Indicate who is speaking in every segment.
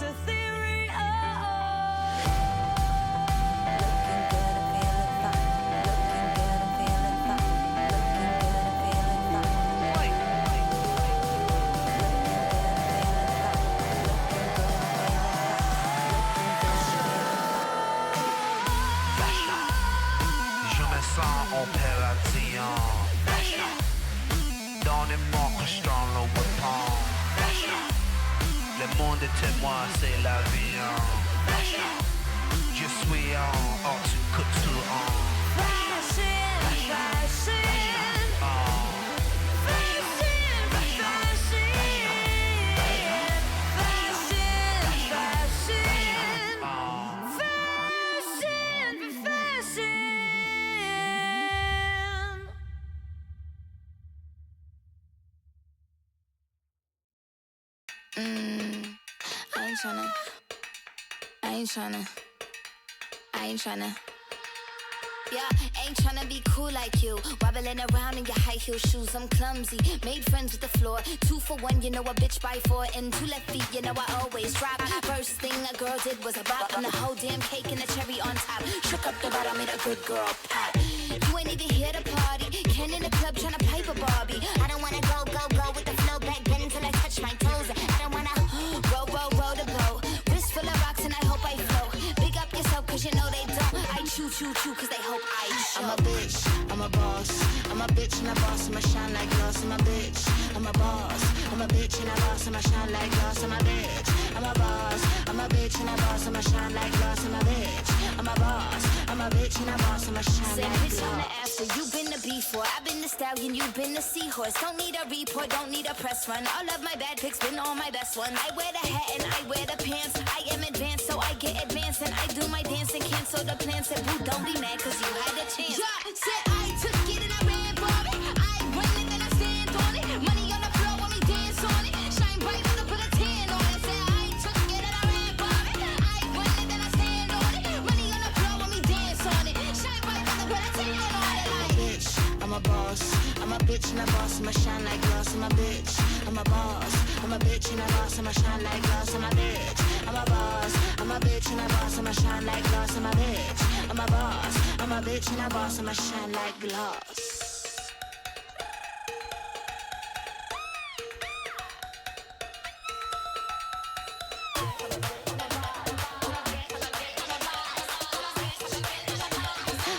Speaker 1: a theory. Oh,
Speaker 2: opération. Donnez-moi que je t'en le weapon. Le monde est témoin, c'est la vie. Je suis en haute couture.
Speaker 3: I ain't tryna. Yeah, ain't tryna be cool like you. Wobbling around in your high heel shoes, I'm clumsy. Made friends with the floor. 2 for 1, you know a bitch by 4. And 2 left feet, you know I always drop. First thing a girl did was a bop. And the whole damn cake and the cherry on top. Shook up the bottom, made a good girl pop. You ain't even here to party. Ken in the club tryna pipe a Barbie. I don't wanna go with the flow back then until I touch my toes. I don't wanna roll the boat. Wrist full of rocks and I hope I float. Big up yourself cause you know they don't. I chew cause they hope I show. I'm a bitch, I'm a boss. I'm a bitch and a boss, I'ma shine like glass. I'm a bitch, I'm a boss. I'm a bitch and a boss, I'ma shine like glass. I'm a bitch, I'm a boss. I'm a bitch and a boss, I'ma shine like glass. I'm a bitch, I'm a boss. I'm a bitch and a boss, I'ma shine like glass. Bitch on the after, you been the before. I've been the stallion, you've been the seahorse. Don't need a report, don't need a press run. All of my bad pics been all my best ones. I wear the hat and I wear the pants. I am advanced, so I get advanced. And I do my dance and cancel the plans. Said, boo, don't be mad cause you had a chance. Yeah, said I took it and I ran for it. I run it and I stand on it. Money on the floor when we dance on it. Shine bright on it, put a tan on it. Said I took it and I ran for it. I run it and I stand on it. Money on the floor when we dance on it. Shine bright on it, put a tan on it. I'm a bitch, I'm a boss. I'm a bitch and a boss, I'ma shine like glass. I'm a bitch, I'm a boss. I'm a bitch and a boss, I'ma shine like glass. I'm a bitch, I'm a boss. I'm a bitch and a boss, I'ma shine like glass. I'm a bitch, I'm a boss. I'm a bitch and a boss, I'ma shine like glass.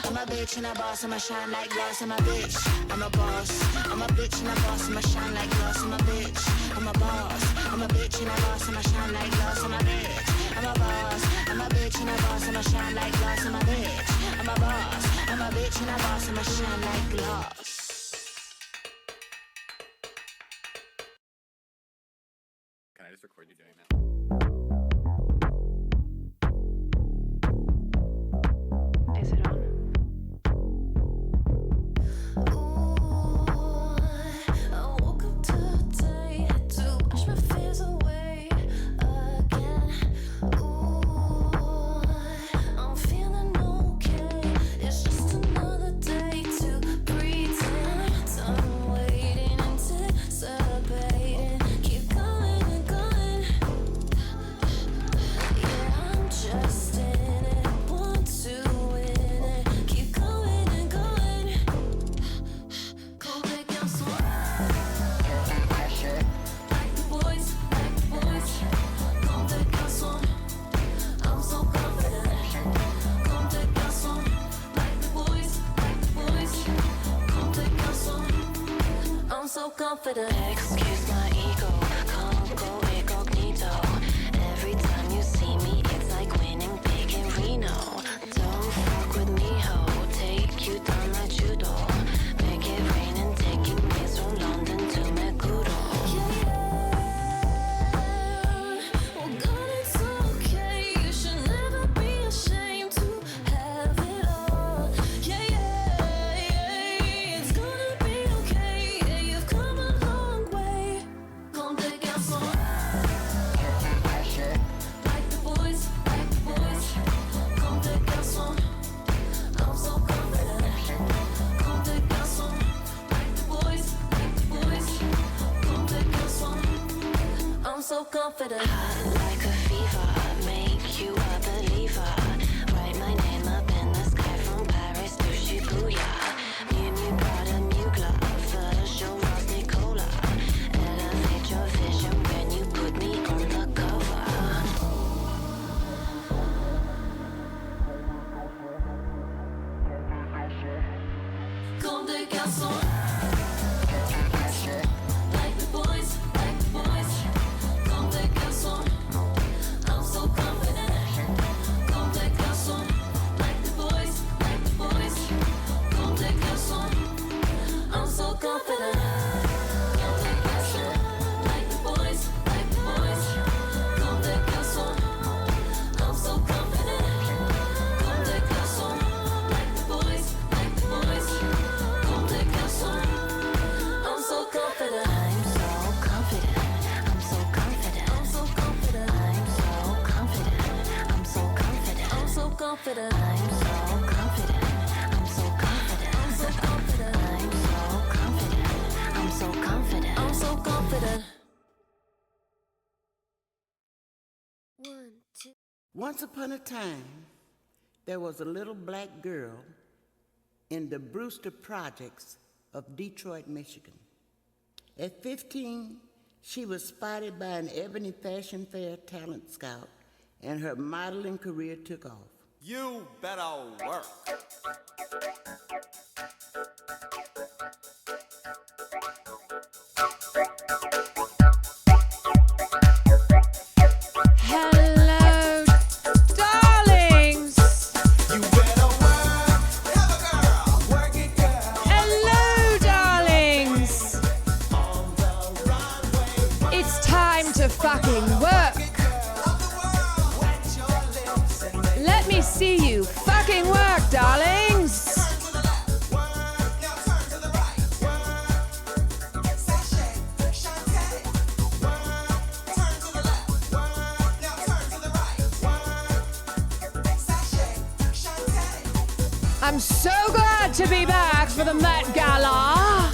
Speaker 3: I'm a bitch and a boss, I'ma shine like glass. I'm a bitch, I'm a boss. I'm a bitch and a boss, I'ma shine like glass. I'm a bitch, I'm a boss. I'm a bitch and a boss, I'ma shine like glass. I'm a bitch, I'm a boss. I'm a bitch and a boss, I'ma shine like glass. I'm a bitch, I'm a boss. I'm a bitch and a boss, I'ma shine like glass.
Speaker 4: Can I just record you doing that?
Speaker 5: Is it on?
Speaker 1: Confident. Excuse my ego, can't go incognito. Every time you see me, it's like winning big in Reno. Don't fuck with me, ho. Take you down like judo. Make it rain and taking wings from London to Meguro. Oh God, it's okay. You should never be ashamed to have it all. It's gonna be okay. Yeah, you've come a long way. Come take your song. Like the boys, like the boys. Come take your song. I'm so confident. Come take your song. Like the boys, like the boys. Come take your song. I'm so confident. Hot like a fever.
Speaker 3: confident.
Speaker 1: I'm so confident. I'm so confident.
Speaker 3: I'm so confident.
Speaker 1: I'm so confident. I'm so confident.
Speaker 3: I'm so confident. 1, 2.
Speaker 6: Once upon a time, there was a little black girl in the Brewster Projects of Detroit, Michigan. At 15, she was spotted by an Ebony Fashion Fair talent scout, and her modeling career took off.
Speaker 7: You better work.
Speaker 8: Hello, darlings.
Speaker 7: You better work. Have a girl. Work it, girl.
Speaker 8: Hello, darlings. It's time to fucking work. Let me see you fucking work, darlings. I'm so glad to be back for the Met Gala.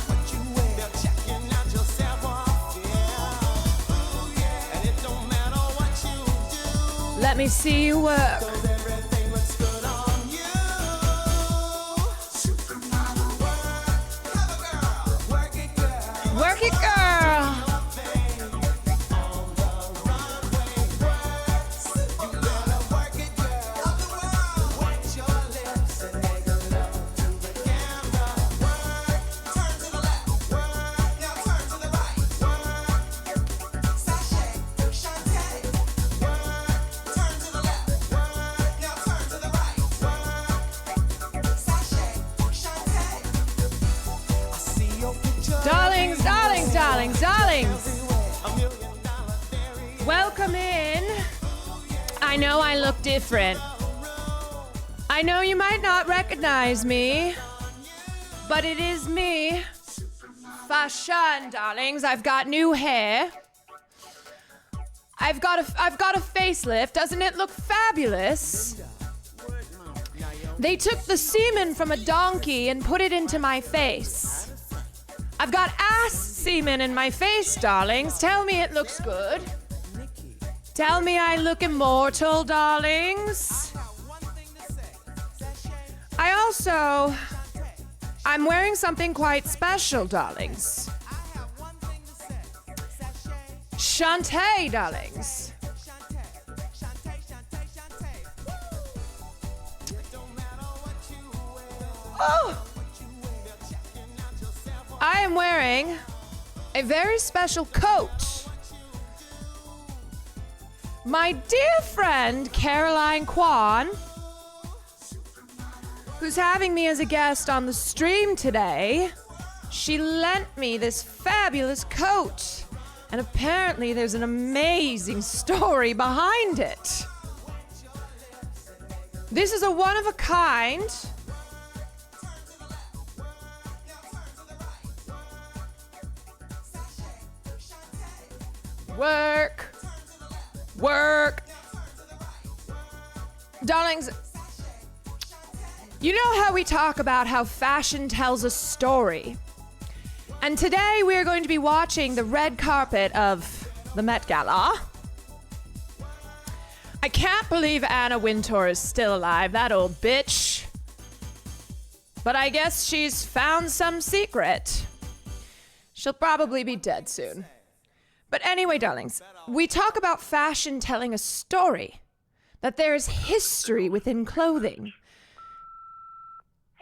Speaker 8: Let me see you work. Work it, girl. Darlings, darlings, darlings, darlings. Welcome in. I know I look different. I know you might not recognize me, but it is me. Fashion, darlings. I've got new hair. I've got a facelift. Doesn't it look fabulous? They took the semen from a donkey and put it into my face. I've got ass semen in my face, darlings. Tell me it looks good. Tell me I look immortal, darlings. I'm wearing something quite special, darlings. Shantae, darlings. Oh! I am wearing a very special coat. My dear friend Caroline Kwan, who's having me as a guest on the stream today, she lent me this fabulous coat. And apparently there's an amazing story behind it. This is a one-of-a-kind. Work. Work. Darlings, you know how we talk about how fashion tells a story? And today we are going to be watching the red carpet of the Met Gala. I can't believe Anna Wintour is still alive, that old bitch. But I guess she's found some secret. She'll probably be dead soon. But anyway, darlings, we talk about fashion telling a story, that there is history within clothing.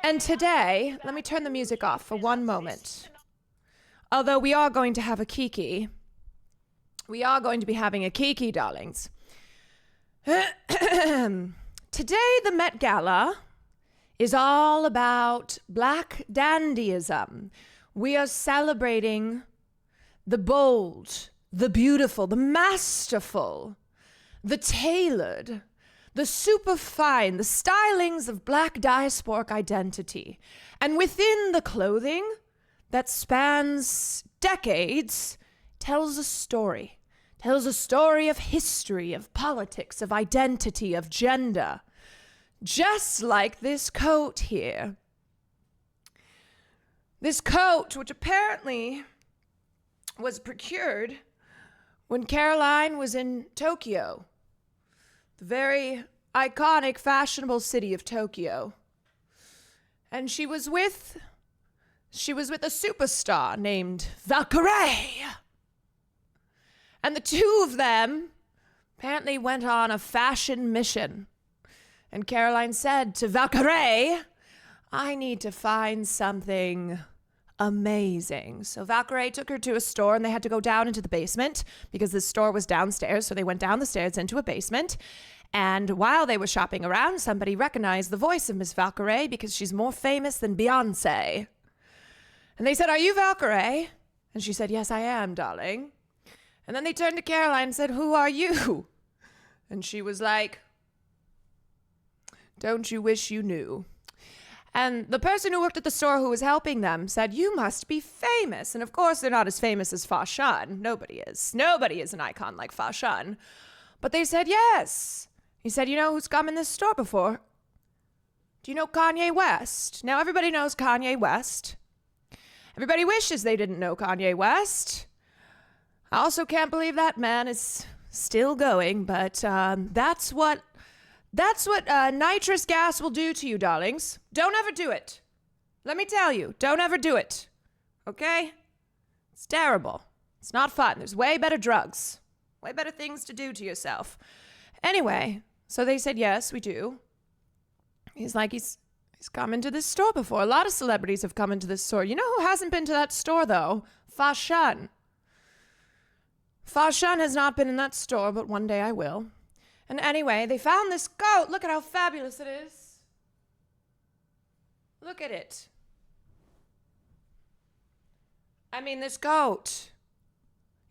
Speaker 8: And today, let me turn the music off for one moment. Although we are going to have a kiki. We are going to be having a kiki, darlings. Today, the Met Gala is all about black dandyism. We are celebrating the bold, the beautiful, the masterful, the tailored, the superfine, the stylings of black diasporic identity. And within the clothing that spans decades, tells a story of history, of politics, of identity, of gender. Just like this coat here. This coat, which apparently was procured when Caroline was in Tokyo, the very iconic, fashionable city of Tokyo. And she was with a superstar named Valkyrie. And the two of them apparently went on a fashion mission. And Caroline said to Valkyrie, I need to find something amazing. So Valkyrie took her to a store, and they had to go down into the basement because the store was downstairs. So they went down the stairs into a basement. And while they were shopping around, somebody recognized the voice of Miss Valkyrie because she's more famous than Beyonce. And they said, are you Valkyrie? And she said, yes, I am, darling. And then they turned to Caroline and said, who are you? And she was like, don't you wish you knew? And the person who worked at the store who was helping them said, you must be famous. And of course, they're not as famous as Fa Shun. Nobody is. Nobody is an icon like Fa Shun. But they said, yes. He said, you know who's come in this store before? Do you know Kanye West? Now, everybody knows Kanye West. Everybody wishes they didn't know Kanye West. I also can't believe that man is still going, but that's what nitrous gas will do to you, darlings. Don't ever do it. Let me tell you, don't ever do it. Okay? It's terrible. It's not fun. There's way better drugs. Way better things to do to yourself. Anyway, so they said, yes, we do. He's like, he's come into this store before. A lot of celebrities have come into this store. You know who hasn't been to that store, though? Fa Shun. Fa Shun has not been in that store, but one day I will. And anyway, they found this coat. Look at how fabulous it is. Look at it. I mean, this coat.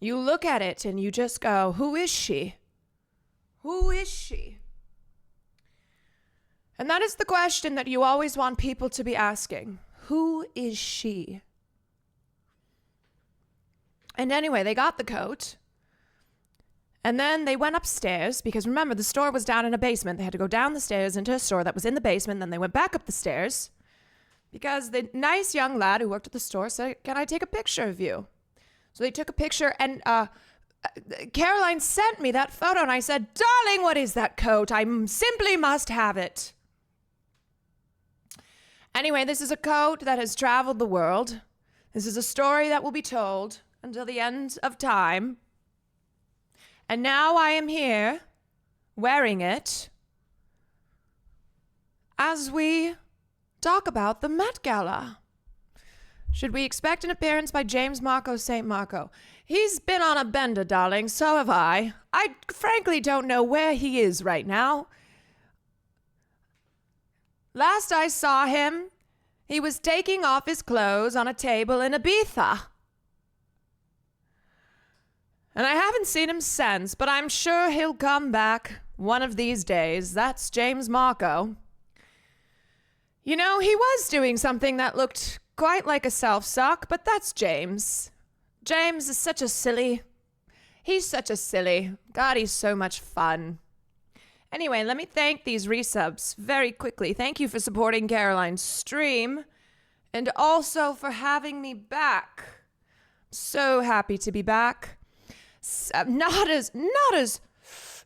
Speaker 8: You look at it and you just go, who is she? Who is she? And that is the question that you always want people to be asking. Who is she? And anyway, they got the coat. And then they went upstairs because remember, the store was down in a basement. They had to go down the stairs into a store that was in the basement. Then they went back up the stairs because the nice young lad who worked at the store said, can I take a picture of you? So they took a picture and Caroline sent me that photo and I said, darling, what is that coat? I simply must have it. Anyway, this is a coat that has traveled the world. This is a story that will be told until the end of time. And now I am here, wearing it, as we talk about the Met Gala. Should we expect an appearance by James Marco St. Marco? He's been on a bender, darling, so have I. I frankly don't know where he is right now. Last I saw him, he was taking off his clothes on a table in Ibiza. And I haven't seen him since, but I'm sure he'll come back one of these days. That's James Marco. You know, he was doing something that looked quite like a self-suck, but that's James. James is such a silly. He's such a silly. God, he's so much fun. Anyway, let me thank these resubs very quickly. Thank you for supporting Caroline's stream and also for having me back. So happy to be back. Not as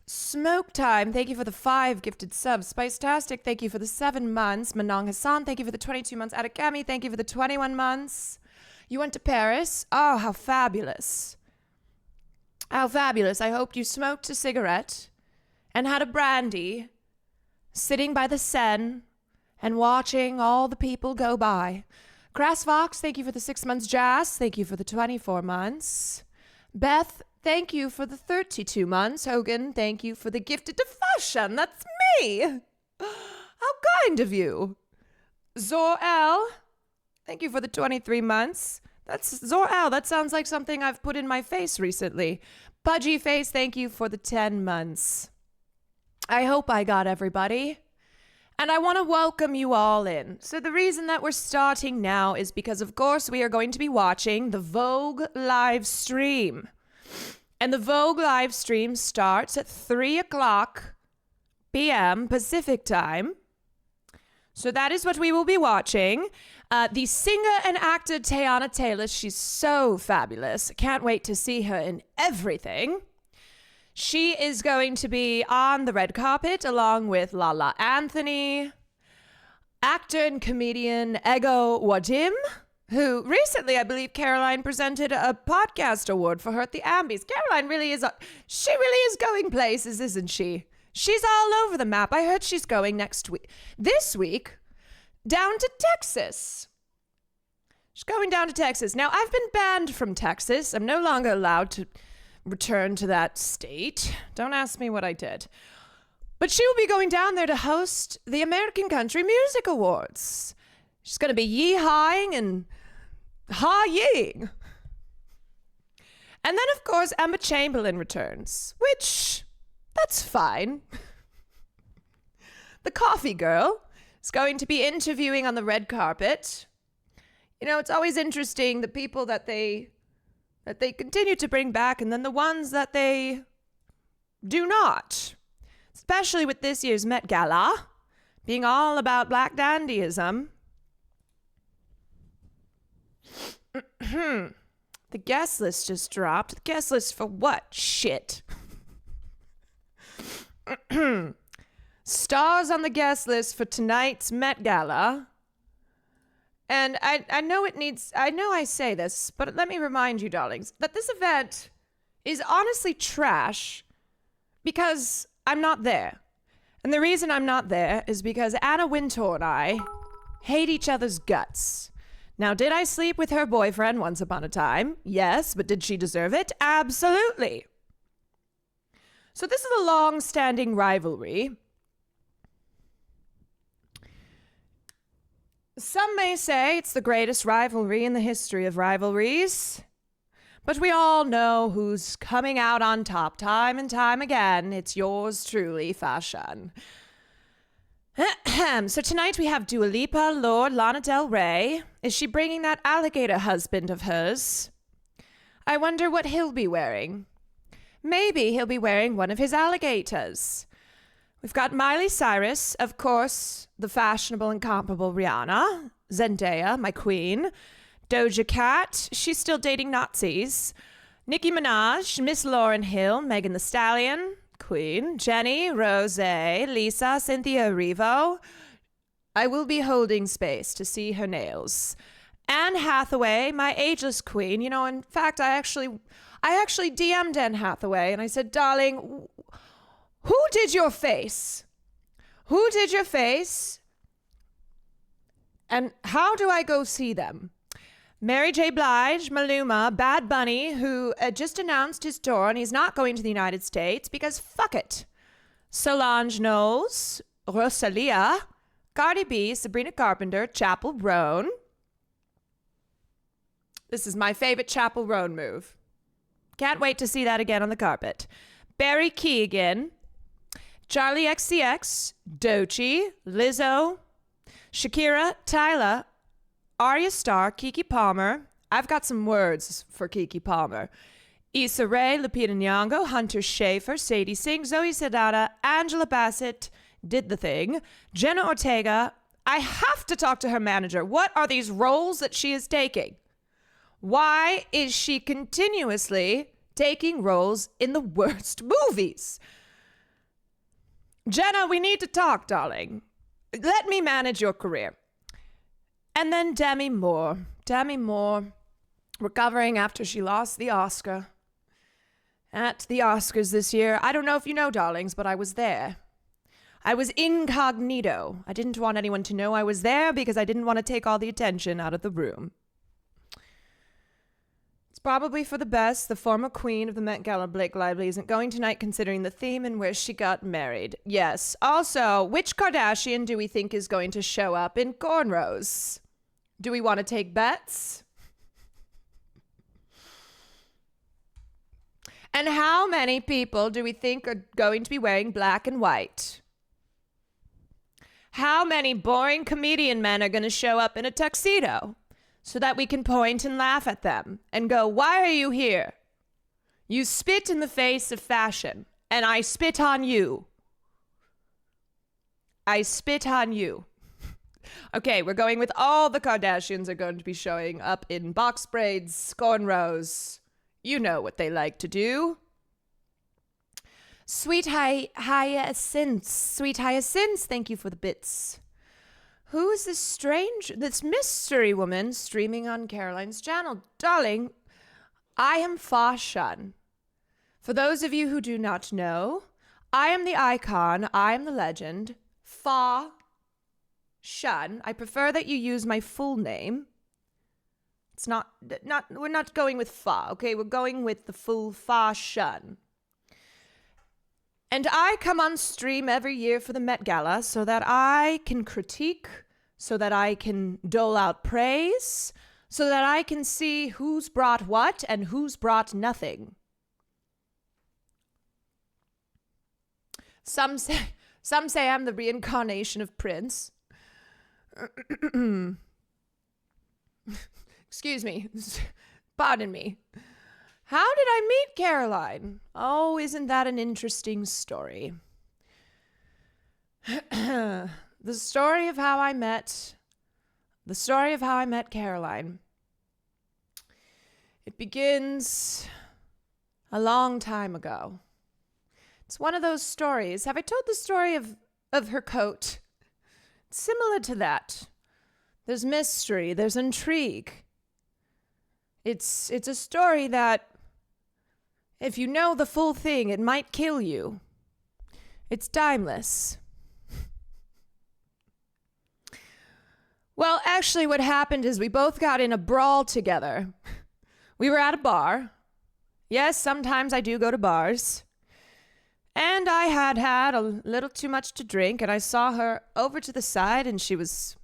Speaker 8: Smoke Time, thank you for the 5 gifted subs. Spice-tastic, thank you for the 7 months. Manong Hassan, thank you for the 22 months. Adakami, thank you for the 21 months. You went to Paris? Oh, how fabulous. How fabulous. I hope you smoked a cigarette and had a brandy, sitting by the Seine and watching all the people go by. Crass Fox, thank you for the 6 months. Jazz, thank you for the 24 months. Beth, thank you for the 32 months. Hogan, thank you for the gifted to fashion. That's me. How kind of you. Zor-El, thank you for the 23 months. That's Zor-El. That sounds like something I've put in my face recently. Pudgy Face, thank you for the 10 months. I hope I got everybody. And I want to welcome you all in. So the reason that we're starting now is because, of course, we are going to be watching the Vogue live stream. And the Vogue live stream starts at 3 o'clock p.m. Pacific time. So that is what we will be watching. The singer and actor Teyana Taylor, she's so fabulous. Can't wait to see her in everything. She is going to be on the red carpet along with Lala Anthony, actor and comedian Ego Wadim, who recently, I believe, Caroline presented a podcast award for her at the Ambies. Caroline really is, she really is going places, isn't she? She's all over the map. I heard she's going this week, down to Texas. She's going down to Texas. Now, I've been banned from Texas. I'm no longer allowed to return to that state. Don't ask me what I did. But she will be going down there to host the American Country Music Awards. She's going to be yee-hawing and ha-yeeing. And then, of course, Emma Chamberlain returns, which, that's fine. The coffee girl is going to be interviewing on the red carpet. You know, it's always interesting, the people that they continue to bring back and then the ones that they do not. Especially with this year's Met Gala being all about black dandyism. The guest list just dropped. The guest list for what? Shit. Stars on the guest list for tonight's Met Gala. And I know I say this, but let me remind you, darlings, that this event is honestly trash because I'm not there. And the reason I'm not there is because Anna Wintour and I hate each other's guts. Now, did I sleep with her boyfriend once upon a time? Yes, but did she deserve it? Absolutely. So this is a long-standing rivalry. Some may say it's the greatest rivalry in the history of rivalries. But we all know who's coming out on top time and time again. It's yours truly, Fashion. So tonight we have Dua Lipa, Lord, Lana Del Rey. Is she bringing that alligator husband of hers? I wonder what he'll be wearing. Maybe he'll be wearing one of his alligators. We've got Miley Cyrus, of course, the fashionable, incomparable Rihanna, Zendaya, my queen, Doja Cat, she's still dating Nazis, Nicki Minaj, Miss Lauryn Hill, Megan Thee Stallion, queen, Jenny, Rose, Lisa, Cynthia Erivo. I will be holding space to see her nails. Anne Hathaway, my ageless queen. You know, in fact, I actually DM'd Anne Hathaway and I said, darling, who did your face? Who did your face? And how do I go see them? Mary J. Blige, Maluma, Bad Bunny, who just announced his tour and he's not going to the United States because fuck it. Solange Knowles, Rosalia, Cardi B, Sabrina Carpenter, Chappell Roan. This is my favorite Chappell Roan move. Can't wait to see that again on the carpet. Barry Keoghan, Charlie XCX, Doechii, Lizzo, Shakira, Tyla, Arya Starr, Keke Palmer. I've got some words for Keke Palmer. Issa Rae, Lupita Nyong'o, Hunter Schafer, Sadie Singh, Zoe Saldana, Angela Bassett, Did the Thing, Jenna Ortega. I have to talk to her manager. What are these roles that she is taking? Why is she continuously taking roles in the worst movies? Jenna, we need to talk, darling. Let me manage your career. And then Demi Moore. Demi Moore, recovering after she lost the Oscar at the Oscars this year. I don't know if you know, darlings, but I was there. I was incognito. I didn't want anyone to know I was there because I didn't want to take all the attention out of the room. It's probably for the best. The former queen of the Met Gala, Blake Lively, isn't going tonight considering the theme and where she got married. Yes. Also, which Kardashian do we think is going to show up in cornrows? Do we want to take bets? And how many people do we think are going to be wearing black and white? How many boring comedian men are going to show up in a tuxedo so that we can point and laugh at them and go, why are you here? You spit in the face of fashion, and I spit on you. I spit on you. Okay, we're going with all the Kardashians are going to be showing up in box braids, cornrows. You know what they like to do. Sweet Hyacinth, thank you for the bits. Who is this mystery woman streaming on Caroline's channel? Darling, I am Fa Shun. For those of you who do not know, I am the icon, I am the legend, Fa Shun. I prefer that you use my full name. It's not, we're not going with Fa, okay? We're going with the full Fa Shun. And I come on stream every year for the Met Gala so that I can critique, so that I can dole out praise, so that I can see who's brought what and who's brought nothing. Some say I'm the reincarnation of Prince. Excuse me. Pardon me. How did I meet Caroline? Oh, isn't that an interesting story? The story of how I met Caroline. It begins a long time ago. It's one of those stories. Have I told the story of her coat? It's similar to that. There's mystery, there's intrigue. It's a story that, if you know the full thing, it might kill you. It's timeless. Well, actually, what happened is we both got in a brawl together. We were at a bar. Yes, sometimes I do go to bars. And I had a little too much to drink, and I saw her over to the side, and she was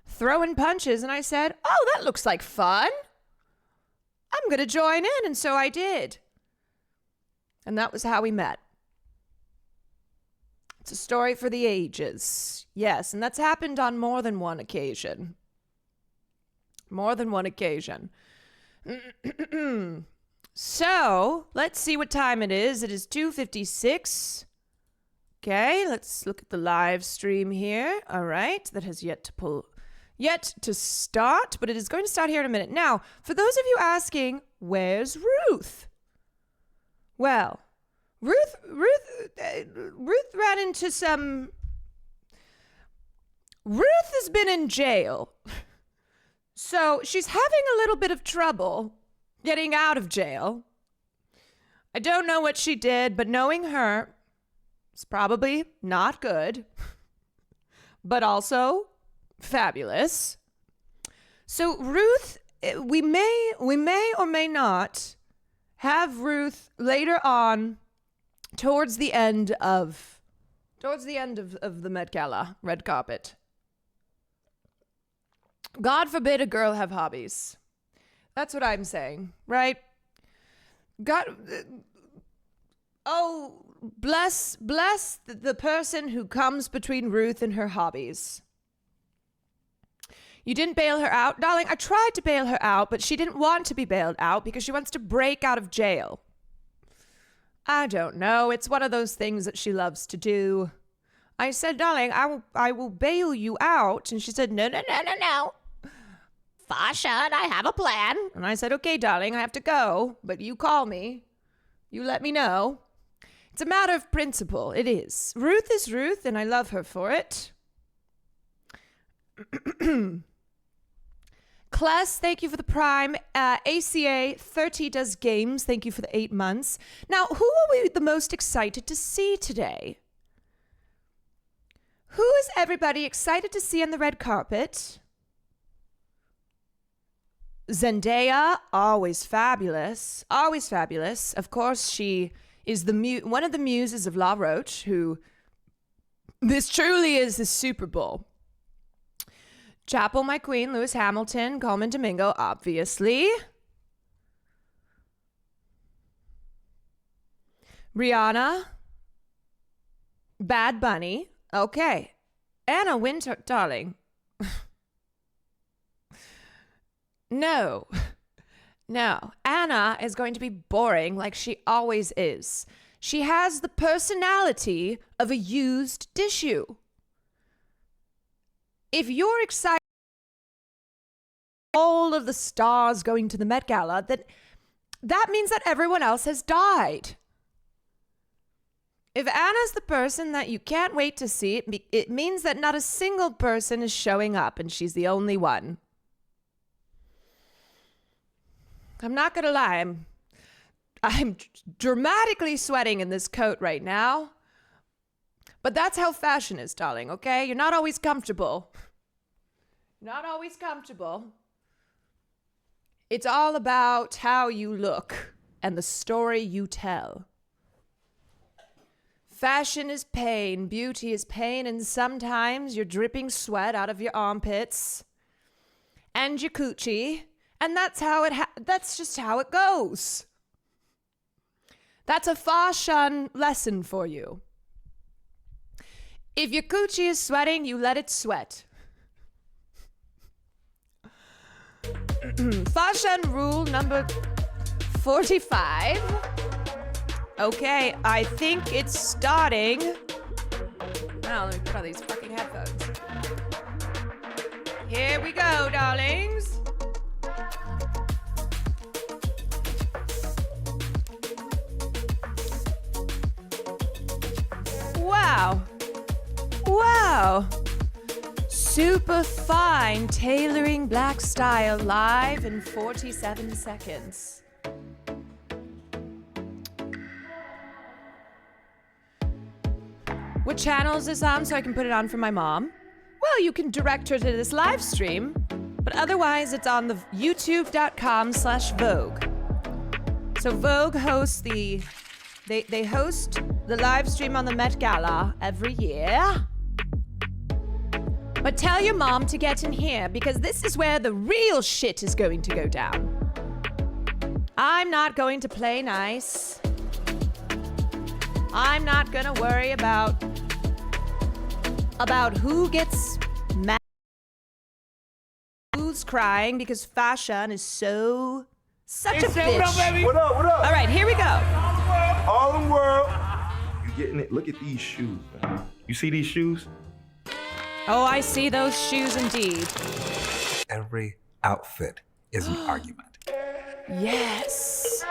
Speaker 8: throwing punches, and I said, "Oh, that looks like fun. I'm going to join in," and so I did. And that was how we met. It's a story for the ages. Yes, and that's happened on more than one occasion. More than one occasion. So, let's see what time it is. It is 2:56. Okay, let's look at the live stream here. All right, that has yet to start, but it is going to start here in a minute. Now, for those of you asking, where's Ruth? Well, Ruth ran into some... Ruth has been in jail. So she's having a little bit of trouble getting out of jail. I don't know what she did, but knowing her, it's probably not good, but also fabulous. So Ruth, we may or may not have Ruth later on towards the end of the Met Gala red carpet. God forbid a girl have hobbies. That's what I'm saying, right? God, bless the person who comes between Ruth and her hobbies. You didn't bail her out? Darling, I tried to bail her out, but she didn't want to be bailed out because she wants to break out of jail. I don't know. It's one of those things that she loves to do. I said, darling, I will bail you out. And she said, no. Fa Shun, I have a plan. And I said, okay, darling, I have to go. But you call me. You let me know. It's a matter of principle. It is. Ruth is Ruth, and I love her for it. Kless, thank you for the prime. ACA 30 does games. Thank you for the 8 months. Now, who are we the most excited to see today? Who is everybody excited to see on the red carpet? Zendaya, always fabulous. Always fabulous. Of course, she is one of the muses of La Roche, who this truly is the Super Bowl. Chapel, my queen, Lewis Hamilton, Coleman Domingo, obviously. Rihanna. Bad Bunny. Okay. Anna Wintour, darling. No. Anna is going to be boring like she always is. She has the personality of a used tissue. if you're excited all of the stars going to the Met Gala, that means that everyone else has died. If Anna's the person that you can't wait to see, it means that not a single person is showing up and she's the only one. I'm not gonna lie, I'm dramatically sweating in this coat right now. But that's how fashion is, darling, okay? You're not always comfortable. Not always comfortable. It's all about how you look and the story you tell. Fashion is pain, beauty is pain, and sometimes you're dripping sweat out of your armpits and your coochie, and that's just how it goes. That's a fashion lesson for you. If your coochie is sweating, you let it sweat. Fashion rule number 45. Okay, I think it's starting. Now, let me put on these fucking headphones. Here we go, darlings. Wow. Wow. Super fine tailoring black style live in 47 seconds. What channel is this on so I can put it on for my mom? Well, you can direct her to this live stream, but otherwise it's on the youtube.com/Vogue. So Vogue hosts they host the live stream on the Met Gala every year. But tell your mom to get in here because this is where the real shit is going to go down. I'm not going to play nice. I'm not gonna worry about who gets mad, who's crying, because fashion is such a bitch.
Speaker 7: What up, baby? What up?
Speaker 8: All right, here we go.
Speaker 7: All in the world.
Speaker 9: You getting it? Look at these shoes, man. You see these shoes?
Speaker 8: Oh, I see those shoes indeed.
Speaker 10: Every outfit is an argument.
Speaker 8: Yes.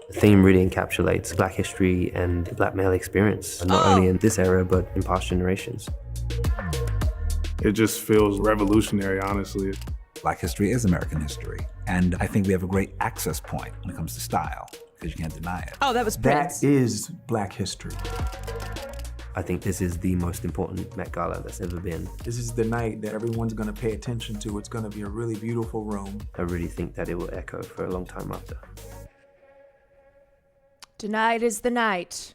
Speaker 11: The theme really encapsulates Black history and the Black male experience, not only in this era, but in past generations.
Speaker 9: It just feels revolutionary, honestly.
Speaker 10: Black history is American history. And I think we have a great access point when it comes to style, because you can't deny it.
Speaker 8: Oh, that was Prince.
Speaker 12: That is Black history.
Speaker 11: I think this is the most important Met Gala that's ever been.
Speaker 12: This is the night that everyone's gonna pay attention to. It's gonna be a really beautiful room.
Speaker 11: I really think that it will echo for a long time after.
Speaker 8: Tonight is the night.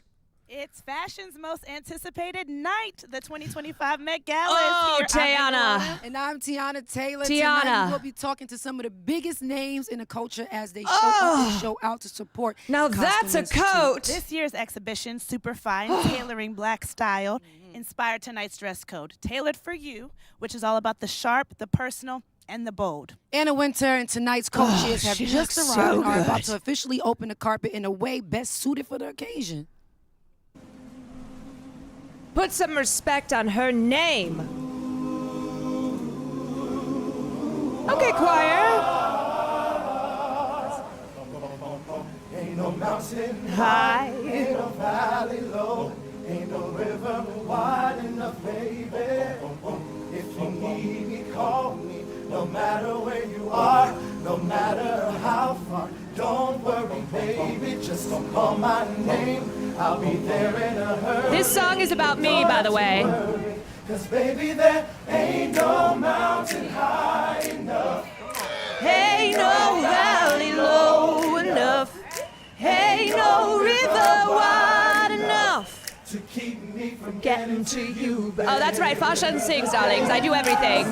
Speaker 13: It's fashion's most anticipated night, the 2025 Met Gala.
Speaker 8: Oh,
Speaker 13: is here.
Speaker 8: Tiana.
Speaker 14: And I'm Tiana Taylor.
Speaker 8: Tiana.
Speaker 14: Tonight we'll be talking to some of the biggest names in the culture as they show out to support.
Speaker 8: Now that's a
Speaker 14: Costume
Speaker 8: coat.
Speaker 13: This year's exhibition, Superfine, Tailoring Black Style, inspired tonight's dress code, Tailored for You, which is all about the sharp, the personal, and the bold.
Speaker 14: Anna Wintour and tonight's co-chairs have
Speaker 8: she
Speaker 14: just
Speaker 8: looks
Speaker 14: arrived
Speaker 8: so
Speaker 14: and are about
Speaker 8: good.
Speaker 14: to officially open the carpet in a way best suited for the occasion.
Speaker 8: Put some respect on her name. Okay, choir.
Speaker 7: Ain't no mountain
Speaker 8: High.
Speaker 7: ain't no valley low, ain't no river wide enough, baby. If you need me, call me. No matter where you are, no matter how far. Don't worry, baby, just call my name. I'll be there in a hurry.
Speaker 8: This song is about me, by the way.
Speaker 7: 'Cause baby, there ain't no mountain high enough.
Speaker 8: Ain't no valley low enough. Ain't no river wide enough
Speaker 7: to keep me from
Speaker 8: getting to you. Oh, that's right. Fashion sings, darlings. I do everything.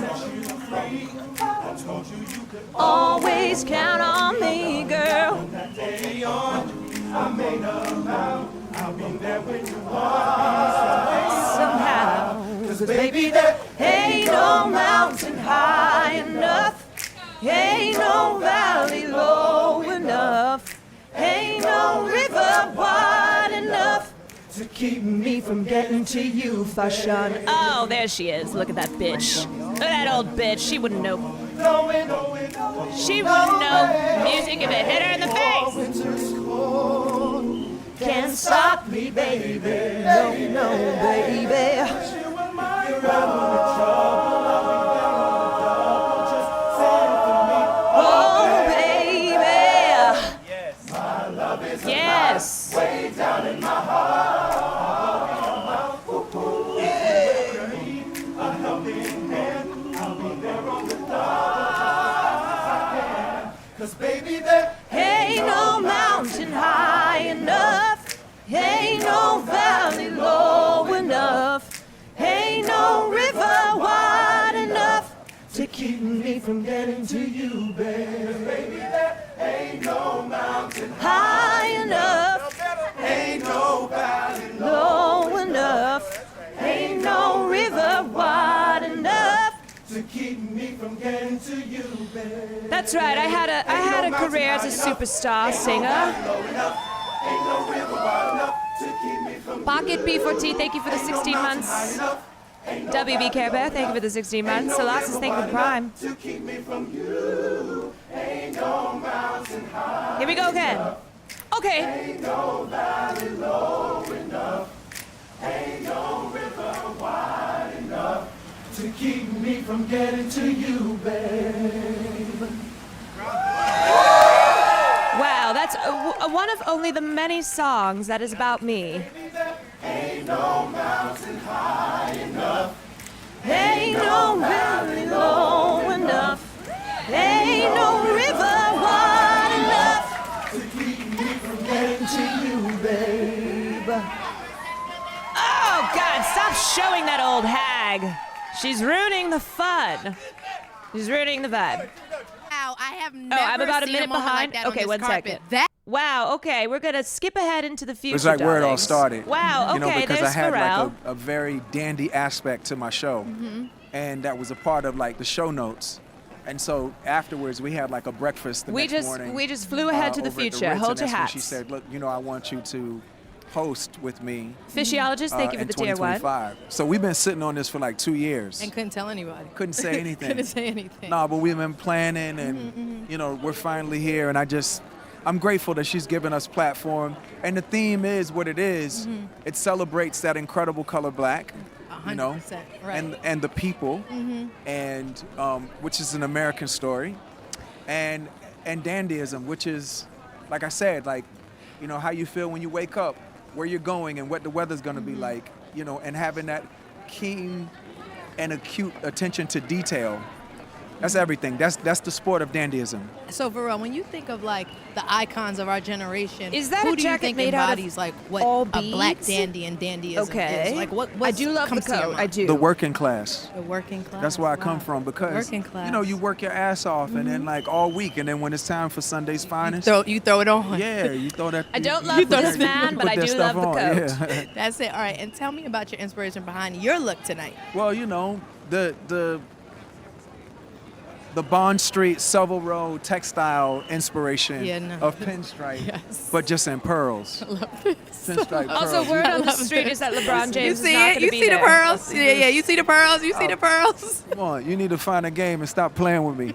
Speaker 8: Always count on me, girl.
Speaker 7: That day on, I made a vow. I'll be there when you are.
Speaker 8: Somehow.
Speaker 7: 'Cause baby, there
Speaker 8: Ain't no mountain high enough. Ain't no valley low enough. Ain't no river wide enough
Speaker 7: keep me from getting to you.
Speaker 8: Fashion. Oh, there she is. Look at that bitch. Look at that old bitch. She wouldn't know. She wouldn't know music if it hit her in the face.
Speaker 7: Can't stop me, baby. No, no, baby.
Speaker 8: Oh, baby.
Speaker 7: Yes. My love is
Speaker 8: yes.
Speaker 7: Way down in my heart. A helping hand. I'll be there on the dark. 'Cause baby, there
Speaker 8: ain't no mountain high enough. Ain't no valley low enough. Ain't no river wide enough
Speaker 7: to keep me from getting to you, baby. Baby, there ain't no mountain
Speaker 8: high enough.
Speaker 7: Ain't no valley
Speaker 8: low enough. Ain't no river wide enough
Speaker 7: to keep me from getting to you, baby.
Speaker 8: That's right. I had a career as a superstar singer. Pocket P4T, thank you for the 16 months. WB Care Bear, thank you for the 16 months. Solasis, thank you for the Prime. Here we go again. Okay.
Speaker 7: Ain't no valley low enough. Ain't no river wide enough to keep me from getting to you, babe.
Speaker 8: Wow, that's one of only the many songs that is about me.
Speaker 7: Ain't no mountain high enough.
Speaker 8: Ain't no valley low enough. Ain't no river wide enough
Speaker 7: to keep me from getting to you, babe.
Speaker 8: Oh, God, stop showing that old hag. She's ruining the fun. She's ruining the vibe.
Speaker 15: Wow, I have never
Speaker 8: I'm about a
Speaker 15: seen
Speaker 8: minute
Speaker 15: moment
Speaker 8: behind.
Speaker 15: like that
Speaker 8: Okay,
Speaker 15: on this
Speaker 8: one second.
Speaker 15: carpet.
Speaker 8: Wow, okay, we're gonna skip ahead into the future.
Speaker 12: It's like where it all
Speaker 8: darlings.
Speaker 12: started.
Speaker 8: Wow,
Speaker 12: You know,
Speaker 8: okay,
Speaker 12: because
Speaker 8: there's
Speaker 12: I had
Speaker 8: Pharrell.
Speaker 12: like a very dandy aspect to my show. And that was a part of like the show notes. And so afterwards we had like a breakfast the next morning.
Speaker 8: We just flew ahead to the
Speaker 12: over at
Speaker 8: future.
Speaker 12: Ritz,
Speaker 8: Hold
Speaker 12: and
Speaker 8: your
Speaker 12: that's when
Speaker 8: hats.
Speaker 12: She said, look, you know, I want you to host with me.
Speaker 8: Physiologist, thank you for
Speaker 12: in
Speaker 8: the tier one.
Speaker 12: 2025. So we've been sitting on this for like 2 years.
Speaker 15: And couldn't tell anybody.
Speaker 12: Couldn't say anything.
Speaker 15: Couldn't say anything.
Speaker 12: No, but we've been planning and, you know, we're finally here. And I'm grateful that she's given us platform. And the theme is what it is. It celebrates that incredible color black, you know,
Speaker 15: 100%, right.
Speaker 12: and the people, and which is an American story. And dandyism, which is, like I said, like, you know, how you feel when you wake up, where you're going and what the weather's gonna be like, you know, and having that keen and acute attention to detail. That's everything. That's the sport of dandyism.
Speaker 15: So, Pharrell, when you think of like the icons of our generation,
Speaker 8: Is that
Speaker 15: who
Speaker 8: a
Speaker 15: do you
Speaker 8: jacket
Speaker 15: think
Speaker 8: made out of
Speaker 15: embodies like what
Speaker 8: all
Speaker 15: a black
Speaker 8: beads?
Speaker 15: dandy and dandyism
Speaker 8: Okay.
Speaker 15: is? Like what
Speaker 8: I do love the
Speaker 15: comes to your
Speaker 8: coat.
Speaker 15: mind?
Speaker 8: I do.
Speaker 12: The working class.
Speaker 15: The working class.
Speaker 12: That's where I
Speaker 15: Wow.
Speaker 12: come from because,
Speaker 15: Working class.
Speaker 12: you know, you work your ass off and then like all week and then when it's time for Sunday's finest.
Speaker 15: You throw it on.
Speaker 12: Yeah, you throw that.
Speaker 8: I don't
Speaker 12: you
Speaker 8: love
Speaker 12: throw
Speaker 8: this
Speaker 12: that-
Speaker 8: man,
Speaker 12: you
Speaker 8: but
Speaker 12: put
Speaker 8: I
Speaker 12: that
Speaker 8: do
Speaker 12: stuff
Speaker 8: love the
Speaker 12: on,
Speaker 8: coat.
Speaker 12: yeah.
Speaker 15: That's it. All right, and tell me about your inspiration behind your look tonight.
Speaker 12: Well, you know, the Bond Street, Seville Road textile inspiration
Speaker 15: Yeah, no.
Speaker 12: of pinstripe,
Speaker 15: Yes.
Speaker 12: but just in pearls.
Speaker 15: I love this.
Speaker 12: Pinstripe
Speaker 8: Also,
Speaker 12: pearls.
Speaker 8: word on the
Speaker 15: love
Speaker 8: street
Speaker 15: this.
Speaker 8: is that LeBron
Speaker 15: You
Speaker 8: James
Speaker 15: see
Speaker 8: is not
Speaker 15: it?
Speaker 8: going to
Speaker 15: You
Speaker 8: be
Speaker 15: see
Speaker 8: there.
Speaker 15: the pearls? Yeah, you see the pearls? You see the pearls?
Speaker 12: Come on, you need to find a game and stop playing with me.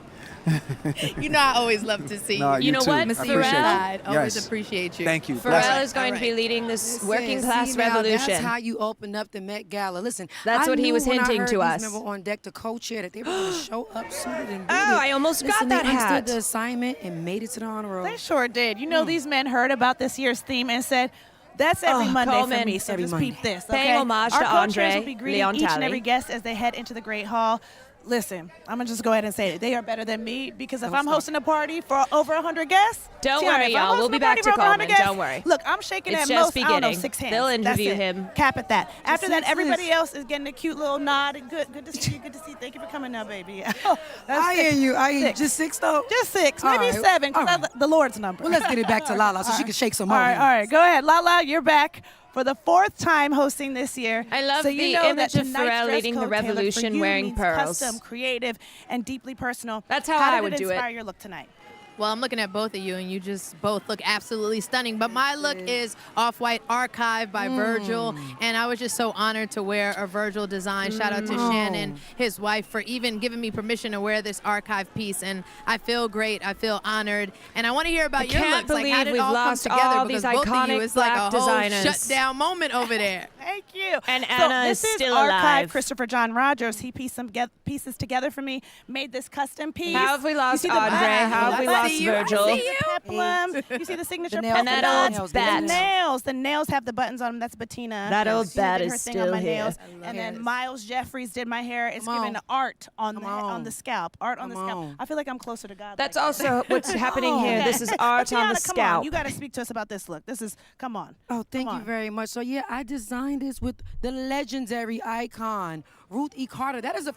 Speaker 15: You know I always love to see
Speaker 12: No,
Speaker 15: you.
Speaker 12: you
Speaker 8: know
Speaker 12: too.
Speaker 8: what,
Speaker 12: I
Speaker 15: Miss
Speaker 12: appreciate
Speaker 15: Side.
Speaker 12: you.
Speaker 15: Always
Speaker 12: Yes.
Speaker 15: appreciate you.
Speaker 12: Thank you.
Speaker 8: Pharrell
Speaker 12: Bless
Speaker 8: is going to be leading this working
Speaker 14: Listen,
Speaker 8: class
Speaker 14: see, now,
Speaker 8: revolution.
Speaker 14: That's how you open up the Met Gala. Listen,
Speaker 8: That's
Speaker 14: I
Speaker 8: what he
Speaker 14: knew
Speaker 8: was
Speaker 14: when I
Speaker 8: hinting
Speaker 14: heard
Speaker 8: to
Speaker 14: these
Speaker 8: us.
Speaker 14: Remember on deck to co-chair that they were going to show up suited and booted.
Speaker 8: Oh, I almost got
Speaker 14: Listen,
Speaker 8: that
Speaker 14: they
Speaker 8: hat.
Speaker 14: understood the assignment and made it to the honor roll.
Speaker 13: They sure did. You know, these men heard about this year's theme and said, that's every Monday
Speaker 8: Coleman,
Speaker 13: for me, so
Speaker 14: every
Speaker 13: just
Speaker 14: Monday.
Speaker 13: peep this,
Speaker 8: Paying
Speaker 13: okay?
Speaker 8: homage
Speaker 13: Our
Speaker 8: to
Speaker 13: co-chairs
Speaker 8: Andre
Speaker 13: will be greeting each and
Speaker 8: Leontali.
Speaker 13: every guest as they head into the Great Hall. Listen, I'm going to just go ahead and say it. They are better than me because if I'm hosting a party for over 100 guests,
Speaker 8: Don't
Speaker 13: Tiana,
Speaker 8: worry,
Speaker 13: if I'm
Speaker 8: y'all. We'll
Speaker 13: hosting
Speaker 8: be
Speaker 13: a
Speaker 8: back
Speaker 13: party
Speaker 8: to
Speaker 13: for over 100
Speaker 8: Coleman.
Speaker 13: guests,
Speaker 8: Don't worry.
Speaker 13: Look, I'm shaking
Speaker 8: It's
Speaker 13: at
Speaker 8: just
Speaker 13: most, I don't know,
Speaker 8: beginning.
Speaker 13: 6 hands.
Speaker 8: They'll
Speaker 13: That's
Speaker 8: interview
Speaker 13: it.
Speaker 8: him.
Speaker 13: Cap at that. After that,
Speaker 14: six
Speaker 13: everybody
Speaker 14: is-
Speaker 13: else is getting a cute little nod. And good to see you. Good to see you. Thank you for coming now, baby. Oh, that's
Speaker 14: I hear
Speaker 13: six.
Speaker 14: you. I hear you.
Speaker 13: Six.
Speaker 14: Just 6, though?
Speaker 13: Just 6,
Speaker 14: All
Speaker 13: maybe
Speaker 14: right.
Speaker 13: 7,
Speaker 14: All
Speaker 13: because
Speaker 14: right.
Speaker 13: the Lord's number.
Speaker 14: Well, let's get it back to Lala so she can shake some more.
Speaker 13: All right. Go ahead. Lala, you're back for the 4th time hosting this year.
Speaker 8: I love
Speaker 13: so you
Speaker 8: the
Speaker 13: know
Speaker 8: image
Speaker 13: that
Speaker 8: of
Speaker 13: tonight's
Speaker 8: Pharrell
Speaker 13: dress
Speaker 8: leading the
Speaker 13: code tailored for
Speaker 8: revolution
Speaker 13: you
Speaker 8: wearing
Speaker 13: means
Speaker 8: pearls.
Speaker 13: Custom, creative, and deeply personal.
Speaker 8: That's how
Speaker 13: How
Speaker 8: I
Speaker 13: did
Speaker 8: would
Speaker 13: it
Speaker 8: do it.
Speaker 13: inspire your look tonight?
Speaker 15: Well, I'm looking at both of you, and you just both look absolutely stunning. But my look is Off-White Archive by Virgil, and I was just so honored to wear a Virgil design. Shout out to Shannon, his wife, for even giving me permission to wear this archive piece. And I feel great. I feel honored. And I want to hear about your looks. Like, how did it all come together?
Speaker 8: All
Speaker 15: because
Speaker 8: these
Speaker 15: both of you,
Speaker 8: iconic
Speaker 15: it's like a
Speaker 8: black
Speaker 15: whole
Speaker 8: designers.
Speaker 15: shutdown moment over there.
Speaker 13: Thank you.
Speaker 8: And
Speaker 13: So
Speaker 8: Anna
Speaker 13: this
Speaker 8: is still
Speaker 13: Archive
Speaker 8: alive.
Speaker 13: Christopher John Rogers. He pieced some pieces together for me, made this custom piece.
Speaker 8: How have we lost
Speaker 13: You see the
Speaker 8: Andre?
Speaker 13: black-
Speaker 8: How have we
Speaker 13: I
Speaker 8: lost
Speaker 13: see you.
Speaker 8: Virgil?
Speaker 13: I see the peplum. You see the signature
Speaker 14: nails,
Speaker 8: And that
Speaker 13: peplum.
Speaker 8: old bat.
Speaker 13: The nails have the buttons on them. That's Bettina.
Speaker 8: That old
Speaker 13: She
Speaker 8: bat
Speaker 13: did her
Speaker 8: is
Speaker 13: thing on
Speaker 8: still
Speaker 13: my
Speaker 8: here.
Speaker 13: nails. And then Miles Jeffries did my hair. It's
Speaker 14: Come
Speaker 13: given
Speaker 14: on.
Speaker 13: art on
Speaker 14: on.
Speaker 13: the scalp. Art on the
Speaker 14: Come
Speaker 13: scalp.
Speaker 14: on.
Speaker 13: I feel like I'm closer to God.
Speaker 8: That's
Speaker 13: like
Speaker 8: also what's happening here.
Speaker 13: Okay.
Speaker 8: This is art on the
Speaker 13: Tiana, come
Speaker 8: scalp.
Speaker 13: on. You got to speak to us about this look. This is, come on.
Speaker 14: Oh, thank
Speaker 13: Come
Speaker 14: you
Speaker 13: on.
Speaker 14: very much. So yeah, I designed this with the legendary icon, Ruth E. Carter. That is a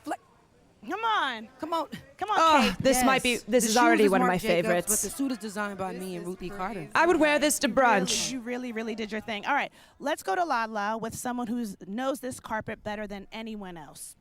Speaker 13: Come on.
Speaker 14: Come on.
Speaker 13: Come on,
Speaker 8: Oh,
Speaker 13: Kate.
Speaker 8: this might be. This
Speaker 14: The
Speaker 8: is
Speaker 14: shoes
Speaker 8: already one of
Speaker 14: Marc
Speaker 8: my
Speaker 14: Jacobs,
Speaker 8: favorites.
Speaker 14: But the suit is designed by me and Ruth E. Carter.
Speaker 8: I would wear this to brunch.
Speaker 13: You really, really did your thing. All right, let's go to Lala with someone who knows this carpet better than anyone else.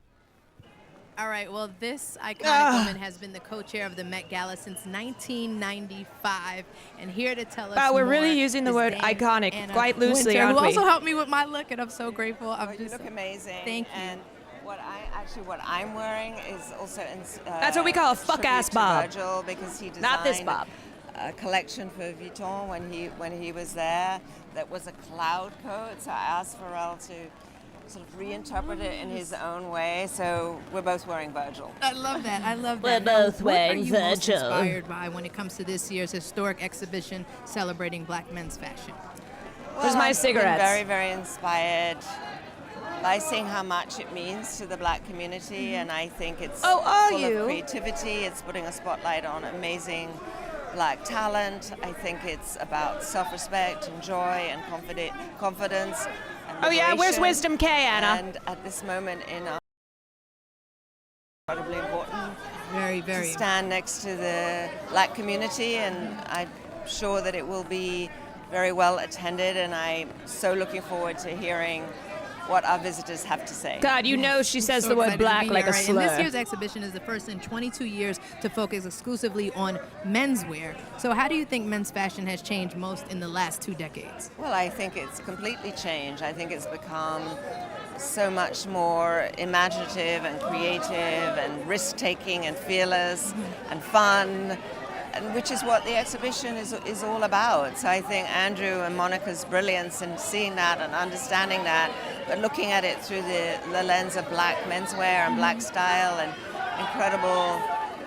Speaker 15: All right, well, this iconic woman has been the co-chair of the Met Gala since 1995, and here to tell us
Speaker 8: Wow, we're
Speaker 15: more
Speaker 8: really using the
Speaker 15: is
Speaker 8: word
Speaker 15: Dame
Speaker 8: iconic
Speaker 15: Anna
Speaker 8: quite loosely,
Speaker 15: Wintour,
Speaker 8: aren't
Speaker 15: who
Speaker 8: we?
Speaker 15: also helped me with my look, and I'm so grateful.
Speaker 16: You look amazing.
Speaker 15: Thank you.
Speaker 16: And what I'm wearing is also
Speaker 8: That's what we call a fuck-ass
Speaker 16: tribute to
Speaker 8: bob.
Speaker 16: Virgil, because he designed
Speaker 8: Not this bob.
Speaker 16: a collection for Vuitton when he was there that was a cloud coat. So I asked Pharrell to sort of reinterpret it in his own way. So we're both wearing Virgil.
Speaker 15: I love that. I love
Speaker 8: We're
Speaker 15: that. Now,
Speaker 8: both wearing
Speaker 15: What are you most
Speaker 8: Virgil.
Speaker 15: inspired by when it comes to this year's historic exhibition celebrating Black men's fashion?
Speaker 8: Where's my
Speaker 16: I've
Speaker 8: cigarettes?
Speaker 16: been very, very inspired by seeing how much it means to the Black community, and I think it's
Speaker 8: Oh, are
Speaker 16: full
Speaker 8: you?
Speaker 16: of creativity. It's putting a spotlight on amazing Black talent. I think it's about self-respect and joy and confidence. And
Speaker 8: Oh yeah, where's
Speaker 16: liberation.
Speaker 8: Wisdom K, Anna?
Speaker 16: And at this moment in our incredibly important
Speaker 15: Very,
Speaker 16: to
Speaker 15: very.
Speaker 16: stand next to the Black community, and I'm sure that it will be very well attended, and I'm so looking forward to hearing what our visitors have to say.
Speaker 8: God, you know she says
Speaker 15: So
Speaker 8: the word
Speaker 15: excited to
Speaker 8: black
Speaker 15: be
Speaker 8: like
Speaker 15: here,
Speaker 8: a
Speaker 15: right?
Speaker 8: slur.
Speaker 15: And this year's exhibition is the first in 22 years to focus exclusively on menswear. So how do you think men's fashion has changed most in the last 2 decades?
Speaker 16: Well, I think it's completely changed. I think it's become so much more imaginative and creative and risk-taking and fearless and fun, and which is what the exhibition is all about. So I think Andrew and Monica's brilliance in seeing that and understanding that, but looking at it through the lens of Black menswear and Black style and incredible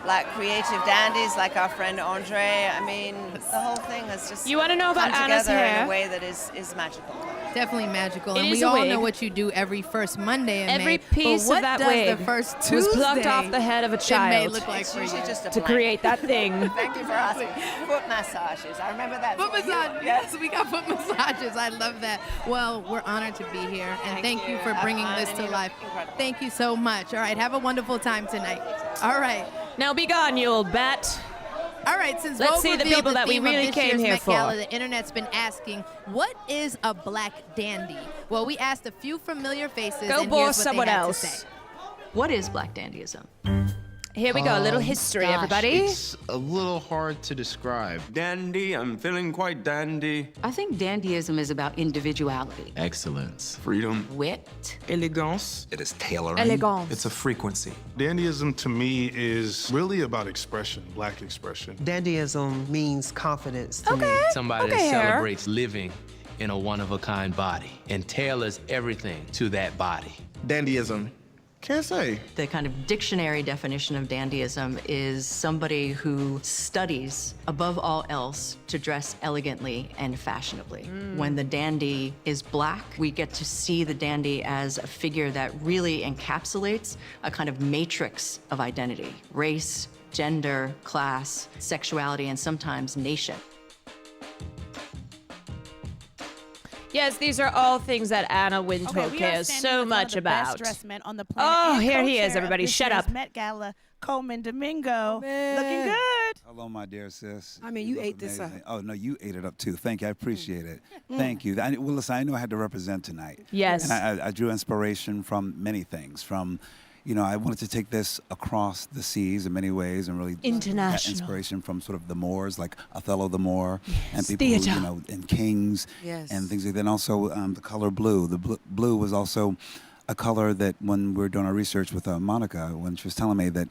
Speaker 16: Black creative dandies like our friend Andre. I mean, the whole thing has just
Speaker 8: You wanna know about
Speaker 16: come
Speaker 8: Anna's
Speaker 16: together in
Speaker 8: hair?
Speaker 16: a way that is magical.
Speaker 15: Definitely magical.
Speaker 8: It
Speaker 15: And
Speaker 8: is
Speaker 15: we
Speaker 8: a
Speaker 15: all
Speaker 8: wig.
Speaker 15: know what you do every first Monday in May.
Speaker 8: Every piece
Speaker 15: but what
Speaker 8: of that
Speaker 15: does
Speaker 8: wig
Speaker 15: the first
Speaker 8: was
Speaker 15: Tuesday
Speaker 8: plucked off the head of a
Speaker 15: in May
Speaker 8: child
Speaker 15: look like
Speaker 16: It's
Speaker 15: for you?
Speaker 16: usually just a
Speaker 8: to
Speaker 16: blank.
Speaker 8: create that thing.
Speaker 16: Thank you for asking. Foot massages. I remember that.
Speaker 15: Foot massage. Yes, we got foot massages. I love that. Well, we're honored to be here, and thank you for
Speaker 16: Have
Speaker 15: bringing
Speaker 16: fun,
Speaker 15: this
Speaker 16: and
Speaker 15: to
Speaker 16: you look
Speaker 15: life.
Speaker 16: incredible.
Speaker 15: Thank you so much. All right, have a wonderful time tonight. All right.
Speaker 8: Now be gone, you old bat.
Speaker 15: All right, since
Speaker 8: Let's
Speaker 15: Vogue
Speaker 8: see the
Speaker 15: revealed
Speaker 8: people that we
Speaker 15: theme of
Speaker 8: really
Speaker 15: this
Speaker 8: came
Speaker 15: year's
Speaker 8: here
Speaker 15: Met Gala,
Speaker 8: for.
Speaker 15: the internet's been asking, what is a Black dandy? Well, we asked a few familiar faces,
Speaker 8: Go
Speaker 15: and
Speaker 8: bore
Speaker 15: here's what
Speaker 8: someone
Speaker 15: they had
Speaker 8: else.
Speaker 15: to say.
Speaker 17: What is Black dandyism?
Speaker 8: Here we go, a little history, everybody.
Speaker 18: It's a little hard to describe. Dandy, I'm feeling quite dandy.
Speaker 17: I think dandyism is about individuality,
Speaker 18: Excellence. Freedom.
Speaker 17: wit.
Speaker 9: Elegance. It is tailoring.
Speaker 8: Elegance.
Speaker 19: It's a frequency. Dandyism to me is really about expression, Black expression.
Speaker 20: Dandyism means confidence to me.
Speaker 21: Somebody
Speaker 8: Okay,
Speaker 21: that
Speaker 8: hair.
Speaker 21: celebrates living in a one-of-a-kind body and tailors everything to that body.
Speaker 9: Dandyism.
Speaker 19: Can't say.
Speaker 17: The kind of dictionary definition of dandyism is somebody who studies, above all else, to dress elegantly and fashionably. When the dandy is Black, we get to see the dandy as a figure that really encapsulates a kind of matrix of identity: race, gender, class, sexuality, and sometimes nation.
Speaker 8: Yes, these are all things that Anna Wintour
Speaker 13: Okay, we are
Speaker 8: cares
Speaker 13: standing
Speaker 8: so
Speaker 13: with one
Speaker 8: much
Speaker 13: of the
Speaker 8: about.
Speaker 13: Best dressed men on the planet.
Speaker 8: Oh,
Speaker 13: and
Speaker 8: here he
Speaker 13: co-chair
Speaker 8: is, everybody.
Speaker 13: of this
Speaker 8: Shut
Speaker 13: year's
Speaker 8: up.
Speaker 13: Met Gala, Coleman Domingo, looking good.
Speaker 22: Hello, my dear sis.
Speaker 14: I mean, you
Speaker 22: look
Speaker 14: ate this up.
Speaker 22: amazing. Oh, no, you ate it up, too. Thank you. I appreciate it. Thank you. Well, listen, I knew I had to represent tonight.
Speaker 8: Yes.
Speaker 22: And I drew inspiration from many things, from, you know, I wanted to take this across the seas in many ways and really
Speaker 8: International.
Speaker 22: get inspiration from sort of the Moors, like Othello the Moor, and people
Speaker 8: Theater.
Speaker 22: who, you know, and kings and things like that. And also the color blue. The blue was also a color that when we were doing our research with Monica, when she was telling me that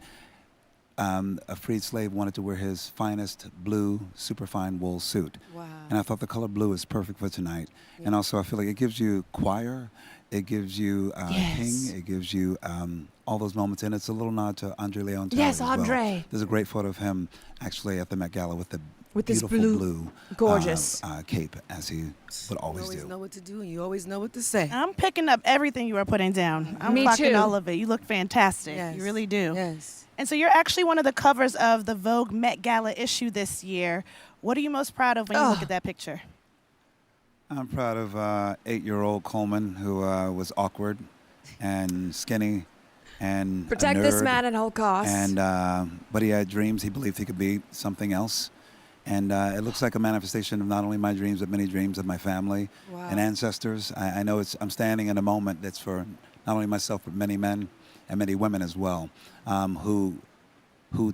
Speaker 22: a freed slave wanted to wear his finest blue, superfine wool suit.
Speaker 14: Wow.
Speaker 22: And I thought the color blue is perfect for tonight. Yeah. And also I feel like it gives you choir, it gives you king, it gives you all those moments. And it's a little nod to Andre Leon Talley
Speaker 8: Yes,
Speaker 22: as well.
Speaker 8: Andre.
Speaker 22: There's a great photo of him actually at the Met Gala with the
Speaker 8: this
Speaker 22: beautiful
Speaker 8: blue, gorgeous
Speaker 22: cape, as he would always
Speaker 14: You always
Speaker 22: do.
Speaker 14: know what to do, and you always know what to say.
Speaker 13: I'm picking up everything you are putting down. I'm
Speaker 8: Me
Speaker 13: clocking
Speaker 8: too.
Speaker 13: all of it. You look fantastic.
Speaker 14: Yes.
Speaker 13: You really do.
Speaker 14: Yes.
Speaker 13: And so you're actually one of the covers of the Vogue Met Gala issue this year. What are you most proud of when you look at that picture?
Speaker 22: I'm proud of 8-year-old Coleman, who was awkward and skinny and
Speaker 8: Protect
Speaker 22: a
Speaker 8: this
Speaker 22: nerd.
Speaker 8: man at all costs.
Speaker 22: And but he had dreams. He believed he could be something else. And it looks like a manifestation of not only my dreams, but many dreams of my family and ancestors. I know I'm standing in a moment that's for not only myself, but many men and many women as well, who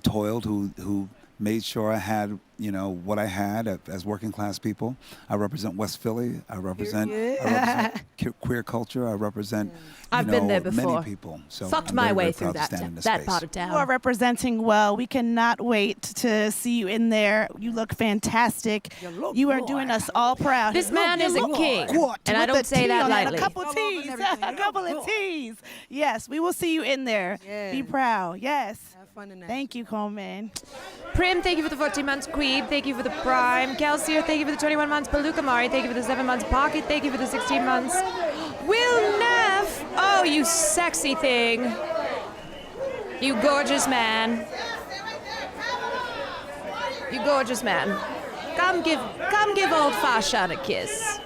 Speaker 22: toiled, who made sure I had, you know, what I had as working class people. I represent West Philly. I represent queer culture. I represent,
Speaker 8: I've been there before.
Speaker 22: many people. So
Speaker 8: Fucked
Speaker 22: I'm
Speaker 8: my
Speaker 22: very,
Speaker 8: way
Speaker 22: very
Speaker 8: through
Speaker 22: proud to stand in this
Speaker 8: that
Speaker 22: space.
Speaker 8: part of town.
Speaker 13: You are representing well. We cannot wait to see you in there. You look fantastic. You are doing us all proud.
Speaker 8: This man is a king, and I don't say that lightly.
Speaker 13: A couple of T's. A couple of T's. Yes, we will see you in there. Be proud. Yes.
Speaker 14: Have fun in that.
Speaker 13: Thank you, Coleman.
Speaker 8: Prim, thank you for the 14 months. Queeb, thank you for the Prime. Kelsier, thank you for the 21 months. Palooka Mari, thank you for the 7 months. Pocket, thank you for the 16 months. Will Neff, oh, you sexy thing. You gorgeous man. You gorgeous man. Come give old Fashan a kiss.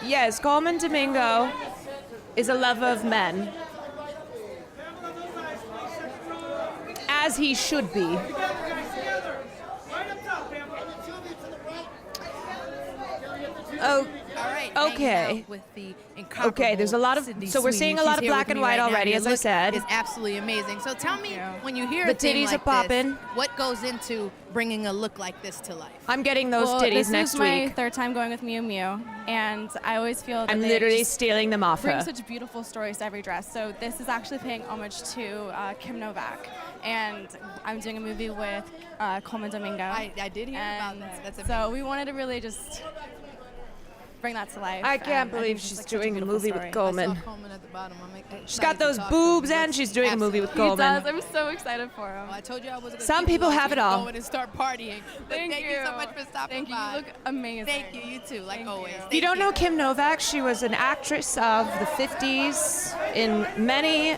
Speaker 8: Yes, Coleman Domingo is a lover of men. As he should be. Oh,
Speaker 15: All right.
Speaker 8: okay.
Speaker 15: hanging out With the
Speaker 8: Okay, there's a lot of-
Speaker 15: Cindy
Speaker 8: so we're seeing a
Speaker 15: Sweeney.
Speaker 8: lot
Speaker 15: She's
Speaker 8: of
Speaker 15: here
Speaker 8: black
Speaker 15: with
Speaker 8: and
Speaker 15: me
Speaker 8: white
Speaker 15: right now.
Speaker 8: already,
Speaker 15: Your
Speaker 8: as I
Speaker 15: look
Speaker 8: said.
Speaker 15: is absolutely amazing. So tell me, when you hear
Speaker 8: The
Speaker 15: a thing
Speaker 8: titties
Speaker 15: like
Speaker 8: are popping.
Speaker 15: this, what goes into bringing a look like this to life?
Speaker 8: I'm getting those
Speaker 5: Well,
Speaker 8: titties
Speaker 5: this
Speaker 8: next
Speaker 5: is my
Speaker 8: week.
Speaker 5: third time going with Miu Miu, and I always feel that
Speaker 8: I'm
Speaker 5: they
Speaker 8: literally
Speaker 5: just
Speaker 8: stealing them off
Speaker 5: bring
Speaker 8: her.
Speaker 5: such beautiful stories to every dress. So this is actually paying homage to Kim Novak, and I'm doing a movie with Coleman Domingo.
Speaker 15: I did hear about that. That's
Speaker 5: so we wanted to really just bring that to life.
Speaker 8: I can't
Speaker 5: and
Speaker 8: believe
Speaker 5: think it's
Speaker 8: she's
Speaker 5: like such
Speaker 8: doing a
Speaker 5: beautiful
Speaker 8: movie
Speaker 5: story.
Speaker 8: with Coleman.
Speaker 15: I saw Coleman at the bottom.
Speaker 8: She's got those boobs and she's doing a movie with
Speaker 5: He
Speaker 8: Coleman.
Speaker 5: does. I'm so excited for him.
Speaker 15: I told you I wasn't.
Speaker 8: Some people have it all.
Speaker 15: Go in and start partying. But thank you so much for stopping
Speaker 5: Thank you.
Speaker 15: by.
Speaker 5: You look amazing.
Speaker 15: Thank you. You too. Like always.
Speaker 8: If you don't know Kim Novak, she was an actress of the 50s in many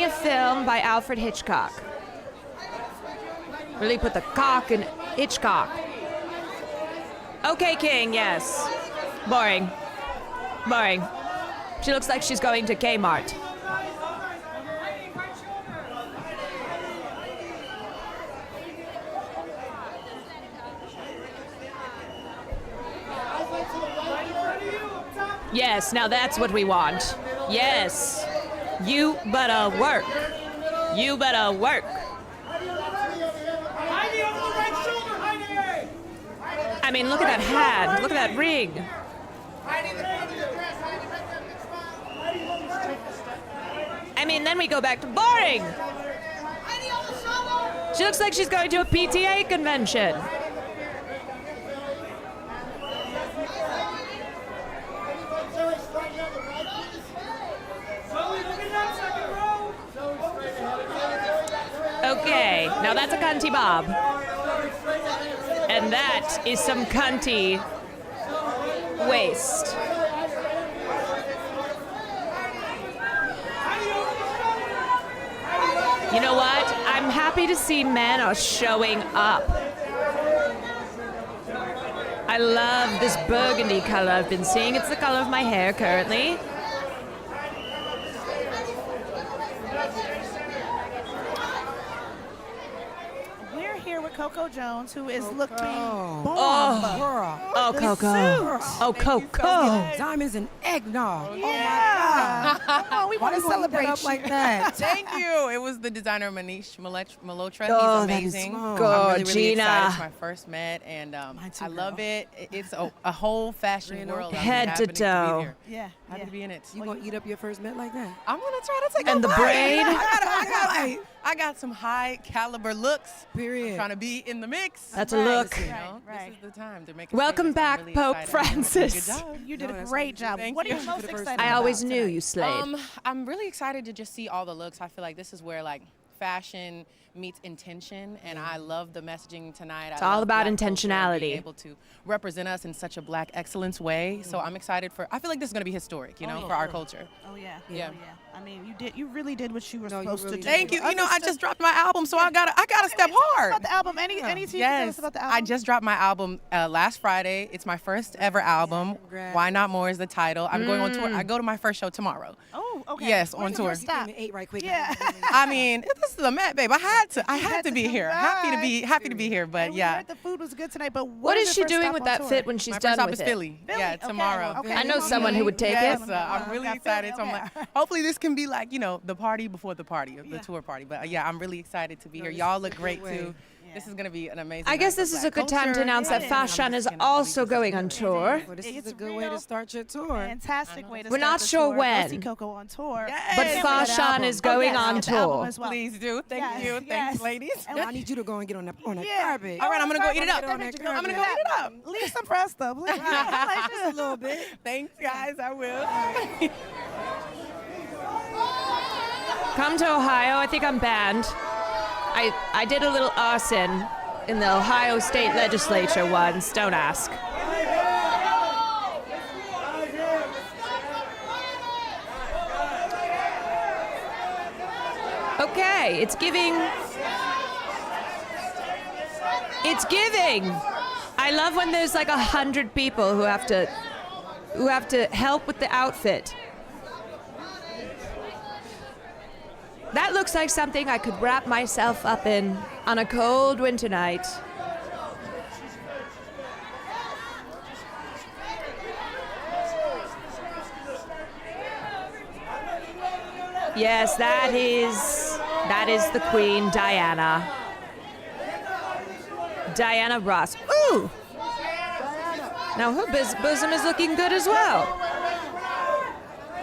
Speaker 8: a film by Alfred Hitchcock. Really put the cock in Hitchcock. Okay, King, yes. Boring. Boring. She looks like she's going to Kmart. Yes, now that's what we want. Yes. You better work. You better work. I mean, look at that hand. Look at that ring. I mean, then we go back to boring. She looks like she's going to a PTA convention. Okay, now that's a cunty bob. And that is some cunty waist. You know what? I'm happy to see men are showing up. I love this burgundy color I've been seeing. It's the color of my hair currently.
Speaker 13: Coco Jones, who is looking bomb.
Speaker 14: Oh,
Speaker 13: The
Speaker 14: Coco.
Speaker 13: suit.
Speaker 14: Oh, Coco. Diamonds and eggnog.
Speaker 13: Yeah.
Speaker 14: Oh, my God.
Speaker 13: Come on, we
Speaker 14: Why
Speaker 13: want to
Speaker 14: you gonna eat that
Speaker 13: celebrate
Speaker 14: up
Speaker 13: you.
Speaker 14: like that?
Speaker 2: Thank you. It was the designer Manish Malhotra.
Speaker 14: Oh,
Speaker 2: He's
Speaker 14: that is
Speaker 2: amazing.
Speaker 14: smart.
Speaker 2: I'm really, really
Speaker 14: Gina.
Speaker 2: excited. It's my first Met, and I love it. It's a whole fashion world. I'm
Speaker 14: Head to
Speaker 2: happy be
Speaker 14: toe.
Speaker 2: here.
Speaker 13: Yeah.
Speaker 2: Happy to be in it.
Speaker 14: You gonna eat up your first Met like that?
Speaker 2: I'm gonna try to take
Speaker 14: And
Speaker 2: a
Speaker 14: the
Speaker 2: bite.
Speaker 14: braid?
Speaker 2: I got some high caliber looks.
Speaker 14: Period.
Speaker 2: I'm trying to be in the mix.
Speaker 14: That's a look.
Speaker 2: You know, this is the time to make.
Speaker 8: Welcome back, Pope Francis.
Speaker 2: Good job.
Speaker 13: You did a great job. What are you most excited about?
Speaker 8: I always knew you slayed.
Speaker 2: I'm really excited to just see all the looks. I feel like this is where like fashion meets intention, and I love the messaging tonight.
Speaker 8: It's all about
Speaker 2: Black culture and
Speaker 8: intentionality.
Speaker 2: being able to represent us in such a Black excellence way. So I'm excited for. I feel like this is going to be historic, you know, for our culture.
Speaker 13: Oh yeah.
Speaker 2: Yeah.
Speaker 13: Oh, yeah. I mean, you really did what you were supposed to do.
Speaker 2: Thank you. You know, I just dropped my album, so I gotta step hard.
Speaker 13: About the album, any tea you can tell us about the album?
Speaker 2: I just dropped my album last Friday. It's my first ever album. Why Not More is the title. I'm going on tour. I go to my first show tomorrow.
Speaker 13: Oh, okay.
Speaker 2: Yes, on tour.
Speaker 13: Stop.
Speaker 14: Ate right quick.
Speaker 13: Yeah.
Speaker 2: I mean, this is a Met, babe. I had to be here. Happy to be here. But
Speaker 13: We
Speaker 2: yeah.
Speaker 13: heard the food was good tonight, but
Speaker 8: What is she doing with that fit when she's
Speaker 2: My
Speaker 8: done
Speaker 2: first stop
Speaker 8: with
Speaker 2: is
Speaker 8: it?
Speaker 2: Philly. Yeah, tomorrow.
Speaker 13: Okay.
Speaker 8: I know someone who would take
Speaker 2: yes,
Speaker 8: it.
Speaker 2: I'm really excited. So I'm like, hopefully this can be like, you know, the party before the party, the tour party. But yeah, I'm really excited to be here. Y'all look great too. This is gonna be an amazing.
Speaker 8: I guess
Speaker 2: night
Speaker 8: this
Speaker 2: for
Speaker 8: is a
Speaker 2: Black
Speaker 8: good time to
Speaker 2: culture.
Speaker 8: announce that Fashion is also going on tour.
Speaker 14: Well, this is a good way to start your tour.
Speaker 13: Fantastic way to
Speaker 8: We're
Speaker 13: start
Speaker 8: not
Speaker 13: the
Speaker 8: sure
Speaker 13: tour.
Speaker 8: when.
Speaker 13: Go see Coco on tour.
Speaker 8: But
Speaker 13: And
Speaker 8: Fashion
Speaker 13: album.
Speaker 8: is going on
Speaker 13: Get the album
Speaker 8: tour.
Speaker 13: as well.
Speaker 2: Please do. Thank you.
Speaker 13: Yes.
Speaker 2: Thanks, ladies.
Speaker 14: And I need you to go and get on that carpet.
Speaker 2: All right, I'm gonna go eat it up.
Speaker 14: Get on that
Speaker 2: I'm gonna
Speaker 14: carpet.
Speaker 2: go eat it up.
Speaker 13: Leave some for us though, please.
Speaker 14: Just a little bit.
Speaker 2: Thanks, guys. I will.
Speaker 8: Come to Ohio. I think I'm banned. I did a little arson in the Ohio State Legislature once. Don't ask. Okay, it's giving. It's giving. I love when there's like 100 people who have to help with the outfit. That looks like something I could wrap myself up in on a cold winter night. Yes, that is the Queen, Diana. Diana Ross. Ooh! Now her bosom is looking good as well.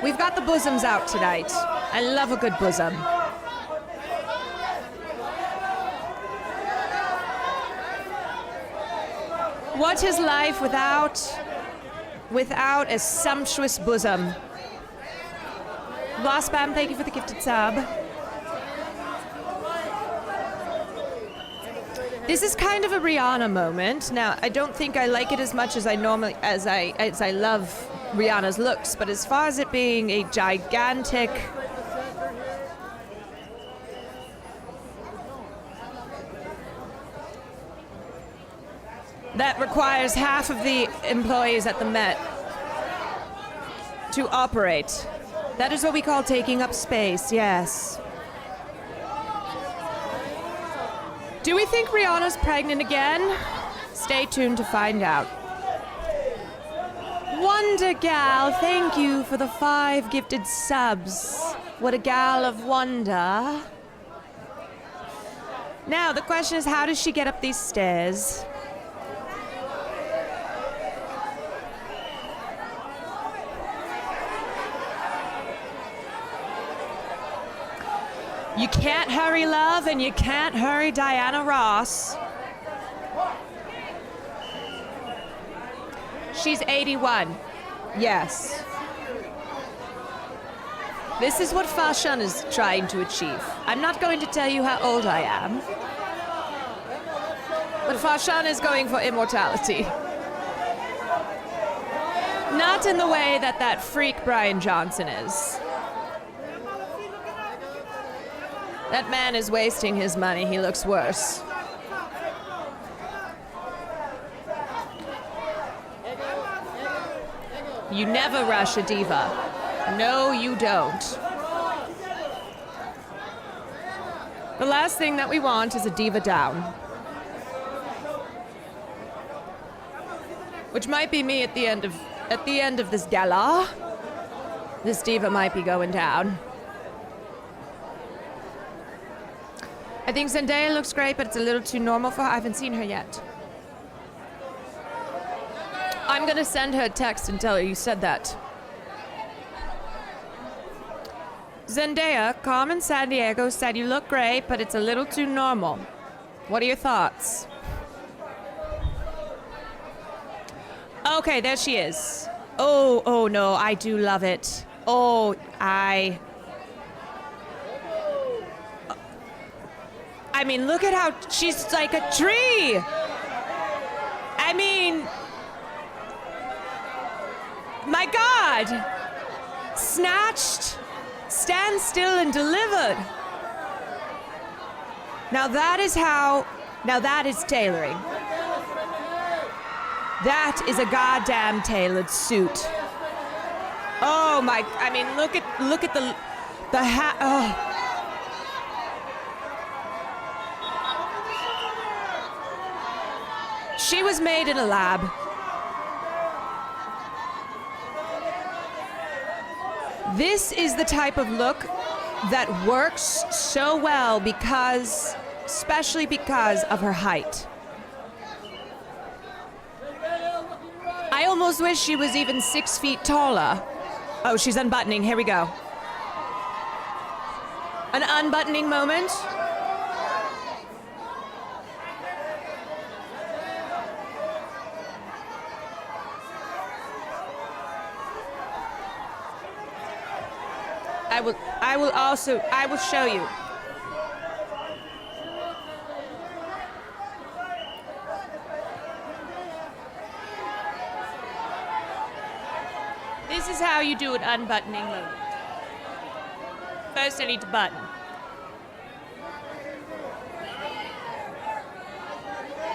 Speaker 8: We've got the bosoms out tonight. I love a good bosom. What is life without a sumptuous bosom? Boss Bam, thank you for the gifted sub. This is kind of a Rihanna moment. Now, I don't think I like it as much as I love Rihanna's looks, but as far as it being a gigantic that requires half of the employees at the Met to operate. That is what we call taking up space, yes. Do we think Rihanna's pregnant again? Stay tuned to find out. Wonder Gal, thank you for the 5 gifted subs. What a gal of wonder. Now, the question is, how does she get up these stairs? You can't hurry love, and you can't hurry Diana Ross. She's 81. Yes. This is what Fashion is trying to achieve. I'm not going to tell you how old I am. But Fashion is going for immortality. Not in the way that that freak Brian Johnson is. That man is wasting his money. He looks worse. You never rush a diva. No, you don't. The last thing that we want is a diva down. which might be me at the end of this gala. This diva might be going down. I think Zendaya looks great, but it's a little too normal for her. I haven't seen her yet. I'm gonna send her a text and tell her you said that. Zendaya, Carmen Sandiego said you look great, but it's a little too normal. What are your thoughts? Okay, there she is. Oh no, I do love it. I mean, look at how she's like a tree. I mean, my God. Snatched, stand still and delivered. Now that is tailoring. That is a goddamn tailored suit. Oh my, I mean, look at the hat. Oh. She was made in a lab. This is the type of look that works so well especially because of her height. I almost wish she was even 6 feet taller. Oh, she's unbuttoning. Here we go. An unbuttoning moment. I will show you. This is how you do an unbuttoning moment. First, I need to button.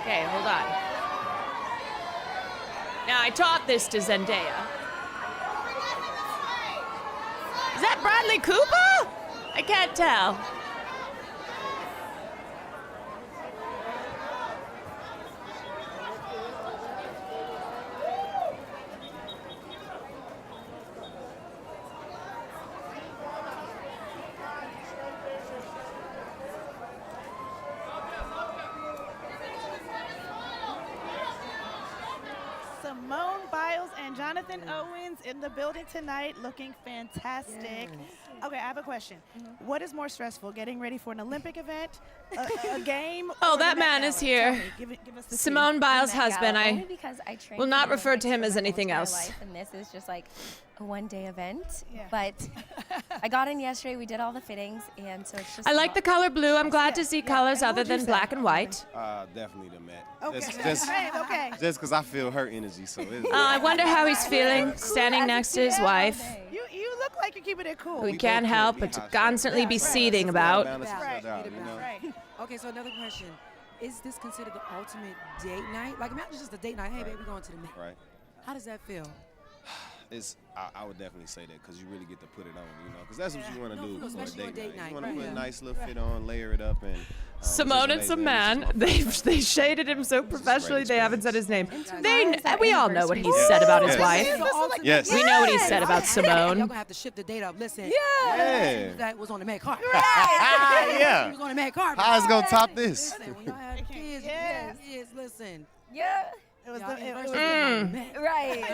Speaker 8: Okay, hold on. Now, I taught this to Zendaya. Is that Bradley Cooper? I can't tell.
Speaker 13: Simone Biles and Jonathan Owens in the building tonight, looking fantastic. Okay, I have a question. What is more stressful, getting ready for an Olympic event, a game?
Speaker 8: Oh,
Speaker 13: or
Speaker 8: that
Speaker 13: the
Speaker 8: man
Speaker 13: Met
Speaker 8: is
Speaker 13: Gala?
Speaker 8: here.
Speaker 13: Tell me, give us the
Speaker 8: Simone
Speaker 13: tea.
Speaker 8: Biles'
Speaker 1: Met Gala,
Speaker 8: husband.
Speaker 1: only because I trained
Speaker 8: will not
Speaker 1: for the
Speaker 8: refer to him
Speaker 1: Olympics
Speaker 8: as
Speaker 1: for
Speaker 8: anything
Speaker 1: most of my
Speaker 8: else.
Speaker 1: life, and this is just like a one-day event. But I got in yesterday. We did all the fittings, and so it's just.
Speaker 8: I like the color blue. I'm glad to see colors other than black and white.
Speaker 4: Definitely the Met.
Speaker 13: Okay.
Speaker 4: Okay. Just because I feel her energy, so it's.
Speaker 8: I wonder how he's feeling standing next to his wife.
Speaker 13: You look like you're keeping it cool.
Speaker 8: We can't help but to constantly be seething about.
Speaker 14: Okay, so another question. Is this considered the ultimate date night? Like, imagine just a date night. Hey, baby, we're going to the Met.
Speaker 4: Right.
Speaker 14: How does that feel?
Speaker 4: I would definitely say that because you really get to put it on, because that's what you want to do for a
Speaker 14: especially on
Speaker 4: date night.
Speaker 14: date night,
Speaker 4: You want to
Speaker 14: right.
Speaker 4: put a nice little fit on, layer it up, and
Speaker 8: Simone and some man, they shaded him so professionally they haven't said his name. We all know what he said about his wife.
Speaker 4: Yes.
Speaker 8: We know what he said about Simone.
Speaker 14: Y'all gonna have to shift the date up. Listen.
Speaker 4: Yeah.
Speaker 14: That was on the Met carpet.
Speaker 4: Yeah.
Speaker 14: He was on the Met carpet.
Speaker 4: How's gonna top this?
Speaker 14: Listen, when y'all have kids,
Speaker 13: Yes.
Speaker 14: listen.
Speaker 1: Yeah.
Speaker 13: It was
Speaker 14: Y'all
Speaker 13: the
Speaker 14: anniversary
Speaker 1: Right.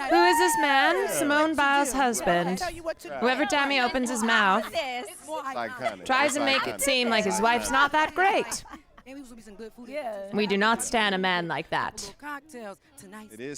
Speaker 8: Who is this man? Simone Biles' husband. Whoever time he opens his mouth tries to make it seem like his wife's not that great. We do not stand a man like that.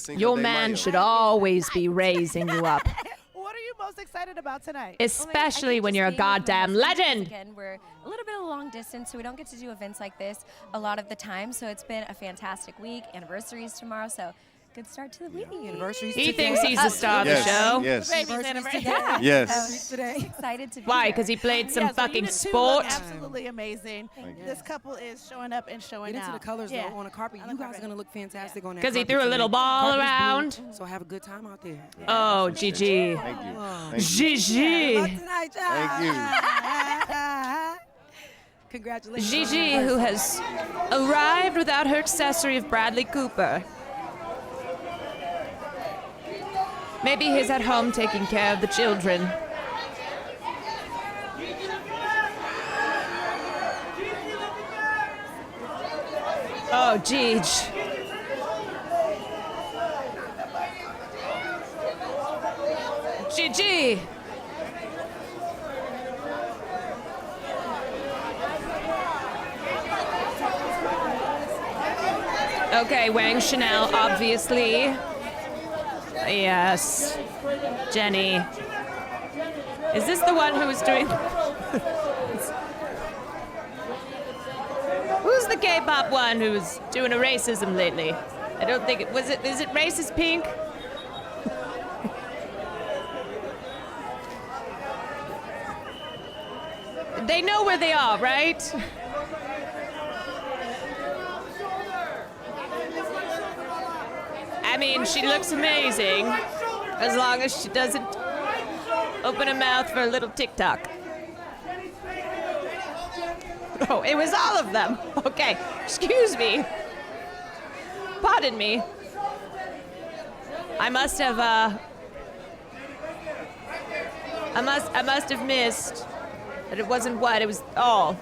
Speaker 8: Your man should always be raising you up,
Speaker 13: What are you most excited about tonight?
Speaker 8: especially when you're a goddamn legend.
Speaker 1: Again, we're a little bit of a long distance, so we don't get to do events like this a lot of the time. So it's been a fantastic week. Anniversaries tomorrow, so good start to the week.
Speaker 14: Anniversaries
Speaker 8: He
Speaker 14: today.
Speaker 8: thinks he's the star of the show.
Speaker 4: Yes.
Speaker 13: Baby's anniversary.
Speaker 4: Yes.
Speaker 1: So excited to be
Speaker 8: Why?
Speaker 1: here.
Speaker 8: Because he played some
Speaker 13: Yes, well,
Speaker 8: fucking
Speaker 13: you two
Speaker 8: sport.
Speaker 13: look absolutely amazing. This couple is showing up and showing
Speaker 14: Get
Speaker 13: out.
Speaker 14: into the colors
Speaker 13: Yeah.
Speaker 14: though on the carpet. You guys are gonna look fantastic on that.
Speaker 8: 'Cause he
Speaker 14: carpet
Speaker 8: threw a little
Speaker 14: tonight.
Speaker 8: ball
Speaker 14: Carpet is
Speaker 8: around.
Speaker 14: blue, so have a good time out there.
Speaker 8: Oh, Gigi.
Speaker 4: Thank you.
Speaker 8: Gigi.
Speaker 14: Tonight,
Speaker 4: Thank you.
Speaker 14: Congratulations.
Speaker 8: Gigi, who has arrived without her accessory of Bradley Cooper. Maybe he's at home taking care of the children. Oh, Gigi. Gigi. Okay, wearing Chanel, obviously. Yes. Jenny. Is this the one who was doing... Who's the K-pop one who's doing a racism lately? I don't think it... Is it Racist Pink? They know where they are, right? I mean, she looks amazing as long as she doesn't open her mouth for a little TikTok. Oh, it was all of them. Okay, excuse me. Pardon me. I must have missed that it wasn't what, it was all.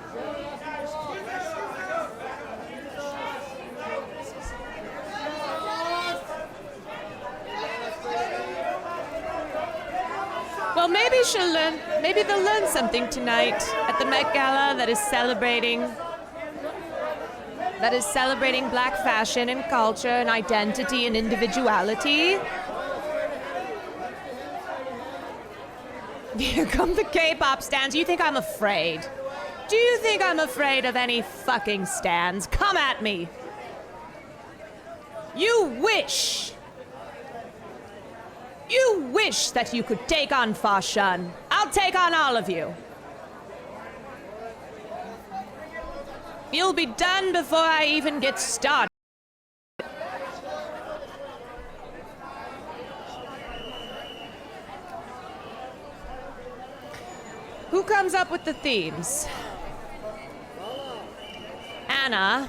Speaker 8: Well, maybe they'll learn something tonight at the Met Gala that is celebrating black fashion and culture and identity and individuality. Here come the K-pop stands. You think I'm afraid? Do you think I'm afraid of any fucking stands? Come at me. You wish that you could take on Fashion. I'll take on all of you. You'll be done before I even get started. Who comes up with the themes? Anna.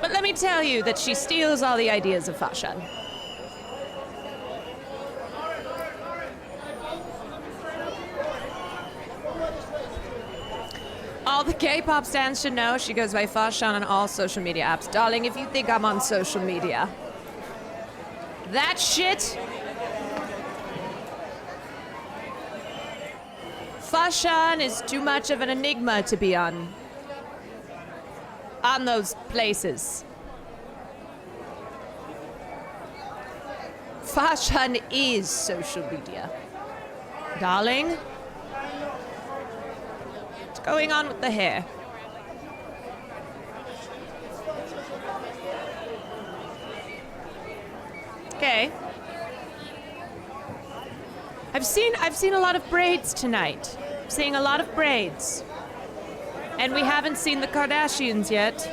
Speaker 8: But let me tell you that she steals all the ideas of fashion. All the K-pop stands should know she goes by Fashion on all social media apps. Darling, if you think I'm on social media, that shit. Fashion is too much of an enigma to be on those places. Fashion is social media. Darling, what's going on with the hair? Okay. I've seen a lot of braids tonight. I'm seeing a lot of braids. And we haven't seen the Kardashians yet.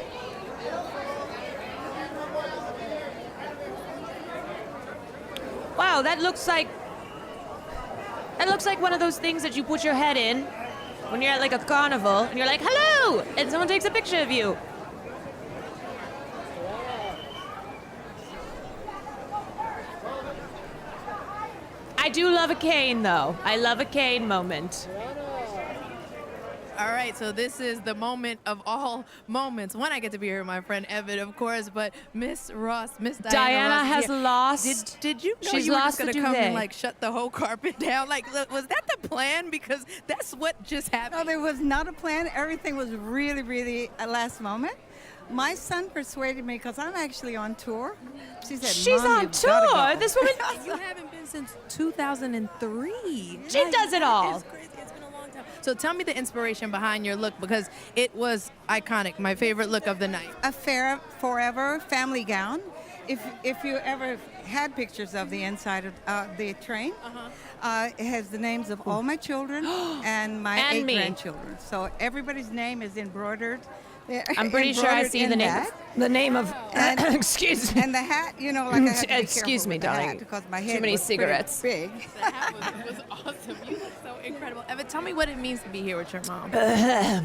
Speaker 8: Wow, that looks like one of those things that you put your head in when you're at like a carnival and you're like, "Hello!" and someone takes a picture of you. I do love a cane, though. I love a cane moment.
Speaker 15: All right, so this is the moment of all moments. One, I get to be here with my friend Evan, of course, but Miss Ross, Miss Diana Ross
Speaker 8: has lost.
Speaker 15: Did you know
Speaker 8: She's
Speaker 15: you were
Speaker 8: lost
Speaker 15: just
Speaker 8: the
Speaker 15: gonna come
Speaker 8: duvet.
Speaker 15: and like shut the whole carpet down? Like, was that the plan? Because that's what just happened.
Speaker 3: No, there was not a plan. Everything was really, really at last moment. My son persuaded me because I'm actually on tour. She said,
Speaker 8: She's
Speaker 3: "Mom,
Speaker 8: on
Speaker 3: you've gotta
Speaker 8: tour?
Speaker 3: go."
Speaker 8: This woman...
Speaker 15: You haven't been since 2003.
Speaker 8: She does it all.
Speaker 15: It's crazy. It's been a long time. So tell me the inspiration behind your look, because it was iconic. My favorite look of the night.
Speaker 3: A fair forever family gown. If you ever had pictures of the inside of the train, it has the names of all my children and my
Speaker 8: And
Speaker 3: 8
Speaker 8: me.
Speaker 3: grandchildren. So everybody's name is embroidered
Speaker 8: I'm pretty sure I
Speaker 3: embroidered
Speaker 8: see
Speaker 3: in
Speaker 8: the name.
Speaker 3: that.
Speaker 8: The name of. Excuse me.
Speaker 3: And the hat, you know, like I have to be
Speaker 8: Excuse
Speaker 3: careful
Speaker 8: me,
Speaker 3: with the hat
Speaker 8: darling.
Speaker 3: because my
Speaker 8: Too
Speaker 3: head
Speaker 8: many
Speaker 3: was pretty
Speaker 8: cigarettes.
Speaker 3: big.
Speaker 15: The hat was awesome. You look so incredible. Evan, tell me what it means to be here with your mom.
Speaker 6: Very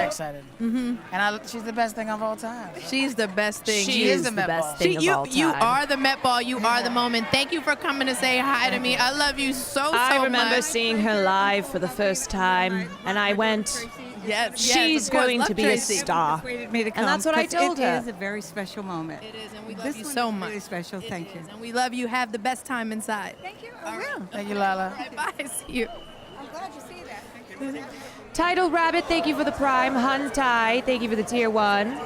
Speaker 6: excited.
Speaker 15: Mm-hmm.
Speaker 6: And she's the best thing of all time.
Speaker 15: She's the best thing.
Speaker 6: She is the best thing
Speaker 15: you,
Speaker 6: of all time.
Speaker 15: You are the Met Ball. You are the moment. Thank you for coming to say hi to me. I love you so much.
Speaker 8: I remember seeing her live for the first time, and I went,
Speaker 15: yes,
Speaker 8: she's
Speaker 15: of course.
Speaker 8: going
Speaker 15: Love
Speaker 8: to be
Speaker 15: Tracy.
Speaker 8: a star.
Speaker 3: Persuaded me to come
Speaker 8: And that's what I
Speaker 3: 'cause
Speaker 8: told her.
Speaker 3: It is a very special moment.
Speaker 15: It is, and we love
Speaker 3: This
Speaker 15: you
Speaker 3: one
Speaker 15: so
Speaker 3: is
Speaker 15: much.
Speaker 3: Really special. Thank you.
Speaker 15: And we love you. Have the best time inside.
Speaker 3: Thank you.
Speaker 15: All right.
Speaker 6: Thank you, Lala.
Speaker 15: All right, bye. See you.
Speaker 3: I'm glad you see that.
Speaker 8: Title Rabbit, thank you for the Prime. Hun Tai, thank you for the Tier 1.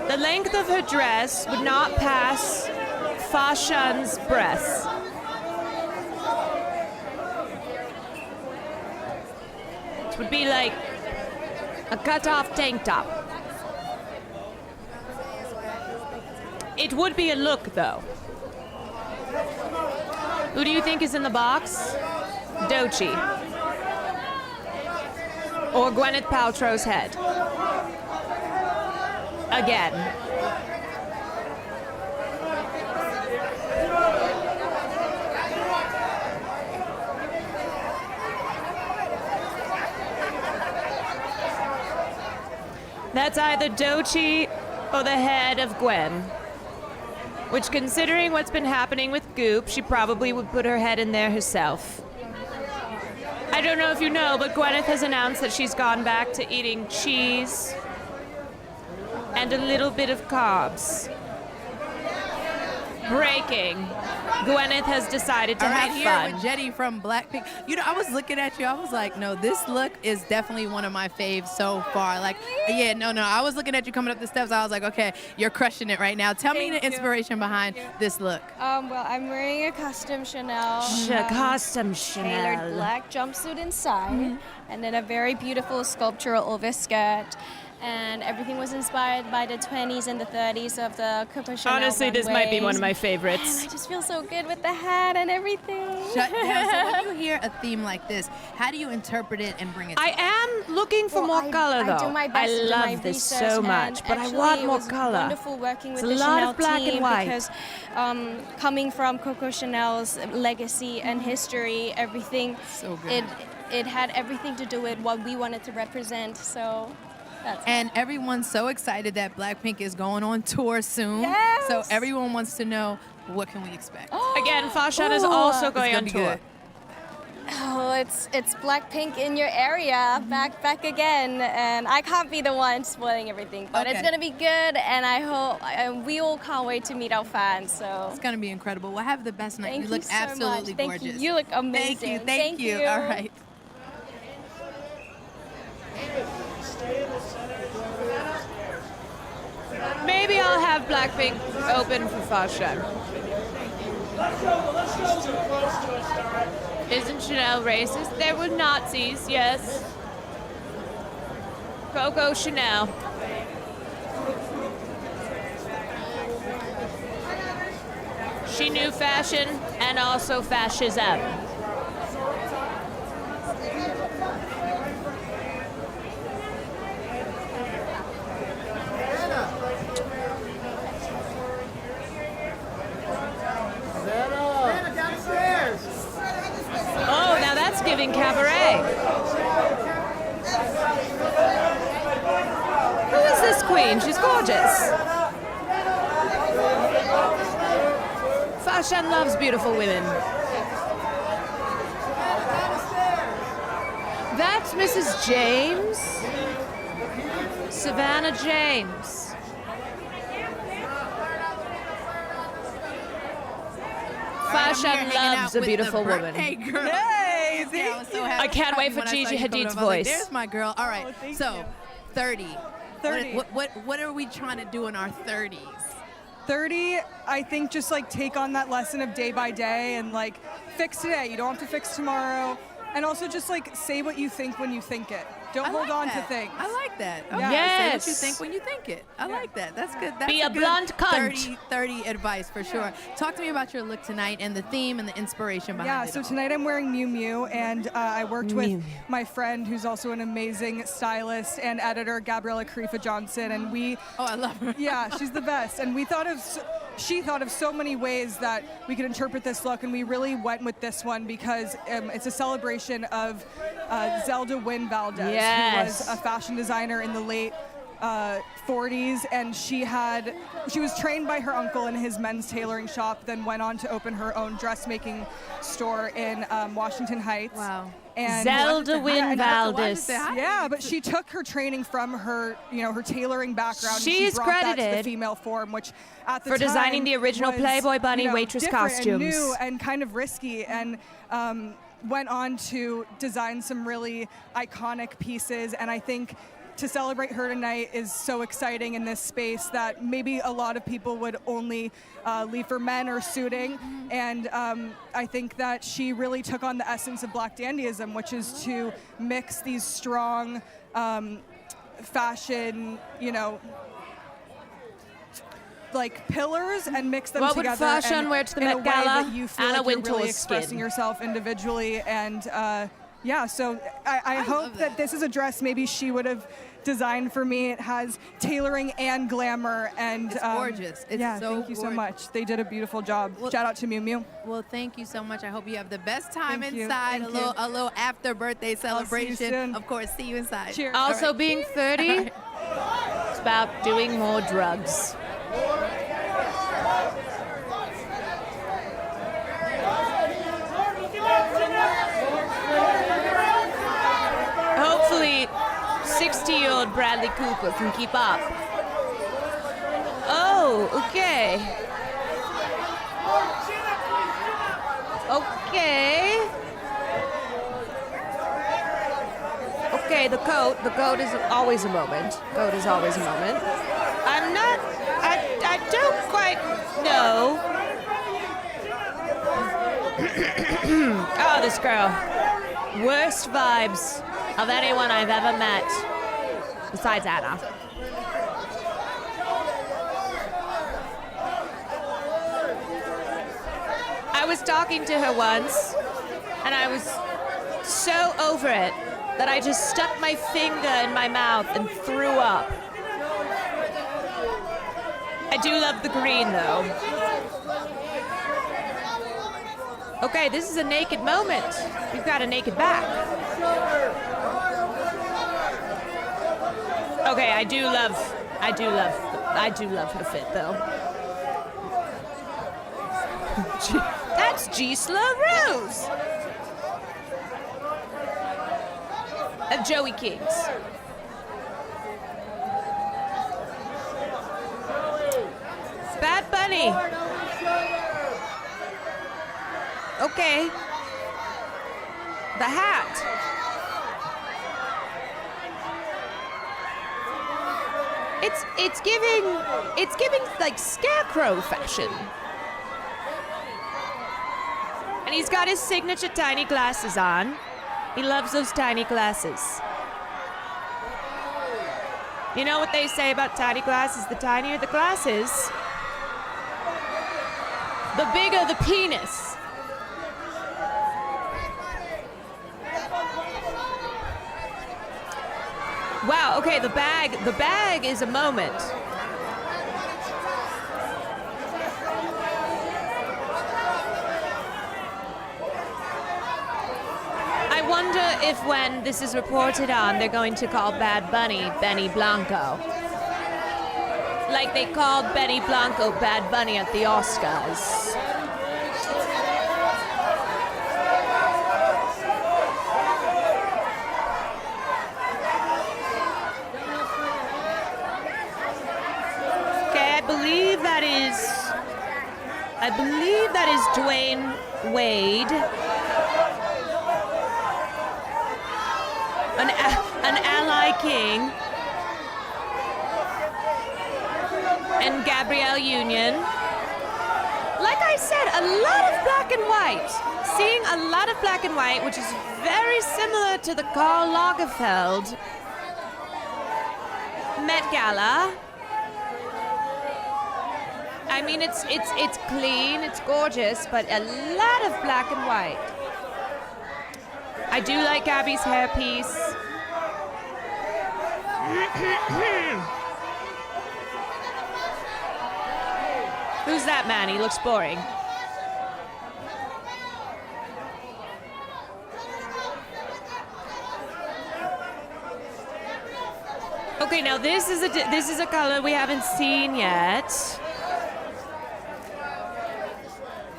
Speaker 8: The length of her dress would not pass Fa Shun's breasts. It would be like a cut-off tank top. It would be a look, though. Who do you think is in the box? Doechii. Or Gwyneth Paltrow's head. Again. That's either Doechii or the head of Gwen. Which, considering what's been happening with Goop, she probably would put her head in there herself. I don't know if you know, but Gwyneth has announced that she's gone back to eating cheese and a little bit of carbs. Breaking. Gwyneth has decided to
Speaker 15: All right,
Speaker 8: have
Speaker 15: here
Speaker 8: fun.
Speaker 15: with Jetty from Blackpink. You know, I was looking at you. I was like, no, this look is definitely one of my faves so far. Like, yeah, no. I was looking at you coming up the steps. I was like, okay, you're crushing it right now. Tell me the inspiration behind this look.
Speaker 10: Well, I'm wearing a custom Chanel.
Speaker 8: Custom
Speaker 10: Tailored
Speaker 8: Chanel.
Speaker 10: black jumpsuit inside, and then a very beautiful sculptural overskirt. And everything was inspired by the 20s and the 30s of the Coco Chanel
Speaker 8: Honestly, this might be one
Speaker 10: runways.
Speaker 8: of my favorites.
Speaker 10: And I just feel so good with the hat and everything.
Speaker 15: Shut down. So when you hear a theme like this, how do you interpret it and bring it to life?
Speaker 8: I am looking for more color, though.
Speaker 10: I do my best to do my
Speaker 8: love this
Speaker 10: research,
Speaker 8: so
Speaker 10: and
Speaker 8: much, but I
Speaker 10: actually
Speaker 8: want
Speaker 10: it
Speaker 8: more
Speaker 10: was
Speaker 8: color.
Speaker 10: Wonderful working with
Speaker 8: It's a
Speaker 10: the
Speaker 8: lot
Speaker 10: Chanel
Speaker 8: of black
Speaker 10: team
Speaker 8: and white.
Speaker 10: because coming from Coco Chanel's legacy and history, everything,
Speaker 15: So good.
Speaker 10: it had everything to do with what we wanted to represent. So.
Speaker 15: And everyone's so excited that Blackpink is going on tour soon.
Speaker 10: Yes!
Speaker 15: So everyone wants to know, what can we expect?
Speaker 8: Again, Fa Shun is
Speaker 10: Ooh.
Speaker 8: also
Speaker 10: It's
Speaker 8: going
Speaker 15: gonna
Speaker 8: on
Speaker 15: be
Speaker 8: tour.
Speaker 15: good.
Speaker 10: Oh, it's Blackpink in your area, back again, and I can't be the one spoiling everything, but it's
Speaker 15: Okay.
Speaker 10: gonna be good, and I hope we all can't wait to meet our fans. So
Speaker 15: It's gonna be incredible. We'll have the best night.
Speaker 10: Thank
Speaker 15: you look
Speaker 10: you so
Speaker 15: absolutely
Speaker 10: much. Thank
Speaker 15: gorgeous.
Speaker 10: you. You look amazing.
Speaker 15: Thank you. All right.
Speaker 8: Maybe I'll have Blackpink open for Fa Shun. Isn't Chanel racist? There were Nazis, yes. Coco Chanel. She knew fashion and also fascism. Oh, now that's giving cabaret. Who is this queen? She's gorgeous. Fa Shun loves beautiful women. That's Mrs. James. Savannah James. Fa Shun loves a beautiful woman.
Speaker 15: Hey, girl.
Speaker 3: Hey, see?
Speaker 15: I was so happy.
Speaker 8: I can't wait for
Speaker 15: When I saw
Speaker 8: Gigi
Speaker 15: you coming
Speaker 8: Hadid's
Speaker 15: up, I was like,
Speaker 8: voice.
Speaker 15: There's my girl. All right. So, 30.
Speaker 3: 30.
Speaker 15: What are we trying to do in our 30s?
Speaker 23: 30, I think just like take on that lesson of day by day and like fix today. You don't have to fix tomorrow. And also just like say what you think when you think it. Don't hold on to things.
Speaker 15: I like like that. Okay,
Speaker 8: Yes.
Speaker 15: say what you think when you think it. I like that. That's good. That's
Speaker 8: Be a
Speaker 15: good
Speaker 8: blunt cunt.
Speaker 15: 30 advice for sure. Talk to me about your look tonight and the theme and the inspiration behind it.
Speaker 23: So tonight I'm wearing Miu Miu, and I worked with my friend who's also an amazing stylist and editor, Gabriella Karifa Johnson, and we.
Speaker 15: Oh, I love her.
Speaker 23: Yeah, she's the best, and she thought of so many ways that we could interpret this look, and we really went with this one because it's a celebration of Zelda Wynn Valdez, who was a fashion designer in the late 40s, and she was trained by her uncle in his men's tailoring shop, then went on to open her own dressmaking store in Washington Heights.
Speaker 15: Wow.
Speaker 23: And
Speaker 8: Zelda Wynn Valdez.
Speaker 23: Yeah, but she took her training from her, her tailoring background. and
Speaker 8: She is
Speaker 23: brought that to
Speaker 8: credited
Speaker 23: the female form, which at the
Speaker 8: for
Speaker 23: time
Speaker 8: designing the original
Speaker 23: was,
Speaker 8: Playboy Bunny waitress
Speaker 23: different
Speaker 8: costumes.
Speaker 23: and new and kind of risky, and went on to design some really iconic pieces. And I think to celebrate her tonight is so exciting in this space that maybe a lot of people would only leave for men or suiting. And I think that she really took on the essence of Black dandyism, which is to mix these strong fashion, like pillars, and mix them
Speaker 8: What would
Speaker 23: together
Speaker 8: fashion
Speaker 23: and
Speaker 8: wear to the
Speaker 23: in a
Speaker 8: Met
Speaker 23: way
Speaker 8: Gala?
Speaker 23: that you feel
Speaker 8: Anna
Speaker 23: like you're really
Speaker 8: Wintour's
Speaker 23: expressing
Speaker 8: skin.
Speaker 23: yourself individually. And so I hope that this is a dress maybe she would have designed for me. It has tailoring and glamour, and
Speaker 15: It's gorgeous. It's so
Speaker 23: thank you so
Speaker 15: gorgeous.
Speaker 23: much. They did a beautiful job. Shout out to Miu Miu.
Speaker 15: Well, thank you so much. I hope you have the best time
Speaker 23: Thank you.
Speaker 15: inside.
Speaker 23: Thank
Speaker 15: A little after birthday celebration.
Speaker 23: soon.
Speaker 15: Of course, see you inside.
Speaker 23: Cheers.
Speaker 8: Also,
Speaker 15: All right.
Speaker 8: being 30,
Speaker 15: All right.
Speaker 8: it's about doing more drugs. Hopefully, 60-year-old Bradley Cooper can keep up. Oh, okay. Okay. Okay, the coat is always a moment. Coat is always a moment. I don't quite know. Oh, this girl. Worst vibes of anyone I've ever met, besides Anna. I was talking to her once, and I was so over it that I just stuck my finger in my mouth and threw up. I do love the green, though. Okay, this is a naked moment. You've got a naked back. Okay, I do love her fit, though. That's Gisela Rose of Joey Kings. Bad Bunny. Okay. The hat. It's giving like scarecrow fashion. And he's got his signature tiny glasses on. He loves those tiny glasses. You know what they say about tiny glasses? The tinier the glasses, the bigger the penis. Wow, okay, the bag is a moment. I wonder if when this is reported on, they're going to call Bad Bunny Benny Blanco. Like they called Benny Blanco Bad Bunny at the Oscars. Okay, I believe that is Dwayne Wade. An ally king, and Gabrielle Union. Like I said, a lot of black and white. Seeing a lot of black and white, which is very similar to the Karl Lagerfeld Met Gala. I mean, it's clean, it's gorgeous, but a lot of black and white. I do like Gabby's hairpiece. Who's that man? He looks boring. Okay, now this is a color we haven't seen yet.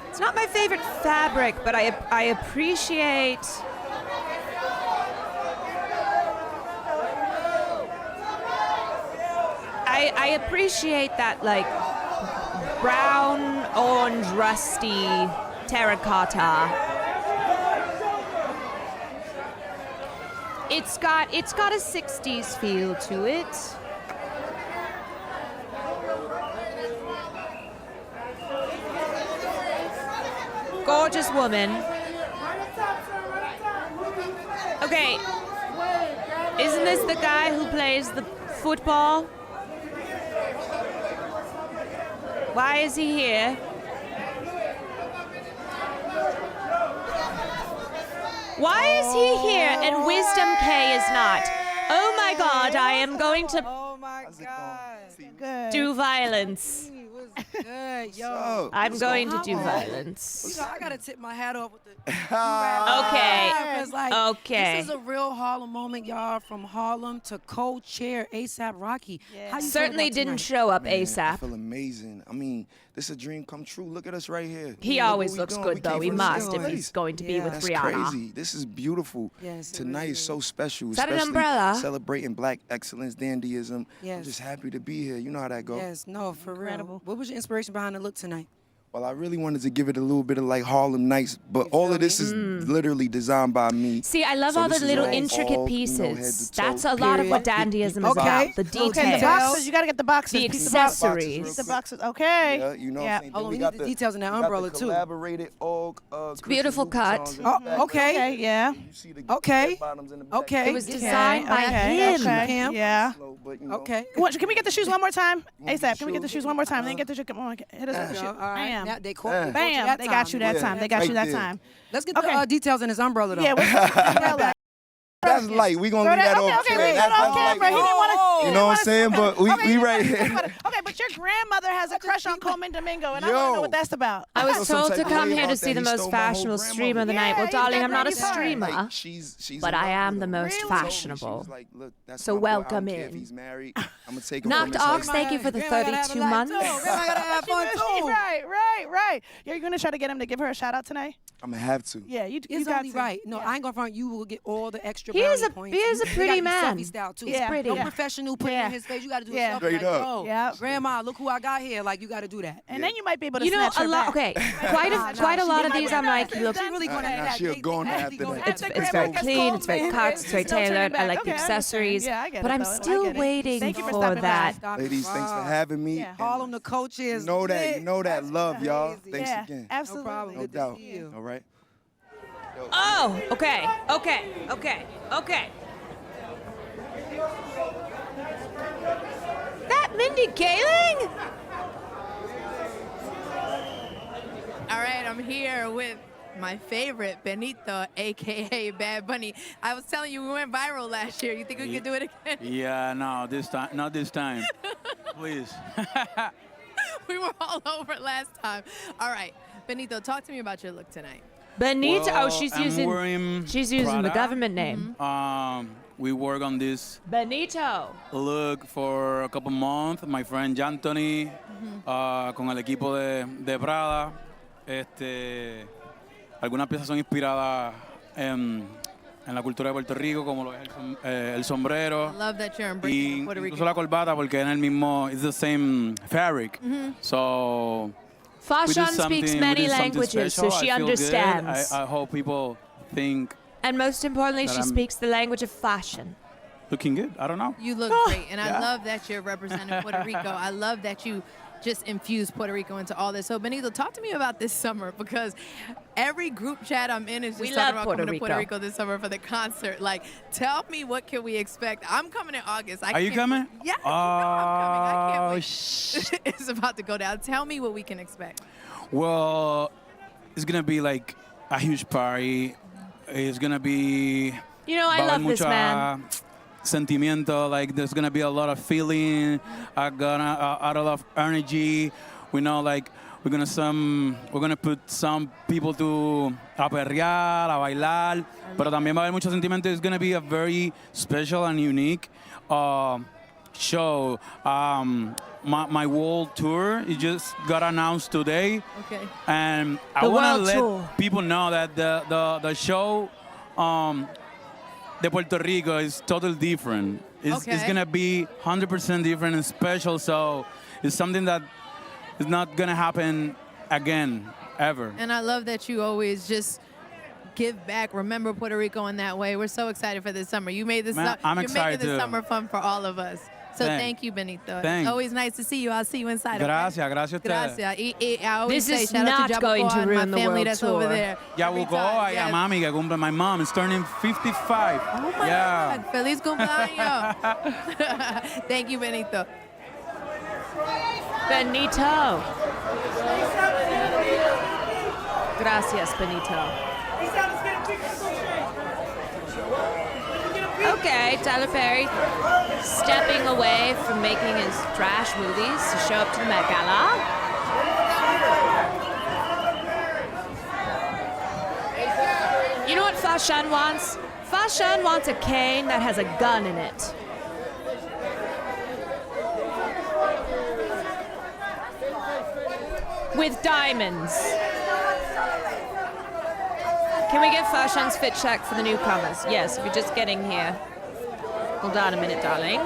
Speaker 8: It's not my favorite fabric, but I appreciate. I appreciate that, like, brown, orange, rusty terracotta. It's got a 60s feel to it. Gorgeous woman. Okay. Isn't this the guy who plays the football? Why is he here? Why is he here and Wisdom K is not? Oh my God, I am going to do violence.
Speaker 14: Good, yo.
Speaker 8: I'm going to do violence.
Speaker 14: You know, I gotta tip my hat off with the.
Speaker 8: Okay. Okay.
Speaker 14: This is a real Harlem moment, y'all. From Harlem to co-chair ASAP Rocky. How you
Speaker 8: Certainly
Speaker 14: feel about
Speaker 8: didn't
Speaker 14: tonight?
Speaker 8: show up
Speaker 18: I
Speaker 8: ASAP.
Speaker 18: feel amazing. I mean, this is a dream come true. Look at us right here.
Speaker 8: He
Speaker 18: Look what
Speaker 8: always
Speaker 18: we
Speaker 8: looks
Speaker 18: doing.
Speaker 8: good,
Speaker 18: We
Speaker 8: though.
Speaker 18: came
Speaker 8: He
Speaker 18: from the
Speaker 8: must
Speaker 18: same
Speaker 8: if he's
Speaker 18: place.
Speaker 8: going to be with
Speaker 18: That's
Speaker 8: Rihanna.
Speaker 18: crazy. This is beautiful.
Speaker 14: Yes, it
Speaker 18: Tonight is so special.
Speaker 8: Is that an
Speaker 18: especially
Speaker 8: umbrella?
Speaker 18: Celebrating Black excellence, dandyism. I'm
Speaker 14: Yes.
Speaker 18: just happy to be here. You know how that goes.
Speaker 14: Yes, no, for real. What was your inspiration behind the look tonight?
Speaker 18: Well, I really wanted to give it a little bit of like Harlem Nights, but all of this is literally designed by me.
Speaker 8: See, I love
Speaker 18: So
Speaker 8: all the
Speaker 18: this is
Speaker 8: little
Speaker 18: all,
Speaker 8: intricate
Speaker 18: you know,
Speaker 8: pieces.
Speaker 18: head to toe.
Speaker 8: That's a lot of what dandyism is about. The details.
Speaker 13: Okay, the boxes. You got to get the boxes.
Speaker 8: The
Speaker 13: Piece of boxes.
Speaker 8: accessories.
Speaker 13: Piece of boxes. Okay.
Speaker 18: Yeah, you know what I'm saying?
Speaker 14: Hold on,
Speaker 18: Then
Speaker 14: we
Speaker 18: got
Speaker 14: need the details in that umbrella, too.
Speaker 18: Collaborated all
Speaker 8: Beautiful cut.
Speaker 14: Okay.
Speaker 13: Yeah.
Speaker 14: Okay. Okay.
Speaker 8: It was designed by him.
Speaker 14: Him.
Speaker 13: Yeah.
Speaker 14: Okay.
Speaker 13: Can we get the shoes one more time? ASAP, can we get the shoes one more time? Then get the shoes. Come on, hit us with the shoes.
Speaker 14: All right.
Speaker 13: Bam.
Speaker 14: Now they caught you
Speaker 13: Bam.
Speaker 14: that
Speaker 13: They got you that
Speaker 14: time.
Speaker 13: time. They got
Speaker 18: Right
Speaker 13: you that
Speaker 18: there.
Speaker 13: time.
Speaker 14: Let's get the details in his umbrella, though.
Speaker 13: Yeah. What's the umbrella?
Speaker 18: That's light. We gonna leave that off.
Speaker 13: Okay,
Speaker 18: today.
Speaker 13: leave that on
Speaker 18: That's
Speaker 13: camera. He didn't want to.
Speaker 18: You know what I'm saying? But we right here.
Speaker 13: Okay, but your grandmother has a crush on Coleman Domingo, and I want to know what that's about.
Speaker 8: I was
Speaker 18: some
Speaker 8: told
Speaker 18: type
Speaker 8: to
Speaker 18: of
Speaker 8: come
Speaker 18: way
Speaker 8: here to
Speaker 18: about
Speaker 8: see
Speaker 18: that.
Speaker 8: the
Speaker 18: He
Speaker 8: most
Speaker 18: stole my whole
Speaker 8: fashionable streamer of the
Speaker 18: grandmother.
Speaker 8: night. Well,
Speaker 13: he's
Speaker 8: darling, I'm not a
Speaker 13: decorating her.
Speaker 8: streamer,
Speaker 18: Like, she's
Speaker 8: but
Speaker 18: in
Speaker 8: I
Speaker 18: love
Speaker 8: am
Speaker 18: with
Speaker 8: the
Speaker 18: him.
Speaker 8: most
Speaker 18: She told me, she
Speaker 8: fashionable.
Speaker 18: was like, look, that's
Speaker 8: So
Speaker 18: my boy. I
Speaker 8: welcome
Speaker 18: don't care
Speaker 8: in.
Speaker 18: if he's married. I'm gonna take him
Speaker 8: Knocked
Speaker 18: from his
Speaker 8: Ox, thank you for the
Speaker 14: Grandma gotta have a
Speaker 8: 32
Speaker 14: life,
Speaker 8: months.
Speaker 14: too. Grandma gotta have fun, too.
Speaker 13: Right. You're gonna try to get him to give her a shout out tonight?
Speaker 18: I'm gonna have to.
Speaker 13: Yeah, you
Speaker 14: It's
Speaker 13: got
Speaker 14: only
Speaker 13: to.
Speaker 14: right. No, I ain't gonna front. You will get all the extra
Speaker 8: He is
Speaker 14: brownie
Speaker 8: a-
Speaker 14: points.
Speaker 8: he is a
Speaker 14: You
Speaker 8: pretty
Speaker 14: gotta be
Speaker 8: man.
Speaker 14: selfie style too.
Speaker 8: He's pretty.
Speaker 14: No
Speaker 8: Yeah.
Speaker 14: professional putting in his face. You gotta do
Speaker 13: Yeah.
Speaker 14: a selfie
Speaker 18: Straight
Speaker 14: like,
Speaker 18: up.
Speaker 14: oh,
Speaker 13: Yeah.
Speaker 14: grandma, look who I got here. Like you gotta do that.
Speaker 13: And then you might be able to
Speaker 8: You know,
Speaker 13: snatch her
Speaker 8: a lot.
Speaker 13: back.
Speaker 8: Okay, quite a lot of these. I'm like, look,
Speaker 14: She really gonna
Speaker 18: Nah, she'll go on after that.
Speaker 8: it's very clean, it's very cut, it's very tailored. I like the accessories,
Speaker 13: Yeah, I get
Speaker 8: but
Speaker 13: it,
Speaker 8: I'm
Speaker 13: though. I
Speaker 8: still
Speaker 13: get it.
Speaker 8: waiting
Speaker 13: Thank you for
Speaker 8: for
Speaker 13: stopping
Speaker 8: that.
Speaker 13: by.
Speaker 18: Ladies, thanks for having me.
Speaker 13: Yeah.
Speaker 14: Harlem, the coach is.
Speaker 18: You know that love, y'all. Thanks
Speaker 13: Yeah,
Speaker 18: again.
Speaker 13: absolutely.
Speaker 14: No problem.
Speaker 18: No
Speaker 14: Good to
Speaker 18: doubt.
Speaker 14: see you.
Speaker 18: All right.
Speaker 8: Oh, okay. That Mindy Kaling?
Speaker 15: All right, I'm here with my favorite, Benito, a.k.a. Bad Bunny. I was telling you, we went viral last year. You think we could do it again?
Speaker 7: Yeah, no, this time, not this time. Please.
Speaker 15: We were all over last time. All right, Benito, talk to me about your look tonight.
Speaker 8: Benito.
Speaker 7: Well,
Speaker 8: Oh, she's
Speaker 7: I'm
Speaker 8: using
Speaker 7: wearing
Speaker 8: the
Speaker 7: Prada.
Speaker 8: government name.
Speaker 7: We work on this
Speaker 8: Benito.
Speaker 7: look for a couple months. My friend Jantony, con el equipo de Prada. Algunas piezas son inspiradas en la cultura de Puerto Rico, como lo es el sombrero.
Speaker 15: I love that you're
Speaker 7: Y
Speaker 15: embracing Puerto Rico.
Speaker 7: incluso la corbata, porque es el mismo, it's the same fabric. So we
Speaker 8: Fashion
Speaker 7: did
Speaker 8: speaks
Speaker 7: something-
Speaker 8: many
Speaker 7: we did something
Speaker 8: languages, so
Speaker 7: special.
Speaker 8: she
Speaker 7: I feel good.
Speaker 8: understands.
Speaker 7: I hope people think
Speaker 8: And most importantly,
Speaker 7: that
Speaker 8: she
Speaker 7: I'm-
Speaker 8: speaks the language of fashion.
Speaker 7: looking good. I don't know.
Speaker 15: You look great, and I
Speaker 7: Yeah.
Speaker 15: love that you're representing Puerto Rico. I love that you just infused Puerto Rico into all this. So Benito, talk to me about this summer, because every group chat I'm in is
Speaker 8: We
Speaker 15: just
Speaker 8: love
Speaker 15: talking about
Speaker 8: Puerto
Speaker 15: coming to Puerto
Speaker 8: Rico.
Speaker 15: Rico this summer for the concert. Like, tell me, what can we expect? I'm coming in August.
Speaker 7: Are you coming?
Speaker 15: Yeah, you know I'm coming. I can't
Speaker 7: Oh,
Speaker 15: wait. It's about to go down. Tell me what we can expect.
Speaker 7: Well, it's gonna be like a huge party. It's gonna be.
Speaker 8: You know, I
Speaker 7: va a haber
Speaker 8: love this
Speaker 7: mucha
Speaker 8: man.
Speaker 7: Sentimiento. Like, there's gonna be a lot of feeling. A lot of energy. We know, like, we're gonna put some people to a perrear, a bailar. Pero también va a haber mucho sentimiento. It's gonna be a very special and unique show. My world tour, it just got announced today.
Speaker 15: Okay.
Speaker 7: And I
Speaker 8: The
Speaker 7: want to
Speaker 8: world
Speaker 7: let
Speaker 8: tour.
Speaker 7: people know that the show de Puerto Rico is totally different. It's
Speaker 15: Okay.
Speaker 7: going to be 100% different and special. So it's something that is not going to happen again, ever.
Speaker 15: And I love that you always just give back, remember Puerto Rico in that way. We're so excited for this summer. You made this
Speaker 7: Man, I'm
Speaker 15: you're
Speaker 7: excited
Speaker 15: making this
Speaker 7: too.
Speaker 15: summer fun for all of us. So
Speaker 7: Thanks.
Speaker 15: thank you, Benito.
Speaker 7: Thanks.
Speaker 15: Always nice to see you. I'll see you inside. okay?
Speaker 7: Gracias a ustedes.
Speaker 15: Gracias. I always
Speaker 8: This
Speaker 15: say
Speaker 8: is
Speaker 15: shout out to
Speaker 8: not going to
Speaker 15: Jabucoa and
Speaker 8: ruin
Speaker 15: my
Speaker 8: the
Speaker 15: family
Speaker 8: world
Speaker 15: that's
Speaker 8: tour.
Speaker 15: over there.
Speaker 7: Yabucoa y a
Speaker 15: Yes.
Speaker 7: mami que cumple. My mom is turning 55.
Speaker 15: Oh my
Speaker 7: yeah.
Speaker 15: God. Feliz cumpleaños. Thank you, Benito.
Speaker 8: Benito. Gracias, Benito. Okay, Tyler Perry stepping away from making his trash movies to show up to the Met Gala. You know what Fashion wants? Fashion wants a cane that has a gun in it. With diamonds. Can we get Fashion's fit check for the newcomers? Yes, if you're just getting here. Hold on a minute, darling.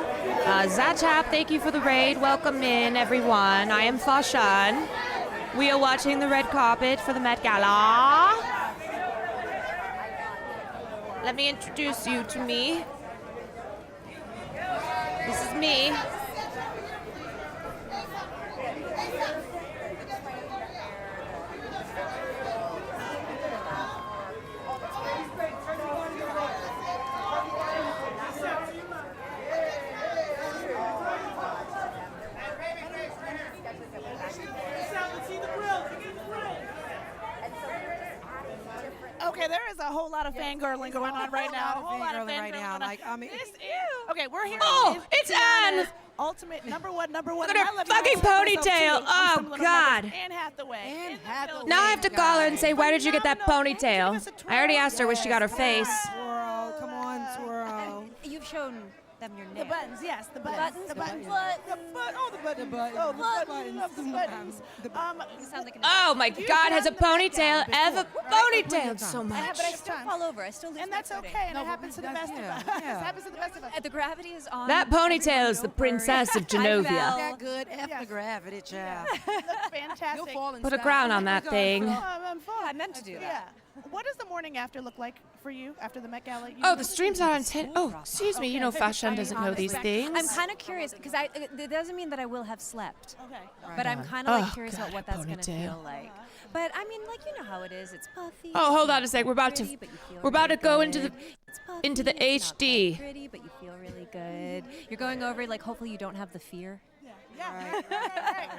Speaker 8: Zachap, thank you for the raid. Welcome in, everyone. I am Fashion. We are watching the red carpet for the Met Gala. Let me introduce you to me. This is me.
Speaker 13: Okay, there is a whole lot of fangirling going on right now. A whole lot of
Speaker 14: Fangirling right
Speaker 13: fangirling
Speaker 14: now.
Speaker 13: going on.
Speaker 14: Like, I mean,
Speaker 13: This is okay. We're here.
Speaker 8: Oh, it's Anne.
Speaker 13: Ultimate number one.
Speaker 8: Look at
Speaker 13: and I
Speaker 8: her
Speaker 13: love you
Speaker 8: fucking
Speaker 13: guys so much, too.
Speaker 8: ponytail.
Speaker 13: I'm
Speaker 8: Oh,
Speaker 13: some little
Speaker 8: God.
Speaker 13: numbers. Anne Hathaway.
Speaker 14: Anne Hathaway.
Speaker 8: Now I have to call her and say, where did you get that
Speaker 13: Phenomenal.
Speaker 8: ponytail?
Speaker 13: Give us a twirl.
Speaker 8: I already asked her where she got her face.
Speaker 14: Swirl, come on, swirl.
Speaker 1: You've shown them your
Speaker 13: The
Speaker 1: nails.
Speaker 13: buttons, yes, the buttons,
Speaker 1: buttons?
Speaker 13: the buttons,
Speaker 1: The buttons.
Speaker 13: oh, the buttons,
Speaker 14: The buttons.
Speaker 13: oh, the
Speaker 14: The
Speaker 13: buttons,
Speaker 14: buttons.
Speaker 13: the buttons.
Speaker 1: You sound like an
Speaker 8: Oh my
Speaker 13: You've
Speaker 8: God, has a
Speaker 13: gotten the Met Gala
Speaker 8: ponytail ever
Speaker 13: before, right?
Speaker 8: ponytailed so
Speaker 1: I have,
Speaker 8: much.
Speaker 1: but I still fall over. I still lose
Speaker 13: And
Speaker 1: my
Speaker 13: that's
Speaker 1: footing.
Speaker 13: okay, and it happens to the best of us. It happens to the best of us.
Speaker 1: The gravity is on.
Speaker 8: That ponytail is the princess of
Speaker 1: I
Speaker 8: Genovia.
Speaker 1: fell.
Speaker 14: That good F the gravity, child.
Speaker 13: Look fantastic.
Speaker 14: You'll fall in
Speaker 8: Put a
Speaker 14: style.
Speaker 8: crown on that thing.
Speaker 13: I'm fine.
Speaker 1: I meant to do that.
Speaker 13: Yeah. What does the morning after look like for you after the Met Gala?
Speaker 8: Oh, the streams are on 10. Oh, excuse me. You know, Fashion doesn't know these things.
Speaker 1: I'm kind of curious because it doesn't mean that I will have slept.
Speaker 13: Okay.
Speaker 1: But I'm kind of like
Speaker 8: Oh,
Speaker 1: curious
Speaker 8: God,
Speaker 1: about what that's going to
Speaker 8: ponytail.
Speaker 1: feel like. But I mean, like, you know how it is. It's puffy.
Speaker 8: Oh, hold
Speaker 1: it's
Speaker 8: on a sec.
Speaker 1: not
Speaker 8: We're about
Speaker 1: pretty,
Speaker 8: to
Speaker 1: but you feel
Speaker 8: we're about
Speaker 1: really
Speaker 8: to go into
Speaker 1: good.
Speaker 8: the
Speaker 1: It's puffy,
Speaker 8: into the
Speaker 1: it's not
Speaker 8: HD.
Speaker 1: that pretty, but you feel really good. You're going over like hopefully you don't have the fear.
Speaker 13: Yeah.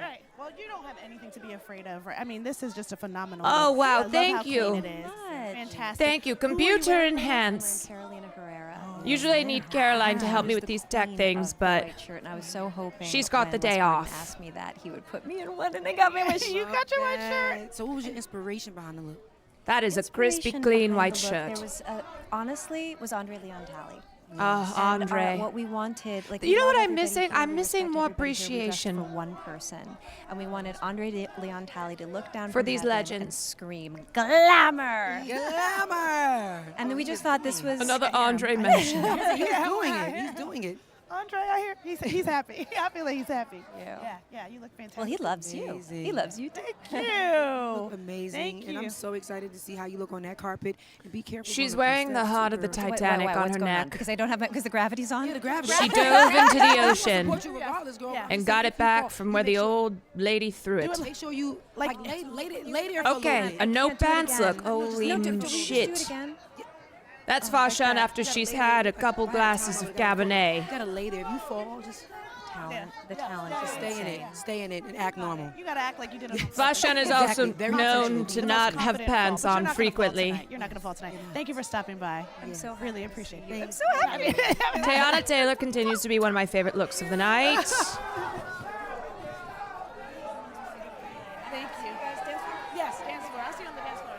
Speaker 13: Right. Well, you don't have anything to be afraid of, right? I mean, this is just a phenomenal.
Speaker 8: Oh,
Speaker 13: look.
Speaker 8: wow,
Speaker 13: I love
Speaker 8: thank
Speaker 13: how clean
Speaker 8: you.
Speaker 13: It is. Fantastic.
Speaker 8: Thank you.
Speaker 1: Who are you
Speaker 8: Computer
Speaker 1: wearing?
Speaker 8: enhance.
Speaker 1: I'm wearing Carolina Herrera.
Speaker 8: Usually I need Caroline to help me with these tech things, but
Speaker 1: White shirt, and I was so hoping
Speaker 8: she's got
Speaker 1: when
Speaker 8: the day
Speaker 1: Wes Martin
Speaker 8: off.
Speaker 1: asked me that he would put me in one, and they got me my
Speaker 13: You
Speaker 1: shirt.
Speaker 13: got your white shirt.
Speaker 14: So what was your inspiration behind the look?
Speaker 8: that is a crispy,
Speaker 1: Inspiration
Speaker 8: clean
Speaker 1: behind
Speaker 8: white
Speaker 1: the look,
Speaker 8: shirt.
Speaker 1: There was, honestly, was Andre Leon Talley.
Speaker 8: Oh,
Speaker 1: And,
Speaker 8: Andre.
Speaker 1: what we wanted, like
Speaker 8: You
Speaker 1: we
Speaker 8: know what
Speaker 1: want
Speaker 8: I'm
Speaker 1: everybody
Speaker 8: missing?
Speaker 1: here,
Speaker 8: I'm
Speaker 1: we
Speaker 8: missing
Speaker 1: respect
Speaker 8: more
Speaker 1: everybody here, we dressed
Speaker 8: appreciation.
Speaker 1: for one person, and we wanted Andre Leon Talley to look down
Speaker 8: For
Speaker 1: from
Speaker 8: these
Speaker 1: heaven
Speaker 8: legends.
Speaker 1: and scream glamour.
Speaker 14: Glamour.
Speaker 1: And then we just thought this was
Speaker 8: Another Andre mention.
Speaker 14: He's doing it. He's doing it.
Speaker 13: Andre, I hear he's happy. I feel like he's happy. Yeah, you look fantastic.
Speaker 1: Well, he loves you. He loves you too.
Speaker 13: Thank you.
Speaker 14: You look amazing.
Speaker 13: Thank
Speaker 14: And
Speaker 13: you.
Speaker 14: I'm so excited to see how you look on that carpet. And be careful.
Speaker 8: She's
Speaker 14: going up
Speaker 8: wearing the
Speaker 14: steps,
Speaker 8: heart
Speaker 14: too,
Speaker 8: of the
Speaker 14: girl.
Speaker 8: Titanic on her neck.
Speaker 1: Because I don't have because the gravity's on.
Speaker 14: Yeah, the gravity.
Speaker 8: She dove into the
Speaker 14: I'll
Speaker 8: ocean
Speaker 14: support you regardless, girl.
Speaker 8: and got it back from where the old lady threw it.
Speaker 14: Make sure you like lay there for a
Speaker 8: Okay,
Speaker 14: little
Speaker 8: a
Speaker 14: bit.
Speaker 8: no pants look. Holy shit. That's Fashan after she's had a couple glasses of Cabernet.
Speaker 14: You gotta lay there. If you fall, just
Speaker 1: The talent.
Speaker 14: just stay in it, and act normal.
Speaker 13: You gotta act like you didn't.
Speaker 8: Fashan is also known to not have pants on frequently.
Speaker 13: You're not gonna fall tonight. Thank you for stopping by. I'm so really appreciate you. I'm so
Speaker 8: happy. Teyana Taylor continues to be one of my favorite looks of the night.
Speaker 13: Thank you. Yes, dance floor. I'll see you on the dance floor.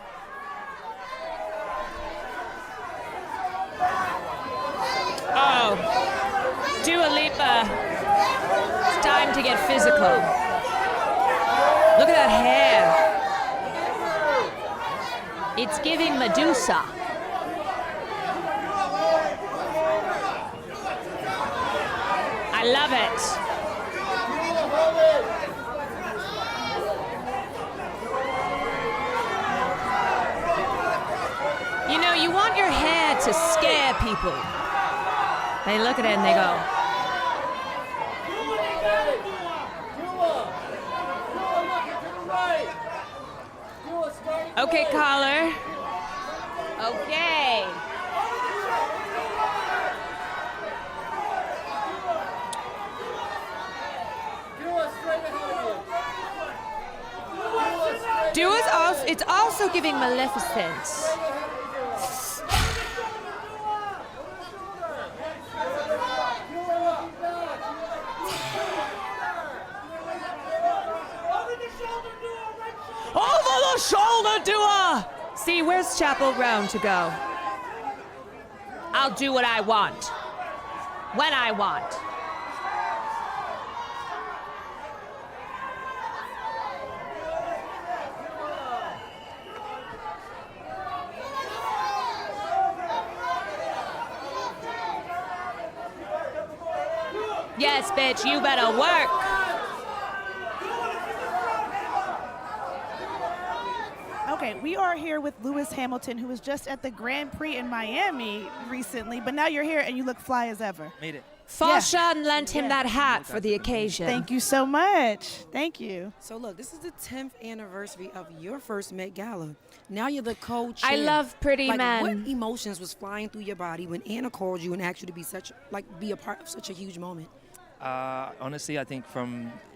Speaker 8: Oh, Dua Lipa. It's time to get physical. Look at that hair. It's giving Medusa. I love it. You know, you want your hair to scare people. They look at it and they go, okay, caller. Okay. It's also giving Maleficent. Over the shoulder, Dua! See, where's Chapel Ground to go? I'll do what I want. When I want. Yes, bitch, you better work.
Speaker 13: Okay, we are here with Lewis Hamilton, who was just at the Grand Prix in Miami recently, but now you're here and you look fly as ever.
Speaker 11: Made it.
Speaker 8: Fashan lent him that hat for the occasion.
Speaker 13: Thank you so much. Thank you.
Speaker 14: So look, this is the 10th anniversary of your first Met Gala. Now you're the co-chair.
Speaker 8: I love pretty men.
Speaker 14: What emotions was flying through your body when Anna called you and asked you to be a part of such a huge moment?
Speaker 11: Honestly, I think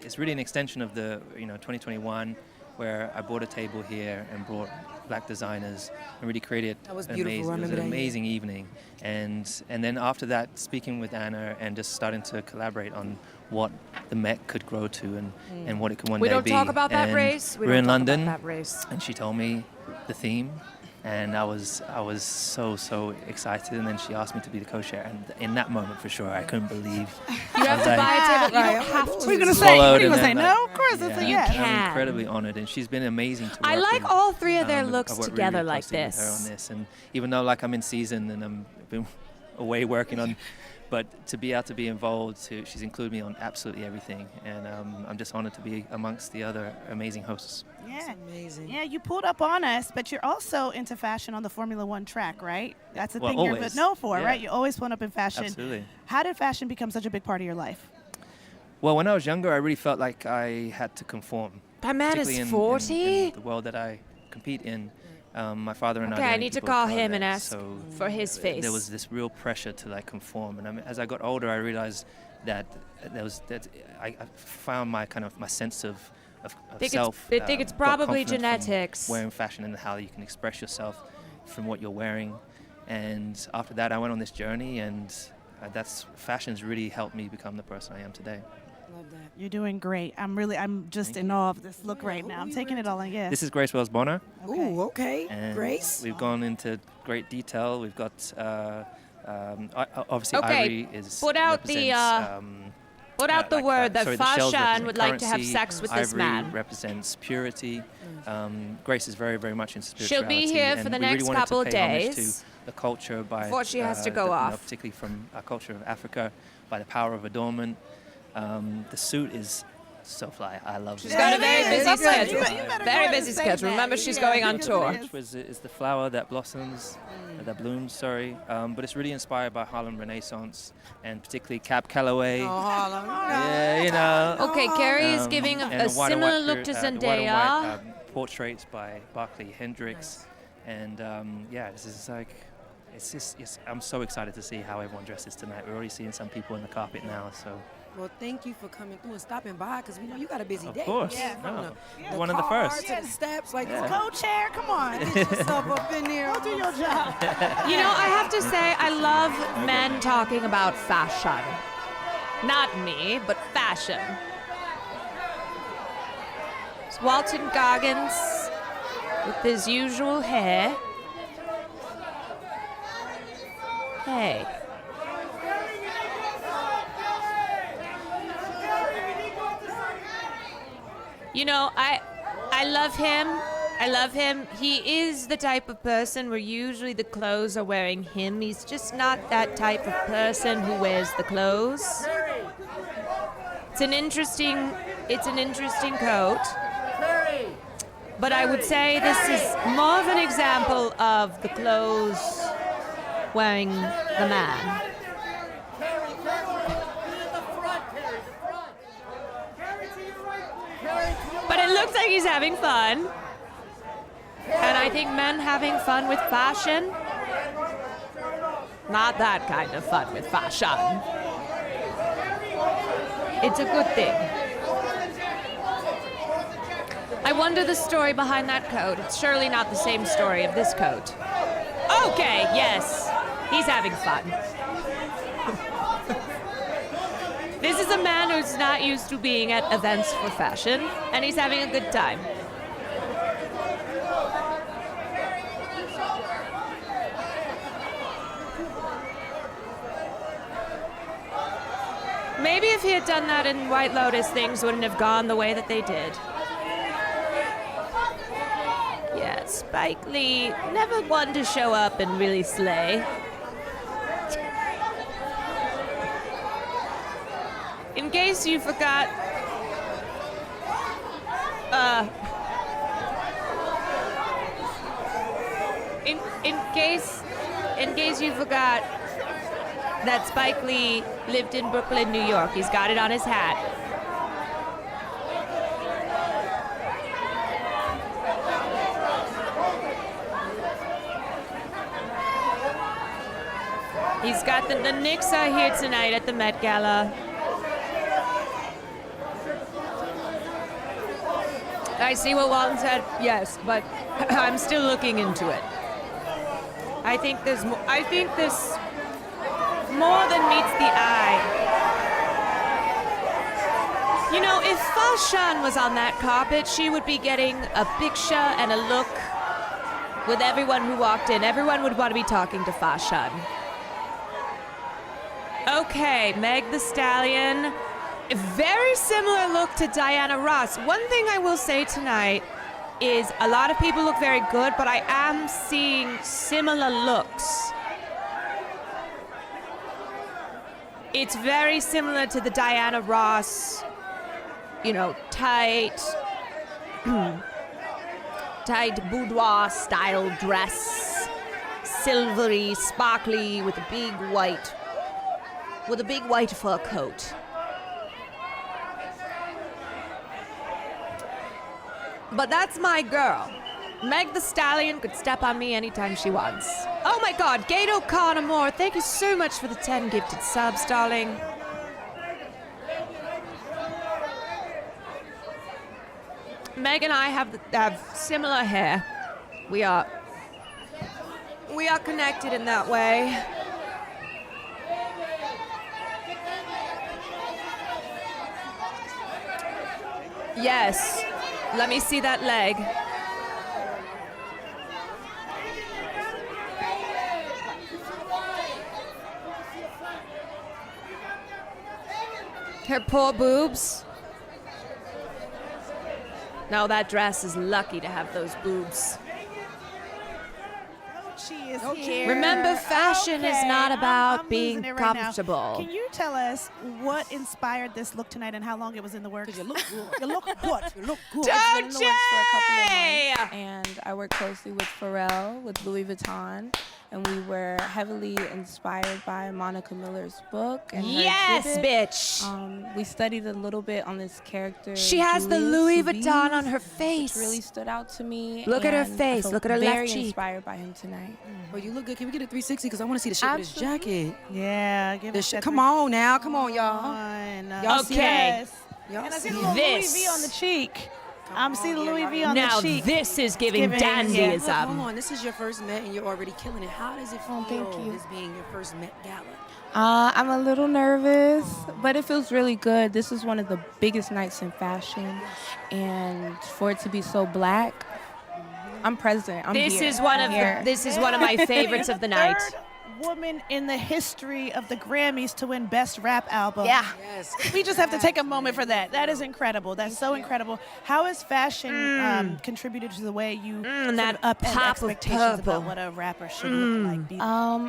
Speaker 11: it's really an extension of the 2021, where I bought a table here and brought black designers and really created
Speaker 14: that was beautiful. It was an
Speaker 11: amazing evening. And then after that, speaking with Anna and just starting to collaborate on what the Met could grow to and what it could one day be.
Speaker 8: We don't talk about that
Speaker 11: and
Speaker 8: race.
Speaker 11: We're in London, and she told me the theme. And I was so excited, and then she asked me to be the co-chair, and in that moment, for sure, I couldn't believe.
Speaker 8: You have to buy a table. You don't have to.
Speaker 13: What are you gonna say? What are you gonna say? No, of course, it's a yes.
Speaker 11: I'm incredibly honored, and she's been amazing to work
Speaker 8: I like
Speaker 11: with.
Speaker 8: all three of their
Speaker 11: I've
Speaker 8: looks
Speaker 11: worked
Speaker 8: together
Speaker 11: really
Speaker 8: like
Speaker 11: closely with her
Speaker 8: this.
Speaker 11: on this, and even though I'm in season and I've been away working on. But to be able to be involved, she's included me on absolutely everything, and I'm just honored to be amongst the other amazing hosts.
Speaker 13: Yeah,
Speaker 14: that's amazing.
Speaker 13: Yeah, you pulled up on us, but you're also into fashion on the Formula One track, right? That's the thing
Speaker 11: always.
Speaker 13: you're known for,
Speaker 11: Yeah.
Speaker 13: right? You always put up in fashion.
Speaker 11: Absolutely.
Speaker 13: How did fashion become such a big part of your life?
Speaker 11: Well, when I was younger, I really felt like I had to conform.
Speaker 8: That man is
Speaker 11: particularly
Speaker 8: 40?
Speaker 11: in the world that I compete in. My father and
Speaker 8: Okay,
Speaker 11: I.
Speaker 8: I need to call him and ask
Speaker 11: so
Speaker 8: for his face.
Speaker 11: There was this real pressure to conform, and as I got older, I realized that I found my sense of self.
Speaker 8: I think it's
Speaker 11: got
Speaker 8: probably
Speaker 11: confidence from
Speaker 8: genetics.
Speaker 11: Wearing fashion and how you can express yourself from what you're wearing, and after that, I went on this journey, and fashion's really helped me become the person I am today.
Speaker 14: Love that.
Speaker 13: You're doing great. I'm just in awe of this look right now. I'm taking it all in. Yeah.
Speaker 11: This is Grace Wells Bonner.
Speaker 14: Ooh, okay.
Speaker 11: And
Speaker 14: Grace.
Speaker 11: We've gone into great detail. We've got obviously
Speaker 8: Okay,
Speaker 11: Ivory is
Speaker 8: put out the word that Fashan would like to have sex with this man.
Speaker 11: Ivory represents purity. Grace is very, very much into
Speaker 8: She'll
Speaker 11: spirituality.
Speaker 8: be here
Speaker 11: and
Speaker 8: for the
Speaker 11: we really
Speaker 8: next
Speaker 11: wanted
Speaker 8: couple
Speaker 11: to
Speaker 8: of
Speaker 11: pay homage
Speaker 8: days
Speaker 11: to the culture by
Speaker 8: before she has to go off.
Speaker 11: particularly from our culture of Africa, by the power of adornment. The suit is so fly. I love it.
Speaker 8: She's got a very busy schedule. Very busy schedule. Remember, she's going on tour.
Speaker 11: Which is the flower that blossoms, that blooms, sorry. But it's really inspired by Harlem Renaissance, and particularly Cab Calloway.
Speaker 14: Oh, Harlem.
Speaker 11: Yeah, you know.
Speaker 8: Okay, Carrie is giving
Speaker 11: and
Speaker 8: a
Speaker 11: the white and
Speaker 8: similar
Speaker 11: white
Speaker 8: look to
Speaker 11: the white and
Speaker 8: Zendaya.
Speaker 11: white, portraits by Barclay Hendricks. And yeah, this is like, I'm so excited to see how everyone dresses tonight. We're already seeing some people in the carpet now, so.
Speaker 14: Well, thank you for coming through and stopping by, because we know you got a busy day.
Speaker 11: Of course.
Speaker 14: Yeah,
Speaker 11: No.
Speaker 14: the
Speaker 11: One of the
Speaker 14: car
Speaker 11: first.
Speaker 14: to the steps, like
Speaker 11: Yeah.
Speaker 13: Co-chair, come on.
Speaker 14: get yourself up in there.
Speaker 13: Go do your job.
Speaker 8: You know, I have to say, I love men talking about fashion. Not me, but fashion. It's Walton Goggins with his usual hair. Hey. You know, I love him. I love him. He is the type of person where usually the clothes are wearing him. He's just not that type of person who wears the clothes. It's an interesting coat. But I would say this is more of an example of the clothes wearing the man. But it looks like he's having fun. And I think men having fun with fashion, not that kind of fun with fashion. It's a good thing. I wonder the story behind that coat. It's surely not the same story of this coat. Okay, yes, he's having fun. This is a man who's not used to being at events for fashion, and he's having a good time. Maybe if he had done that in White Lotus, things wouldn't have gone the way that they did. Yeah, Spike Lee, never one to show up and really slay. In case you forgot, in case you forgot that Spike Lee lived in Brooklyn, New York. He's got it on his hat. He's got the Knicks are here tonight at the Met Gala. I see what Walton said, yes, but I'm still looking into it. I think there's more. I think this more than meets the eye. You know, if Fashion was on that carpet, she would be getting a picture and a look with everyone who walked in. Everyone would want to be talking to Fashion. Okay, Meg the Stallion. A very similar look to Diana Ross. One thing I will say tonight is a lot of people look very good, but I am seeing similar looks. It's very similar to the Diana Ross, you know, tight boudoir style dress, silvery, sparkly, with a big white fur coat. But that's my girl. Meg the Stallion could step on me anytime she wants. Oh my God, Gate O'Connor Moore, thank you so much for the 10 gifted subs, darling. Meg and I have similar hair. We are connected in that way. Yes. Let me see that leg. Her poor boobs. No, that dress is lucky to have those boobs.
Speaker 13: She is here.
Speaker 8: Remember, fashion is not about
Speaker 13: I'm
Speaker 8: being
Speaker 13: losing it right now.
Speaker 8: comfortable.
Speaker 13: Can you tell us what inspired this look tonight and how long it was in the works? You look good. You look good. You look good.
Speaker 8: Don't
Speaker 12: It's been in the works for a couple of months, and I work closely with Pharrell with Louis Vuitton, and we were heavily inspired by Monica Miller's book and her
Speaker 8: Yes,
Speaker 12: exhibit.
Speaker 8: bitch.
Speaker 12: We studied a little bit on this character.
Speaker 8: She has the
Speaker 12: Julius
Speaker 8: Louis
Speaker 12: Soubise,
Speaker 8: Vuitton on her face.
Speaker 12: which really stood out to me.
Speaker 8: Look at her
Speaker 12: and I
Speaker 8: face.
Speaker 12: felt
Speaker 8: Look at her left
Speaker 12: very
Speaker 8: cheek.
Speaker 12: inspired by him tonight.
Speaker 14: Well, you look good. Can we get a 360? Because I want to see the shape of this jacket.
Speaker 13: Yeah, give us that
Speaker 14: Come on now. Come on, y'all. Y'all see
Speaker 8: Okay.
Speaker 14: that? Y'all
Speaker 13: And I see
Speaker 14: see
Speaker 13: the little
Speaker 8: this.
Speaker 13: Louis V on the cheek. I'm seeing the Louis V on
Speaker 8: Now
Speaker 13: the cheek.
Speaker 8: this is giving
Speaker 14: Look,
Speaker 8: dandyism.
Speaker 14: hold on. This is your first Met, and you're already killing it. How does it feel
Speaker 12: thank you.
Speaker 14: this being your first Met Gala?
Speaker 12: I'm a little nervous, but it feels really good. This is one of the biggest nights in fashion, and for it to be so black, I'm present. I'm
Speaker 8: This
Speaker 12: here.
Speaker 8: is one
Speaker 12: I'm
Speaker 8: of
Speaker 12: here.
Speaker 8: the, this is one of my favorites of the night.
Speaker 13: Third woman in the history of the Grammys to win Best Rap Album.
Speaker 8: Yeah.
Speaker 14: Yes.
Speaker 13: We just have to take a moment for that. That is incredible. That's so incredible. How has fashion contributed to the way you sort
Speaker 8: that
Speaker 13: of upend
Speaker 8: pop of
Speaker 13: expectations
Speaker 8: purple.
Speaker 13: about what a rapper should look like? Do you-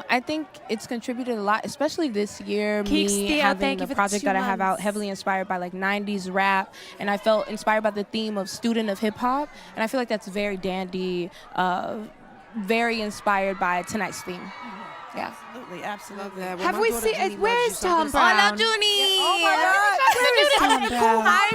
Speaker 12: I think it's contributed a lot, especially this year.
Speaker 8: Keeks,
Speaker 12: Me
Speaker 8: Theo,
Speaker 12: having
Speaker 8: thank you
Speaker 12: the
Speaker 8: for the
Speaker 12: project
Speaker 8: 2
Speaker 12: that I have out,
Speaker 8: months.
Speaker 12: heavily inspired by like 90s rap, and I felt inspired by the theme of student of hip hop, and I feel like that's very dandy, very inspired by tonight's theme. Yeah.
Speaker 13: Absolutely, absolutely.
Speaker 8: Have we seen? Where's Tom Brown?
Speaker 13: Oh my God.
Speaker 14: Hi,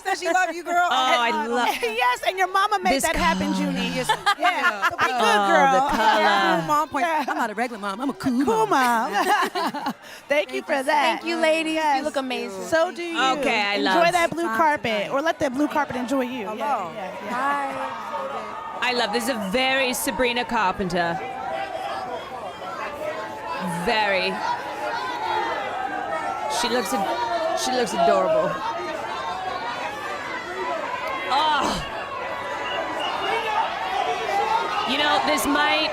Speaker 14: Junie. She love you, girl.
Speaker 8: Oh, I love.
Speaker 13: Yes, and your mama made
Speaker 8: This
Speaker 13: that happen,
Speaker 8: color.
Speaker 13: Junie. Yeah, be good,
Speaker 8: Oh,
Speaker 13: girl.
Speaker 8: the color.
Speaker 14: Cool mom point. I'm not a regular mom. I'm a cool
Speaker 13: Cool
Speaker 14: mom.
Speaker 13: mom. Thank you for that.
Speaker 12: Thank you, ladies.
Speaker 13: Yes.
Speaker 12: You look amazing.
Speaker 13: So do you.
Speaker 8: Okay, I
Speaker 13: enjoy
Speaker 8: love-
Speaker 13: that blue carpet, or let that blue carpet enjoy you.
Speaker 14: Hello.
Speaker 8: I love this. Is a very Sabrina Carpenter. Very. She looks adorable. Oh. You know, this might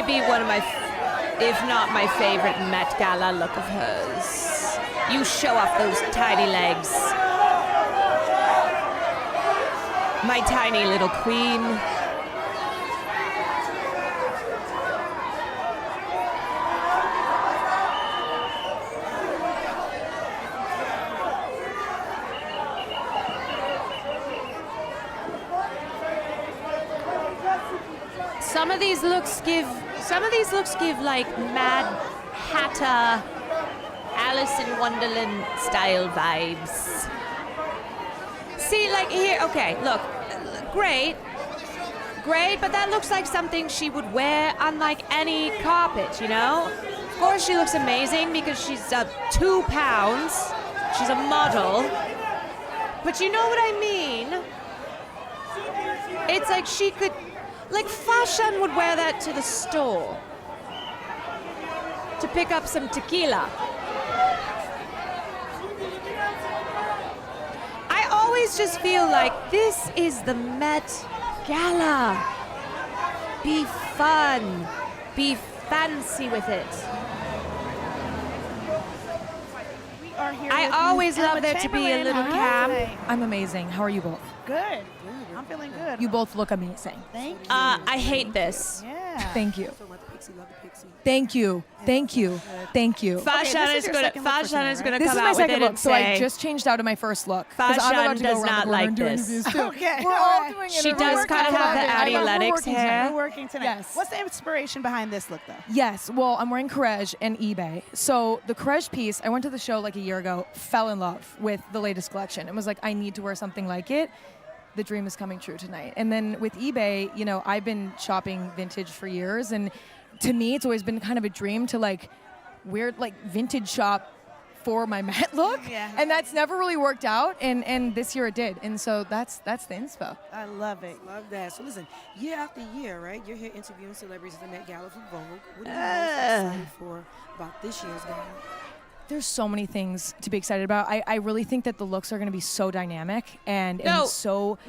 Speaker 8: be one of my, if not my favorite Met Gala look of hers. You show off those tiny legs. My tiny little queen. Some of these looks give like Mad Hatter, Alice in Wonderland style vibes. See, like here, okay, look, great, but that looks like something she would wear on like any carpet, you know? Of course she looks amazing because she's 2 pounds, she's a model, but you know what I mean? It's like she could, like Fashion would wear that to the store to pick up some tequila. I always just feel like this is the Met Gala. Be fun. Be fancy with it.
Speaker 13: We are here
Speaker 8: I
Speaker 13: with
Speaker 8: always
Speaker 13: Ms.
Speaker 8: love
Speaker 13: Emma
Speaker 8: there to be a
Speaker 13: Chamberlain.
Speaker 8: little
Speaker 13: Hi.
Speaker 8: cam.
Speaker 16: I'm amazing. How are you both?
Speaker 13: Good. I'm feeling good.
Speaker 16: You both look amazing.
Speaker 13: Thank you.
Speaker 8: I hate this.
Speaker 13: Yeah.
Speaker 16: Thank you. Thank you. Thank you. Thank you.
Speaker 8: Fashion is gonna come
Speaker 16: This
Speaker 8: out
Speaker 16: is
Speaker 8: with
Speaker 16: my
Speaker 8: it
Speaker 16: second
Speaker 8: and
Speaker 16: look, so I
Speaker 8: say,
Speaker 16: just changed out of my first look. 'cause I'm about
Speaker 8: Fashion
Speaker 16: to go
Speaker 8: does
Speaker 16: around the
Speaker 8: not
Speaker 16: corner
Speaker 8: like
Speaker 16: and do
Speaker 8: this.
Speaker 16: interviews, too.
Speaker 13: Okay.
Speaker 16: We're all doing it.
Speaker 8: She
Speaker 16: We're
Speaker 8: does
Speaker 16: working
Speaker 8: kind of have the
Speaker 16: tonight.
Speaker 8: Addie
Speaker 16: We're
Speaker 8: Lennox
Speaker 16: working tonight.
Speaker 8: hair.
Speaker 13: We're working tonight.
Speaker 16: Yes.
Speaker 13: What's the inspiration behind this look, though?
Speaker 16: Yes, well, I'm wearing Courage and eBay. So the Courage piece, I went to the show like a year ago, fell in love with the latest collection, and was like, I need to wear something like it. The dream is coming true tonight. And then with eBay, you know, I've been shopping vintage for years, and to me, it's always been kind of a dream to like wear like vintage shop for my Met look, and that's never really worked out. And this year it did, and so that's the inspo.
Speaker 13: I love it.
Speaker 14: Love that. So listen, year after year, right? You're here interviewing celebrities at the Met Gala for Vogue. What are you most excited for about this year's gala?
Speaker 16: There's so many things to be excited about. I really think that the looks are going to be so dynamic and so,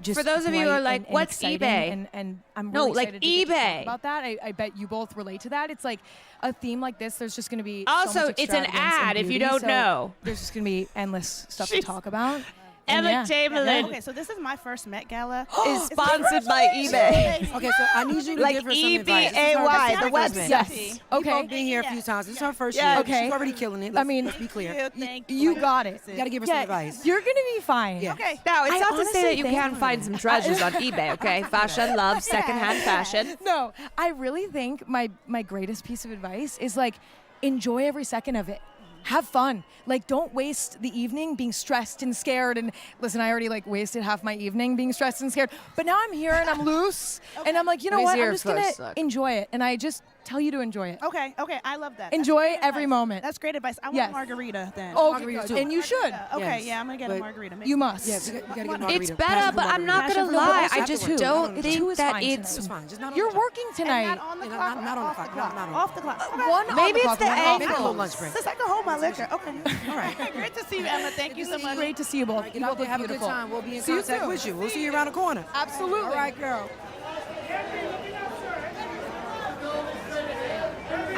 Speaker 16: just
Speaker 8: for those of you who
Speaker 16: bright
Speaker 8: are like,
Speaker 16: and
Speaker 8: what's
Speaker 16: exciting,
Speaker 8: eBay?
Speaker 16: And I'm
Speaker 8: No,
Speaker 16: really
Speaker 8: like
Speaker 16: excited to get to talk
Speaker 8: eBay.
Speaker 16: about that. I bet you both relate to that. It's like a theme like this. There's just going to be
Speaker 8: Also,
Speaker 16: so much
Speaker 8: it's an
Speaker 16: extravagance and
Speaker 8: ad, if you
Speaker 16: beauty,
Speaker 8: don't
Speaker 16: so
Speaker 8: know.
Speaker 16: There's just going to be endless stuff to talk about.
Speaker 8: Emma Chamberlain.
Speaker 13: Okay, so this is my first Met Gala.
Speaker 8: Is sponsored by eBay.
Speaker 14: Okay, so I need you to
Speaker 8: Like
Speaker 14: give her some advice.
Speaker 8: EBAY, the
Speaker 14: website.
Speaker 8: website.
Speaker 16: Okay.
Speaker 14: We've been here a few times. This is her first
Speaker 16: Yeah,
Speaker 14: year.
Speaker 16: okay.
Speaker 14: She's already killing it.
Speaker 16: I mean,
Speaker 14: let's be clear.
Speaker 16: You got it.
Speaker 14: You got to give her some advice.
Speaker 16: You're going to be fine.
Speaker 14: Yeah.
Speaker 13: Okay.
Speaker 8: Now, it's
Speaker 16: I
Speaker 8: not to say
Speaker 16: honestly
Speaker 8: that you
Speaker 16: think-
Speaker 8: can't find some treasures on eBay, okay? Fashion, love, secondhand fashion.
Speaker 16: No, I really think my greatest piece of advice is like enjoy every second of it. Have fun. Like, don't waste the evening being stressed and scared. And listen, I already like wasted half my evening being stressed and scared. But now I'm here and I'm loose, and I'm like, you know
Speaker 8: Let me
Speaker 16: what?
Speaker 8: see
Speaker 16: I'm
Speaker 8: your
Speaker 16: just gonna
Speaker 8: first look.
Speaker 16: enjoy it. And I just tell you to enjoy it.
Speaker 13: Okay, I love that.
Speaker 16: Enjoy
Speaker 13: That's great
Speaker 16: every
Speaker 13: advice.
Speaker 16: moment.
Speaker 13: That's great advice. I want
Speaker 16: Yes.
Speaker 13: a margarita then.
Speaker 16: Oh,
Speaker 14: Margarita too.
Speaker 16: and you should.
Speaker 13: Okay,
Speaker 14: Yes.
Speaker 13: I'm gonna get a
Speaker 14: But
Speaker 13: margarita.
Speaker 16: You must.
Speaker 14: Yes, you got to get a
Speaker 8: It's
Speaker 14: margarita.
Speaker 8: better,
Speaker 14: Passion
Speaker 8: but
Speaker 14: fruit
Speaker 8: I'm not
Speaker 14: margarita.
Speaker 8: gonna
Speaker 13: Passion fruit
Speaker 8: lie.
Speaker 13: margarita.
Speaker 8: I just
Speaker 14: Two.
Speaker 8: don't
Speaker 16: Two
Speaker 8: think
Speaker 16: is
Speaker 8: that
Speaker 16: fine
Speaker 8: it's.
Speaker 14: It's fine. Just not on
Speaker 16: You're
Speaker 14: the clock.
Speaker 16: working tonight.
Speaker 13: Not on the
Speaker 14: And
Speaker 13: clock.
Speaker 14: not on the
Speaker 13: off
Speaker 14: clock.
Speaker 13: the clock.
Speaker 14: Not on.
Speaker 13: Off the clock. Okay.
Speaker 16: One on
Speaker 8: Maybe
Speaker 16: the
Speaker 8: it's
Speaker 16: clock,
Speaker 8: the
Speaker 16: one off
Speaker 14: Maybe a
Speaker 16: the
Speaker 14: little
Speaker 16: clock.
Speaker 14: lunch break.
Speaker 13: Since I can hold my liquor. Okay.
Speaker 14: All right.
Speaker 13: Great to see you, Emma. Thank you so much.
Speaker 16: Great to see you both.
Speaker 14: Get
Speaker 16: You
Speaker 14: out
Speaker 16: both
Speaker 14: there,
Speaker 16: look
Speaker 14: have a good
Speaker 16: beautiful.
Speaker 14: time. We'll be in
Speaker 16: See you
Speaker 14: contact
Speaker 16: soon.
Speaker 14: with you. We'll see you around the corner.
Speaker 16: Absolutely.
Speaker 14: All right, girl.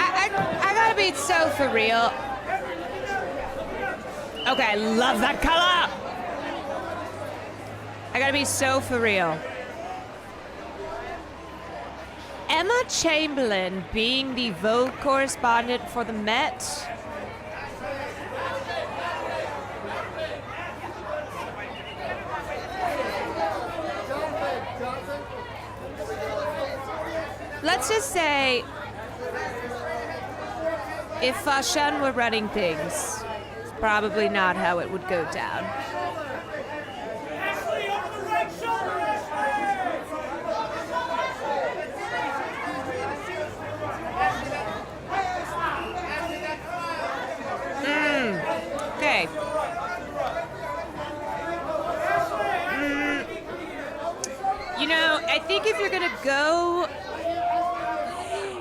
Speaker 8: I gotta be so for real. Okay, I love that color. I gotta be so for real. Emma Chamberlain being the Vogue correspondent for the Met. Let's just say, if Fashion were running things, it's probably not how it would go down. Okay. You know, I think if you're gonna go,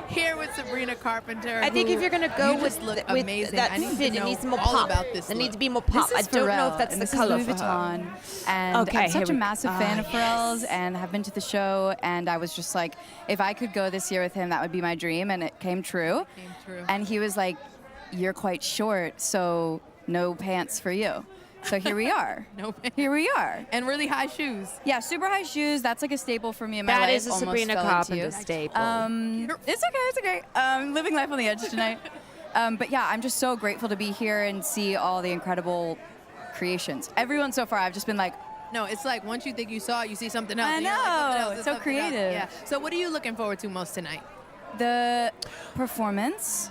Speaker 15: Here with Sabrina Carpenter.
Speaker 8: I think
Speaker 15: who
Speaker 8: if you're gonna go
Speaker 15: you just
Speaker 8: with,
Speaker 15: look
Speaker 8: with
Speaker 15: amazing.
Speaker 8: that
Speaker 15: I need
Speaker 8: fit,
Speaker 15: to
Speaker 8: it
Speaker 15: know
Speaker 8: needs more
Speaker 15: all
Speaker 8: pop.
Speaker 15: about this
Speaker 8: There
Speaker 15: look.
Speaker 8: needs to be more pop.
Speaker 9: This is
Speaker 8: I don't know
Speaker 9: Pharrell,
Speaker 8: if that's
Speaker 9: and
Speaker 8: the
Speaker 9: this is
Speaker 8: color
Speaker 9: Louis
Speaker 8: for her.
Speaker 9: Vuitton. And
Speaker 8: Okay,
Speaker 9: I'm
Speaker 8: here
Speaker 9: such a
Speaker 8: we-
Speaker 9: massive
Speaker 8: ah,
Speaker 9: fan of Pharrell's
Speaker 8: yes.
Speaker 9: and have been to the show. And I was just like, if I could go this year with him, that would be my dream. And it came true. And he was like, you're quite short, so no pants for you. So here we are.
Speaker 15: No pants.
Speaker 9: Here we are.
Speaker 15: And really high shoes.
Speaker 9: Yeah, super high shoes. That's like a staple for me in my life.
Speaker 8: That is a
Speaker 9: Almost
Speaker 8: Sabrina
Speaker 9: fell into
Speaker 8: Carpenter
Speaker 9: you.
Speaker 8: staple.
Speaker 9: It's okay. It's okay. Living life on the edge tonight. But yeah, I'm just so grateful to be here and see all the incredible creations. Everyone so far, I've just been like,
Speaker 15: No, it's like once you think you saw it, you see something else.
Speaker 9: I
Speaker 15: and you're like, something
Speaker 9: know,
Speaker 15: else,
Speaker 9: it's so
Speaker 15: something else.
Speaker 9: creative.
Speaker 15: Yeah. So what are you looking forward to most tonight?
Speaker 9: the performance.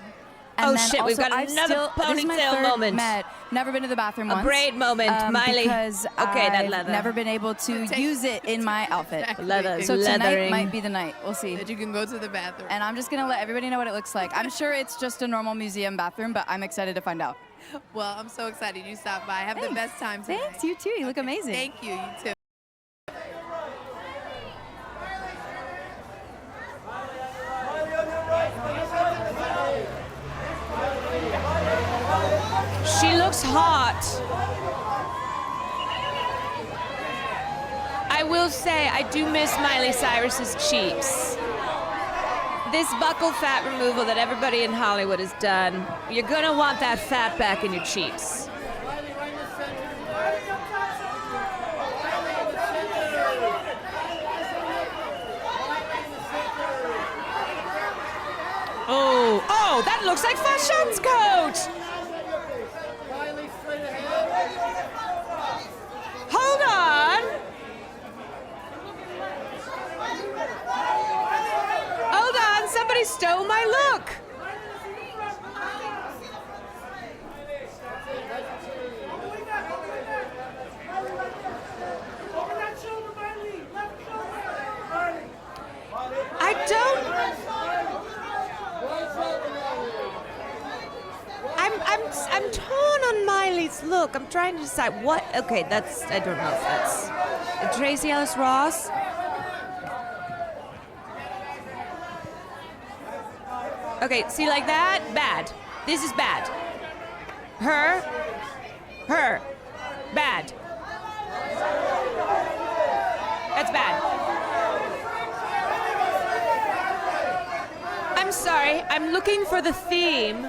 Speaker 9: And
Speaker 8: Oh,
Speaker 9: then
Speaker 8: shit, we've
Speaker 9: also,
Speaker 8: got
Speaker 9: I've
Speaker 8: another
Speaker 9: this is my
Speaker 8: ponytail
Speaker 9: third
Speaker 8: moment.
Speaker 9: Met. Never been to the bathroom
Speaker 8: A
Speaker 9: once.
Speaker 8: braid moment, Miley.
Speaker 9: Because
Speaker 8: Okay, that
Speaker 9: I've
Speaker 8: leather.
Speaker 9: never been able to use it in my outfit.
Speaker 8: Leather's
Speaker 9: So tonight
Speaker 8: leathering.
Speaker 9: might be the night. We'll see.
Speaker 15: That you can go to the bathroom.
Speaker 9: And I'm just going to let everybody know what it looks like. I'm sure it's just a normal museum bathroom, but I'm excited to find out.
Speaker 15: Well, I'm so excited you stopped by. Have the best time tonight.
Speaker 9: Thanks. You too. You look amazing.
Speaker 15: Thank you. You too.
Speaker 8: She looks hot. I will say, I do miss Miley Cyrus's cheeks. This buccal fat removal that everybody in Hollywood has done, you're gonna want that fat back in your cheeks. Oh, that looks like Fashion's coat! Hold on! Hold on, somebody stole my look! I'm torn on Miley's look. I'm trying to decide what. Okay, that's. I don't know if that's Tracy Ellis Ross. Okay, see, like that, bad. This is bad. Her. Bad. That's bad. I'm sorry. I'm looking for the theme.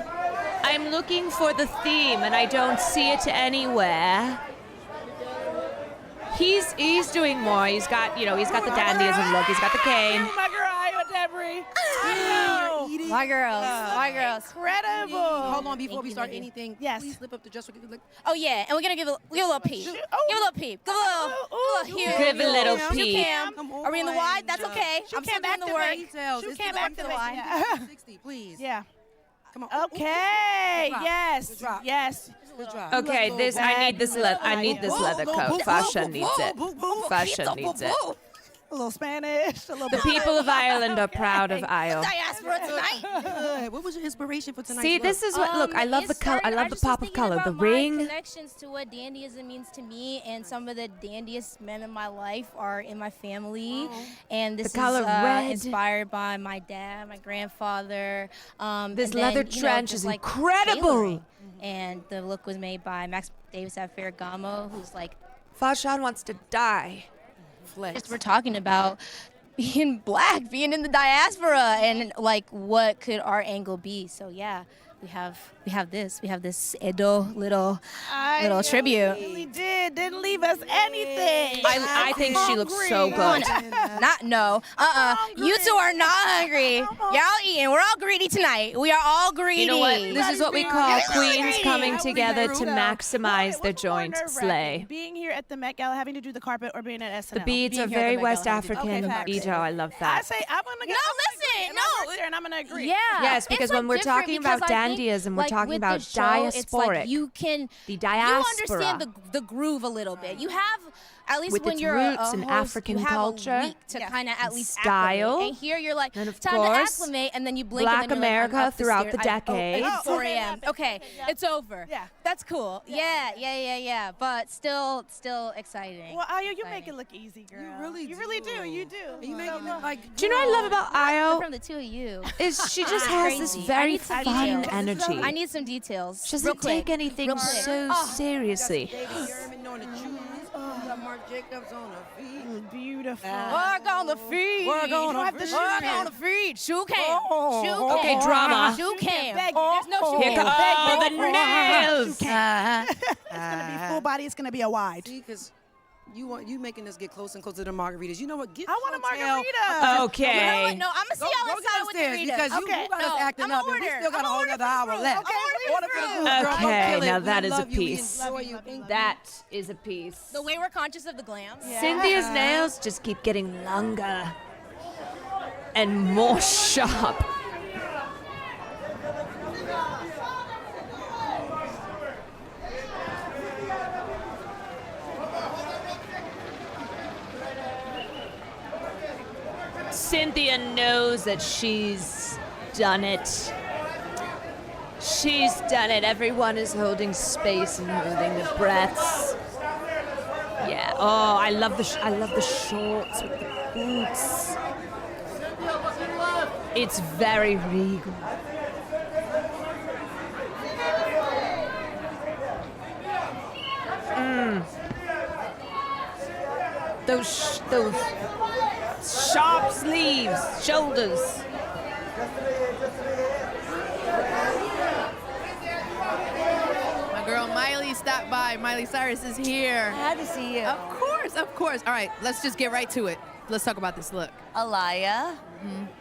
Speaker 8: And I don't see it anywhere. He's doing more. He's got the dandyism look. He's got the cane.
Speaker 13: My girl, Io Debris.
Speaker 1: My girls.
Speaker 13: Incredible.
Speaker 14: Hold on, before we start anything, please slip up the dress.
Speaker 10: Oh yeah, and we're gonna give a little peep. Give a little peep. Give a little
Speaker 8: peep.
Speaker 10: Are we in the wide? That's okay. I'm still doing the work.
Speaker 14: Shoe cam
Speaker 10: back to the wide.
Speaker 14: 60, please.
Speaker 13: Yeah.
Speaker 14: Come on.
Speaker 13: Okay.
Speaker 14: Good drop.
Speaker 13: Yes.
Speaker 14: Good drop.
Speaker 13: Yes.
Speaker 14: Good drop.
Speaker 8: Okay, I need this leather coat. Fashion needs it. Fashion needs it.
Speaker 13: A little Spanish. A little.
Speaker 8: The people of Ireland are proud of Io.
Speaker 10: Diaspora tonight.
Speaker 14: What was your inspiration for tonight?
Speaker 8: See, this is what. Look, I love the color. I love the pop of color. The ring.
Speaker 10: Connections to what dandyism means to me, and some of the dandiest men in my life are in my family. And this
Speaker 8: The color
Speaker 10: is
Speaker 8: red.
Speaker 10: Inspired by my dad, my grandfather.
Speaker 8: This
Speaker 10: and
Speaker 8: leather
Speaker 10: then,
Speaker 8: trench
Speaker 10: just
Speaker 8: is
Speaker 10: like
Speaker 8: incredible.
Speaker 10: tailoring. And the look was made by Max Davis at Ferragamo, who's like.
Speaker 8: Fashion wants to die.
Speaker 10: Just we're talking about being black, being in the diaspora, and like what could our angle be. So yeah, we have this Edo little tribute.
Speaker 13: Really didn't leave us anything.
Speaker 8: I think she looks so good.
Speaker 10: You two are not hungry. Y'all eating. We're all greedy tonight. We are all greedy.
Speaker 8: You know what? This is what we call queens coming together to maximize their joint slay.
Speaker 13: Being here at the Met Gala, having to do the carpet, or being at SNL.
Speaker 8: The beads are very West African. Ito, I love that.
Speaker 13: I say I'm gonna go. And I'm gonna agree.
Speaker 10: Yeah.
Speaker 8: Yes, because
Speaker 10: It's,
Speaker 8: when we're
Speaker 10: different
Speaker 8: talking
Speaker 10: because
Speaker 8: about
Speaker 10: I think,
Speaker 8: dandyism, we're talking
Speaker 10: with
Speaker 8: about
Speaker 10: the show, it's like
Speaker 8: diasporic.
Speaker 10: you
Speaker 8: diaspora.
Speaker 10: understand the groove a little bit. You have, at least
Speaker 8: With
Speaker 10: when
Speaker 8: its
Speaker 10: you're
Speaker 8: roots
Speaker 10: a
Speaker 8: in
Speaker 10: host,
Speaker 8: African
Speaker 10: you have
Speaker 8: culture,
Speaker 10: a week to kind of at least
Speaker 8: style,
Speaker 10: acclimate. And here you're like,
Speaker 8: and of
Speaker 10: time
Speaker 8: course,
Speaker 10: to acclimate, and then you blink
Speaker 8: Black
Speaker 10: and then you're
Speaker 8: America
Speaker 10: like, I'm up
Speaker 8: throughout the
Speaker 10: stairs.
Speaker 8: decade.
Speaker 10: It's 4 a.m. Okay, it's over.
Speaker 13: Yeah.
Speaker 10: That's cool. Yeah. But still exciting.
Speaker 13: Well, Io, you make it look easy, girl. You really do. You do.
Speaker 14: You make it look like.
Speaker 8: Do you know what I love about Io?
Speaker 10: From the two of you.
Speaker 8: Is she just has this
Speaker 10: Crazy.
Speaker 8: very
Speaker 10: I need some
Speaker 8: fun
Speaker 10: details.
Speaker 8: energy.
Speaker 10: I need some details.
Speaker 8: She
Speaker 10: Real
Speaker 8: doesn't
Speaker 10: quick.
Speaker 8: take anything
Speaker 10: Real quick.
Speaker 8: so seriously.
Speaker 14: David Yurman on the shoes. Marc Jacobs on the feet.
Speaker 13: Beautiful.
Speaker 10: Work on the feet.
Speaker 14: Work on the feet.
Speaker 10: Work on the feet. Shoe cam. Shoe cam.
Speaker 8: Okay, drama.
Speaker 10: Shoe cam. There's no shoe
Speaker 8: Here
Speaker 10: cam.
Speaker 8: comes the nails.
Speaker 13: It's gonna be full body. It's gonna be a wide.
Speaker 14: See, because you making us get closer and closer to margaritas. You know what?
Speaker 13: I want a margarita.
Speaker 8: Okay.
Speaker 10: You know what? No, I'm gonna see y'all inside with the
Speaker 14: downstairs
Speaker 10: Ritas.
Speaker 14: because you got us acting up, and we still got a whole other hour left. Order for the group, girl. Don't
Speaker 8: Okay,
Speaker 14: kill it.
Speaker 8: now
Speaker 14: We
Speaker 8: that is a
Speaker 14: love you. We
Speaker 8: piece.
Speaker 14: enjoy you. Thank you.
Speaker 8: That is a piece.
Speaker 10: The way we're conscious of the glam.
Speaker 8: Cynthia's nails just keep getting longer and more sharp. Cynthia knows that she's done it. She's done it. Everyone is holding space and holding their breaths. Yeah. Oh, I love the shorts with the boots. It's very regal. Those sharp sleeves, shoulders.
Speaker 15: My girl Miley stopped by. Miley Cyrus is here.
Speaker 9: Glad to see you.
Speaker 15: Of course. All right, let's just get right to it. Let's talk about this look.
Speaker 9: Alaya,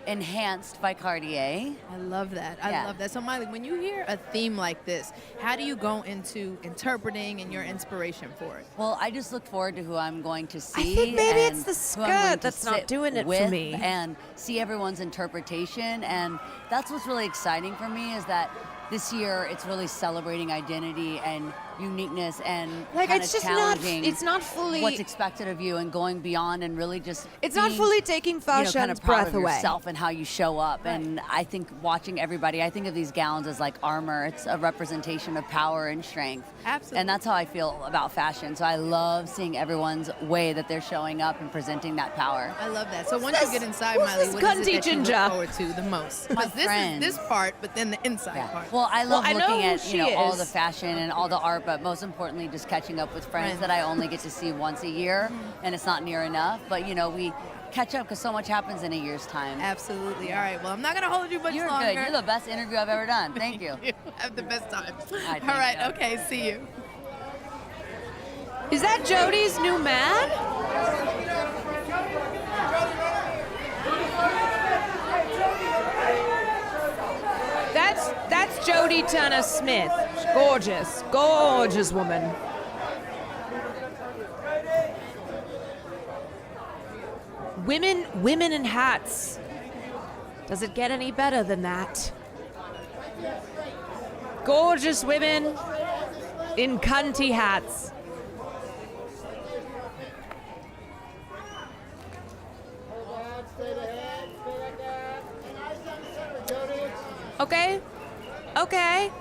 Speaker 9: enhanced by Cartier.
Speaker 15: I love that.
Speaker 9: Yeah.
Speaker 15: I love that. So Miley, when you hear a theme like this, how do you go into interpreting and your inspiration for it?
Speaker 9: Well, I just look forward to who I'm going to see.
Speaker 8: think maybe
Speaker 9: and
Speaker 8: it's the
Speaker 9: who I'm going
Speaker 8: skirt
Speaker 9: to
Speaker 8: that's not
Speaker 9: sit
Speaker 8: doing it for
Speaker 9: with
Speaker 8: me.
Speaker 9: And see everyone's interpretation. And that's what's really exciting for me is that this year it's really celebrating identity and
Speaker 19: uniqueness and
Speaker 8: Like,
Speaker 19: kind
Speaker 8: it's
Speaker 19: of
Speaker 8: just not-
Speaker 19: challenging
Speaker 8: it's not fully-
Speaker 19: what's expected of you and going beyond and really just
Speaker 8: It's not
Speaker 19: being,
Speaker 8: fully taking
Speaker 19: kind
Speaker 8: Fashian's
Speaker 19: of proud
Speaker 8: breath
Speaker 19: of
Speaker 8: away.
Speaker 19: yourself and how you show up. And I think watching everybody, I think of these gowns as like armor. It's a representation of power and strength.
Speaker 15: Absolutely.
Speaker 19: And that's how I feel about fashion. So I love seeing everyone's way that they're showing up and presenting that power.
Speaker 15: I love that. So once you get inside, Miley, what is it that you look forward to the most?
Speaker 19: My
Speaker 15: Because this is
Speaker 19: friends.
Speaker 15: this part, but then the inside part.
Speaker 19: Well, I love
Speaker 8: I know
Speaker 19: looking
Speaker 8: who
Speaker 19: at
Speaker 8: she
Speaker 19: all
Speaker 8: is.
Speaker 19: the fashion and all the art, but most importantly, just catching up with friends that I only get to see once a year, and it's not near enough. But we catch up because so much happens in a year's time.
Speaker 15: Absolutely. All right. Well, I'm not gonna hold you much
Speaker 19: You're
Speaker 15: longer.
Speaker 19: good. You're the best interview I've ever done. Thank you.
Speaker 15: Have the best time.
Speaker 19: Thank
Speaker 15: All right.
Speaker 19: you.
Speaker 15: Okay. See you.
Speaker 8: Is that Jody's new man? That's Jody Turner Smith. Gorgeous, gorgeous woman. Women in hats. Does it get any better than that? Gorgeous women in cunty hats. Okay. Okay.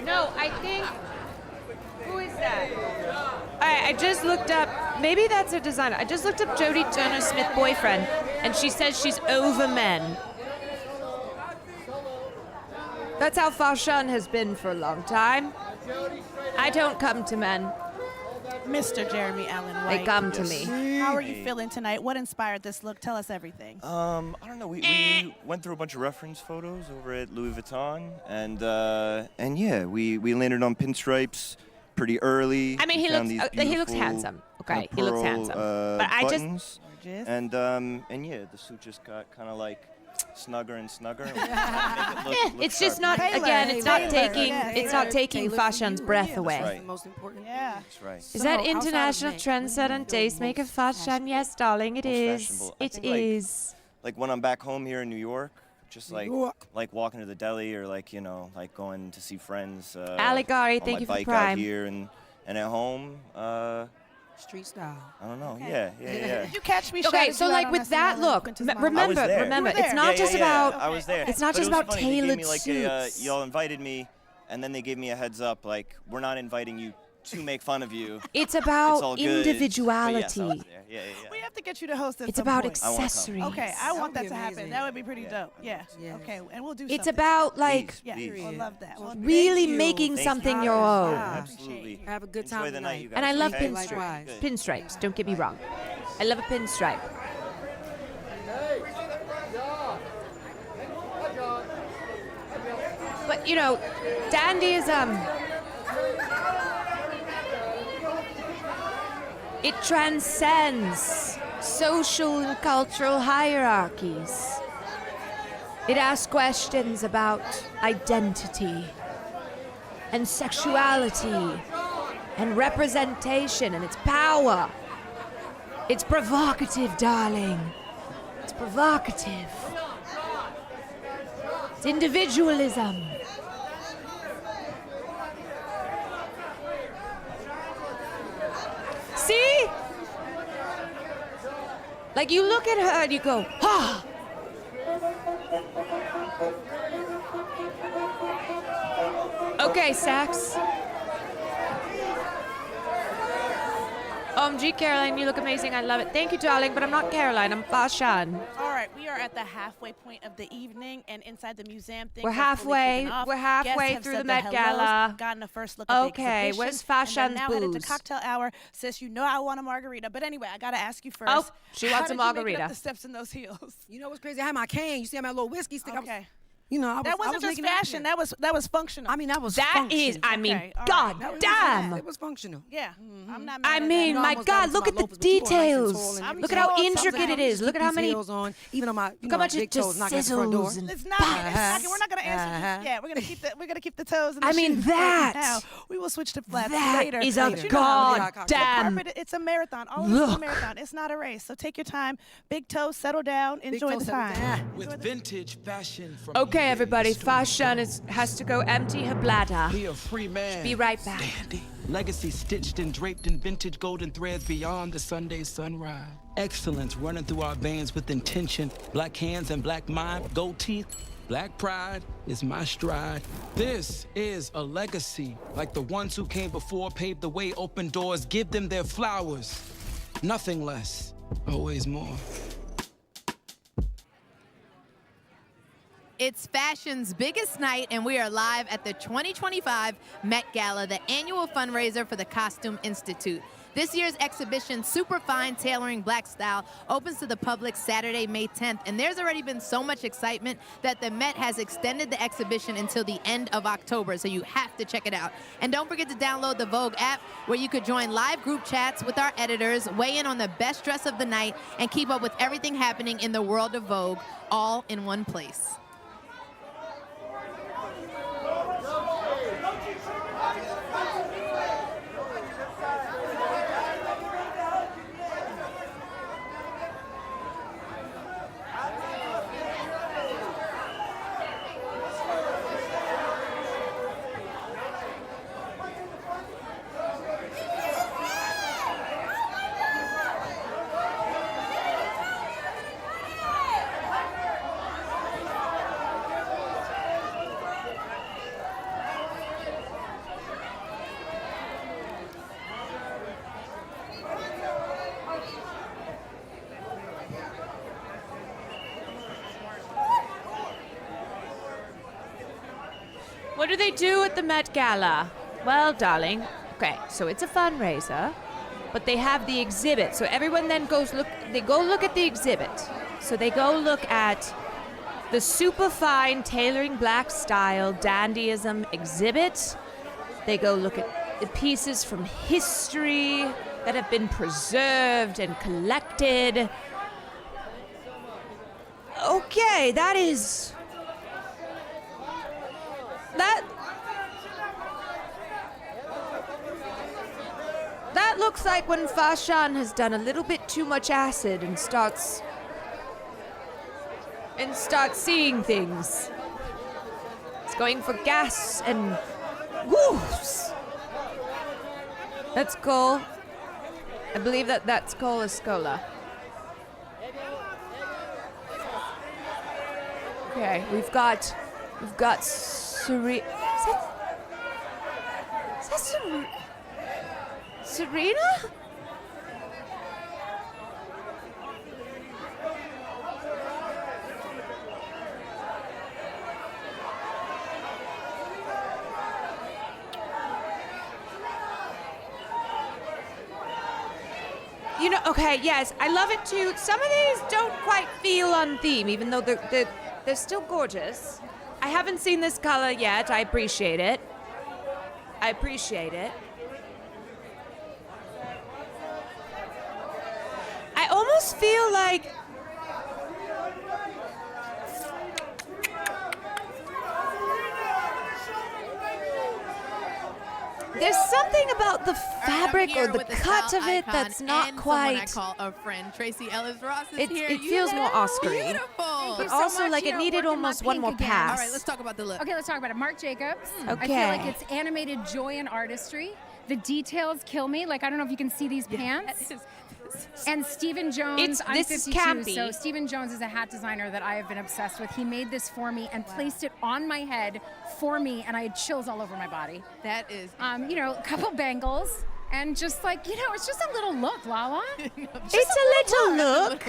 Speaker 8: No, I think. Who is that? I just looked up. Maybe that's a designer. I just looked up Jody Turner Smith boyfriend, and she says she's over men. That's how Fashion has been for a long time. I don't come to men.
Speaker 13: Mr. Jeremy Allen White.
Speaker 8: They come to me.
Speaker 13: How are you feeling tonight? What inspired this look? Tell us everything.
Speaker 20: I don't know. We went through a bunch of reference photos over at Louis Vuitton, and yeah, we landed on pinstripes pretty early.
Speaker 8: I mean, he
Speaker 20: Found
Speaker 8: looks
Speaker 20: these
Speaker 8: he looks
Speaker 20: beautiful
Speaker 8: handsome. Okay,
Speaker 20: kind of
Speaker 8: he looks
Speaker 20: pearl,
Speaker 8: handsome. But I just
Speaker 20: buttons. And yeah, the suit just got kind of like snugger and snugger. And we wanted to make it look
Speaker 8: it's just
Speaker 20: sharp.
Speaker 8: not again. It's not taking. It's not taking Fashion's breath away.
Speaker 20: That's right.
Speaker 14: Most important.
Speaker 13: Yeah.
Speaker 20: That's right.
Speaker 8: Is that international trendsetter and tastemaker Fashion? Yes, darling, it
Speaker 20: Most
Speaker 8: is.
Speaker 20: fashionable. I
Speaker 8: It
Speaker 20: think, like-
Speaker 8: is.
Speaker 20: Like when I'm back home here in New York, just like
Speaker 14: York.
Speaker 20: like walking to the deli or like like going to see friends.
Speaker 8: Alligari,
Speaker 20: on
Speaker 8: thank
Speaker 20: my
Speaker 8: you for
Speaker 20: bike
Speaker 8: Prime.
Speaker 20: out here and at home.
Speaker 14: Street style.
Speaker 20: I don't know. Yeah.
Speaker 13: Did you catch me?
Speaker 8: Okay,
Speaker 13: shouted
Speaker 8: so
Speaker 13: you out
Speaker 8: like
Speaker 13: on
Speaker 8: with
Speaker 13: SNL
Speaker 8: that
Speaker 13: and
Speaker 8: look,
Speaker 13: Quintus Miles?
Speaker 8: remember,
Speaker 20: I was there.
Speaker 8: remember,
Speaker 13: You were
Speaker 8: it's not
Speaker 20: Yeah,
Speaker 8: just
Speaker 20: yeah,
Speaker 8: about.
Speaker 20: I was there.
Speaker 8: It's not
Speaker 20: But
Speaker 8: just
Speaker 20: it was
Speaker 8: about
Speaker 20: funny. They gave
Speaker 8: tailored
Speaker 20: me like
Speaker 8: suits.
Speaker 20: y'all invited me, and then they gave me a heads up, like we're not inviting you to make fun of you.
Speaker 8: It's about
Speaker 20: It's all good. But yes, I was
Speaker 8: individuality.
Speaker 20: there. Yeah.
Speaker 13: We have to get you to host at
Speaker 8: It's
Speaker 13: some
Speaker 8: about
Speaker 13: point.
Speaker 20: I wanna come.
Speaker 8: accessories.
Speaker 13: Okay, I want
Speaker 14: That
Speaker 13: that
Speaker 14: would
Speaker 13: to
Speaker 14: be
Speaker 13: happen.
Speaker 14: amazing.
Speaker 13: That would be pretty dope. Yeah. Okay, and we'll do.
Speaker 8: It's
Speaker 13: something.
Speaker 8: about like
Speaker 13: Yeah,
Speaker 20: Please.
Speaker 13: I love that. Well,
Speaker 8: really
Speaker 14: you.
Speaker 8: making
Speaker 20: Thank
Speaker 8: something
Speaker 20: you.
Speaker 8: your own.
Speaker 20: Absolutely.
Speaker 14: Have a good
Speaker 20: Enjoy
Speaker 14: time
Speaker 20: the night, you guys.
Speaker 8: And I love
Speaker 20: okay?
Speaker 14: Likewise.
Speaker 8: pinstripes. Don't get me wrong. I love a pinstripe. But dandyism. It transcends social and cultural hierarchies. It asks questions about identity and sexuality and representation and its power. It's provocative, darling. It's provocative. It's individualism. See? Like you look at her and you go, ah! Okay, Sax. OMG, Caroline, you look amazing. I love it. Thank you, darling, but I'm not Caroline. I'm Fashion.
Speaker 13: All right, we are at the halfway point of the evening, and inside the museum, things
Speaker 8: We're
Speaker 13: are fully
Speaker 8: halfway.
Speaker 13: kicking off.
Speaker 8: We're halfway
Speaker 13: Guests have
Speaker 8: through
Speaker 13: said
Speaker 8: the
Speaker 13: their
Speaker 8: Met
Speaker 13: hellos,
Speaker 8: Gala.
Speaker 13: Gotten a first look at the
Speaker 8: Okay,
Speaker 13: exhibition,
Speaker 8: where's
Speaker 13: and they're
Speaker 8: Fashion's
Speaker 13: now headed to
Speaker 8: booze?
Speaker 13: cocktail hour. Sis, you know I want a margarita, but anyway, I gotta ask you first.
Speaker 8: Oh, she
Speaker 13: how
Speaker 8: wants a
Speaker 13: did you make it
Speaker 8: margarita.
Speaker 13: up the steps in those heels?
Speaker 14: You know what's crazy? I had my cane. You see, I had my little whiskey stick.
Speaker 13: Okay.
Speaker 14: You know,
Speaker 13: That wasn't just fashion. That was functional.
Speaker 14: I mean, that was
Speaker 8: That
Speaker 14: functional.
Speaker 8: is, I mean,
Speaker 13: Okay, all
Speaker 8: God
Speaker 13: right.
Speaker 8: damn.
Speaker 14: It was functional.
Speaker 13: Yeah, I'm not.
Speaker 8: I
Speaker 13: mad
Speaker 8: mean,
Speaker 13: at
Speaker 14: You know, I
Speaker 8: my
Speaker 14: almost got
Speaker 8: God,
Speaker 14: into
Speaker 8: look
Speaker 14: my
Speaker 8: at the
Speaker 14: loafers, but you all nice and
Speaker 8: details.
Speaker 14: tall and
Speaker 8: Look at how
Speaker 13: everything.
Speaker 8: intricate it is. Look at how
Speaker 14: Keep
Speaker 8: many.
Speaker 14: these heels on, even on my,
Speaker 8: Look how much
Speaker 14: big
Speaker 8: it just
Speaker 14: toes knocking at the front door.
Speaker 8: sizzles and
Speaker 13: It's not. We're not gonna answer. Yeah, we're gonna keep the toes. And the
Speaker 8: I mean,
Speaker 13: shoes
Speaker 8: that-
Speaker 13: right now. We will switch to flats
Speaker 8: that
Speaker 13: later.
Speaker 8: is a
Speaker 13: But you know how it is.
Speaker 8: goddamn
Speaker 13: The carpet, it's a marathon. All of this is a
Speaker 8: look.
Speaker 13: marathon. It's not a race. So take your time. Big toes, settle down, enjoy
Speaker 14: toe,
Speaker 13: the
Speaker 14: settle
Speaker 13: time.
Speaker 14: down.
Speaker 17: With vintage fashion from
Speaker 8: Okay, everybody, Fashion has to go empty her bladder.
Speaker 17: Be a free man.
Speaker 8: Be right back.
Speaker 17: Legacy stitched and draped in vintage golden threads beyond the Sunday sunrise. Excellence running through our veins with intention. Black hands and black mind, gold teeth. Black pride is my stride. This is a legacy. Like the ones who came before, paved the way, opened doors, give them their flowers. Nothing less, always more.
Speaker 15: It's fashion's biggest night, and we are live at the 2025 Met Gala, the annual fundraiser for the Costume Institute. This year's exhibition, Superfine Tailoring Black Style, opens to the public Saturday, May 10th, and there's already been so much excitement that the Met has extended the exhibition until the end of October, so you have to check it out. And don't forget to download the Vogue app, where you could join live group chats with our editors, weigh in on the best dress of the night, and keep up with everything happening in the world of Vogue, all in one place.
Speaker 8: What do they do at the Met Gala? Well, darling, okay, so it's a fundraiser, but they have the exhibit. So everyone then goes look at the exhibit. So they go look at the Superfine Tailoring Black Style Dandyism exhibit. They go look at the pieces from history that have been preserved and collected. Okay, that looks like when Fashan has done a little bit too much acid and starts seeing things. It's going for gas and woofs. That's cool. I believe that's called a Scola. Okay, we've got Serena. Is that Serena? You know, okay, yes, I love it too. Some of these don't quite feel on theme, even though they're still gorgeous. I haven't seen this color yet. I appreciate it. I almost feel like there's something about the fabric or the cut of it that's not quite.
Speaker 15: I call a friend, Tracy Ellis Ross is here.
Speaker 8: It feels more Oscar-y.
Speaker 15: Beautiful.
Speaker 8: But also, like, it needed almost one more pass.
Speaker 15: All right, let's talk about the look.
Speaker 21: Okay, let's talk about it. Marc Jacobs. I
Speaker 8: Okay.
Speaker 21: feel like it's animated joy and artistry. The details kill me. Like, I don't know if you can see these pants. And Stephen Jones, I'm
Speaker 8: This is
Speaker 21: 52,
Speaker 8: campy.
Speaker 21: so Stephen Jones is a hat designer that I have been obsessed with. He made this for me and placed it on my head for me, and I had chills all over my body.
Speaker 15: That is,
Speaker 21: you know, a couple bangles, and just like, you know, it's just a little look, Lala.
Speaker 8: It's a little look.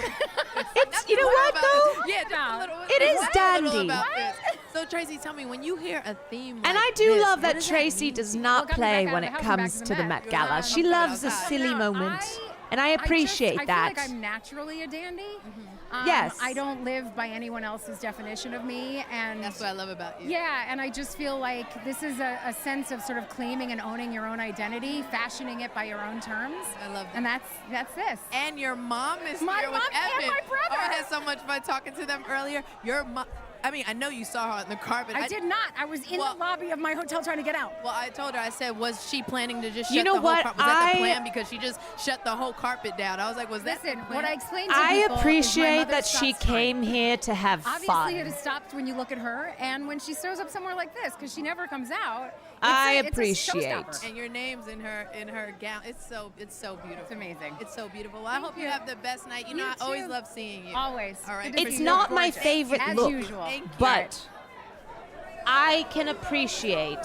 Speaker 8: It's, you know what though?
Speaker 15: Yeah, just a little.
Speaker 8: It is
Speaker 15: what's a little
Speaker 8: dandy.
Speaker 15: about this? So Tracy, tell me, when you hear a theme
Speaker 8: And
Speaker 15: like
Speaker 8: I do
Speaker 15: this,
Speaker 8: love
Speaker 15: what
Speaker 8: that
Speaker 15: does
Speaker 8: Tracy
Speaker 15: mean?
Speaker 8: does not play when it comes to the Met Gala. She loves a silly moment.
Speaker 2: And I appreciate
Speaker 21: I
Speaker 2: that.
Speaker 21: feel like I'm naturally a dandy.
Speaker 2: Yes.
Speaker 21: I don't live by anyone else's definition of me, and
Speaker 15: That's what I love about you.
Speaker 21: Yeah, and I just feel like this is a sense of sort of claiming and owning your own identity, fashioning it by your own terms.
Speaker 15: I love that.
Speaker 21: And that's this.
Speaker 15: And your mom is
Speaker 21: My
Speaker 15: here with
Speaker 21: mom and
Speaker 15: Evan.
Speaker 21: my brother.
Speaker 15: Oh, I had so much fun talking to them earlier. Your mom. I mean, I know you saw her on the carpet.
Speaker 21: I did not. I was in the lobby of my hotel trying to get out.
Speaker 15: Well, I told her, I said, was she planning to just shut
Speaker 2: You know
Speaker 15: the whole
Speaker 2: what?
Speaker 15: carpet? Was that the plan? Because she just shut the whole carpet down. I was like, was that the plan?
Speaker 21: What I explained to
Speaker 2: I
Speaker 21: people is my
Speaker 2: appreciate
Speaker 21: mother
Speaker 2: that she
Speaker 21: stops time.
Speaker 2: came here to have
Speaker 21: Obviously,
Speaker 2: fun.
Speaker 21: it has stopped when you look at her, and when she shows up somewhere like this, because she never comes out.
Speaker 2: I
Speaker 21: it's a
Speaker 2: appreciate.
Speaker 21: showstopper.
Speaker 15: And your name's in her gown. It's so beautiful. It's
Speaker 21: amazing.
Speaker 15: It's so beautiful. Well, I hope you have the best night. You know, I always love seeing you.
Speaker 21: Always.
Speaker 15: All right.
Speaker 2: It's not my favorite
Speaker 21: As
Speaker 2: look,
Speaker 21: usual.
Speaker 15: Thank you.
Speaker 2: but I can appreciate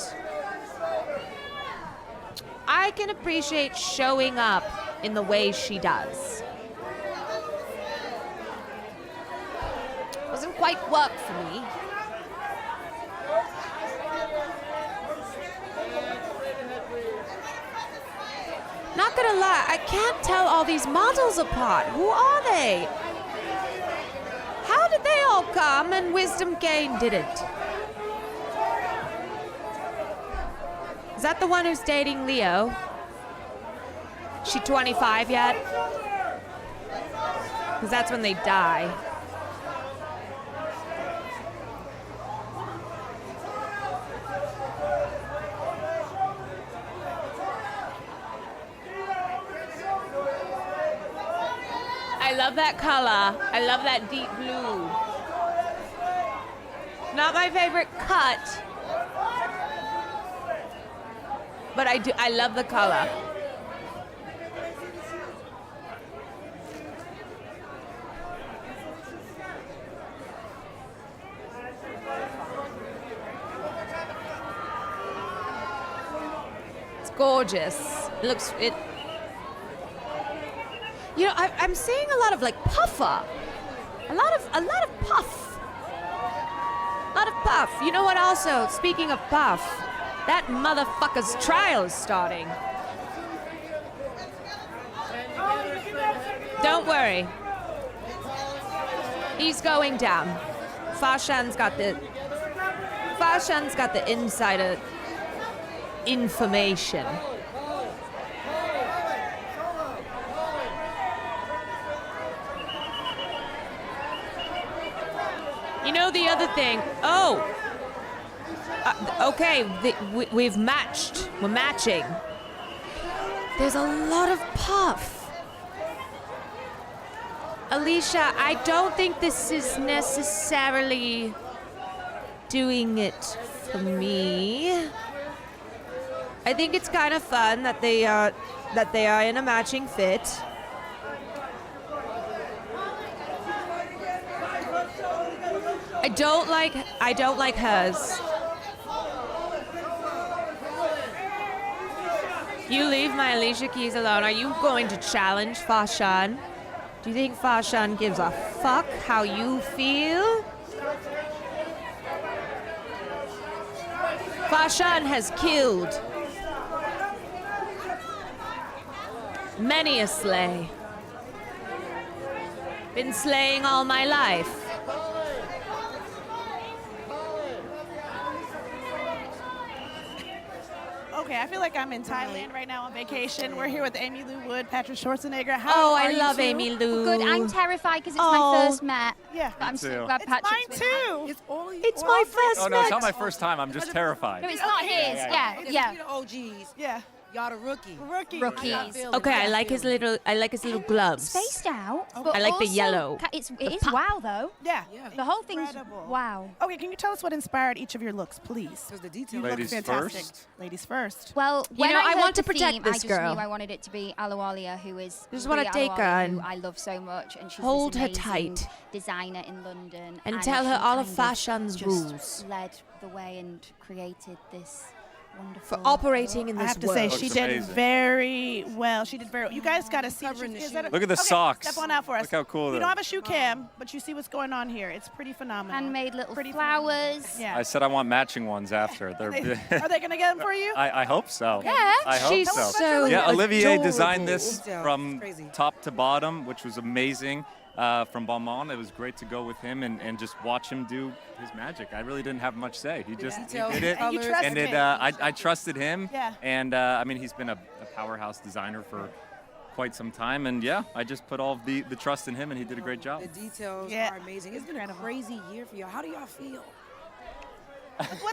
Speaker 2: showing up in the way she does. Doesn't quite work for me. Not gonna lie, I can't tell all these models apart. Who are they? How did they all come and Wisdom Kane didn't? Is that the one who's dating Leo? She 25 yet? Because that's when they die. I love that color. I love that deep blue. Not my favorite cut, but I love the color. It's gorgeous. It. You know, I'm seeing a lot of like puffer, a lot of puff, a lot of puff. You know what? Also, speaking of puff, that motherfucker's trial is starting. Don't worry, he's going down. Fashan's got the insider information. You know the other thing. Oh, okay. We've matched. We're matching. There's a lot of puff. Alicia, I don't think this is necessarily doing it for me. I think it's kind of fun that they are in a matching fit. I don't like hers. You leave my Alicia Keys alone. Are you going to challenge Fashan? Do you think Fashan gives a fuck how you feel? Fashan has killed many a slay. Been slaying all my life.
Speaker 13: Okay, I feel like I'm in Thailand right now on vacation. We're here with Amy Lou Wood, Patrick Schwarzenegger. How
Speaker 2: Oh,
Speaker 13: are
Speaker 2: I
Speaker 13: you
Speaker 2: love
Speaker 13: two?
Speaker 2: Amy Lou.
Speaker 5: Good. I'm terrified because it's
Speaker 13: Oh.
Speaker 5: my first Met.
Speaker 13: Yeah.
Speaker 5: But I'm
Speaker 22: Me
Speaker 5: so
Speaker 22: too.
Speaker 5: glad
Speaker 13: It's
Speaker 5: Patrick's
Speaker 13: mine
Speaker 5: with us.
Speaker 13: too.
Speaker 2: It's my first
Speaker 22: Oh no, it's not my
Speaker 2: Met.
Speaker 22: first time. I'm just terrified.
Speaker 5: No, it's not his. Yeah, yeah.
Speaker 14: We the OGs.
Speaker 13: Yeah.
Speaker 14: Y'all the rookie.
Speaker 5: Rookies.
Speaker 2: Okay, I like his little gloves.
Speaker 5: Spaced out.
Speaker 2: I
Speaker 5: But
Speaker 2: like the
Speaker 5: also,
Speaker 2: yellow.
Speaker 5: It
Speaker 2: The
Speaker 5: is
Speaker 2: pop.
Speaker 5: wow though.
Speaker 13: Yeah.
Speaker 5: The whole thing's
Speaker 13: Incredible.
Speaker 5: wow.
Speaker 13: Okay, can you tell us what inspired each of your looks, please?
Speaker 14: Because the
Speaker 13: You
Speaker 14: details.
Speaker 13: look
Speaker 22: Ladies
Speaker 13: fantastic.
Speaker 22: first.
Speaker 13: Ladies first.
Speaker 5: Well,
Speaker 2: You
Speaker 5: when
Speaker 2: know,
Speaker 5: I
Speaker 2: I
Speaker 5: heard
Speaker 2: want to
Speaker 5: the
Speaker 2: protect
Speaker 5: theme,
Speaker 2: this
Speaker 5: I just
Speaker 2: girl.
Speaker 5: knew I wanted it to be Alawalia, who is
Speaker 2: Just wanna
Speaker 5: Bria
Speaker 2: take her
Speaker 5: Alawalia,
Speaker 2: and
Speaker 5: who I love so much, and she's
Speaker 2: hold
Speaker 5: this
Speaker 2: her
Speaker 5: amazing
Speaker 2: tight.
Speaker 5: designer in London,
Speaker 2: And tell her
Speaker 5: she
Speaker 2: all of
Speaker 5: kind
Speaker 2: Fashan's
Speaker 5: just
Speaker 2: rules.
Speaker 5: led the way and created this
Speaker 2: for operating in
Speaker 13: I
Speaker 2: this
Speaker 13: have to
Speaker 2: world.
Speaker 13: say, she
Speaker 4: Looks
Speaker 13: did
Speaker 4: amazing.
Speaker 13: very well. She did very well. You guys got to see.
Speaker 4: Look at the
Speaker 13: Okay,
Speaker 4: socks.
Speaker 13: Step on out for us.
Speaker 4: Look how cool
Speaker 13: We
Speaker 4: that
Speaker 13: don't have
Speaker 4: is.
Speaker 13: a shoe cam, but you see what's going on here. It's pretty phenomenal.
Speaker 5: Handmade little
Speaker 13: Pretty
Speaker 5: flowers.
Speaker 13: Yeah.
Speaker 4: I said I want matching ones after.
Speaker 13: Are they going to get them for you?
Speaker 4: I hope so.
Speaker 13: Yeah.
Speaker 4: I hope
Speaker 13: She's
Speaker 4: so.
Speaker 13: so
Speaker 4: Yeah, Olivier
Speaker 13: adorable.
Speaker 4: designed this
Speaker 13: Yeah,
Speaker 4: from
Speaker 13: it's crazy.
Speaker 4: top to bottom, which was amazing. From Beaumont, it was great to go with him and just watch him do his magic. I really didn't have much say. He just he
Speaker 13: details,
Speaker 4: did it,
Speaker 13: and you trusted
Speaker 4: it.
Speaker 13: him.
Speaker 4: I trusted him.
Speaker 13: Yeah.
Speaker 4: And I mean, he's been a powerhouse designer for quite some time. And yeah, I just put all of the trust in him, and he did a great job.
Speaker 14: The details are amazing. It's been a crazy year for y'all. How do y'all feel?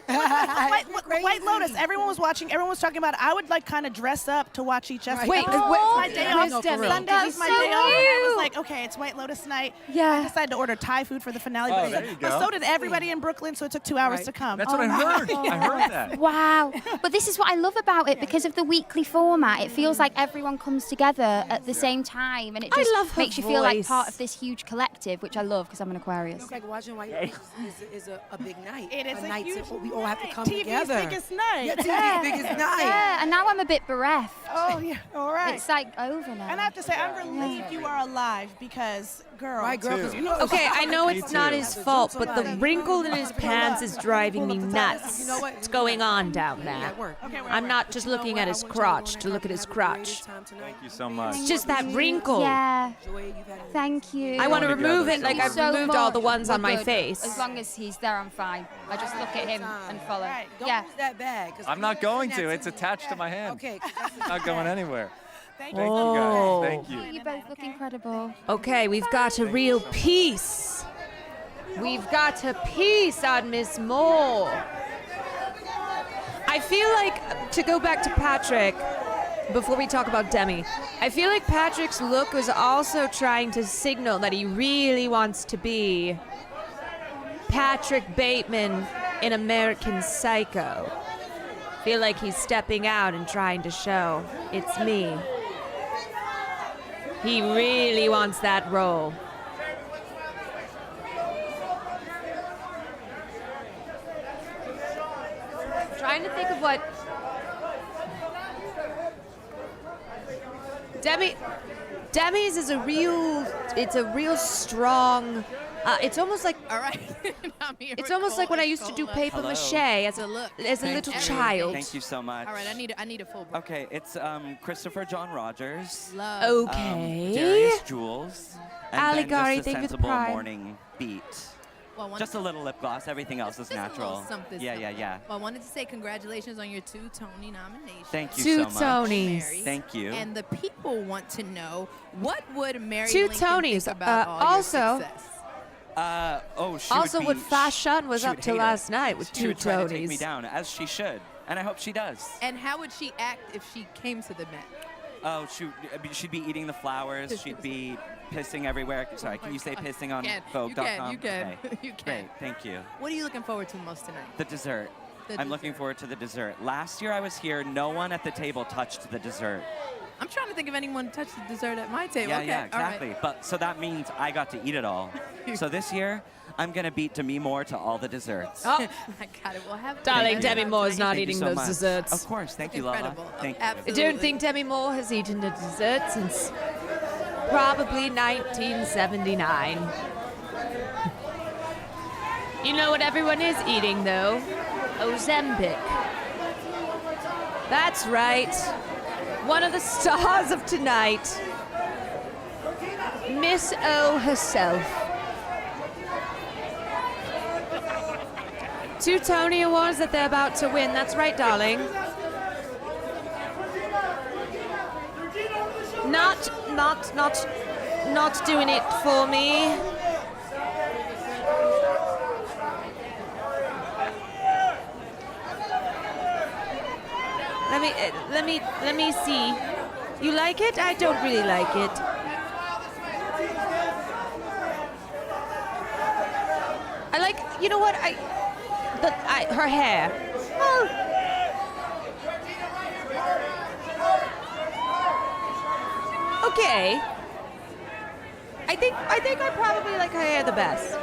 Speaker 13: White Lotus. Everyone was watching. Everyone was talking about. I would like kind of dress up to watch each other.
Speaker 14: Right.
Speaker 13: Wait,
Speaker 14: Oh,
Speaker 13: it's my day off.
Speaker 14: no, for real.
Speaker 13: Sunday
Speaker 14: That's
Speaker 13: was my
Speaker 14: so
Speaker 13: day off. And I was
Speaker 14: cute.
Speaker 13: like, okay, it's White Lotus night.
Speaker 10: Yeah.
Speaker 13: I decided to order Thai food for the finale,
Speaker 4: Oh,
Speaker 13: but,
Speaker 4: there you
Speaker 13: but
Speaker 4: go.
Speaker 13: so did everybody in Brooklyn. So it took 2 hours to come.
Speaker 4: That's what I heard. I heard that.
Speaker 10: Wow.
Speaker 5: But this is what I love about it because of the weekly format. It feels like everyone comes together at the same time, and it
Speaker 2: I
Speaker 5: just
Speaker 2: love her
Speaker 5: makes you feel like
Speaker 2: voice.
Speaker 5: part of this huge collective, which I love because I'm an Aquarius.
Speaker 14: It's like watching White Lotus is a big night.
Speaker 13: It is a
Speaker 14: night
Speaker 13: huge
Speaker 14: that we all have to come
Speaker 13: TV's
Speaker 14: together.
Speaker 13: biggest night.
Speaker 14: Yeah, TV's
Speaker 13: Yeah.
Speaker 14: biggest night.
Speaker 5: Yeah, and now I'm a bit bereft.
Speaker 13: Oh yeah, all right.
Speaker 5: It's like over now.
Speaker 13: And I have to say, I'm relieved you are alive because, girl.
Speaker 14: Right, girl, 'cause you know.
Speaker 2: Okay, I know
Speaker 4: Me
Speaker 2: it's not
Speaker 4: too.
Speaker 2: his fault, but the wrinkle in his pants is driving me nuts.
Speaker 14: You know what?
Speaker 2: What's going on down there?
Speaker 14: At work.
Speaker 2: I'm not just looking at his crotch to look at his crotch.
Speaker 4: Thank you so much.
Speaker 2: It's just that wrinkle.
Speaker 5: Yeah. Thank you.
Speaker 2: I want to remove it like
Speaker 5: Thank
Speaker 2: I've
Speaker 5: you so
Speaker 2: removed all the
Speaker 5: much.
Speaker 2: ones on
Speaker 5: We're
Speaker 2: my
Speaker 5: good.
Speaker 2: face.
Speaker 5: As long as he's there, I'm fine. I just look at him and follow.
Speaker 14: Don't
Speaker 5: Yeah.
Speaker 14: lose that bag. 'cause
Speaker 4: I'm not going to. It's attached to my hand.
Speaker 14: Okay.
Speaker 4: It's not going anywhere.
Speaker 13: Thank
Speaker 4: Thank you
Speaker 2: Oh.
Speaker 4: guys. Thank you.
Speaker 5: You both look incredible.
Speaker 2: Okay, we've got a real piece. We've got a piece on Miss Moore. I feel like, to go back to Patrick, before we talk about Demi, I feel like Patrick's look was also trying to signal that he really wants to be Patrick Bateman in American Psycho. Feel like he's stepping out and trying to show, it's me. He really wants that role. Trying to think of what Demi's is it's a real strong, it's almost like,
Speaker 15: All right.
Speaker 2: it's almost like when I used to do paper mache as a little child.
Speaker 6: Thank you so much.
Speaker 15: All right, I need a full break.
Speaker 6: Okay, it's Christopher John Rogers.
Speaker 15: Love.
Speaker 2: Okay.
Speaker 6: Darius Jules. And
Speaker 2: Allegory,
Speaker 6: then just a
Speaker 2: thank you for the
Speaker 6: sensible
Speaker 2: prime.
Speaker 6: morning beat.
Speaker 15: Well, one-
Speaker 6: Just a little lip gloss. Everything else is
Speaker 15: Just a little
Speaker 6: natural.
Speaker 15: something,
Speaker 6: Yeah,
Speaker 15: something.
Speaker 6: yeah.
Speaker 15: Well, I wanted to say congratulations on your 2 Tony nominations.
Speaker 6: Thank you
Speaker 2: Two
Speaker 6: so much.
Speaker 2: Tonys.
Speaker 6: Thank you.
Speaker 15: And the people want to know, what would Mary
Speaker 2: 2
Speaker 15: Lincoln
Speaker 2: Tonys.
Speaker 15: think about all
Speaker 2: Also-
Speaker 15: your success?
Speaker 6: She
Speaker 2: Also,
Speaker 6: would
Speaker 2: what
Speaker 6: be,
Speaker 2: Fashion was
Speaker 6: she
Speaker 2: up
Speaker 6: would
Speaker 2: to
Speaker 6: hate
Speaker 2: last
Speaker 6: it.
Speaker 2: night with
Speaker 6: She
Speaker 2: 2
Speaker 6: would try to take me
Speaker 2: Tonys.
Speaker 6: down, as she should, and I hope she does.
Speaker 15: And how would she act if she came to the Met?
Speaker 6: Oh, she'd be eating the flowers. She'd be pissing everywhere. Sorry, can you say pissing on Vogue.com?
Speaker 15: You can.
Speaker 6: Okay.
Speaker 15: You can.
Speaker 6: Great, thank you.
Speaker 15: What are you looking forward to most tonight?
Speaker 6: The dessert.
Speaker 15: The
Speaker 6: I'm looking forward to the dessert. Last year I was here, no one at the table touched the dessert.
Speaker 15: I'm trying to think if anyone touched the dessert at my table.
Speaker 6: Yeah,
Speaker 15: okay,
Speaker 6: yeah,
Speaker 15: all right.
Speaker 6: exactly. But so that means I got to eat it all. So this year, I'm gonna beat Demi Moore to all the desserts.
Speaker 2: Oh.
Speaker 15: I got it. We'll have
Speaker 2: Darling,
Speaker 15: dinner.
Speaker 2: Demi Moore is not
Speaker 6: Thank you
Speaker 2: eating
Speaker 6: so
Speaker 2: those
Speaker 6: much.
Speaker 2: desserts.
Speaker 6: Of course, thank you, Lala.
Speaker 15: Incredible.
Speaker 6: Thank
Speaker 2: I don't think Demi Moore has eaten a dessert since probably 1979. You know what everyone is eating, though? Ozempic. That's right. One of the stars of tonight, Miss O herself. 2 Tony Awards that they're about to win. That's right, darling. Not doing it for me. Let me see. You like it? I don't really like it. I like, you know what? Her hair. Oh. Okay. I think I probably like her hair the best.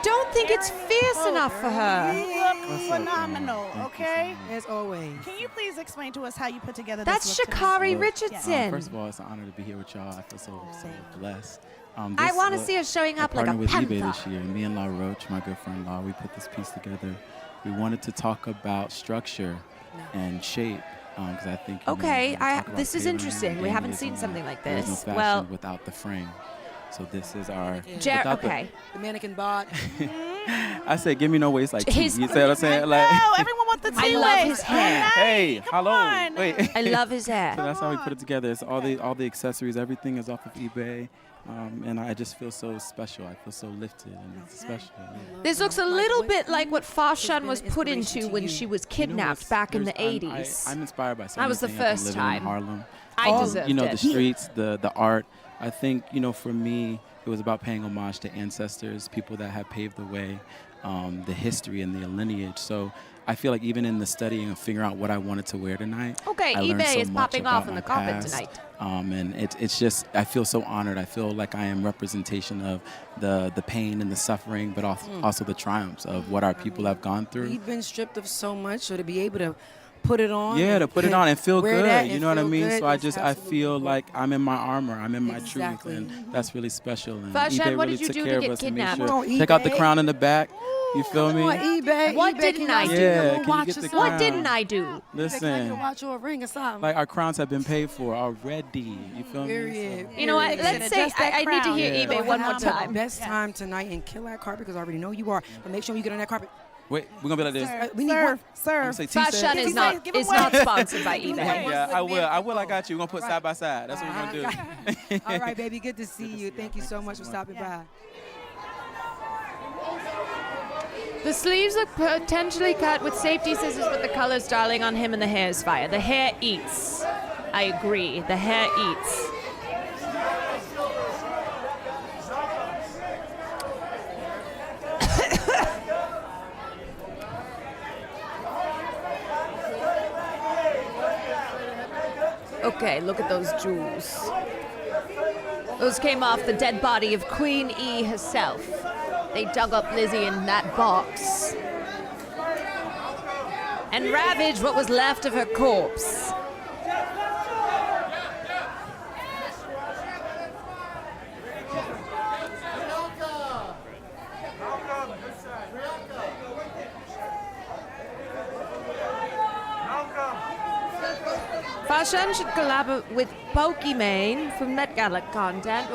Speaker 2: don't think it's fierce enough for her.
Speaker 13: You look phenomenal, okay?
Speaker 14: As always.
Speaker 13: Can you please explain to us how you put together
Speaker 2: That's
Speaker 13: this look
Speaker 2: Sha'Carri
Speaker 13: tonight?
Speaker 2: Richardson.
Speaker 7: First of all, it's an honor to be here with y'all. I feel so blessed.
Speaker 2: I
Speaker 7: This
Speaker 2: want to
Speaker 7: look,
Speaker 2: see her showing up
Speaker 7: I
Speaker 2: like a
Speaker 7: partnered with eBay
Speaker 2: panther.
Speaker 7: this year. Me and La Roche, my good friend La, we put this piece together. We wanted to talk about structure and shape. Because I think
Speaker 2: Okay, this is
Speaker 7: tailoring,
Speaker 2: interesting. We haven't
Speaker 7: there
Speaker 2: seen
Speaker 7: is
Speaker 2: something like
Speaker 7: there is no
Speaker 2: this.
Speaker 7: fashion
Speaker 2: Well,
Speaker 7: without the frame. So this is our.
Speaker 2: okay.
Speaker 14: The mannequin bot.
Speaker 7: I said, give me no waist like
Speaker 2: His-
Speaker 7: T. You see what I'm saying? Like,
Speaker 13: No, everyone wants the
Speaker 2: I
Speaker 13: T-waist.
Speaker 2: love his hair.
Speaker 7: hey, hello. Wait.
Speaker 2: I love his hair.
Speaker 7: So that's how we put it together. It's all the accessories. Everything is off of eBay. And I just feel so special. I feel so lifted and it's special.
Speaker 2: This looks a little bit like what Fashan was put into when she was kidnapped back in the
Speaker 7: I'm
Speaker 2: 80s.
Speaker 7: I'm inspired by
Speaker 2: That was the
Speaker 7: everything. I've been
Speaker 2: first
Speaker 7: living
Speaker 2: time.
Speaker 7: in Harlem.
Speaker 2: I deserved
Speaker 7: You know,
Speaker 2: it.
Speaker 7: the streets, the art. I think, for me, it was about paying homage to ancestors, people that have paved the way, the history and the lineage. So I feel like even in the studying and figuring out what I wanted to wear tonight,
Speaker 2: Okay,
Speaker 7: I learned
Speaker 2: eBay
Speaker 7: so
Speaker 2: is
Speaker 7: much
Speaker 2: popping
Speaker 7: about
Speaker 2: off on
Speaker 7: my
Speaker 2: the carpet
Speaker 7: past.
Speaker 2: tonight.
Speaker 7: And it's just, I feel so honored. I feel like I am representation of the pain and the suffering, but also the triumphs of what our people have gone through.
Speaker 14: We've been stripped of so much, so to be able to put it on.
Speaker 7: Yeah, to put it on and feel
Speaker 14: wear
Speaker 7: good.
Speaker 14: that
Speaker 7: You
Speaker 14: and
Speaker 7: know what I
Speaker 14: feel
Speaker 7: mean?
Speaker 14: good
Speaker 7: So I
Speaker 14: is
Speaker 7: just, I
Speaker 14: absolutely
Speaker 7: feel like I'm in my armor. I'm in my
Speaker 14: Exactly.
Speaker 7: truth. And that's really special. And
Speaker 2: Fashan,
Speaker 7: eBay
Speaker 2: what
Speaker 7: really
Speaker 2: did you
Speaker 7: took
Speaker 2: do to
Speaker 7: care of
Speaker 2: get
Speaker 7: us and made
Speaker 2: kidnapped?
Speaker 7: sure.
Speaker 14: On
Speaker 7: Check out the
Speaker 14: eBay.
Speaker 7: crown in the back. You feel me?
Speaker 14: On eBay.
Speaker 2: What
Speaker 14: eBay,
Speaker 2: didn't
Speaker 14: can
Speaker 2: I
Speaker 14: you
Speaker 2: do?
Speaker 14: give me a
Speaker 7: Yeah,
Speaker 14: little
Speaker 7: can you
Speaker 14: watch
Speaker 7: get
Speaker 14: or
Speaker 7: the
Speaker 14: something?
Speaker 2: What didn't I do?
Speaker 14: Can I
Speaker 7: Listen,
Speaker 14: get a watch or a ring or something?
Speaker 7: like our crowns have been paid for already. You feel me?
Speaker 14: Period.
Speaker 2: You know what? Let's say I need to hear
Speaker 7: Yeah.
Speaker 2: eBay one more
Speaker 14: Have
Speaker 2: time.
Speaker 14: the best time tonight and kill that carpet because I already know you are. But make sure when you get on that carpet.
Speaker 7: Wait, we're gonna be like this.
Speaker 14: We need one.
Speaker 7: I'm gonna say T-Set.
Speaker 2: Fashan is not sponsored by eBay.
Speaker 7: Yeah, I will. I got you. We're gonna put side by side. That's what we're gonna do.
Speaker 14: All right, baby. Good to see you. Thank you so much for stopping by.
Speaker 2: The sleeves look potentially cut with safety scissors, but the color's darling on him and the hair is fire. The hair eats. I agree. The hair eats. Okay, look at those jewels. Those came off the dead body of Queen E herself. They dug up Lizzie in that box and ravaged what was left of her corpse. Fashan should collaborate with Pokimane from Met Gala content.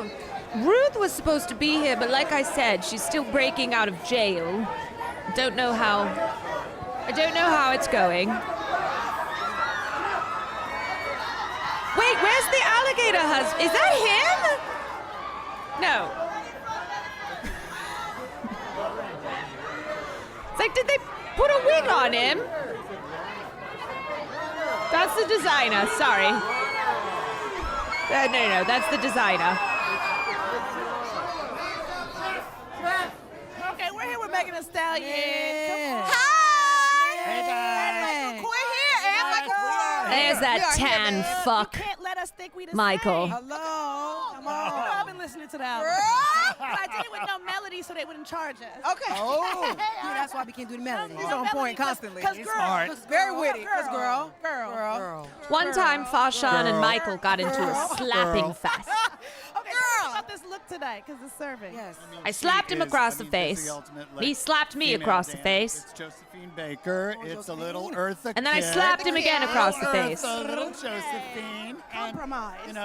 Speaker 2: Ruth was supposed to be here, but like I said, she's still breaking out of jail. I don't know how it's going. Wait, where's the alligator husband? Is that him? No. It's like, did they put a wig on him? That's the designer, sorry. No, that's the designer.
Speaker 13: Okay, we're here with Megan Thee Stallion.
Speaker 14: Yeah.
Speaker 2: There's that tan fuck,
Speaker 13: Can't let us think we the
Speaker 2: Michael.
Speaker 13: same. Hello. Come on. You know I've been listening to that. But I did it with no melody so they wouldn't charge us.
Speaker 14: Okay. Oh. Yeah, that's why we can't do the melody. He's on point constantly.
Speaker 13: Cause
Speaker 14: He's
Speaker 13: girl,
Speaker 14: smart.
Speaker 13: cause
Speaker 14: Very
Speaker 13: girl,
Speaker 14: witty. Cause girl.
Speaker 13: girl.
Speaker 2: One time, Fashan and Michael got into a slapping fest.
Speaker 13: Okay, girl. About this look tonight, cause it's serving.
Speaker 14: Yes.
Speaker 2: I slapped him across the face. He slapped me across the face.
Speaker 3: It's Josephine Baker. It's a little Eartha
Speaker 2: And then I
Speaker 3: Kitt.
Speaker 2: slapped him again across the face.
Speaker 3: Eartha, little Josephine.
Speaker 13: Compromise.
Speaker 3: And,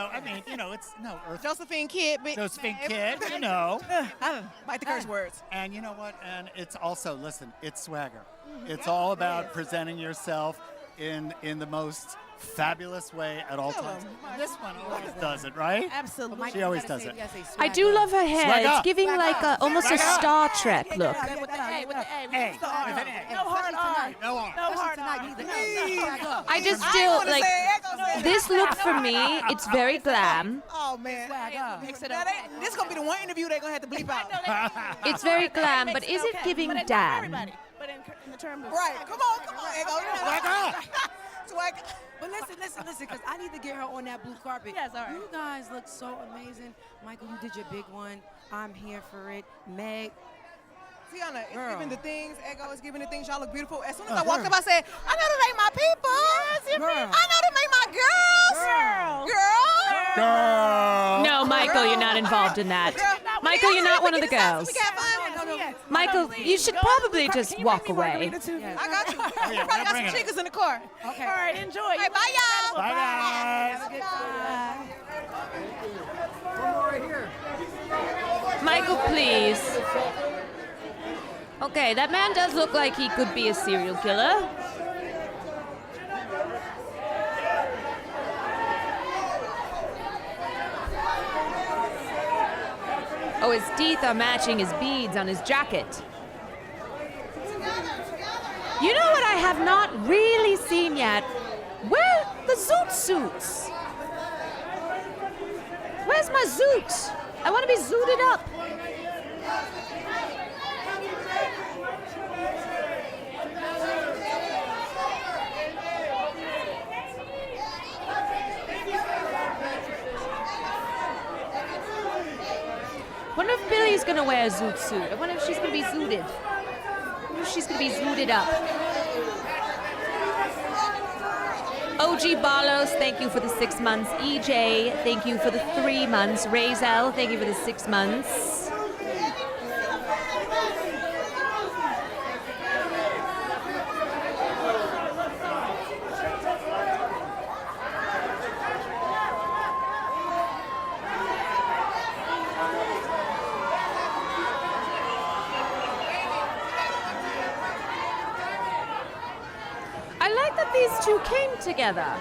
Speaker 3: it's Eartha.
Speaker 14: Josephine Kidd.
Speaker 3: Josephine Kidd,
Speaker 14: I like the curse words.
Speaker 3: And you know what? And it's also, listen, it's swagger. It's all about presenting yourself in the most fabulous way at all times. This one always does it, right?
Speaker 13: Absolutely.
Speaker 3: She always does it.
Speaker 2: I do love her hair.
Speaker 3: Swag
Speaker 2: It's
Speaker 3: up.
Speaker 2: giving like almost a Star Trek look.
Speaker 13: With the A.
Speaker 3: Hey,
Speaker 13: No hard R.
Speaker 3: No R.
Speaker 13: No hard R.
Speaker 2: I just still like this look for me. It's very glam.
Speaker 14: Oh man. Mix it up. This is gonna be the one interview they're gonna have to bleep out.
Speaker 2: It's very glam, but is it giving Dan?
Speaker 13: But in the terms of
Speaker 14: Right. Come on. Ego. Swag. But listen, because I need to get her on that blue carpet.
Speaker 13: Yes, all right.
Speaker 14: You guys look so amazing. Michael, you did your big one. I'm here for it. Meg,
Speaker 18: Tiana is giving the things. Ego is giving the things. Y'all look beautiful. As soon as I walked up, I said, I know them ain't my people. I know them ain't my girls. Girl.
Speaker 2: No, Michael, you're not involved in that. Michael, you're not one of the girls. Michael, you should probably just walk away.
Speaker 18: I got you. You probably got some chicas in the car.
Speaker 13: Okay. All right, enjoy.
Speaker 18: All right, bye, y'all.
Speaker 3: Bye, guys.
Speaker 13: Have a good time.
Speaker 2: Michael, please. Okay, that man does look like he could be a serial killer. Oh, his teeth are matching his beads on his jacket. You know what I have not really seen yet? Where are the zoot suits? Where's my zoot? I want to be zooted up. Wonder if Billy's gonna wear a zoot suit. I wonder if she's gonna be zooted. I wonder if she's gonna be zooted up. OG Barlos, thank you for the 6 months. EJ, thank you for the 3 months. Razel, thank you for the 6 months. I like that these two came together.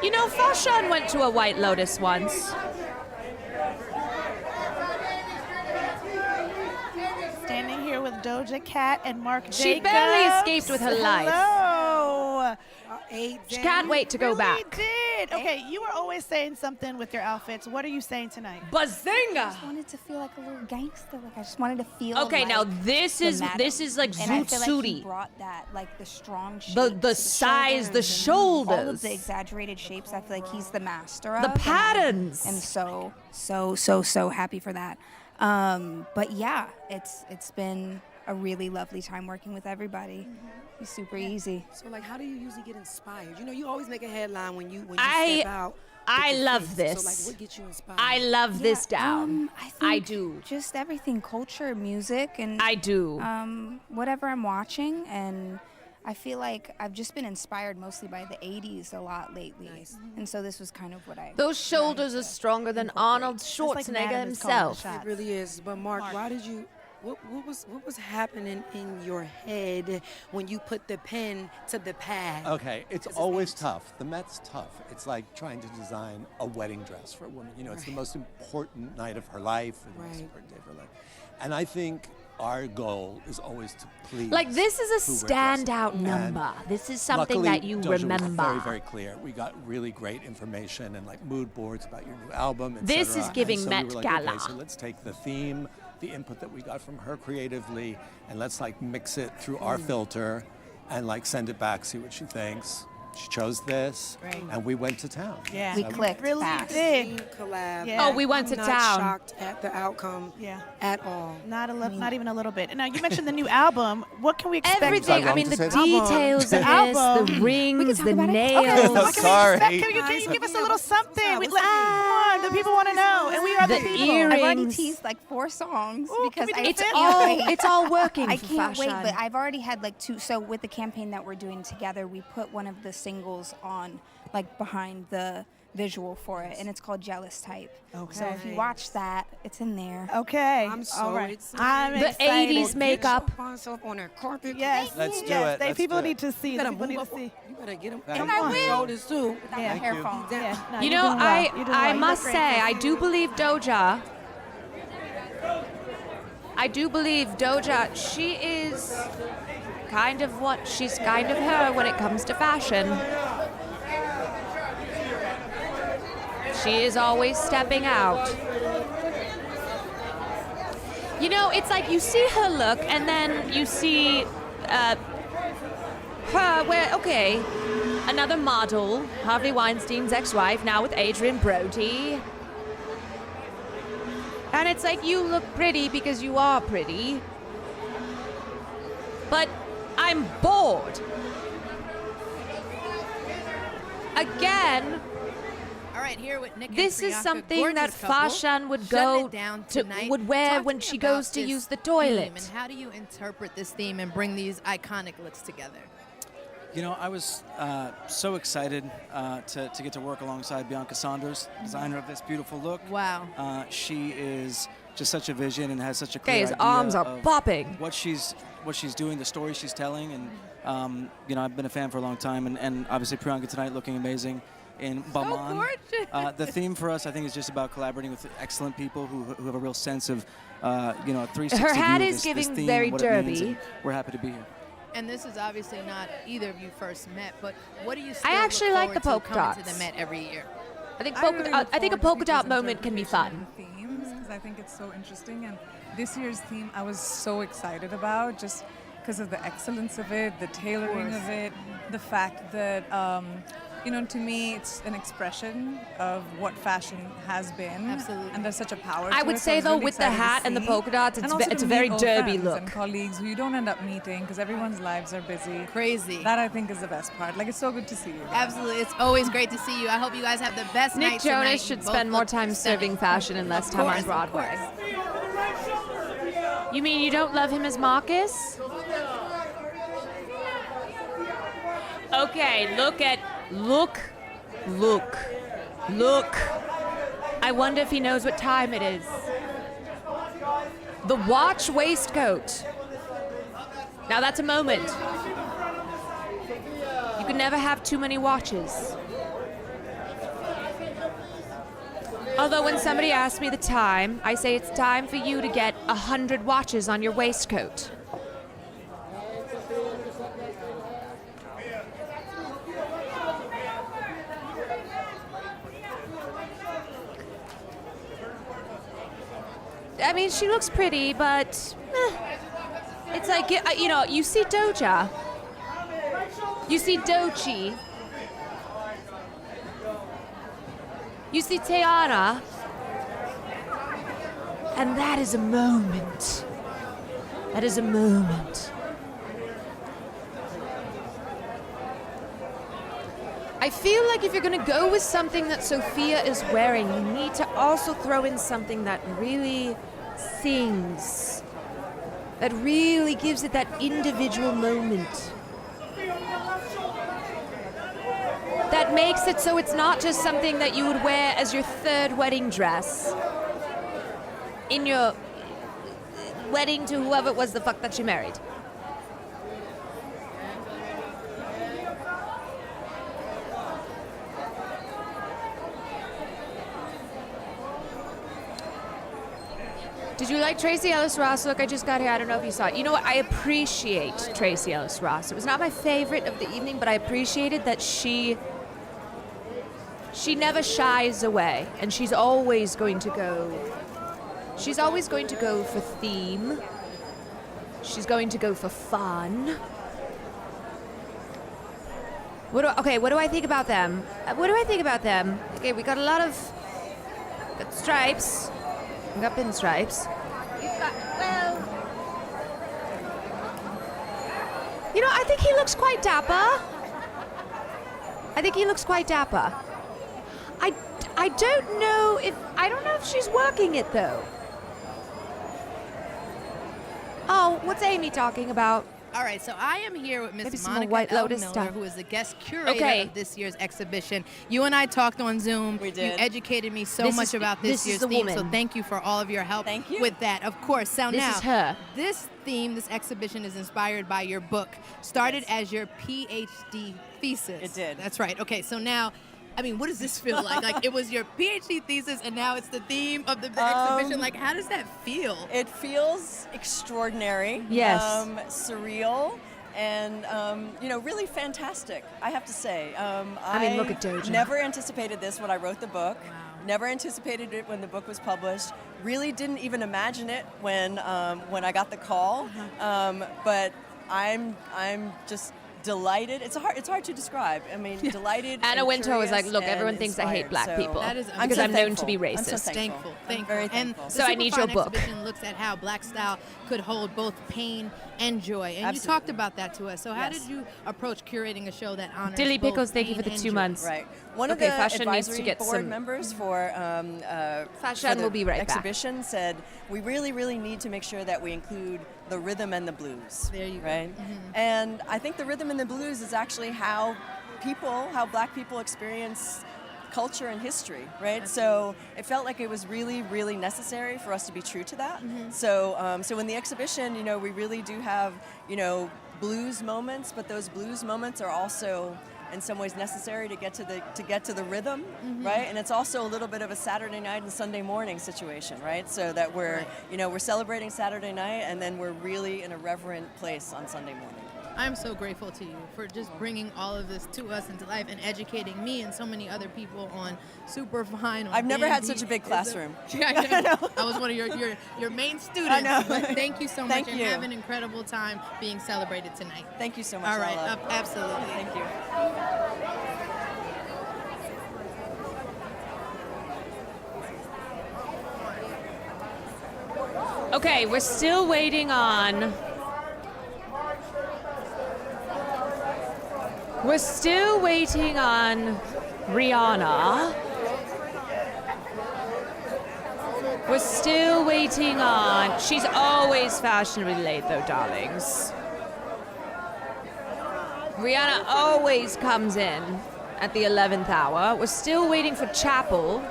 Speaker 2: You know, Fashion went to a White Lotus once.
Speaker 13: Standing here with Doja Cat and Marc Jacobs.
Speaker 2: She barely escaped with her life.
Speaker 13: Hello.
Speaker 2: She can't wait to go back.
Speaker 13: Did. Okay, you were always saying something with your outfits. What are you saying tonight?
Speaker 2: Bazinga!
Speaker 5: I just wanted to feel like a little gangster. Like I just wanted to feel.
Speaker 2: Okay,
Speaker 5: like
Speaker 2: now this is
Speaker 5: dramatic.
Speaker 2: like
Speaker 5: And I
Speaker 2: zoot
Speaker 5: feel like he
Speaker 2: suity.
Speaker 5: brought that, like the strong shapes,
Speaker 2: The size, the
Speaker 5: all of
Speaker 2: shoulders.
Speaker 5: the exaggerated shapes. I feel like he's the master of
Speaker 2: The
Speaker 5: and
Speaker 2: patterns.
Speaker 5: I'm so happy for that. But yeah, it's been a really lovely time working with everybody. It's super easy.
Speaker 14: So, like, how do you usually get inspired? You know, you always make a headline when you
Speaker 2: I-
Speaker 14: step out.
Speaker 2: I
Speaker 14: with your
Speaker 2: love
Speaker 14: face.
Speaker 2: this.
Speaker 14: So, like, what gets you inspired?
Speaker 2: I love this down.
Speaker 5: I
Speaker 2: I do.
Speaker 5: Just everything, culture, music, and
Speaker 2: I do.
Speaker 5: Whatever I'm watching, and I feel like I've just been inspired mostly by the 80s a lot lately. And so this was kind of what I.
Speaker 2: Those shoulders are stronger than Arnold Schwarzenegger himself.
Speaker 14: It really is. But Mark, why did you? What was happening in your head when you put the pen to the pad?
Speaker 22: Okay, it's always tough. The Met's tough. It's like trying to design a wedding dress for a woman. You know, it's the most important night of her life, and the most important day of her life. And I think our goal is always to please.
Speaker 2: Like, this is a
Speaker 22: who we're dressing.
Speaker 2: standout
Speaker 22: And
Speaker 2: number. This is something
Speaker 22: luckily,
Speaker 2: that you
Speaker 22: Doja was
Speaker 2: remember.
Speaker 22: very, very clear. We got really great information and like mood boards about your new album. Et
Speaker 2: This
Speaker 22: cetera.
Speaker 2: is giving
Speaker 22: And so
Speaker 2: Met
Speaker 22: we were like,
Speaker 2: Gala.
Speaker 22: Okay, so let's take the theme, the input that we got from her creatively, and let's like mix it through our filter and like send it back, see what she thinks. She chose this, and we went to town.
Speaker 13: Yeah.
Speaker 5: We
Speaker 22: So-
Speaker 5: clicked
Speaker 13: Really
Speaker 5: fast.
Speaker 13: did.
Speaker 14: Collab.
Speaker 13: Yeah.
Speaker 2: Oh, we went to
Speaker 14: I'm not
Speaker 2: town.
Speaker 14: shocked at the outcome at all.
Speaker 13: Not even a little bit. Now you mentioned the new album. What can we expect?
Speaker 2: Everything. I mean, the details
Speaker 13: The
Speaker 2: of
Speaker 13: album.
Speaker 2: this, the rings, the
Speaker 13: Okay,
Speaker 2: nails.
Speaker 13: so what can we expect? Can you give us a little something? Come on, the people want to know, and we are the,
Speaker 2: The
Speaker 13: people.
Speaker 5: I've already
Speaker 2: earrings.
Speaker 5: teased like 4 songs because I
Speaker 2: It's
Speaker 5: can't
Speaker 2: all-
Speaker 5: wait.
Speaker 2: it's all working
Speaker 5: I
Speaker 2: for
Speaker 5: can't wait,
Speaker 2: fashion.
Speaker 5: but I've already had like 2. So with the campaign that we're doing together, we put one of the singles on like behind the visual for it, and it's called Jealous Type. So if you watch that, it's in there.
Speaker 13: Okay.
Speaker 14: I'm so
Speaker 13: All right.
Speaker 14: excited.
Speaker 13: I'm
Speaker 2: The
Speaker 13: excited.
Speaker 2: 80s makeup.
Speaker 14: Myself on that carpet.
Speaker 13: Yes.
Speaker 22: Let's do
Speaker 13: yes.
Speaker 22: it.
Speaker 13: They,
Speaker 22: Let's
Speaker 13: people
Speaker 22: do it.
Speaker 13: need to see.
Speaker 14: You better
Speaker 13: People need
Speaker 14: move
Speaker 13: to
Speaker 14: up.
Speaker 13: see.
Speaker 14: You better get them.
Speaker 22: And I will.
Speaker 14: Shoulders too.
Speaker 5: Without
Speaker 22: Thank
Speaker 5: hair
Speaker 22: you.
Speaker 5: phones.
Speaker 13: Yeah. No,
Speaker 2: You
Speaker 13: you're
Speaker 2: know,
Speaker 13: doing well. You're doing well.
Speaker 2: I
Speaker 13: You
Speaker 2: must
Speaker 13: look
Speaker 2: say,
Speaker 13: great.
Speaker 2: I do believe Doja. She is kind of what she's kind of her when it comes to fashion. She is always stepping out. You know, it's like you see her look and then you see her where, okay, Another model, Harvey Weinstein's ex-wife, now with Adrian Brody. And it's like, you look pretty because you are pretty. But I'm bored. Again,
Speaker 15: All right, here with Nick
Speaker 2: this
Speaker 15: and
Speaker 2: is
Speaker 15: Priyanka,
Speaker 2: something that
Speaker 15: gorgeous couple,
Speaker 2: Fashan would
Speaker 15: shutting
Speaker 2: go
Speaker 15: it down
Speaker 2: to,
Speaker 15: tonight.
Speaker 2: would wear
Speaker 15: Talk
Speaker 2: when
Speaker 15: to
Speaker 2: she
Speaker 15: me
Speaker 2: goes
Speaker 15: about
Speaker 2: to
Speaker 15: this
Speaker 2: use the
Speaker 15: theme,
Speaker 2: toilet.
Speaker 15: and how do you interpret this theme and bring these iconic looks together?
Speaker 11: You know, I was so excited to get to work alongside Bianca Saunders, designer of this beautiful look.
Speaker 15: Wow.
Speaker 11: She is just such a vision and has such a clear
Speaker 2: Okay, his
Speaker 11: idea
Speaker 2: arms are
Speaker 11: of
Speaker 2: bopping.
Speaker 11: What she's doing, the story she's telling, and you know, I've been a fan for a long time, and obviously Priyanka tonight looking amazing in Balmain. The theme for us, I think, is just about collaborating with excellent people who have a real sense of, you know, a 360
Speaker 2: Her hat
Speaker 11: view of
Speaker 2: is
Speaker 11: this
Speaker 2: giving
Speaker 11: theme
Speaker 2: very
Speaker 11: and what it means,
Speaker 2: derby.
Speaker 11: and we're happy to be here.
Speaker 15: And this is obviously not either of you first met, but what do you still
Speaker 2: I actually
Speaker 15: look
Speaker 2: like the
Speaker 15: forward
Speaker 2: polka
Speaker 15: to coming to
Speaker 2: dots.
Speaker 15: the Met every year?
Speaker 2: I think
Speaker 12: I really look
Speaker 2: I think a
Speaker 12: forward to
Speaker 2: polka dot
Speaker 12: people's
Speaker 2: moment can be
Speaker 12: interpretation
Speaker 2: fun.
Speaker 12: of themes, because I think it's so interesting. And this year's theme, I was so excited about, just because of the excellence of it, the tailoring of it, the fact that, you know, to me, it's an expression of what fashion has been.
Speaker 15: Absolutely.
Speaker 12: And there's such a power
Speaker 2: I
Speaker 12: to
Speaker 2: would
Speaker 12: it, so
Speaker 2: say,
Speaker 12: was
Speaker 2: though,
Speaker 12: really
Speaker 2: with the
Speaker 12: excited to
Speaker 2: hat and the
Speaker 12: see.
Speaker 2: polka dots,
Speaker 12: And
Speaker 2: it's
Speaker 12: also
Speaker 2: it's
Speaker 12: to
Speaker 2: a very
Speaker 12: meet old
Speaker 2: derby
Speaker 12: friends
Speaker 2: look.
Speaker 12: and colleagues who you don't end up meeting because everyone's lives are busy.
Speaker 15: Crazy.
Speaker 12: That, I think, is the best part. Like, it's so good to see you guys.
Speaker 15: Absolutely. It's always great to see you. I hope you guys have the best
Speaker 2: Nick
Speaker 15: night tonight.
Speaker 2: Jonas
Speaker 15: You
Speaker 2: should
Speaker 15: both
Speaker 2: spend more
Speaker 15: look
Speaker 2: time
Speaker 15: stunning.
Speaker 2: serving fashion and less
Speaker 15: Of
Speaker 2: time
Speaker 15: course,
Speaker 2: on
Speaker 15: of
Speaker 2: Broadway.
Speaker 15: course.
Speaker 2: You mean you don't love him as Marcus? Okay, look. I wonder if he knows what time it is. The watch waistcoat. Now that's a moment. You can never have too many watches. Although when somebody asks me the time, I say it's time for you to get 100 watches on your waistcoat. I mean, she looks pretty, but it's like, you know, you see Doja. You see Dochi. You see Tiana. And that is a moment. That is a moment. I feel like if you're gonna go with something that Sophia is wearing, you need to also throw in something that really sings, that really gives it that individual moment, that makes it so it's not just something that you would wear as your third wedding dress in your wedding to whoever it was the fuck that you married. Did you like Tracy Ellis Ross? Look, I just got here. I don't know if you saw it. You know what? I appreciate Tracy Ellis Ross. It was not my favorite of the evening, but I appreciated that she never shies away, and she's always going to go. She's always going to go for theme. She's going to go for fun. What do I think about them? Okay, we got a lot of got stripes. We got pinstripes. You've got, well, you know, I think he looks quite dapper. I don't know if she's working it though. Oh, what's Amy talking about?
Speaker 15: All right, so I am here with
Speaker 2: Maybe
Speaker 15: Miss
Speaker 2: some more
Speaker 15: Monica
Speaker 2: White
Speaker 15: L.
Speaker 2: Lotus
Speaker 15: Miller,
Speaker 2: stuff.
Speaker 15: who is the guest curator
Speaker 2: Okay.
Speaker 15: of this year's exhibition. You and I talked on Zoom. We
Speaker 10: did.
Speaker 15: You educated me so
Speaker 2: This
Speaker 15: much
Speaker 2: is-
Speaker 15: about
Speaker 2: this
Speaker 15: this
Speaker 2: is
Speaker 15: year's
Speaker 2: the
Speaker 15: theme, so
Speaker 2: woman.
Speaker 15: thank you for all of your help with that. Of course. So
Speaker 2: This
Speaker 15: now,
Speaker 2: is her.
Speaker 15: this theme, this exhibition is inspired by your book. Started as your PhD thesis.
Speaker 10: It did.
Speaker 15: That's right. Okay, so now, I mean, what does this feel like? Like, it was your PhD thesis, and now it's the theme of the exhibition. Like, how does that feel?
Speaker 10: It feels extraordinary.
Speaker 2: Yes.
Speaker 10: Surreal. And you know, really fantastic, I have to say.
Speaker 2: I mean, look at Doja.
Speaker 10: Never anticipated this when I wrote the book. Never anticipated it when the book was published. Really didn't even imagine it when I got the call. But I'm just
Speaker 1: delighted. It's hard to describe. I mean, delighted.
Speaker 2: Anna
Speaker 1: and
Speaker 2: Wintour was like,
Speaker 1: curious
Speaker 2: look,
Speaker 1: and
Speaker 2: everyone thinks I hate
Speaker 1: inspired.
Speaker 2: black
Speaker 1: So
Speaker 2: people.
Speaker 15: That is
Speaker 2: because I'm known to be
Speaker 1: thankful. I'm
Speaker 2: racist.
Speaker 1: so
Speaker 15: Thankful.
Speaker 1: Very
Speaker 15: And
Speaker 1: thankful.
Speaker 2: So I need your
Speaker 15: Superfine
Speaker 2: book.
Speaker 15: exhibition looks at how Black style could hold both pain and joy. And you talked about that to us. So how did you approach curating a show that honors
Speaker 2: Dilly
Speaker 15: both
Speaker 2: Pickles, thank you for
Speaker 15: pain
Speaker 2: the
Speaker 15: and
Speaker 2: 2
Speaker 15: joy?
Speaker 2: months.
Speaker 1: Right. One
Speaker 2: Okay,
Speaker 1: of the
Speaker 2: Fashion needs to
Speaker 1: advisory
Speaker 2: get
Speaker 1: board
Speaker 2: some-
Speaker 1: members for
Speaker 2: Fashion
Speaker 1: the
Speaker 2: will be right back.
Speaker 1: exhibition said we really need to make sure that we include the rhythm and the blues.
Speaker 15: There you go.
Speaker 1: Right. And I think the rhythm and the blues is actually how Black people experience culture and history, right? So it felt like it was really necessary for us to be true to that. So in the exhibition, we really do have, blues moments, but those blues moments are also in some ways necessary to get to the rhythm, right? And it's also a little bit of a Saturday night and Sunday morning situation, right? So that we're celebrating Saturday night and then we're really in a reverent place on Sunday morning.
Speaker 15: I'm so grateful to you for just bringing all of this to us into life and educating me and so many other people on Superfine.
Speaker 1: I've never had such a big classroom.
Speaker 15: I was one of your main students.
Speaker 1: I know.
Speaker 15: But thank you so much
Speaker 1: Thank
Speaker 15: and
Speaker 1: you.
Speaker 15: have an incredible time being celebrated tonight.
Speaker 1: Thank you so much,
Speaker 15: All right,
Speaker 1: Lala.
Speaker 15: absolutely.
Speaker 1: Thank you.
Speaker 2: Okay, we're still waiting on. We're still waiting on Rihanna. We're still waiting on. She's always fashionably late, though, darlings. Rihanna always comes in at the 11th hour. We're still waiting for Chapel.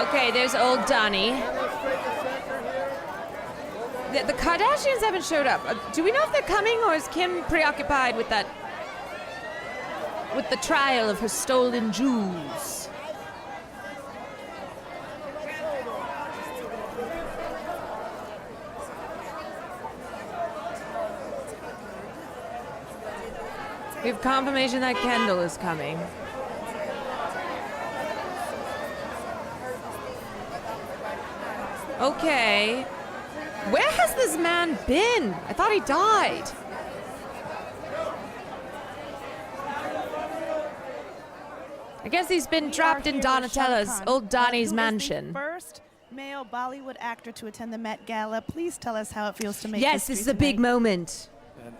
Speaker 2: Okay, there's old Donnie. The Kardashians haven't showed up. Do we know if they're coming, or is Kim preoccupied with that? With the trial of her stolen jewels? We have confirmation that Kendall is coming. Okay. Where has this man been? I thought he died. I guess he's been trapped in Donatella's, old Donnie's mansion.
Speaker 13: First male Bollywood actor to attend the Met Gala. Please tell us how it feels to make
Speaker 2: Yes,
Speaker 13: history
Speaker 2: this is a big
Speaker 13: tonight.
Speaker 2: moment.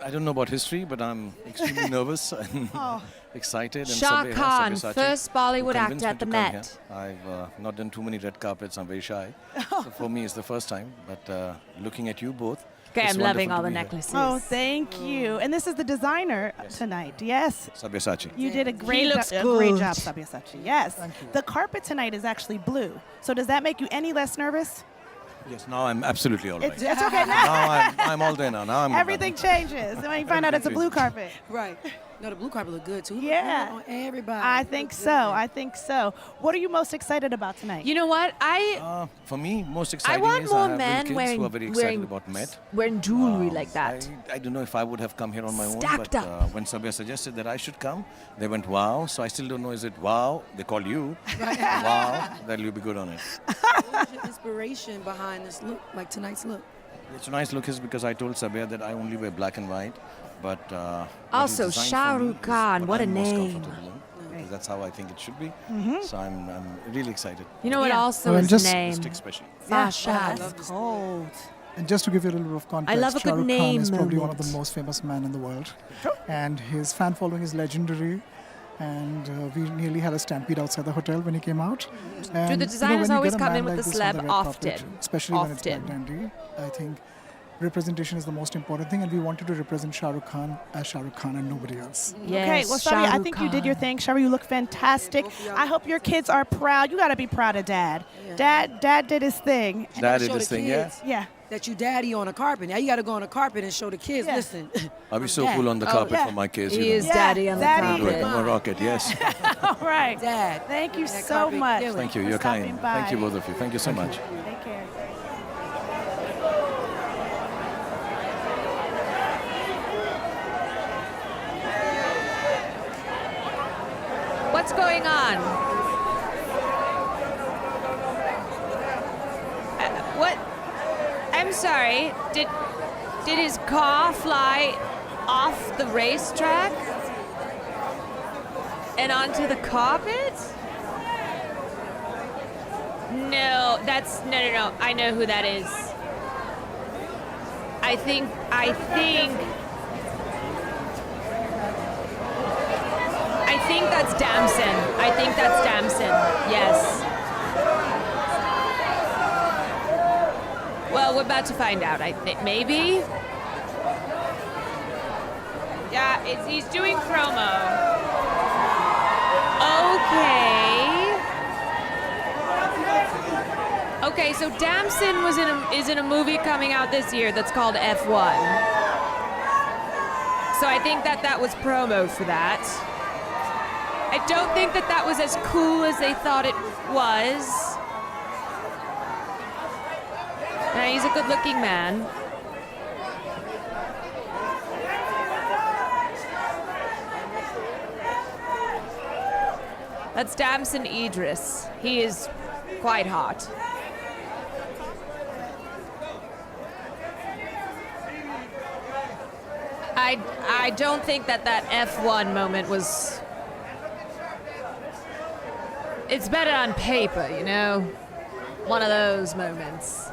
Speaker 16: I don't know about history, but I'm extremely nervous and excited. And
Speaker 2: Shah
Speaker 16: Sabyasachi,
Speaker 2: Khan,
Speaker 16: who
Speaker 2: first Bollywood
Speaker 16: convinced
Speaker 2: actor
Speaker 16: me
Speaker 2: at
Speaker 16: to
Speaker 2: the
Speaker 16: come
Speaker 2: Met.
Speaker 16: here. I've not done too many red carpets. I'm very shy. So for me, it's the first time. But looking at you both,
Speaker 2: Okay,
Speaker 16: it's
Speaker 2: I'm loving
Speaker 16: wonderful
Speaker 2: all
Speaker 16: to
Speaker 2: the
Speaker 16: be here.
Speaker 2: necklaces.
Speaker 13: Oh, thank you. And this is the designer tonight. Yes.
Speaker 16: Sabyasachi.
Speaker 13: You did a great,
Speaker 2: looks
Speaker 13: a great
Speaker 2: good.
Speaker 13: job, Sabyasachi. Yes.
Speaker 16: Thank you.
Speaker 13: The carpet tonight is actually blue. So does that make you any less nervous?
Speaker 16: Yes, now I'm absolutely all right.
Speaker 13: It's okay now.
Speaker 16: Now I'm all there now. Now I'm
Speaker 13: Everything changes when you find out it's a blue carpet.
Speaker 14: Right. No, the blue carpet look good too. It look
Speaker 13: Yeah.
Speaker 14: good on everybody.
Speaker 13: I
Speaker 14: It
Speaker 13: think
Speaker 14: look
Speaker 13: so.
Speaker 14: good.
Speaker 13: I think so. What are you most excited about tonight?
Speaker 2: You know what? I
Speaker 16: For me, most exciting
Speaker 2: want
Speaker 16: is
Speaker 2: more
Speaker 16: I have
Speaker 2: men
Speaker 16: little kids
Speaker 2: wearing-
Speaker 16: who are very excited
Speaker 2: wearing
Speaker 16: about Met.
Speaker 2: wearing jewelry like that.
Speaker 16: I don't know if I would have come here on my own,
Speaker 2: Stacked
Speaker 16: but
Speaker 2: up.
Speaker 16: when Sabya suggested that I should come, they went, wow. So I still don't know, is it wow? They call you. Wow. Then you'll be good on it.
Speaker 14: What was your inspiration behind this look, like tonight's look?
Speaker 16: It's a nice look is because I told Sabya that I only wear black and white. But what
Speaker 2: Also,
Speaker 16: is designed
Speaker 2: Shah
Speaker 16: for me
Speaker 2: Rukh
Speaker 16: is
Speaker 2: Khan, what a
Speaker 16: I'm most
Speaker 2: name.
Speaker 16: comfortable in, because that's how I think it should be.
Speaker 2: Mhm.
Speaker 16: So I'm really excited.
Speaker 2: You know what also
Speaker 23: and
Speaker 2: is
Speaker 23: just-
Speaker 2: the name?
Speaker 16: Mystic special.
Speaker 2: Fashad.
Speaker 13: That's cold.
Speaker 23: And just to give you a little bit of context,
Speaker 2: love a
Speaker 23: Shah
Speaker 2: good
Speaker 23: Rukh
Speaker 2: name
Speaker 23: Khan is probably one of
Speaker 2: moment.
Speaker 23: the most famous men in the world. And his fan following is legendary. And we nearly had a stampede outside the hotel when he came out. And,
Speaker 2: Do the designers
Speaker 23: when you
Speaker 2: always
Speaker 23: get a
Speaker 2: come
Speaker 23: man
Speaker 2: in with
Speaker 23: like
Speaker 2: the
Speaker 23: this on
Speaker 2: celeb
Speaker 23: red carpet,
Speaker 2: often?
Speaker 23: especially when it's
Speaker 2: Often.
Speaker 23: Black Dandy, I think representation is the most important thing. And we wanted to represent Shah Rukh Khan as Shah Rukh Khan and nobody else.
Speaker 13: Okay, well, Shari, I think you did your thing. Shari, you look fantastic. I hope your kids are proud. You got to be proud of Dad. Dad did his thing.
Speaker 16: Dad did
Speaker 14: Show
Speaker 16: his
Speaker 14: the
Speaker 16: thing, yeah.
Speaker 14: kids
Speaker 13: Yeah.
Speaker 14: That you daddy on a carpet. Now you got to go on a carpet and show the kids.
Speaker 13: Yeah.
Speaker 14: Listen.
Speaker 16: I'll be so
Speaker 14: Dad.
Speaker 16: cool on the carpet
Speaker 14: yeah.
Speaker 16: for my kids.
Speaker 2: He
Speaker 16: you
Speaker 2: is
Speaker 16: know.
Speaker 2: daddy on the
Speaker 13: Daddy.
Speaker 16: Do it.
Speaker 2: carpet.
Speaker 16: I'm a rocket, yes.
Speaker 13: All right.
Speaker 14: Dad.
Speaker 13: Thank you
Speaker 14: That
Speaker 13: so
Speaker 14: carpet
Speaker 13: much.
Speaker 14: killing.
Speaker 16: Thank you.
Speaker 13: for
Speaker 16: You're
Speaker 13: stopping
Speaker 16: kind.
Speaker 13: by.
Speaker 16: Thank you, both of you. Thank you so much.
Speaker 13: Take care.
Speaker 2: What's going on? I'm sorry. Did his car fly off the racetrack and onto the carpet? No, no. I know who that is. I think that's Damson. I think that's Damson. Yes. Well, we're about to find out. I think maybe. Yeah, he's doing promo. Okay, so Damson is in a movie coming out this year that's called F1. So I think that was promo for that. I don't think that was as cool as they thought it was. Now, he's a good-looking man. That's Damson Idris. He is quite hot. I don't think that F1 moment was... It's better on paper, you know? One of those moments.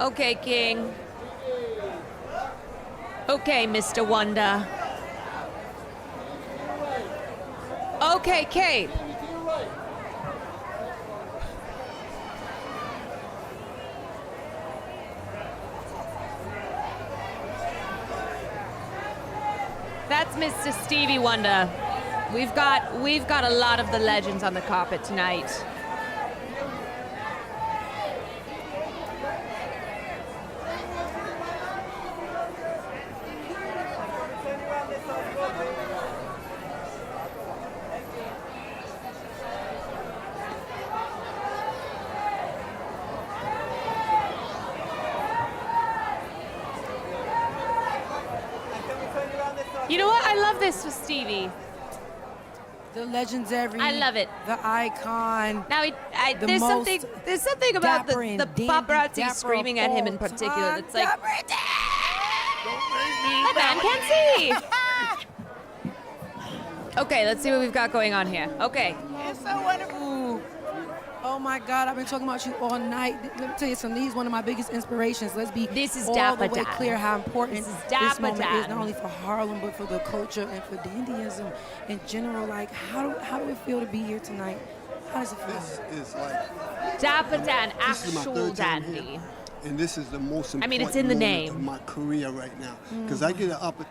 Speaker 2: Okay, King. Okay, Mr. Wonder. Okay, Cape. That's Mr. Stevie Wonder. We've got a lot of the legends on the carpet tonight. You know what? I love this for Stevie.
Speaker 14: The legendary.
Speaker 2: I love it.
Speaker 14: The icon.
Speaker 2: Now, there's something about the paparazzi screaming at him in particular. It's like, that man can't see. Okay, let's see what we've got going on here. Okay.
Speaker 14: It's so wonderful. Oh my God, I've been talking about you all night. Let me tell you something. He's one of my biggest inspirations. Let's be all the way clear how important this moment is, not only for Harlem, but for the culture and for dandyism in general. Like, how do it feel to be here tonight? How does it feel?
Speaker 9: This is like
Speaker 2: Dapper Dan,
Speaker 9: this is my
Speaker 2: actual
Speaker 9: third time
Speaker 2: dandy.
Speaker 9: here, and this is the most important
Speaker 2: I mean, it's in the
Speaker 9: moment
Speaker 2: name.
Speaker 9: of my career right now, because I get an opportunity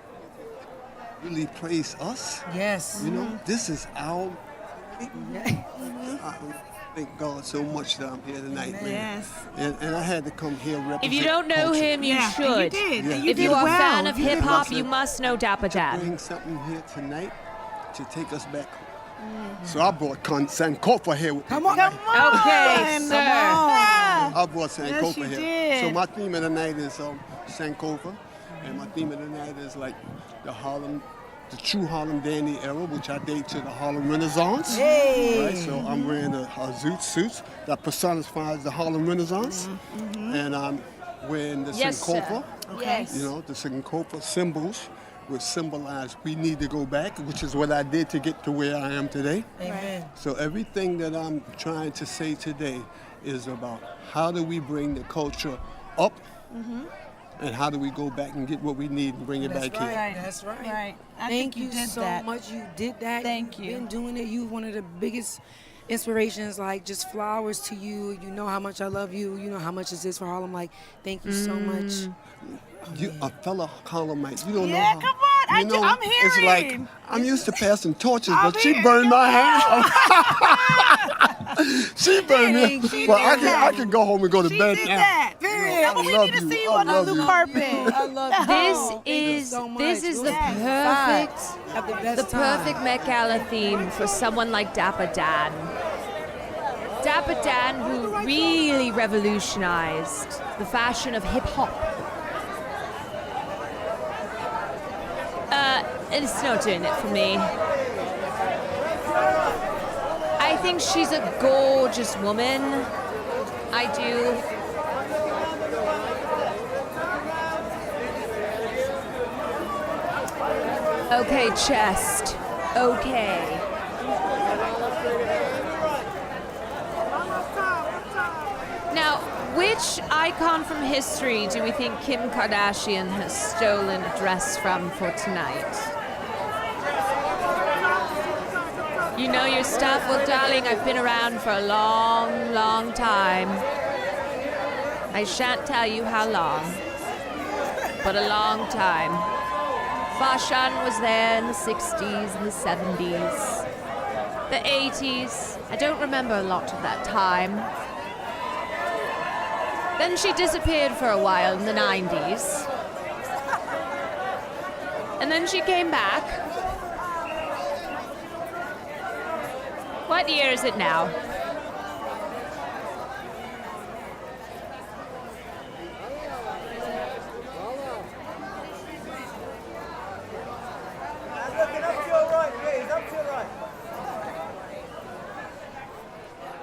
Speaker 9: to really praise us.
Speaker 14: Yes.
Speaker 9: You know, this is our. I thank God so much that I'm here tonight, man.
Speaker 13: Yes.
Speaker 9: And I had to come here represent
Speaker 2: If you don't know
Speaker 9: culture.
Speaker 2: him, you should.
Speaker 9: Yeah.
Speaker 2: If you are a fan of hip hop, you must know Dapper Dan.
Speaker 9: Bring something here tonight to take us back home. So I brought Sankofa here with me.
Speaker 13: Come on.
Speaker 2: Okay, sir.
Speaker 9: I brought Sankofa
Speaker 13: Yes, you
Speaker 9: here.
Speaker 13: did.
Speaker 9: So my theme of the night is Sankofa, and my theme of the night is like the true Harlem dandy era, which I date to the Harlem Renaissance.
Speaker 13: Hey.
Speaker 9: Right, so I'm wearing a zoot suits that personifies the Harlem Renaissance, and I'm wearing the Sankofa.
Speaker 13: Okay.
Speaker 9: You know, the Sankofa symbols, which symbolize we need to go back, which is what I did to get to where I am today.
Speaker 14: Amen.
Speaker 9: So everything that I'm trying to say today is about how do we bring the culture up, and how do we go back and get what we need and bring it back here.
Speaker 13: Right.
Speaker 14: That's right.
Speaker 13: Right. I
Speaker 14: Thank
Speaker 13: think you
Speaker 14: you
Speaker 13: did
Speaker 14: so
Speaker 13: that.
Speaker 14: much. You did that.
Speaker 13: Thank you.
Speaker 14: You've been doing it. You're one of the biggest inspirations. Like, just flowers to you. You know how much I love you. You know how much this is for Harlem. Like, thank you so much.
Speaker 9: You, a fellow Harlemite, you don't know
Speaker 13: Yeah,
Speaker 9: how.
Speaker 13: come on.
Speaker 9: You know,
Speaker 13: I'm
Speaker 9: it's
Speaker 13: hearing.
Speaker 9: like I'm used to passing torches, but she burned my hand off. She burned me.
Speaker 13: She
Speaker 9: But
Speaker 13: did that.
Speaker 9: I can go home and go to
Speaker 13: She
Speaker 9: bed
Speaker 13: did
Speaker 9: now.
Speaker 13: that. Period.
Speaker 9: I
Speaker 13: But we
Speaker 9: love
Speaker 13: need to
Speaker 9: you.
Speaker 13: see you
Speaker 9: I
Speaker 13: on the
Speaker 9: love
Speaker 13: blue
Speaker 9: you.
Speaker 13: carpet.
Speaker 14: I love you.
Speaker 2: This
Speaker 14: Thank you
Speaker 2: is
Speaker 14: so much.
Speaker 2: this is the
Speaker 14: Have the best
Speaker 2: the
Speaker 14: time.
Speaker 2: perfect Met Gala theme for someone like Dapper Dan. Dapper Dan, who really revolutionized the fashion of hip hop. It's not doing it for me. I think she's a gorgeous woman. I do. Okay, chest. Okay. Now, which icon from history do we think Kim Kardashian has stolen a dress from for tonight? You know your stuff? Well, darling, I've been around for a long, long time. I shan't tell you how long, but a long time. Fashion was there in the 60s and the 70s, the 80s. I don't remember a lot of that time. Then she disappeared for a while in the 90s. And then she came back. What year is it now?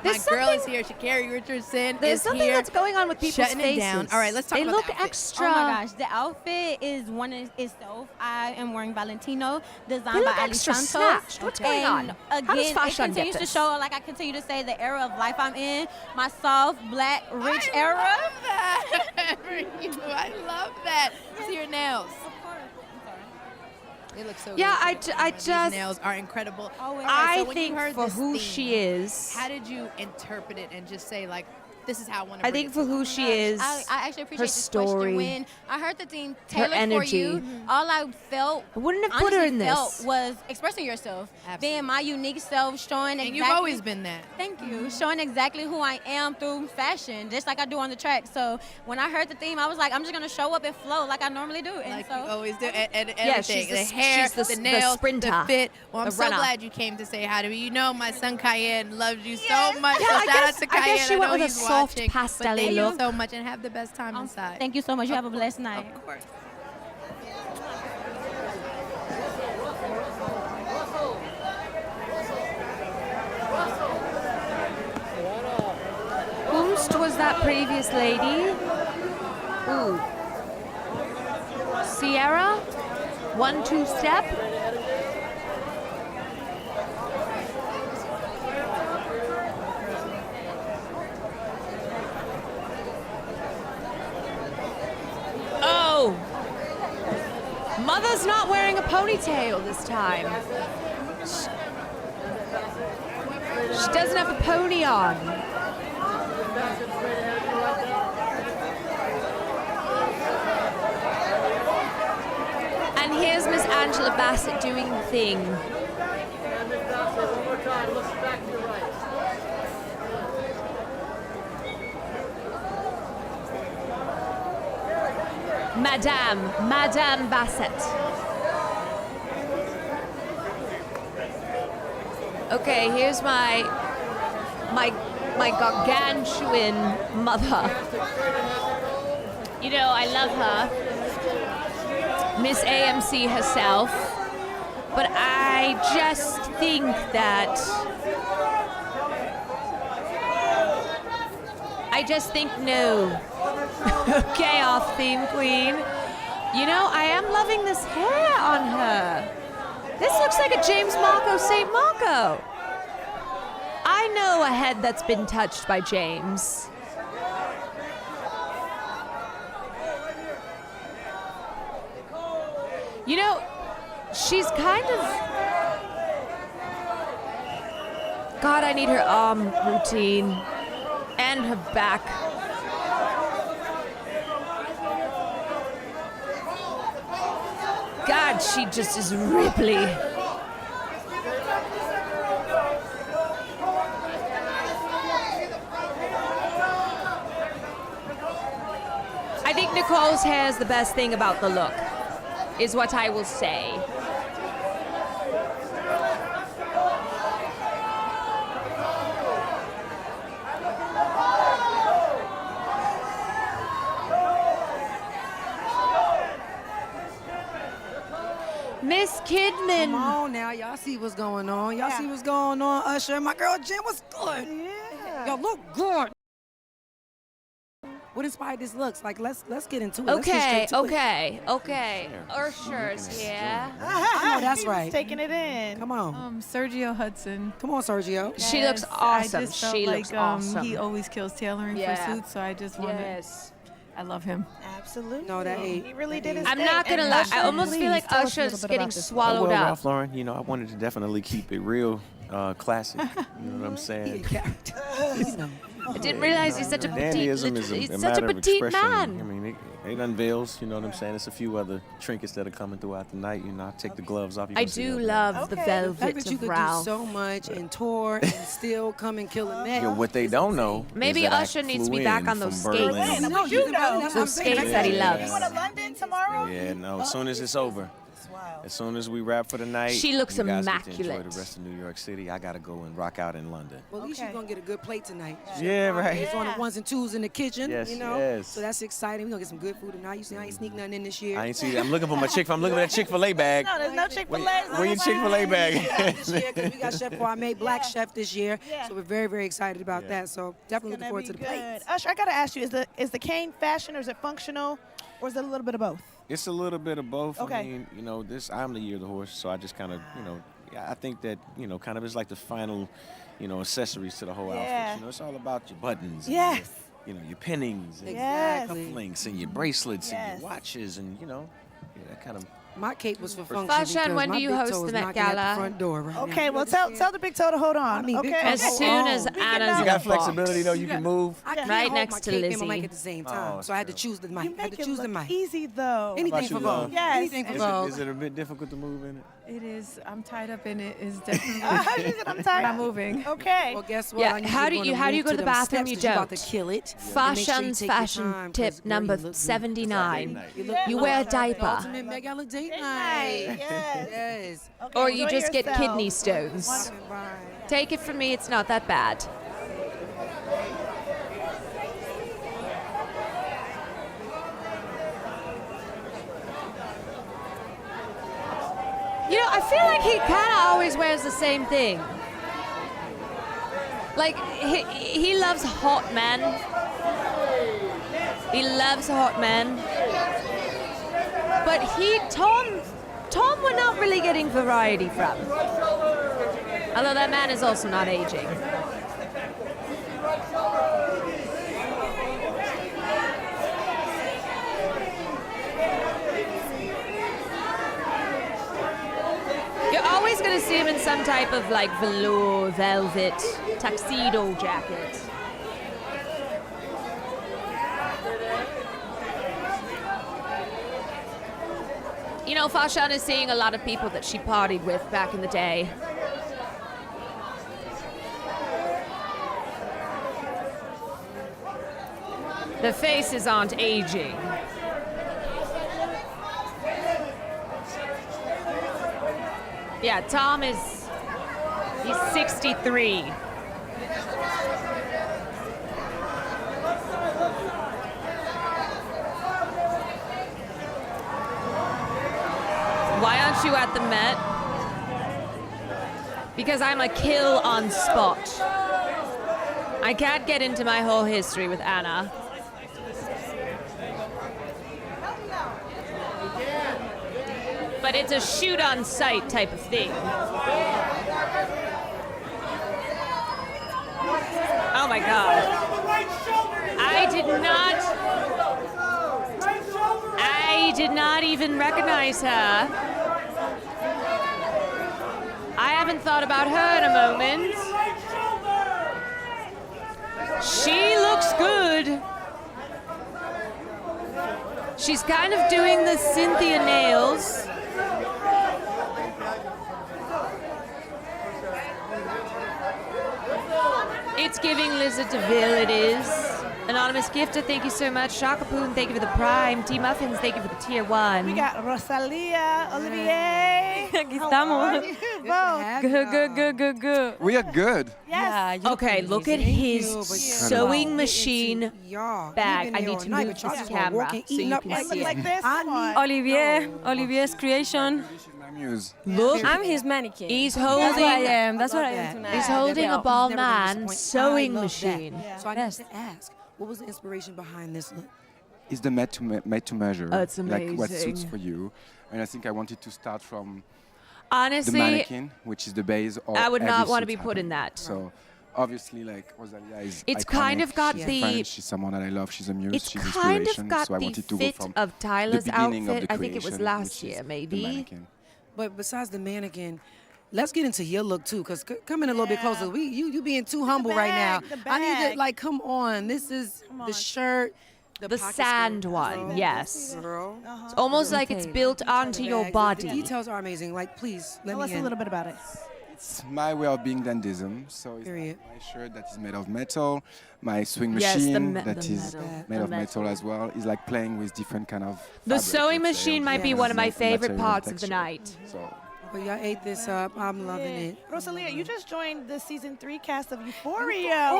Speaker 15: My girl is here. Sha'Carri Richardson
Speaker 2: There's
Speaker 15: is
Speaker 2: something
Speaker 15: here.
Speaker 2: that's going on with people's
Speaker 15: shutting
Speaker 2: faces.
Speaker 15: it down. All right, let's talk
Speaker 2: They
Speaker 15: about
Speaker 2: look
Speaker 15: the outfit.
Speaker 2: extra.
Speaker 17: Oh my gosh, the outfit is one in itself. I am wearing Valentino, designed
Speaker 2: They
Speaker 17: by
Speaker 2: look
Speaker 17: Ali
Speaker 2: extra
Speaker 17: Santos.
Speaker 2: snatched. What's going
Speaker 17: And
Speaker 2: on? How does
Speaker 17: Again, it
Speaker 2: fashion get
Speaker 17: continues to
Speaker 2: this?
Speaker 17: show, like I continue to say, the era of life I'm in, my soft, black, rich era.
Speaker 15: Love that. I love that. See your nails. They look so
Speaker 2: Yeah,
Speaker 15: good.
Speaker 2: I
Speaker 15: These
Speaker 2: just-
Speaker 15: nails are incredible. All right,
Speaker 2: I
Speaker 15: so when you
Speaker 2: think
Speaker 15: heard
Speaker 2: for
Speaker 15: this
Speaker 2: who
Speaker 15: theme,
Speaker 2: she is-
Speaker 15: how did you interpret it and just say, like, this is how I want to
Speaker 2: I think for who she is,
Speaker 17: I actually appreciate
Speaker 2: her
Speaker 17: this
Speaker 2: story,
Speaker 17: question. When I heard the theme tailored for
Speaker 2: energy.
Speaker 17: you, all I felt,
Speaker 2: I wouldn't have put her
Speaker 17: honestly
Speaker 2: in
Speaker 17: felt
Speaker 2: this.
Speaker 17: was expressing yourself, being my unique self, showing
Speaker 15: And
Speaker 17: exactly.
Speaker 15: you've always been that.
Speaker 17: Thank you. Showing exactly who I am through fashion, just like I do on the track. So when I heard the theme, I was like, I'm just gonna show up and flow like I normally do. And
Speaker 15: Like
Speaker 17: so
Speaker 15: you always do, and
Speaker 2: Yeah,
Speaker 15: everything.
Speaker 2: she's the
Speaker 15: the
Speaker 2: s-
Speaker 15: hair,
Speaker 2: she's the
Speaker 15: the
Speaker 2: s- the
Speaker 15: nails,
Speaker 2: sprinter,
Speaker 15: the fit. Well, I'm
Speaker 2: the
Speaker 15: so
Speaker 2: runner.
Speaker 15: glad you came to say hi to me. You know my son Cayenne loves you so much.
Speaker 17: Yeah,
Speaker 15: So
Speaker 17: I
Speaker 15: shout
Speaker 17: guess-
Speaker 15: out to
Speaker 17: I guess
Speaker 15: Cayenne.
Speaker 17: she went
Speaker 15: know
Speaker 17: with a
Speaker 15: he's
Speaker 17: soft
Speaker 15: watching, but
Speaker 2: pastel-y
Speaker 15: thank
Speaker 2: look.
Speaker 15: you so much and have the best time inside.
Speaker 17: Thank you so much. You have a blessed night.
Speaker 15: Of course.
Speaker 2: Whomst was that previous lady? Ooh. Sierra? 1-2 step? Oh! Mother's not wearing a ponytail this time. She doesn't have a pony on. And here's Miss Angela Bassett doing the thing. Madame Bassett. Okay, here's my gargantuan mother. You know, I love her. Miss AMC herself. But I just think that no. Okay, off theme queen. You know, I am loving this hair on her. This looks like a James Marco St. Marco. I know a head that's been touched by James. You know, she's kind of... God, I need her arm routine and her back. God, she just is Ripley. I think Nicole's hair is the best thing about the look, is what I will say. Miss Kidman.
Speaker 14: Come on now, y'all see what's going on. Y'all see what's going on, Usher. My girl Jen was good. Yeah. Y'all look good. What inspired this looks? Like, let's get into it.
Speaker 2: Okay. Usher's here.
Speaker 14: I know that's right.
Speaker 13: Taking it in.
Speaker 14: Come on.
Speaker 12: Sergio Hudson.
Speaker 14: Come on, Sergio.
Speaker 2: She looks awesome.
Speaker 12: I just felt
Speaker 2: She
Speaker 12: like,
Speaker 2: looks awesome.
Speaker 12: He always kills tailoring for suits, so I just wanted.
Speaker 2: Yes.
Speaker 12: I love him.
Speaker 13: Absolutely.
Speaker 14: No, that ain't.
Speaker 13: He really did his
Speaker 2: I'm
Speaker 13: thing.
Speaker 2: not gonna
Speaker 13: And
Speaker 2: lie.
Speaker 13: Usher,
Speaker 2: I almost feel like
Speaker 13: please tell us a
Speaker 2: Usher's
Speaker 13: little bit
Speaker 2: getting
Speaker 13: about this.
Speaker 2: swallowed
Speaker 8: well,
Speaker 2: up.
Speaker 8: Ralph Lauren, you know, I wanted to definitely keep it real classic. You know what I'm saying?
Speaker 2: I didn't realize he's such a petite.
Speaker 8: Dandyism is
Speaker 2: He's
Speaker 8: a
Speaker 2: such
Speaker 8: matter
Speaker 2: a
Speaker 8: of
Speaker 2: petite
Speaker 8: expression.
Speaker 2: man.
Speaker 8: I mean, it unveils, you know what I'm saying? There's a few other trinkets that are coming throughout the night. You know, I take the gloves off.
Speaker 2: I do love the
Speaker 14: The fact
Speaker 2: velvet
Speaker 14: that you
Speaker 2: of
Speaker 14: could
Speaker 2: Ralph.
Speaker 14: do so much and tour and still come and kill a neck.
Speaker 8: Yeah, what they don't know
Speaker 2: Maybe
Speaker 8: is that
Speaker 2: Usher
Speaker 8: I
Speaker 2: needs to
Speaker 8: flew
Speaker 2: be back
Speaker 8: in
Speaker 2: on those
Speaker 8: from
Speaker 2: skates.
Speaker 8: Berlin.
Speaker 14: No, you know. That's what I'm
Speaker 2: Those
Speaker 14: saying.
Speaker 2: skates that he
Speaker 8: Yeah.
Speaker 2: loves.
Speaker 13: You going to London tomorrow?
Speaker 8: Yeah, no, as soon as it's over. As soon as we wrap for the night,
Speaker 2: She looks
Speaker 8: you guys get to
Speaker 2: immaculate.
Speaker 8: enjoy the rest of New York City. I gotta go and rock out in London.
Speaker 14: Well, at least you're gonna get a good plate tonight.
Speaker 8: Yeah, right.
Speaker 14: It's on the ones and twos in the kitchen.
Speaker 8: Yes,
Speaker 14: you know.
Speaker 8: yes.
Speaker 14: So that's exciting. We're gonna get some good food tonight. You see, I ain't sneak nothing in this year.
Speaker 8: I ain't see that. I'm looking for my I'm looking for that Chick-fil-A bag.
Speaker 13: No, there's no Chick-fil-A.
Speaker 8: Where your Chick-fil-A bag?
Speaker 14: This year, because we got Chef Gourmet Black Chef this year, so we're very, very excited about that. So definitely looking forward to the plates.
Speaker 13: Usher, I got to ask you, is the cane fashion or is it functional or is it a little bit of both?
Speaker 8: It's a little bit of both.
Speaker 13: Okay.
Speaker 8: I mean, you know, I'm the year of the horse, so I just kind of, you know, I think that, you know, kind of is like the final, you know, accessories to the whole outfit. You know, it's all about your buttons. And
Speaker 13: Yes.
Speaker 8: your, you know, your pinnings. And
Speaker 13: Yes.
Speaker 8: your cufflinks and your bracelets and your watches and, you know, that kind of.
Speaker 14: My cape was for function.
Speaker 2: Fashion,
Speaker 14: because
Speaker 2: when
Speaker 14: my
Speaker 2: do you
Speaker 14: big
Speaker 2: host
Speaker 14: toe
Speaker 2: the
Speaker 14: is
Speaker 2: Met
Speaker 14: knocking at
Speaker 2: Gala?
Speaker 14: the front door right
Speaker 13: Okay,
Speaker 14: now.
Speaker 13: well, tell the big toe to hold on.
Speaker 14: big
Speaker 13: Okay.
Speaker 14: toe.
Speaker 2: As soon as Anna's
Speaker 8: You
Speaker 2: in
Speaker 8: got
Speaker 2: the box.
Speaker 8: flexibility, though. You can move.
Speaker 14: I can't
Speaker 2: Right
Speaker 14: hold
Speaker 2: next
Speaker 14: my
Speaker 2: to
Speaker 14: cape and my
Speaker 2: Lizzie.
Speaker 14: mic at the same time,
Speaker 8: Oh,
Speaker 14: so I had to choose the mic.
Speaker 13: You
Speaker 14: I had
Speaker 13: make
Speaker 14: to
Speaker 13: it
Speaker 14: choose the
Speaker 13: look
Speaker 14: mic.
Speaker 13: easy, though.
Speaker 14: Anything
Speaker 8: How
Speaker 14: for
Speaker 8: about you,
Speaker 14: Vogue.
Speaker 13: Yes.
Speaker 14: Anything for Vogue.
Speaker 8: Is it a bit difficult to move in it?
Speaker 12: It is. I'm tied up in it. It's definitely.
Speaker 13: She said, I'm tired.
Speaker 12: I'm moving.
Speaker 13: Okay.
Speaker 14: Well, guess what?
Speaker 2: Yeah,
Speaker 14: I need
Speaker 2: how
Speaker 14: to
Speaker 2: do
Speaker 14: go
Speaker 2: you
Speaker 14: to
Speaker 2: how do you
Speaker 14: move
Speaker 2: go to the
Speaker 14: them
Speaker 2: bathroom?
Speaker 14: steps
Speaker 2: You
Speaker 14: 'cause you about
Speaker 2: don't.
Speaker 14: to kill it.
Speaker 2: Fashion's
Speaker 14: Make sure you take your
Speaker 2: fashion
Speaker 14: time,
Speaker 2: tip
Speaker 14: 'cause, girl,
Speaker 2: number
Speaker 14: you look good.
Speaker 2: 79.
Speaker 14: You
Speaker 2: You wear a diaper.
Speaker 14: Ultimate Met Gala date night.
Speaker 13: Yes.
Speaker 14: Yes.
Speaker 13: Okay,
Speaker 2: Or you
Speaker 13: enjoy
Speaker 2: just get
Speaker 13: yourself.
Speaker 2: kidney stones. Take it from me, it's not that bad. You know, I feel like he kind of always wears the same thing. Like, he loves hot men. He loves hot men. But Tom, we're not really getting variety from. Although that man is also not aging. You're always going to see him in some type of like velour, velvet, tuxedo jacket. You know, Fashion is seeing a lot of people that she partied with back in the day. The faces aren't aging. Yeah, Tom he's 63. Why aren't you at the Met? Because I'm a kill on spot. I can't get into my whole history with Anna. But it's a shoot on sight type of thing. Oh my God. I did not even recognize her. I haven't thought about her in a moment. She looks good. She's kind of doing the Cynthia nails. It's giving Liza DeVille, it is. Anonymous Gifter, thank you so much. Shakapoon, thank you for the Prime. T Muffins, thank you for the Tier 1.
Speaker 13: We got Rosalia, Olivier.
Speaker 19: Aquí estamos. Good.
Speaker 20: We are good.
Speaker 19: Yes.
Speaker 2: Okay, look at his sewing machine bag. I need to move this camera so you can see it.
Speaker 19: Olivier's creation.
Speaker 2: Look,
Speaker 19: I'm his mannequin.
Speaker 2: He's
Speaker 19: That's what I
Speaker 2: holding.
Speaker 19: am. That's what I am tonight.
Speaker 2: He's holding a ball man
Speaker 14: I
Speaker 2: sewing
Speaker 14: love
Speaker 2: machine.
Speaker 14: that. So I need to ask, what was the inspiration behind this look?
Speaker 20: It's the made to measure.
Speaker 2: Oh, it's
Speaker 20: Like what suits
Speaker 2: amazing.
Speaker 20: for you. And I think I wanted to start from
Speaker 2: Honestly,
Speaker 20: the mannequin, which is the base of
Speaker 2: I would
Speaker 20: every
Speaker 2: not want to
Speaker 20: suit
Speaker 2: be put in
Speaker 20: happening.
Speaker 2: that.
Speaker 20: So obviously, like Rosalia is
Speaker 2: It's
Speaker 20: iconic.
Speaker 2: kind of got
Speaker 20: she's
Speaker 2: the-
Speaker 20: French, she's someone that I love. She's a muse.
Speaker 2: It's
Speaker 20: she's
Speaker 2: kind
Speaker 20: inspiration.
Speaker 2: of got
Speaker 20: so I
Speaker 2: the
Speaker 20: wanted to go
Speaker 2: fit
Speaker 20: from
Speaker 2: of Tyler's
Speaker 20: the beginning
Speaker 2: outfit.
Speaker 20: Of the
Speaker 2: I think it was
Speaker 20: creation,
Speaker 2: last
Speaker 20: which is
Speaker 2: year,
Speaker 20: the
Speaker 2: maybe.
Speaker 20: mannequin.
Speaker 14: But besides the mannequin, let's get into your look too, cause come in a little bit closer. You being too humble right now. I need to like, come on. This is the shirt.
Speaker 2: The
Speaker 14: pocket
Speaker 2: sand
Speaker 14: skirt.
Speaker 2: one,
Speaker 14: Girl.
Speaker 2: yes.
Speaker 14: Girl.
Speaker 2: It's almost like it's built onto your
Speaker 14: The
Speaker 2: body.
Speaker 14: details are amazing. Like, please, let
Speaker 13: Tell
Speaker 14: me
Speaker 13: us a
Speaker 14: in.
Speaker 13: little bit about it.
Speaker 20: It's my way of being dandism. So it's like my shirt that is made of metal, my swing machine that is made of metal as well. Is like playing with different kind of.
Speaker 2: The
Speaker 20: fabric,
Speaker 2: sewing
Speaker 20: let's say,
Speaker 2: machine
Speaker 20: of
Speaker 2: might be
Speaker 20: different
Speaker 2: one of my
Speaker 20: material
Speaker 2: favorite
Speaker 20: and
Speaker 2: parts of the
Speaker 20: texture.
Speaker 2: night.
Speaker 20: So.
Speaker 14: But y'all ate this up. I'm loving it.
Speaker 13: Rosalia, you just joined the season 3 cast of Euphoria.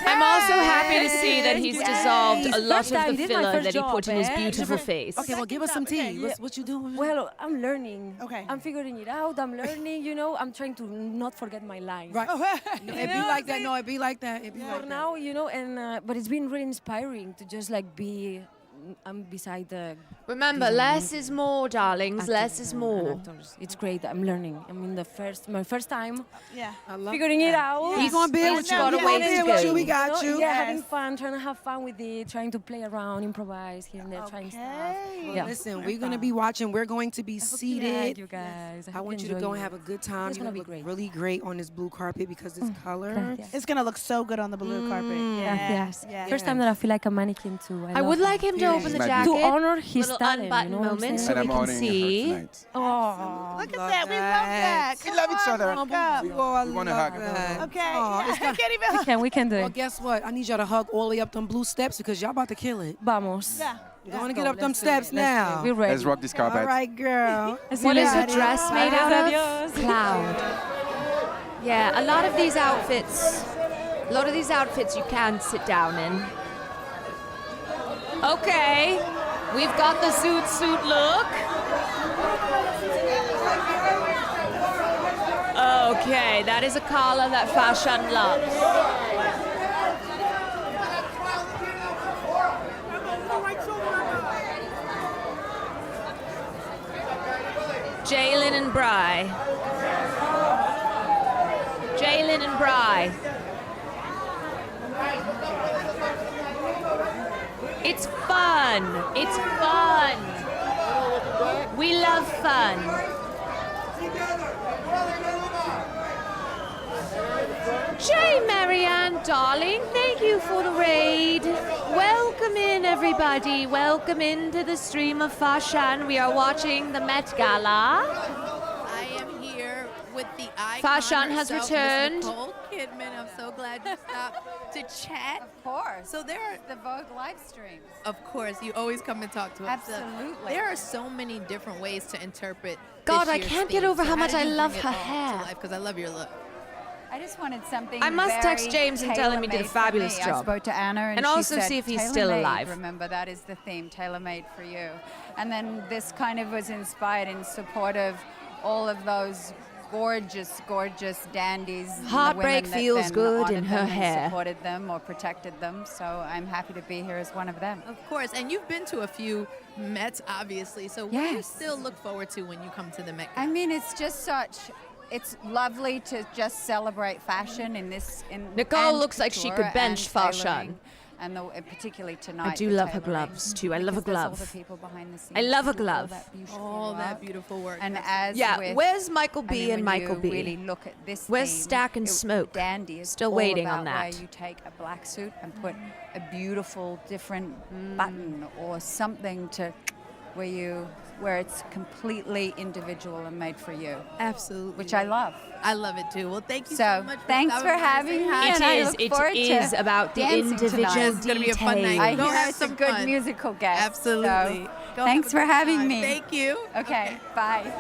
Speaker 2: I'm also happy to see that he's dissolved a lot of the filler that he put in his beautiful face.
Speaker 14: Okay, well, give us some tea. What you doing?
Speaker 19: Well, I'm learning.
Speaker 13: Okay.
Speaker 19: I'm figuring it out. I'm learning, I'm trying to not forget my lines.
Speaker 14: Right. No, it be like that. No, it be like that. It be like
Speaker 19: For now, and but it's been really inspiring to just like be. I'm beside the.
Speaker 2: Remember, less is more, darlings. Less is
Speaker 19: and
Speaker 2: more.
Speaker 19: actors. It's great. I'm learning. I'm in my first time.
Speaker 13: Yeah.
Speaker 19: Figuring it out.
Speaker 2: He's gonna bear with you.
Speaker 19: got
Speaker 2: He's
Speaker 19: a
Speaker 2: gonna
Speaker 19: ways
Speaker 2: bear
Speaker 19: to
Speaker 2: with
Speaker 19: go.
Speaker 2: you.
Speaker 14: We got you.
Speaker 19: Yeah,
Speaker 14: Yes.
Speaker 19: having fun, trying to have fun with it, trying to play around, improvise here and there, trying stuff.
Speaker 14: Well, listen, we're going to be watching. We're going to be seated.
Speaker 19: you guys.
Speaker 14: I want you to go and have a good time.
Speaker 19: It's
Speaker 14: You're
Speaker 19: gonna
Speaker 14: going to
Speaker 19: be
Speaker 14: look
Speaker 19: great.
Speaker 14: really great on this blue carpet because it's color.
Speaker 13: It's going to look so good on the blue carpet.
Speaker 19: Yes.
Speaker 13: Yes.
Speaker 19: First time that I feel like a mannequin too.
Speaker 2: I would like him to open the jacket.
Speaker 19: To honor his
Speaker 2: Little
Speaker 19: talent,
Speaker 2: unbuttoned
Speaker 19: you know what I'm
Speaker 2: moment
Speaker 19: saying?
Speaker 2: so
Speaker 20: And
Speaker 2: we
Speaker 20: I'm
Speaker 2: can
Speaker 20: honoring her
Speaker 2: see.
Speaker 20: tonight.
Speaker 19: Oh,
Speaker 13: Look at that. We love that.
Speaker 20: We love each other.
Speaker 14: Oh,
Speaker 20: We want to hug.
Speaker 13: Okay.
Speaker 14: Oh, it's
Speaker 13: I can't even.
Speaker 19: we can do
Speaker 14: Well,
Speaker 19: it.
Speaker 14: guess what? I need y'all to hug all the way up them blue steps because y'all about to kill it.
Speaker 19: Vamos.
Speaker 13: Yeah.
Speaker 14: You're going to get up them steps now.
Speaker 19: We're ready.
Speaker 20: Let's rock this carpet.
Speaker 14: All right, girl.
Speaker 2: What is her dress made out of?
Speaker 19: Adios.
Speaker 2: Cloud. Yeah, a lot of these outfits you can sit down in. Okay, we've got the suit look. Okay, that is a color that fashion loves. Jalen and Bry. Jalen and Bry. It's fun. It's fun. We love fun. Jay Marianne, darling, thank you for the raid. Welcome in, everybody. Welcome into the stream of fashion. We are watching the Met Gala.
Speaker 15: I am here with the icon
Speaker 2: Fashion has
Speaker 15: herself, Miss
Speaker 2: returned.
Speaker 15: Nicole Kidman. I'm so glad you stopped to chat.
Speaker 21: Of course.
Speaker 15: So there are
Speaker 21: the Vogue live streams.
Speaker 15: Of course, you always come and talk to us. So
Speaker 21: Absolutely.
Speaker 15: there are so many different ways to interpret.
Speaker 2: God,
Speaker 15: this
Speaker 2: I
Speaker 15: year's
Speaker 2: can't get
Speaker 15: theme.
Speaker 2: over
Speaker 15: So
Speaker 2: how much
Speaker 15: did
Speaker 2: I
Speaker 15: you
Speaker 2: love
Speaker 15: bring
Speaker 2: her
Speaker 15: it all to
Speaker 2: hair.
Speaker 15: life? Because I love your look.
Speaker 21: I just wanted something.
Speaker 2: I must text
Speaker 21: very
Speaker 2: James and tell him he did a
Speaker 21: tailor-made for
Speaker 2: fabulous
Speaker 21: me. I
Speaker 2: job.
Speaker 21: spoke to Anna and
Speaker 2: And
Speaker 21: she
Speaker 2: also
Speaker 21: said,
Speaker 2: see if he's still
Speaker 21: "Tailor-made,
Speaker 2: alive."
Speaker 21: Remember, that is the theme, tailor-made for you. And then this kind of was inspired in support of all of those gorgeous, gorgeous dandies. and the
Speaker 2: Heartbreak
Speaker 21: women that
Speaker 2: feels
Speaker 21: then
Speaker 2: good in
Speaker 21: honored
Speaker 2: her
Speaker 21: them and
Speaker 2: hair.
Speaker 21: supported them or protected them. So I'm happy to be here as one of them.
Speaker 15: Of course, and you've been to a few Mets, obviously. So what do you
Speaker 21: Yes.
Speaker 15: still look forward to when you come to the Met?
Speaker 21: I mean, it's just such. It's lovely to just celebrate fashion in this.
Speaker 2: Nicole
Speaker 21: and
Speaker 2: looks like she
Speaker 21: couture
Speaker 2: could bench
Speaker 21: and
Speaker 2: fashion.
Speaker 21: tailoring, and particularly tonight.
Speaker 2: I do
Speaker 21: the
Speaker 2: love her
Speaker 21: tailoring,
Speaker 2: gloves too. I love a
Speaker 21: because there's all
Speaker 2: glove.
Speaker 21: the people behind the scenes
Speaker 2: I love
Speaker 21: who
Speaker 2: a
Speaker 21: do
Speaker 2: glove.
Speaker 21: All
Speaker 15: that beautiful work.
Speaker 21: And as
Speaker 2: Yeah,
Speaker 21: with,
Speaker 2: where's Michael
Speaker 21: I
Speaker 2: B
Speaker 21: mean,
Speaker 2: and
Speaker 21: when
Speaker 2: Michael
Speaker 21: you
Speaker 2: B?
Speaker 21: really look at this
Speaker 2: Where's
Speaker 21: theme,
Speaker 2: Stack and Smoke?
Speaker 21: Dandy is
Speaker 2: Still
Speaker 21: all
Speaker 2: waiting
Speaker 21: about
Speaker 2: on that.
Speaker 21: Where you take a black suit and put a beautiful different button or something to where it's completely individual and made for you.
Speaker 15: Absolutely.
Speaker 21: Which I love.
Speaker 15: I love it too. Well, thank you so much.
Speaker 21: Thanks
Speaker 15: stopping
Speaker 21: for
Speaker 15: by to
Speaker 21: having
Speaker 15: say
Speaker 21: me.
Speaker 15: hi.
Speaker 21: and I look forward
Speaker 2: It is
Speaker 21: to
Speaker 2: about the
Speaker 21: dancing
Speaker 2: individual
Speaker 21: tonight.
Speaker 15: It's gonna be a fun night.
Speaker 21: I
Speaker 15: Go
Speaker 21: hear
Speaker 15: have
Speaker 21: it's
Speaker 15: some
Speaker 21: a good
Speaker 15: fun.
Speaker 21: musical guest.
Speaker 15: Absolutely.
Speaker 21: So Thanks for having me.
Speaker 18: Thank you.
Speaker 21: Okay, bye.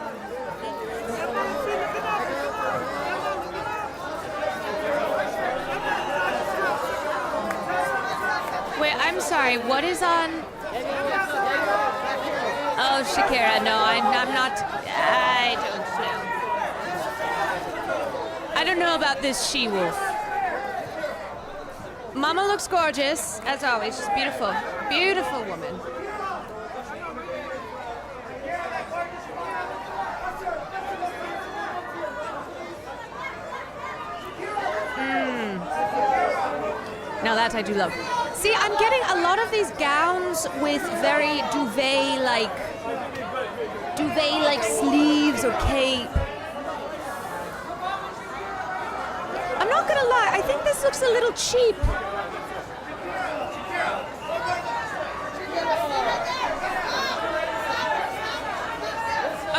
Speaker 2: Wait, I'm sorry. What is on? Oh, Shakira. No, I'm not. I don't know. I don't know about this she-wolf. Mama looks gorgeous, as always. She's beautiful. Beautiful woman. Now that I do love. See, I'm getting a lot of these gowns with very duvet-like sleeves or cape. I'm not gonna lie, I think this looks a little cheap.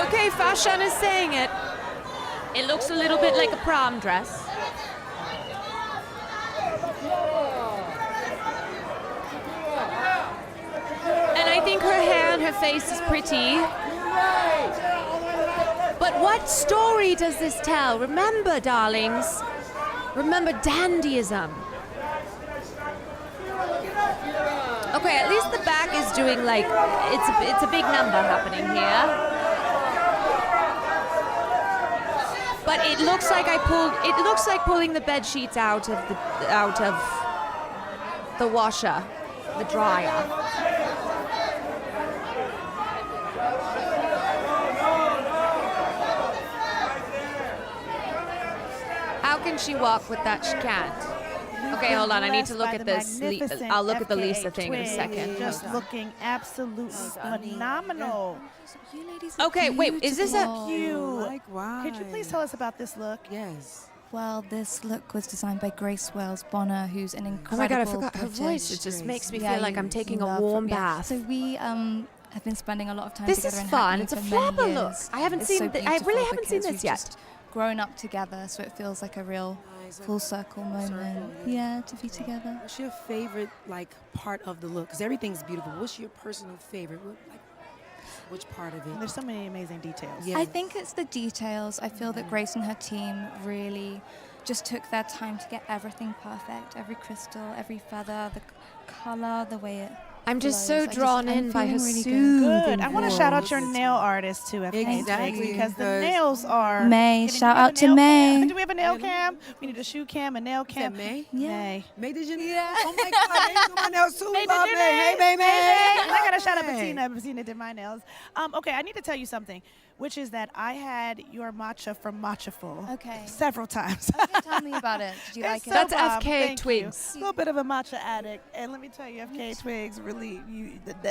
Speaker 2: Okay, fashion is saying it. It looks a little bit like a prom dress. And I think her hair and her face is pretty. But what story does this tell? Remember, darlings, remember dandyism. Okay, at least the back is doing like, it's a big number happening here. But it looks like it looks like pulling the bed sheets out of the washer, the dryer. How can she walk with that? She can't. Okay, hold on. I need to look at this. I'll look at the Lisa thing in a second.
Speaker 13: Just looking absolutely phenomenal.
Speaker 2: Okay, wait. Is this a?
Speaker 13: Cute. Could you please tell us about this look?
Speaker 14: Yes.
Speaker 5: Well, this look was designed by Grace Wells Bonner, who's an incredible
Speaker 2: Oh my God, I forgot her
Speaker 5: British-
Speaker 2: voice. It just makes me feel like I'm taking a warm bath.
Speaker 5: So we have been spending a lot of time
Speaker 2: This
Speaker 5: together
Speaker 2: is
Speaker 5: in
Speaker 2: fun.
Speaker 5: Hackney
Speaker 2: It's a
Speaker 5: for many
Speaker 2: flapper
Speaker 5: years.
Speaker 2: look. I haven't
Speaker 5: It's
Speaker 2: seen
Speaker 5: so
Speaker 2: I really
Speaker 5: beautiful
Speaker 2: haven't seen
Speaker 5: because
Speaker 2: this
Speaker 5: we've
Speaker 2: yet.
Speaker 5: just grown up together, so it feels like a real full circle moment. Yeah, to be together.
Speaker 14: What's your favorite part of the look? Because everything's beautiful. What's your personal favorite? Which part of it?
Speaker 13: There's so many amazing details.
Speaker 5: I think it's the details. I feel that Grace and her team really just took their time to get everything perfect. Every crystal, every feather, the color, the way it
Speaker 2: I'm just
Speaker 5: flows.
Speaker 2: so drawn in by her
Speaker 5: really
Speaker 13: Good. I want to shout out your nail artist too, FK
Speaker 14: Exactly,
Speaker 13: because the
Speaker 14: because-
Speaker 13: nails are.
Speaker 5: May,
Speaker 13: Do we
Speaker 5: shout
Speaker 13: have a
Speaker 5: out to
Speaker 13: nail
Speaker 5: May.
Speaker 13: cam? Do we have a nail cam? We need a shoe cam, a nail cam.
Speaker 14: May?
Speaker 13: May.
Speaker 14: May, did you? Yeah. Oh my God, May do my nails too.
Speaker 13: May,
Speaker 14: Love
Speaker 13: did you,
Speaker 14: May. Hey, May, May.
Speaker 13: And I gotta shout out Bettina. Bettina did my nails. Okay, I need to tell you something, which is that I had your matcha from Matchaful.
Speaker 5: Okay.
Speaker 13: Several times.
Speaker 5: Okay, tell me about it. Did you like it?
Speaker 2: That's
Speaker 13: bomb.
Speaker 2: FK
Speaker 13: Thank
Speaker 2: Twigs.
Speaker 13: You. A little bit of a matcha addict, and let me tell you, FK Twigs really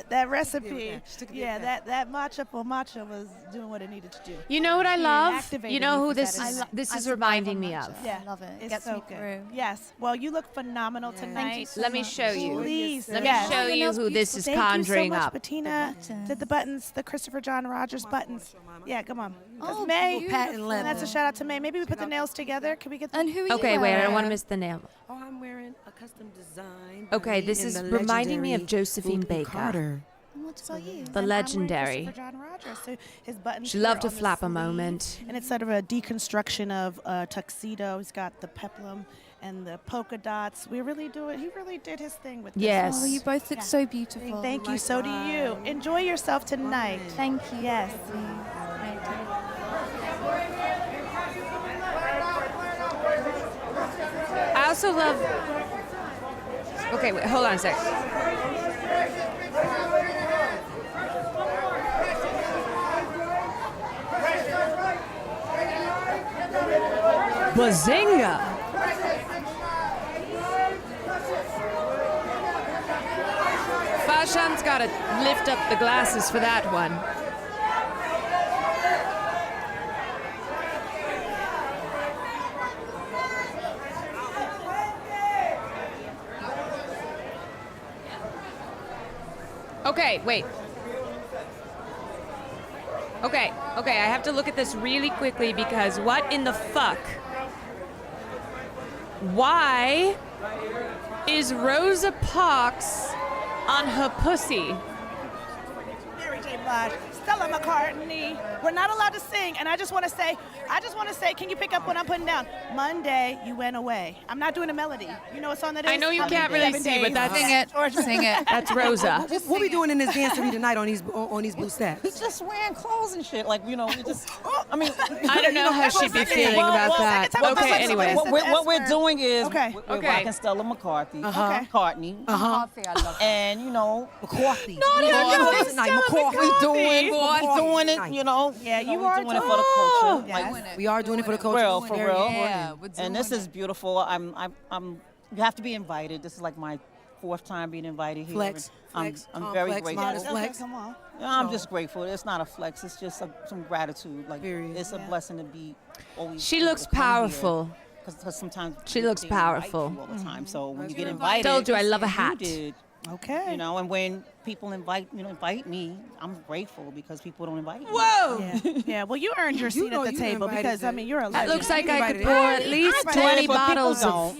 Speaker 13: that recipe. Yeah, that Matchaful matcha was doing what it needed to do.
Speaker 2: You know what I
Speaker 13: It
Speaker 2: love?
Speaker 13: activated
Speaker 2: You know
Speaker 13: me
Speaker 2: who
Speaker 13: for
Speaker 2: this
Speaker 13: Saturday
Speaker 2: is?
Speaker 13: night.
Speaker 2: This is reminding me of.
Speaker 13: Yeah,
Speaker 5: I love it.
Speaker 13: It's
Speaker 5: Gets
Speaker 13: so
Speaker 5: me
Speaker 13: good.
Speaker 5: through.
Speaker 13: Yes. Well, you look phenomenal tonight.
Speaker 2: Let me show you.
Speaker 13: Please.
Speaker 2: Let me
Speaker 13: yes.
Speaker 2: show you who this is
Speaker 13: Thank
Speaker 2: conjuring
Speaker 13: you so much,
Speaker 2: up.
Speaker 13: Bettina. Did the buttons, the Christopher John Rogers buttons. Yeah, come on. That's
Speaker 14: Oh,
Speaker 13: May.
Speaker 14: beautiful. Patent
Speaker 13: And
Speaker 14: leather.
Speaker 13: that's a shout out to May. Maybe we put the nails together. Can we get?
Speaker 5: And who are you
Speaker 2: Okay, wait. I don't
Speaker 5: wearing?
Speaker 2: want to miss the nail.
Speaker 14: Oh, I'm wearing a custom design. by
Speaker 2: Okay,
Speaker 14: me
Speaker 2: this
Speaker 14: and
Speaker 2: is
Speaker 14: the
Speaker 2: reminding me of
Speaker 14: legendary
Speaker 2: Josephine
Speaker 14: Ruthie
Speaker 2: Baker.
Speaker 14: Carter.
Speaker 5: What about you?
Speaker 2: The
Speaker 13: And I'm wearing
Speaker 2: legendary.
Speaker 13: Christopher John Rogers. So his buttons.
Speaker 2: She
Speaker 13: here
Speaker 2: loved a
Speaker 13: on the
Speaker 2: flapper
Speaker 13: sleeve,
Speaker 2: moment.
Speaker 13: And it's sort of a deconstruction of a tuxedo. He's got the peplum and the polka dots. We really do it. He really did his thing with this.
Speaker 2: Yes.
Speaker 5: Oh, you both look so beautiful.
Speaker 13: Thank you. So do you. Enjoy yourself tonight.
Speaker 5: Thank you.
Speaker 13: Yes.
Speaker 2: I also love. Okay, wait, hold on a sec. Bazinga! Fashan's got to lift up the glasses for that one. Okay, wait. Okay, I have to look at this really quickly because what in the fuck? Why is Rosa Parks on her pussy?
Speaker 13: Blige. Stella McCartney. We're not allowed to sing, and I just want to say, can you pick up what I'm putting down? Monday, you went away. I'm not doing a melody. You know what song that is?
Speaker 2: I know you can't really see, but that's
Speaker 13: Sing it.
Speaker 2: That's Rosa.
Speaker 14: What we doing in this dance to me tonight on these blue steps?
Speaker 18: He's just wearing clothes and shit. Like, you know, we just, I mean.
Speaker 2: I don't know how she'd be feeling about that. Okay, anyway.
Speaker 18: What we're doing is we're
Speaker 2: Okay.
Speaker 18: rocking Stella McCarthy. McCartney.
Speaker 21: McCarthy, I love
Speaker 18: And, you know.
Speaker 14: McCarthy.
Speaker 18: No,
Speaker 14: McCarthy.
Speaker 18: we doing it, you know.
Speaker 13: Yeah, you
Speaker 18: we're
Speaker 13: are
Speaker 18: doing it for the culture.
Speaker 13: Yes.
Speaker 14: We are doing it for the culture.
Speaker 18: For real.
Speaker 21: Yeah, we're
Speaker 18: And this is beautiful. You have to be invited. This is like my 4th time being invited here.
Speaker 14: Flex.
Speaker 18: I'm very grateful.
Speaker 14: Modest flex.
Speaker 13: Come on.
Speaker 18: I'm just grateful. It's not a flex. It's just some gratitude. Like it's a blessing to be always.
Speaker 2: She looks powerful.
Speaker 18: Because sometimes
Speaker 2: She looks
Speaker 18: they invite
Speaker 2: powerful.
Speaker 18: you all the time. So when you get invited,
Speaker 2: Told you I love a
Speaker 18: you
Speaker 2: hat.
Speaker 18: did.
Speaker 13: Okay.
Speaker 18: You know, and when people invite me, I'm grateful because people don't invite me.
Speaker 2: Whoa!
Speaker 13: Yeah. Well, you earned your seat at the table because I mean you're a
Speaker 2: That
Speaker 13: legend.
Speaker 2: looks like I could pour at least 20 bottles of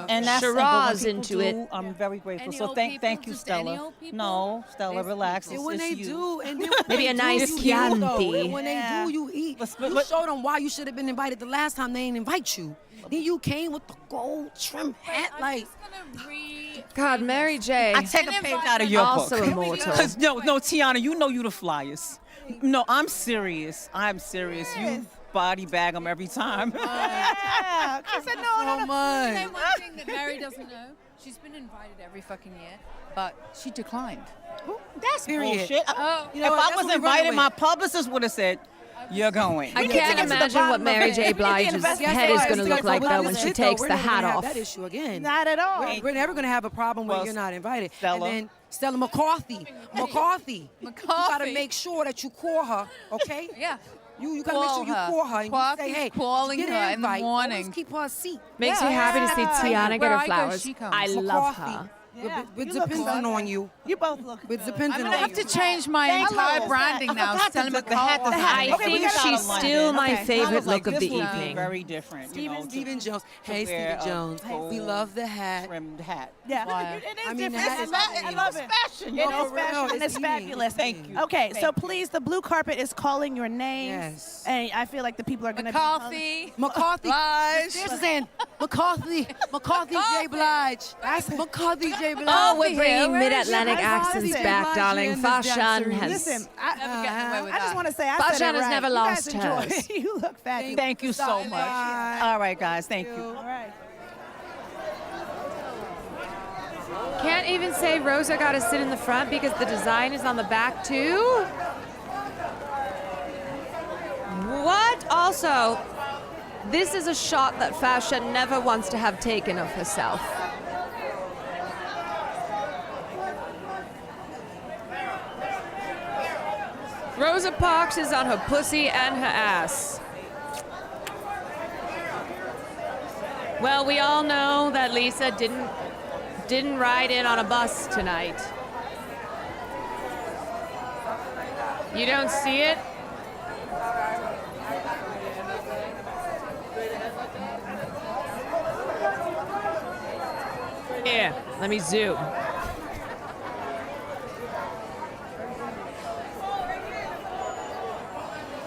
Speaker 18: And that's
Speaker 2: Shiraz
Speaker 18: when
Speaker 2: into
Speaker 18: people
Speaker 2: it.
Speaker 18: do, I'm very grateful.
Speaker 17: Any
Speaker 18: So
Speaker 17: old
Speaker 18: thank
Speaker 17: people?
Speaker 18: you,
Speaker 17: Just any
Speaker 18: Stella.
Speaker 17: old people?
Speaker 18: No, Stella, relax.
Speaker 14: And
Speaker 18: It's,
Speaker 14: when
Speaker 18: it's
Speaker 14: they
Speaker 18: you.
Speaker 14: do, and then
Speaker 2: Maybe a nice
Speaker 14: you eat, though.
Speaker 2: Chianti.
Speaker 14: And when they do, you eat. You show them why you should have been invited the last time they didn't invite you. Then you came with the gold trim hat, like.
Speaker 2: God, Mary J.
Speaker 18: I take a page out of your
Speaker 2: also
Speaker 18: book.
Speaker 2: immortal.
Speaker 18: Because no, Tiana, you know you the flyest. No, I'm serious. I'm serious. You body bag them every time.
Speaker 13: Yeah. She said no.
Speaker 21: much. You know one thing that Mary doesn't know? She's been invited every fucking year, but she declined.
Speaker 18: That's
Speaker 14: Period.
Speaker 18: bullshit.
Speaker 14: You know
Speaker 18: If
Speaker 14: what?
Speaker 18: I
Speaker 14: That's
Speaker 18: was
Speaker 14: what we
Speaker 18: invited,
Speaker 14: running
Speaker 18: my
Speaker 14: with.
Speaker 18: publicist would have said, "You're going."
Speaker 2: I can't imagine what Mary J. Blige's head is going to look like, though, when she takes the hat off.
Speaker 14: That issue again.
Speaker 13: Not at all.
Speaker 14: We're never going to have a problem when
Speaker 18: Well,
Speaker 14: you're not invited.
Speaker 18: Stella.
Speaker 14: And then Stella McCarthy. McCarthy. You got to make sure that you call her, okay?
Speaker 21: Yeah.
Speaker 14: You got to make sure you call her and you say,
Speaker 21: Clarky's
Speaker 14: hey,
Speaker 21: calling
Speaker 14: get
Speaker 21: her
Speaker 14: an
Speaker 21: in the
Speaker 14: invite.
Speaker 21: morning.
Speaker 14: Always keep her a seat.
Speaker 2: Makes you happy to see Tiana get
Speaker 21: Where
Speaker 2: her
Speaker 21: I go,
Speaker 2: flowers.
Speaker 21: she comes.
Speaker 2: I love her.
Speaker 13: Yeah,
Speaker 14: We're
Speaker 13: you look
Speaker 14: depending
Speaker 13: good.
Speaker 14: on you.
Speaker 13: You both look
Speaker 14: We're
Speaker 13: good.
Speaker 14: depending
Speaker 21: I'm
Speaker 14: on
Speaker 21: gonna have
Speaker 14: you.
Speaker 21: to change my entire branding now. Stella McCarthy.
Speaker 2: I
Speaker 13: Okay, we
Speaker 2: think
Speaker 13: gotta
Speaker 2: she's
Speaker 13: go to
Speaker 2: still
Speaker 13: London.
Speaker 2: my
Speaker 13: Okay.
Speaker 2: favorite look of the
Speaker 18: This would be
Speaker 2: evening.
Speaker 18: very different. You know,
Speaker 14: Stephen Jones. Hey,
Speaker 18: wear
Speaker 14: Stephen Jones.
Speaker 18: a gold
Speaker 14: We love the hat.
Speaker 18: trimmed hat.
Speaker 13: Yeah,
Speaker 21: Why?
Speaker 13: it is
Speaker 14: I mean,
Speaker 13: different.
Speaker 14: that is-
Speaker 13: I love it.
Speaker 18: Fashion,
Speaker 13: It
Speaker 14: No,
Speaker 13: is
Speaker 14: for real,
Speaker 13: fashion and
Speaker 14: it's
Speaker 13: it's
Speaker 14: eating.
Speaker 13: fabulous.
Speaker 18: Thank you.
Speaker 13: Okay,
Speaker 18: Thank
Speaker 13: so
Speaker 18: you.
Speaker 13: please, the blue carpet is calling your name.
Speaker 14: Yes.
Speaker 13: And I feel like the people are going to
Speaker 21: McCarthy.
Speaker 14: McCarthy.
Speaker 21: Blige.
Speaker 14: There's saying McCarthy. McCarthy J. Blige. That's McCarthy J. Blige.
Speaker 2: Oh, we're
Speaker 21: here.
Speaker 2: bringing
Speaker 21: Where is
Speaker 2: mid-Atlantic
Speaker 14: she?
Speaker 2: accents
Speaker 14: Listen,
Speaker 2: back,
Speaker 14: Blige
Speaker 2: darling.
Speaker 14: in this
Speaker 2: Fashion
Speaker 14: dancery.
Speaker 2: has...
Speaker 13: Listen,
Speaker 21: Never getting away with
Speaker 13: I just
Speaker 21: that.
Speaker 13: want to say I
Speaker 2: Fashion
Speaker 13: said it
Speaker 2: has
Speaker 13: right.
Speaker 2: never
Speaker 13: You guys
Speaker 2: lost
Speaker 13: enjoy
Speaker 2: hers.
Speaker 13: it. You look fabulous.
Speaker 18: Thank you so much.
Speaker 14: Bye.
Speaker 18: All right, guys. Thank you.
Speaker 13: All right.
Speaker 2: Can't even say Rosa got to sit in the front because the design is on the back, too? What? Also, this is a shot that Fashion never wants to have taken of herself. Rosa Parks is on her pussy and her ass. Well, we all know that Lisa didn't ride in on a bus tonight. You don't see it? Here, let me zoom.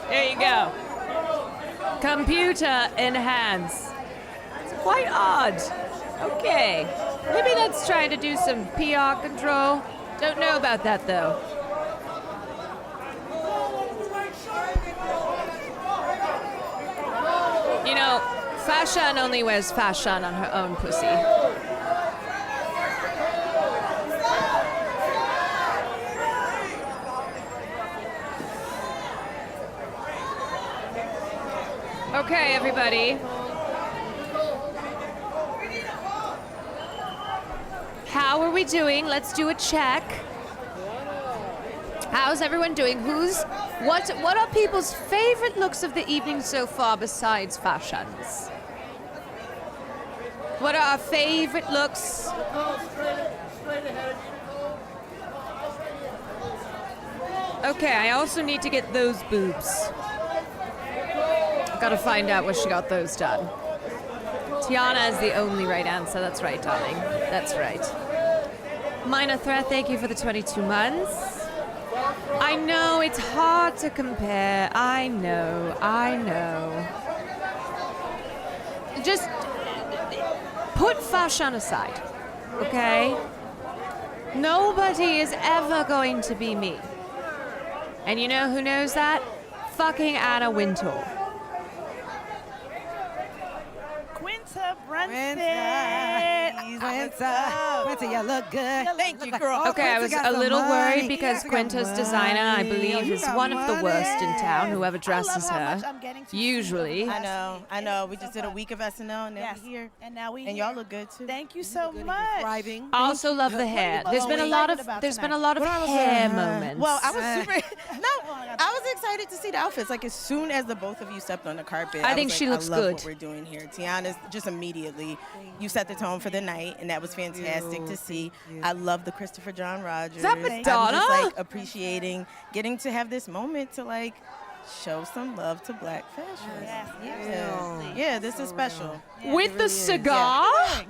Speaker 2: There you go. Computer enhance. It's quite odd. Okay. Maybe that's trying to do some PR control. Don't know about that though. You know, Fashion only wears fashion on her own pussy. Okay, everybody. How are we doing? Let's do a check. How's everyone doing? What are people's favorite looks of the evening so far besides Fashions? What are our favorite looks? Okay, I also need to get those boobs. Gotta find out where she got those done. Tiana is the only right answer. That's right, darling. That's right. Minor Threat, thank you for the 22 months. I know it's hard to compare. I know. Just put fashion aside, okay? Nobody is ever going to be me. And you know who knows that? Fucking Anna Wintour.
Speaker 13: Quinta Brunson.
Speaker 14: Quinta, you look good.
Speaker 18: Thank you, girl.
Speaker 2: Okay, I was a little worried because Quinta's designer, I believe, is one of the worst in town, whoever dresses her. Usually.
Speaker 18: I know. We just did a week of SNL, and now we're here.
Speaker 13: And now we
Speaker 18: And y'all look good too.
Speaker 13: Thank you so much.
Speaker 2: I also love the hair. There's been a lot of hair moments.
Speaker 18: Well, I was super. I was excited to see the outfits. Like as soon as the both of you stepped on the carpet,
Speaker 2: I think
Speaker 18: was
Speaker 2: she
Speaker 18: like,
Speaker 2: looks
Speaker 18: I love
Speaker 2: good.
Speaker 18: What we're doing here, Tiana's just immediately. You set the tone for the night, and that was fantastic to see. I love the Christopher John Rogers.
Speaker 2: Is that Madonna?
Speaker 18: I'm just like appreciating getting to have this moment to like show some love to Black fashion. Yeah, this is special.
Speaker 2: With the cigar?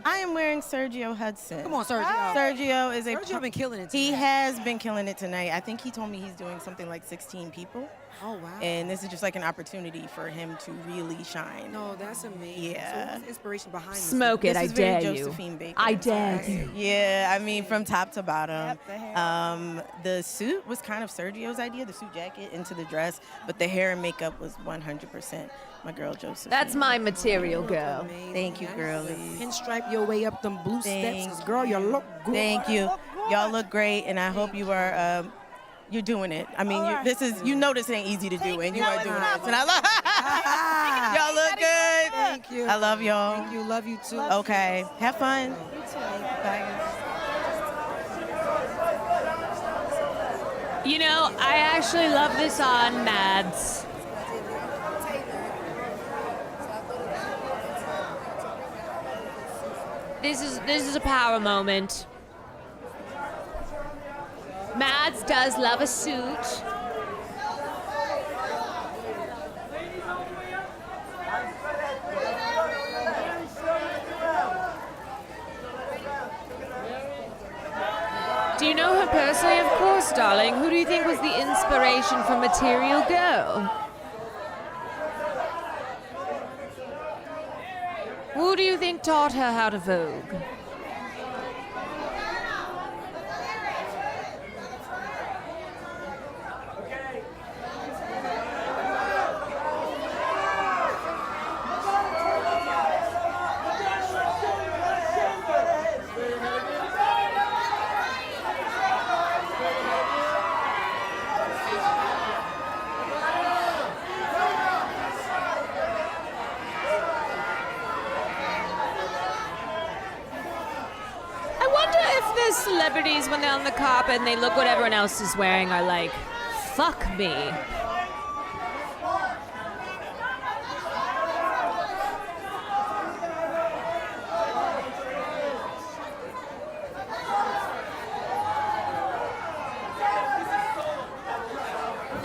Speaker 18: I am wearing Sergio Hudson.
Speaker 14: Come on, Sergio.
Speaker 18: Sergio is a.
Speaker 14: Sergio been killing it
Speaker 18: He
Speaker 14: tonight.
Speaker 18: has been killing it tonight. I think he told me he's doing something like 16 people.
Speaker 14: Oh, wow.
Speaker 18: And this is just like an opportunity for him to really shine.
Speaker 14: No, that's amazing.
Speaker 18: Yeah.
Speaker 14: So what's the inspiration behind this?
Speaker 2: Smoke it,
Speaker 18: This
Speaker 2: I
Speaker 18: is very
Speaker 2: dare you.
Speaker 18: Josephine Baker.
Speaker 2: I dare you.
Speaker 18: Yeah, I mean, from top to bottom. The suit was kind of Sergio's idea, the suit jacket into the dress, but the hair and makeup was 100% my girl Josephine.
Speaker 2: That's my material, girl.
Speaker 18: Thank you, girlie.
Speaker 14: Pinstripe your way up them blue steps, 'cause girl, you look good.
Speaker 18: Thank you. Y'all look great, and I hope you are. You're doing it. I mean, this is. You know, this ain't easy to do, and you are doing this. And I love. Y'all look good.
Speaker 14: Thank you.
Speaker 18: I love y'all.
Speaker 14: Thank you. Love you too.
Speaker 18: Okay. Have fun. You too. Bye.
Speaker 2: You know, I actually love this on Mads. This is a power moment. Mads does love a suit. Do you know her personally? Of course, darling. Who do you think was the inspiration for Material Girl? Who do you think taught her how to Vogue? Celebrities, when they're on the carpet and they look what everyone else is wearing, are like, fuck me.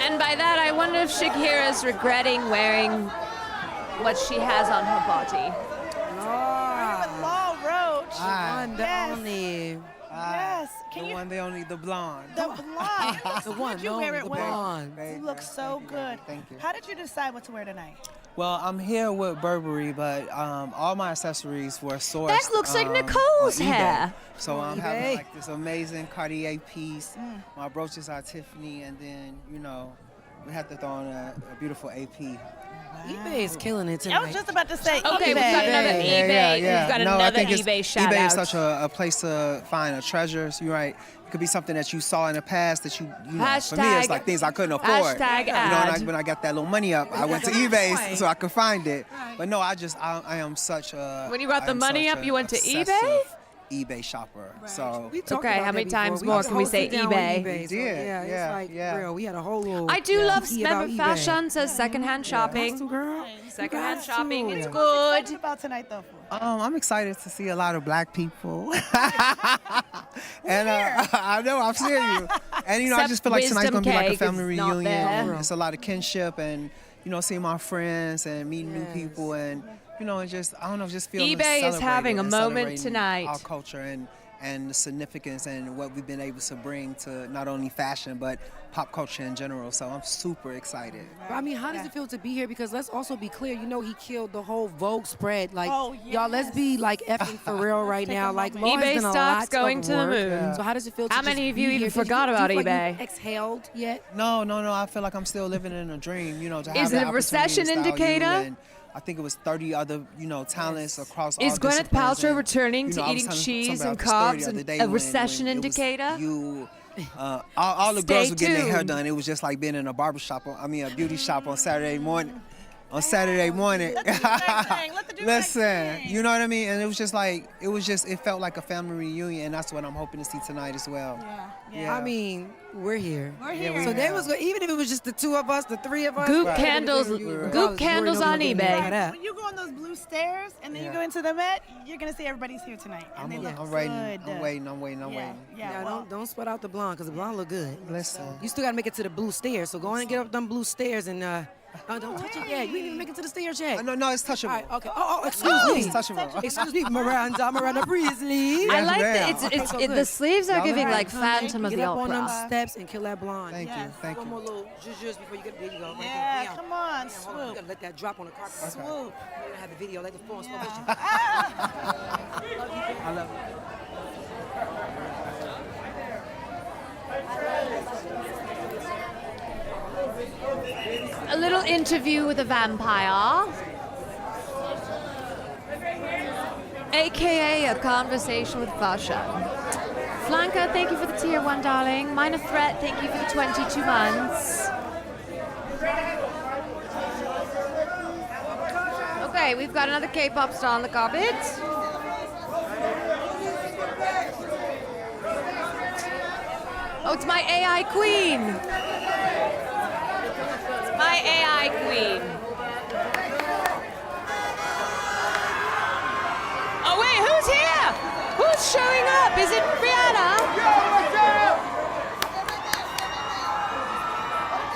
Speaker 2: And by that, I wonder if Shakira's regretting wearing what she has on her body.
Speaker 13: Law Roach.
Speaker 14: One, the
Speaker 13: Yes.
Speaker 14: only.
Speaker 13: Yes. Can you?
Speaker 4: One, the only, the blonde.
Speaker 13: The blonde.
Speaker 14: The one,
Speaker 13: Did you
Speaker 14: the
Speaker 13: wear
Speaker 14: only,
Speaker 13: it
Speaker 14: the
Speaker 13: well?
Speaker 14: blonde.
Speaker 13: You look so good.
Speaker 4: Thank you.
Speaker 13: How did you decide what to wear tonight?
Speaker 4: Well, I'm here with Burberry, but all my accessories were sourced.
Speaker 2: That looks like Nicole's
Speaker 4: on eBay.
Speaker 2: hair.
Speaker 4: So I'm
Speaker 14: eBay.
Speaker 4: having like this amazing Cartier piece. My brooches are Tiffany, and then we have to throw in a beautiful AP.
Speaker 14: eBay is killing it tonight.
Speaker 13: I was just about to say
Speaker 2: Okay,
Speaker 13: eBay.
Speaker 2: we've got another eBay. We've got
Speaker 4: No, I
Speaker 2: another
Speaker 4: think
Speaker 2: eBay shout
Speaker 4: eBay
Speaker 2: out.
Speaker 4: is such a place to find a treasure. So you're right. It could be something that you saw in the past that you know, for me,
Speaker 2: Hashtag-
Speaker 4: it's like things I couldn't afford.
Speaker 2: hashtag
Speaker 4: You know,
Speaker 2: ad.
Speaker 4: when I got that little money up, I went to eBay so I could find it. But no, I am such a.
Speaker 2: When you got the
Speaker 4: I am
Speaker 2: money
Speaker 4: such
Speaker 2: up,
Speaker 4: a
Speaker 2: you went to
Speaker 4: obsessive
Speaker 2: eBay?
Speaker 4: eBay shopper. So
Speaker 14: We talked
Speaker 2: Okay,
Speaker 14: about
Speaker 2: how many
Speaker 14: that before.
Speaker 2: times
Speaker 14: We
Speaker 2: more
Speaker 14: just
Speaker 2: can we
Speaker 14: hosted
Speaker 2: say
Speaker 14: down on
Speaker 2: eBay?
Speaker 14: eBay, so yeah, it's like real. We had a whole little.
Speaker 2: I do love
Speaker 14: tea about
Speaker 2: remember
Speaker 14: eBay.
Speaker 2: fashion says secondhand shopping.
Speaker 14: Got to, girl.
Speaker 2: Secondhand
Speaker 14: got
Speaker 2: shopping
Speaker 14: to.
Speaker 2: is
Speaker 13: What
Speaker 2: good.
Speaker 13: you about tonight, though?
Speaker 4: I'm excited to see a lot of black people. And I know, I'm seeing you. And I
Speaker 2: Except
Speaker 4: just feel like tonight's
Speaker 2: Wisdom
Speaker 4: gonna be like a
Speaker 2: Cake
Speaker 4: family
Speaker 2: is not
Speaker 4: reunion.
Speaker 2: there.
Speaker 4: It's a lot of kinship and seeing my friends and meeting new people and and just I don't know, just feeling
Speaker 2: eBay is
Speaker 4: celebrated
Speaker 2: having a
Speaker 4: and
Speaker 2: moment
Speaker 4: celebrating
Speaker 2: tonight.
Speaker 4: Our culture and the significance and what we've been able to bring to not only fashion but pop culture in general. So I'm super excited.
Speaker 14: But I mean, how does it feel to be here? Because let's also be clear, you know, he killed the whole Vogue spread. Like, y'all, let's be like effing for real right now. Like, Lauren's
Speaker 2: eBay
Speaker 14: done a
Speaker 2: stock's
Speaker 14: lot
Speaker 2: going
Speaker 14: of
Speaker 2: to the
Speaker 14: work.
Speaker 2: moon.
Speaker 14: So how does it feel to
Speaker 2: How
Speaker 14: just
Speaker 2: many of
Speaker 14: be
Speaker 2: you
Speaker 14: here?
Speaker 2: even
Speaker 14: Did you
Speaker 2: forgot about
Speaker 14: feel like
Speaker 2: eBay?
Speaker 14: you exhaled yet?
Speaker 4: No. I feel like I'm still living in a dream, you know, to have
Speaker 2: Is
Speaker 4: the
Speaker 2: it a recession
Speaker 4: opportunity to style you,
Speaker 2: indicator?
Speaker 4: and I think it was 30 other, you know, talents across all
Speaker 2: Is Gwyneth
Speaker 4: disciplines,
Speaker 2: Paltrow
Speaker 4: and,
Speaker 2: returning
Speaker 4: you know,
Speaker 2: to
Speaker 4: I was
Speaker 2: eating
Speaker 4: telling
Speaker 2: cheese
Speaker 4: somebody
Speaker 2: and
Speaker 4: about this story
Speaker 2: carbs
Speaker 4: the other
Speaker 2: and
Speaker 4: day
Speaker 2: a
Speaker 4: when
Speaker 2: recession
Speaker 4: it was
Speaker 2: indicator?
Speaker 4: all the girls
Speaker 2: Stay
Speaker 4: were getting their hair
Speaker 2: tuned.
Speaker 4: done. It was just like being in a barber shop, a beauty shop on Saturday morning. On Saturday morning. Listen, you know what I mean? And it was just like, it felt like a family reunion, and that's what I'm hoping to see tonight as well. Yeah.
Speaker 14: I mean, we're here.
Speaker 4: We're here.
Speaker 14: So they was even if it was just the two of us, the three of us.
Speaker 2: Goop
Speaker 14: right.
Speaker 2: candles-
Speaker 14: I was
Speaker 2: goop candles
Speaker 14: worried
Speaker 2: on
Speaker 14: nobody was gonna
Speaker 2: eBay.
Speaker 14: get that.
Speaker 13: When you go on those blue stairs and then you go into the Met, you're gonna see everybody's here tonight. And they look
Speaker 4: I'm
Speaker 13: good.
Speaker 4: waiting.
Speaker 13: Yeah, well,
Speaker 14: don't sweat out the blonde because the blonde look good.
Speaker 4: Listen.
Speaker 14: You still gotta make it to the blue stairs. So go on and get up them blue stairs and don't touch it yet. You ain't even make it to the stairs yet.
Speaker 4: No, it's touchable.
Speaker 14: All right, okay. Oh, excuse me.
Speaker 4: It's touchable.
Speaker 14: Excuse me, Miranda Priestley.
Speaker 2: I like that it's
Speaker 14: Okay,
Speaker 2: the
Speaker 14: good.
Speaker 2: sleeves are
Speaker 14: Y'all
Speaker 2: giving
Speaker 14: all right,
Speaker 2: like Phantom of
Speaker 14: Get
Speaker 2: the
Speaker 14: up on them
Speaker 2: Opera.
Speaker 14: steps and kill that blonde.
Speaker 4: Thank you.
Speaker 14: One more little zhuzh before you get there. You go. Right
Speaker 13: Yeah,
Speaker 14: there.
Speaker 13: come on,
Speaker 14: Hold on,
Speaker 13: swoop.
Speaker 14: you gotta let that drop on the carpet.
Speaker 13: Swoop.
Speaker 14: We're gonna have the video. Let the phone slow motion.
Speaker 4: I love it.
Speaker 2: A little interview with a vampire. AKA a conversation with Fasha. Flanka, thank you for the tier 1, darling. Minor Threat, thank you for the 22 months. Okay, we've got another K-pop star on the carpet. Oh, it's my AI queen. It's my AI queen. Oh wait, who's here? Who's showing up? Is it Rihanna?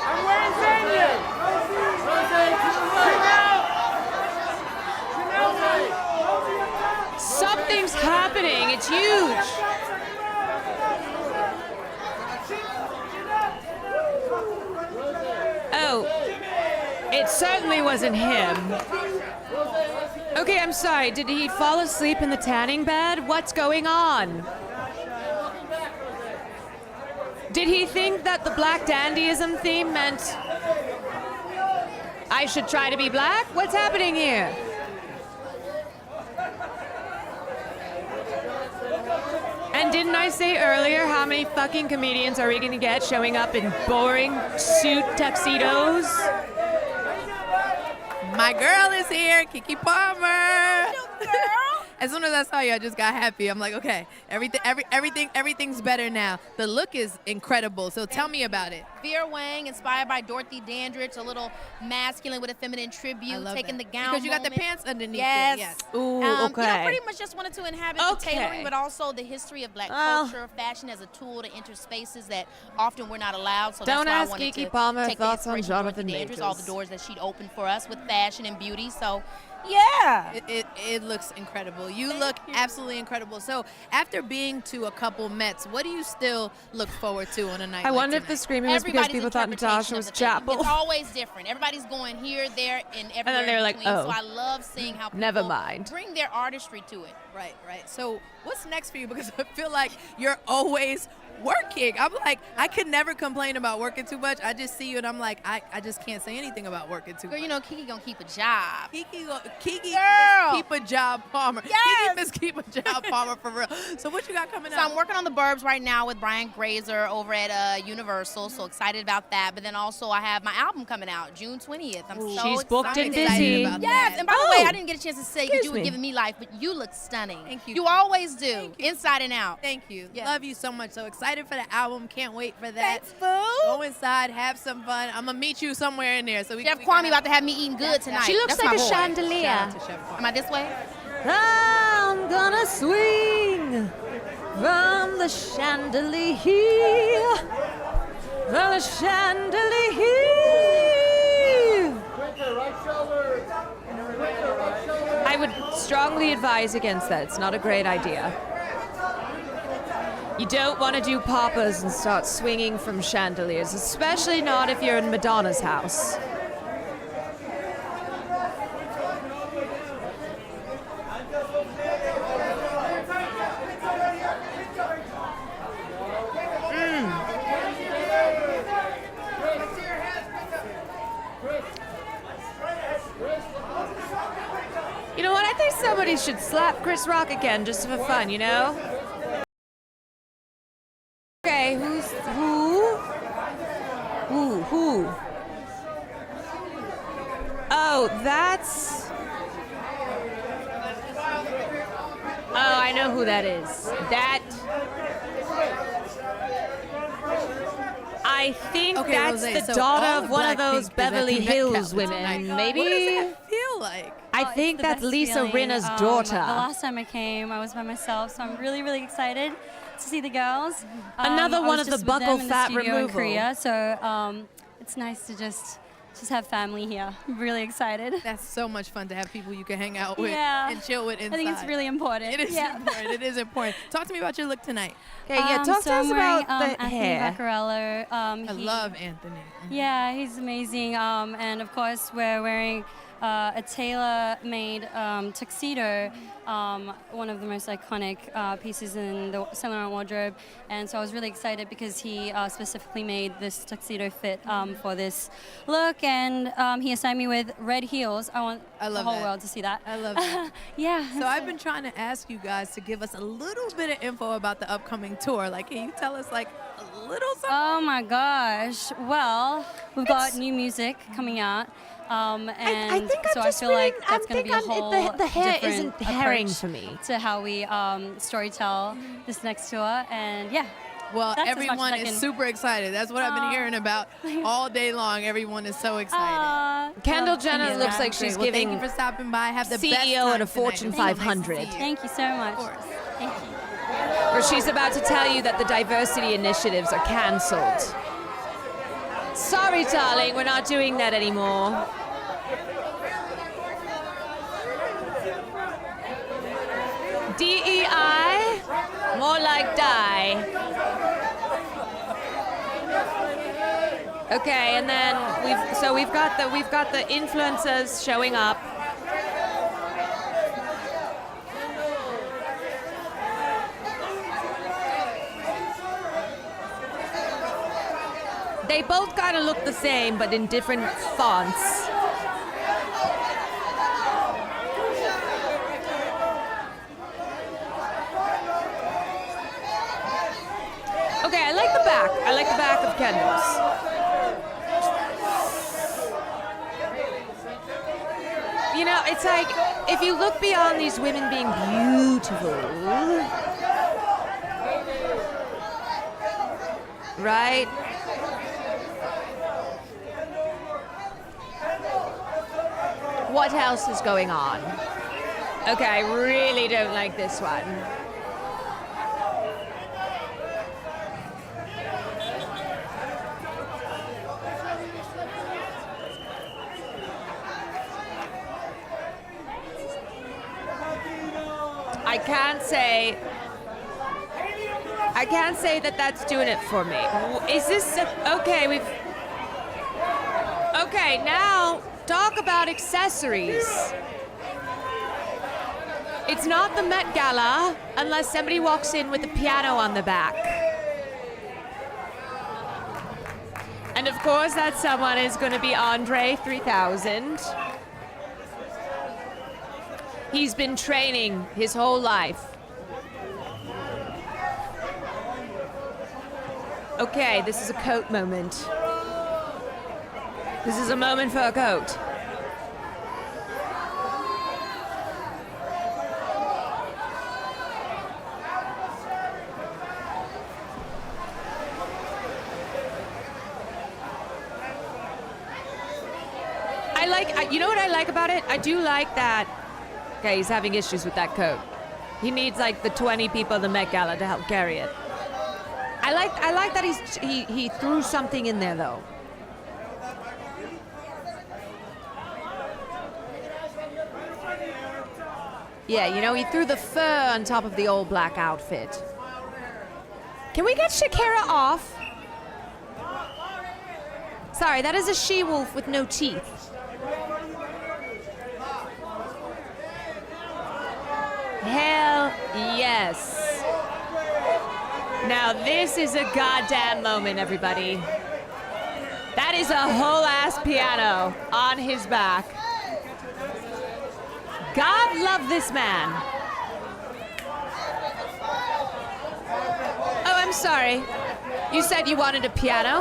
Speaker 3: I'm wearing Xavier.
Speaker 2: Something's happening. It's huge. Oh, it certainly wasn't him. Okay, I'm sorry. Did he fall asleep in the tanning bed? What's going on? Did he think that the black dandyism theme meant I should try to be black? What's happening here? And didn't I say earlier how many fucking comedians are we gonna get showing up in boring suit tuxedos?
Speaker 15: My girl is here, Keke Palmer. As soon as I saw you, I just got happy. I'm like, okay, everything's better now. The look is incredible. So tell me about it.
Speaker 10: Vera Wang, inspired by Dorothy Dandridge, a little masculine with a feminine tribute, taking the gown
Speaker 15: Because you got the
Speaker 10: moment.
Speaker 15: pants underneath
Speaker 10: Yes.
Speaker 15: it. Yes.
Speaker 2: Ooh,
Speaker 10: You know,
Speaker 2: okay.
Speaker 10: pretty much just wanted to inhabit the
Speaker 2: Okay.
Speaker 10: tailoring, but also the history of black
Speaker 2: Well.
Speaker 10: culture, fashion as a tool to enter spaces that often we're not allowed. So
Speaker 2: Don't
Speaker 10: that's why
Speaker 2: ask
Speaker 10: I wanted
Speaker 2: Keke
Speaker 10: to
Speaker 2: Palmer
Speaker 10: take the
Speaker 2: thoughts on
Speaker 10: inspiration from
Speaker 2: Jonathan
Speaker 10: Dorothy Dandridge, all the
Speaker 2: Majors.
Speaker 10: doors that she'd opened for us with fashion and beauty. So, yeah.
Speaker 15: It looks incredible. You look absolutely incredible. So after being to a couple Mets, what do you still look forward to on a night
Speaker 2: I
Speaker 15: like
Speaker 2: wonder if
Speaker 15: tonight?
Speaker 2: the screaming was because people thought Natasha was Chapel.
Speaker 10: It's always different. Everybody's going here, there, and everywhere.
Speaker 2: then they're
Speaker 10: in
Speaker 2: like,
Speaker 10: between.
Speaker 2: oh,
Speaker 10: So I love seeing how people
Speaker 2: never mind.
Speaker 10: bring their artistry to it.
Speaker 15: Right. So what's next for you? Because I feel like you're always working. I'm like, I could never complain about working too much. I just see you and I'm like, I just can't say anything about working too much.
Speaker 10: Girl, you know Keke gonna keep a job.
Speaker 15: Keke
Speaker 10: Girl.
Speaker 15: keep a job, Palmer.
Speaker 10: Yes.
Speaker 15: Keke must keep a job, Palmer, for real. So what you got coming
Speaker 10: So
Speaker 15: up?
Speaker 10: I'm working on The Burbs right now with Brian Grazer over at Universal. So excited about that. But then also I have my album coming out June 20th. I'm so
Speaker 2: She's booked and
Speaker 10: excited.
Speaker 2: busy.
Speaker 10: Yes. And by the way, I didn't get a chance to say because you were
Speaker 2: Excuse me.
Speaker 10: giving me life, but you look stunning.
Speaker 15: Thank you.
Speaker 10: You always do, inside and out.
Speaker 15: Thank you.
Speaker 10: Yeah.
Speaker 15: Love you so much. So excited for the album. Can't wait for that.
Speaker 10: Thanks, fool.
Speaker 15: Go inside, have some fun. I'm gonna meet you somewhere in there. So
Speaker 10: Chef Kwame about to have me eating good tonight.
Speaker 2: She looks
Speaker 10: That's
Speaker 2: like
Speaker 10: my
Speaker 2: a
Speaker 10: boy.
Speaker 2: chandelier.
Speaker 15: Shout out to Chef Kwame.
Speaker 10: Am I this way?
Speaker 2: I'm gonna swing from the chandelier, from the chandelier. I would strongly advise against that. It's not a great idea. You don't want to do poppers and start swinging from chandeliers, especially not if you're in Madonna's house. You know what? I think somebody should slap Chris Rock again just for fun, you know? Okay, who? Oh, that's... Oh, I know who that is. I think
Speaker 15: Okay,
Speaker 2: that's
Speaker 15: Rosé,
Speaker 2: the
Speaker 15: so
Speaker 2: daughter
Speaker 15: all
Speaker 2: of one of
Speaker 15: Blackpink
Speaker 2: those
Speaker 15: is at
Speaker 2: Beverly
Speaker 15: the Met
Speaker 2: Hills
Speaker 15: Gala
Speaker 2: women,
Speaker 15: tonight.
Speaker 2: maybe?
Speaker 15: What does it feel like?
Speaker 2: I think that's Lisa Rinna's daughter.
Speaker 6: The last time I came, I was by myself, so I'm really, really excited to see the girls.
Speaker 2: Another
Speaker 6: I
Speaker 2: one
Speaker 6: was
Speaker 2: of the
Speaker 6: just with them
Speaker 2: buccal
Speaker 6: in
Speaker 2: fat
Speaker 6: studio
Speaker 2: removal.
Speaker 6: in Korea, so it's nice to just have family here. I'm really excited.
Speaker 15: That's so much fun to have people you can hang out with
Speaker 6: Yeah.
Speaker 15: and chill with inside.
Speaker 6: I think it's really important.
Speaker 15: It is
Speaker 6: Yeah.
Speaker 15: important. It is important. Talk to me about your look tonight.
Speaker 2: Okay, yeah, talk
Speaker 6: so
Speaker 2: to us
Speaker 6: I'm wearing,
Speaker 2: about the
Speaker 6: Anthony
Speaker 2: hair.
Speaker 6: Vaccarello.
Speaker 15: I love Anthony.
Speaker 6: Yeah, he's amazing. And of course, we're wearing a tailor-made tuxedo, one of the most iconic pieces in the Saint Laurent wardrobe. And so I was really excited because he specifically made this tuxedo fit for this look. And he assigned me with red heels. I want
Speaker 15: I love
Speaker 6: the whole
Speaker 15: that.
Speaker 6: world to see that.
Speaker 15: I love that.
Speaker 6: Yeah.
Speaker 15: So I've been trying to ask you guys to give us a little bit of info about the upcoming tour. Like, can you tell us like a little something?
Speaker 6: Oh my gosh. Well, we've got new music coming out. And
Speaker 2: I think
Speaker 6: so
Speaker 2: I'm just
Speaker 6: I feel like
Speaker 2: feeling-
Speaker 6: that's
Speaker 2: I
Speaker 6: going to be
Speaker 2: think
Speaker 6: a
Speaker 2: I'm-
Speaker 6: whole
Speaker 2: the hair
Speaker 6: different
Speaker 2: isn't herring
Speaker 6: approach
Speaker 2: for me.
Speaker 6: to how we storytell this next tour. And yeah.
Speaker 15: Well,
Speaker 6: that's as much as
Speaker 15: everyone
Speaker 6: I
Speaker 15: is
Speaker 6: can-
Speaker 15: super excited. That's what I've been hearing about all day long. Everyone is so excited.
Speaker 2: Kendall
Speaker 6: well,
Speaker 2: Jenner
Speaker 6: thank you.
Speaker 2: looks like she's
Speaker 15: Great. Well,
Speaker 2: giving
Speaker 15: thank you for stopping by. Have the best
Speaker 2: CEO
Speaker 15: time
Speaker 2: at a Fortune
Speaker 15: tonight.
Speaker 2: 500.
Speaker 6: Thank you so much. Thank you.
Speaker 2: Where she's about to tell you that the diversity initiatives are cancelled. Sorry, darling, we're not doing that anymore. DEI, more like die. Okay, and then we've got the influencers showing up. They both kind of look the same, but in different fonts. Okay, I like the back. I like the back of Kendall's. You know, it's like, if you look beyond these women being beautiful, right? What else is going on? Okay, I really don't like this one. I can't say that that's doing it for me. Is this okay? Okay, now talk about accessories. It's not the Met Gala unless somebody walks in with a piano on the back. And of course, that someone is going to be Andre 3000. He's been training his whole life. Okay, this is a coat moment. This is a moment for a coat. You know what I like about it? I do like that. Okay, he's having issues with that coat. He needs like the 20 people in the Met Gala to help carry it. I like that he threw something in there though. Yeah, you know, he threw the fur on top of the old black outfit. Can we get Shakira off? Sorry, that is a she-wolf with no teeth. Hell yes. Now this is a goddamn moment, everybody. That is a whole ass piano on his back. God love this man. Oh, I'm sorry. You said you wanted a piano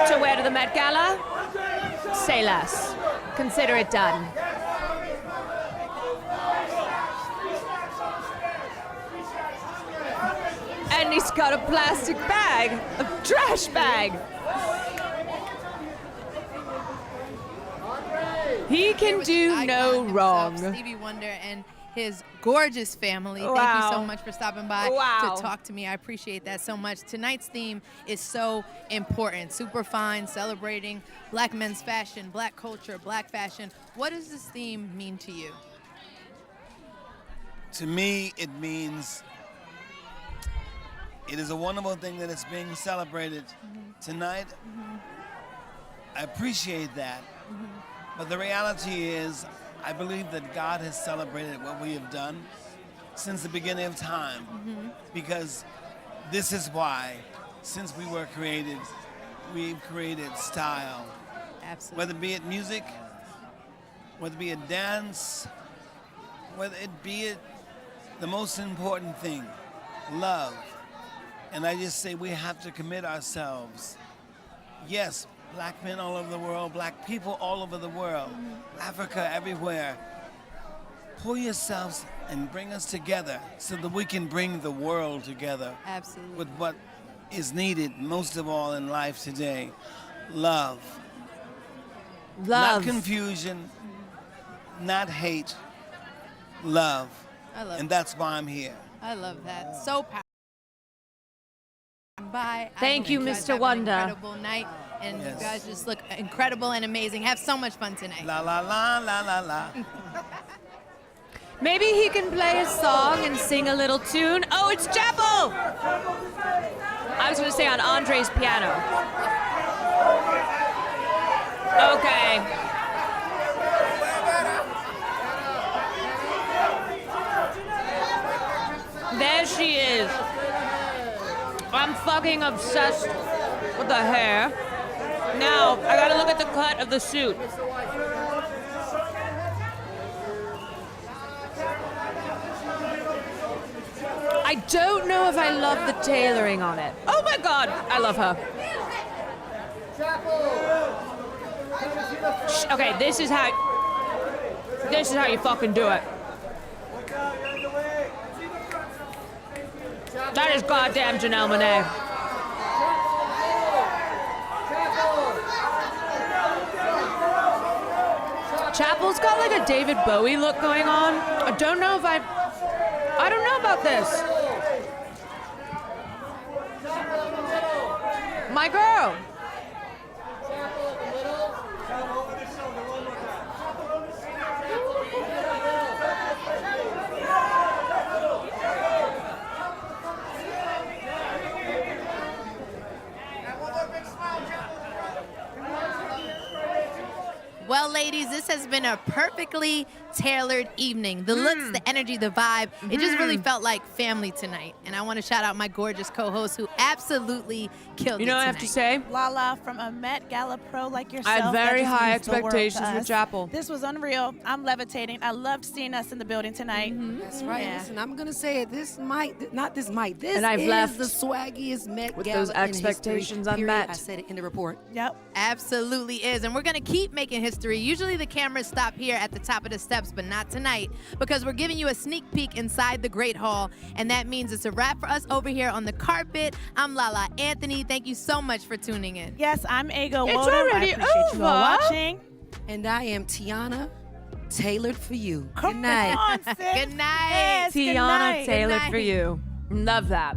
Speaker 2: to wear to the Met Gala? Say less. Consider it done. And he's got a plastic bag, a trash bag. He can do no wrong.
Speaker 15: Stevie Wonder and his gorgeous family.
Speaker 2: Wow.
Speaker 15: Thank you so much for stopping by
Speaker 2: Wow.
Speaker 15: to talk to me. I appreciate that so much. Tonight's theme is so important. Superfine, celebrating Black men's fashion, Black culture, Black fashion. What does this theme mean to you?
Speaker 7: To me, it means it is a wonderful thing that it's being celebrated tonight. I appreciate that. But the reality is, I believe that God has celebrated what we have done since the beginning of time. Because this is why, since we were created, we've created style.
Speaker 15: Absolutely.
Speaker 7: Whether it be it music, whether it be it dance, whether it be it the most important thing, love. And I just say we have to commit ourselves. Yes, Black men all over the world, Black people all over the world, Africa, everywhere. Pull yourselves and bring us together so that we can bring the world together.
Speaker 15: Absolutely.
Speaker 7: With what is needed most of all in life today, love.
Speaker 2: Love.
Speaker 7: Not confusion, not hate, love.
Speaker 15: I love
Speaker 7: And that's why I'm here.
Speaker 15: I love that. So powerful. Bye.
Speaker 2: Thank you,
Speaker 15: hope guys
Speaker 2: Mr.
Speaker 15: have an
Speaker 2: Wonder.
Speaker 15: Incredible night, and you guys just look incredible and amazing. Have so much fun tonight.
Speaker 7: La la la la la la.
Speaker 2: Maybe he can play a song and sing a little tune. Oh, it's Chapel! I was going to say on Andre's piano. Okay. There she is. I'm fucking obsessed with the hair. Now, I gotta look at the cut of the suit. I don't know if I love the tailoring on it. Oh my God, I love her. Okay, this is how you fucking do it. That is goddamn Janelle Monáe. Chapel's got like a David Bowie look going on. I don't know about this. My girl.
Speaker 15: Well, ladies, this has been a perfectly tailored evening. The looks, the energy, the vibe, it just really felt like family tonight. And I want to shout out my gorgeous co-host who absolutely killed it
Speaker 2: You know what I
Speaker 15: tonight.
Speaker 2: have to say?
Speaker 13: Lala, from a Met Gala pro like yourself.
Speaker 2: I had very
Speaker 13: that just
Speaker 2: high
Speaker 13: means the world to
Speaker 2: expectations for
Speaker 13: us.
Speaker 2: Chapel.
Speaker 13: This was unreal. I'm levitating. I loved seeing us in the building tonight.
Speaker 14: That's right.
Speaker 13: Yeah.
Speaker 14: Listen, I'm gonna say it. This This
Speaker 2: And I've
Speaker 14: is
Speaker 2: left
Speaker 14: the swaggiest Met
Speaker 2: with
Speaker 14: Gala
Speaker 2: those
Speaker 14: in
Speaker 2: expectations
Speaker 14: history, period.
Speaker 2: unmet.
Speaker 14: I said it in the report.
Speaker 13: Yep.
Speaker 15: Absolutely is. And we're going to keep making history. Usually the cameras stop here at the top of the steps, but not tonight because we're giving you a sneak peek inside the Great Hall. And that means it's a wrap for us over here on the carpet. I'm Lala Anthony. Thank you so much for tuning in.
Speaker 13: Yes, I'm Ego
Speaker 14: It's
Speaker 13: Woldham.
Speaker 14: already
Speaker 13: I appreciate you all
Speaker 14: over.
Speaker 13: watching.
Speaker 14: And I am Tiana, tailored for you. Good
Speaker 13: Come
Speaker 14: night.
Speaker 13: on, sis.
Speaker 15: Good night.
Speaker 13: Yes, good
Speaker 2: Tiana
Speaker 13: night.
Speaker 2: tailored
Speaker 13: Good
Speaker 2: for
Speaker 13: night.
Speaker 2: you. Love that.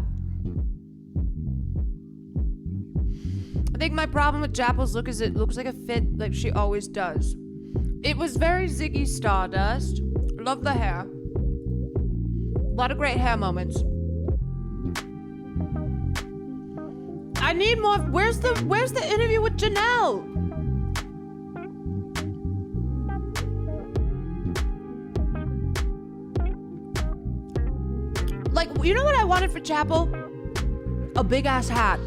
Speaker 2: I think my problem with Chapel's look is it looks like a fit like she always does. It was very Ziggy Stardust. Love the hair. A lot of great hair moments. I need more. Where's the interview with Janelle? Like, you know what I wanted for Chapel? A big ass hat.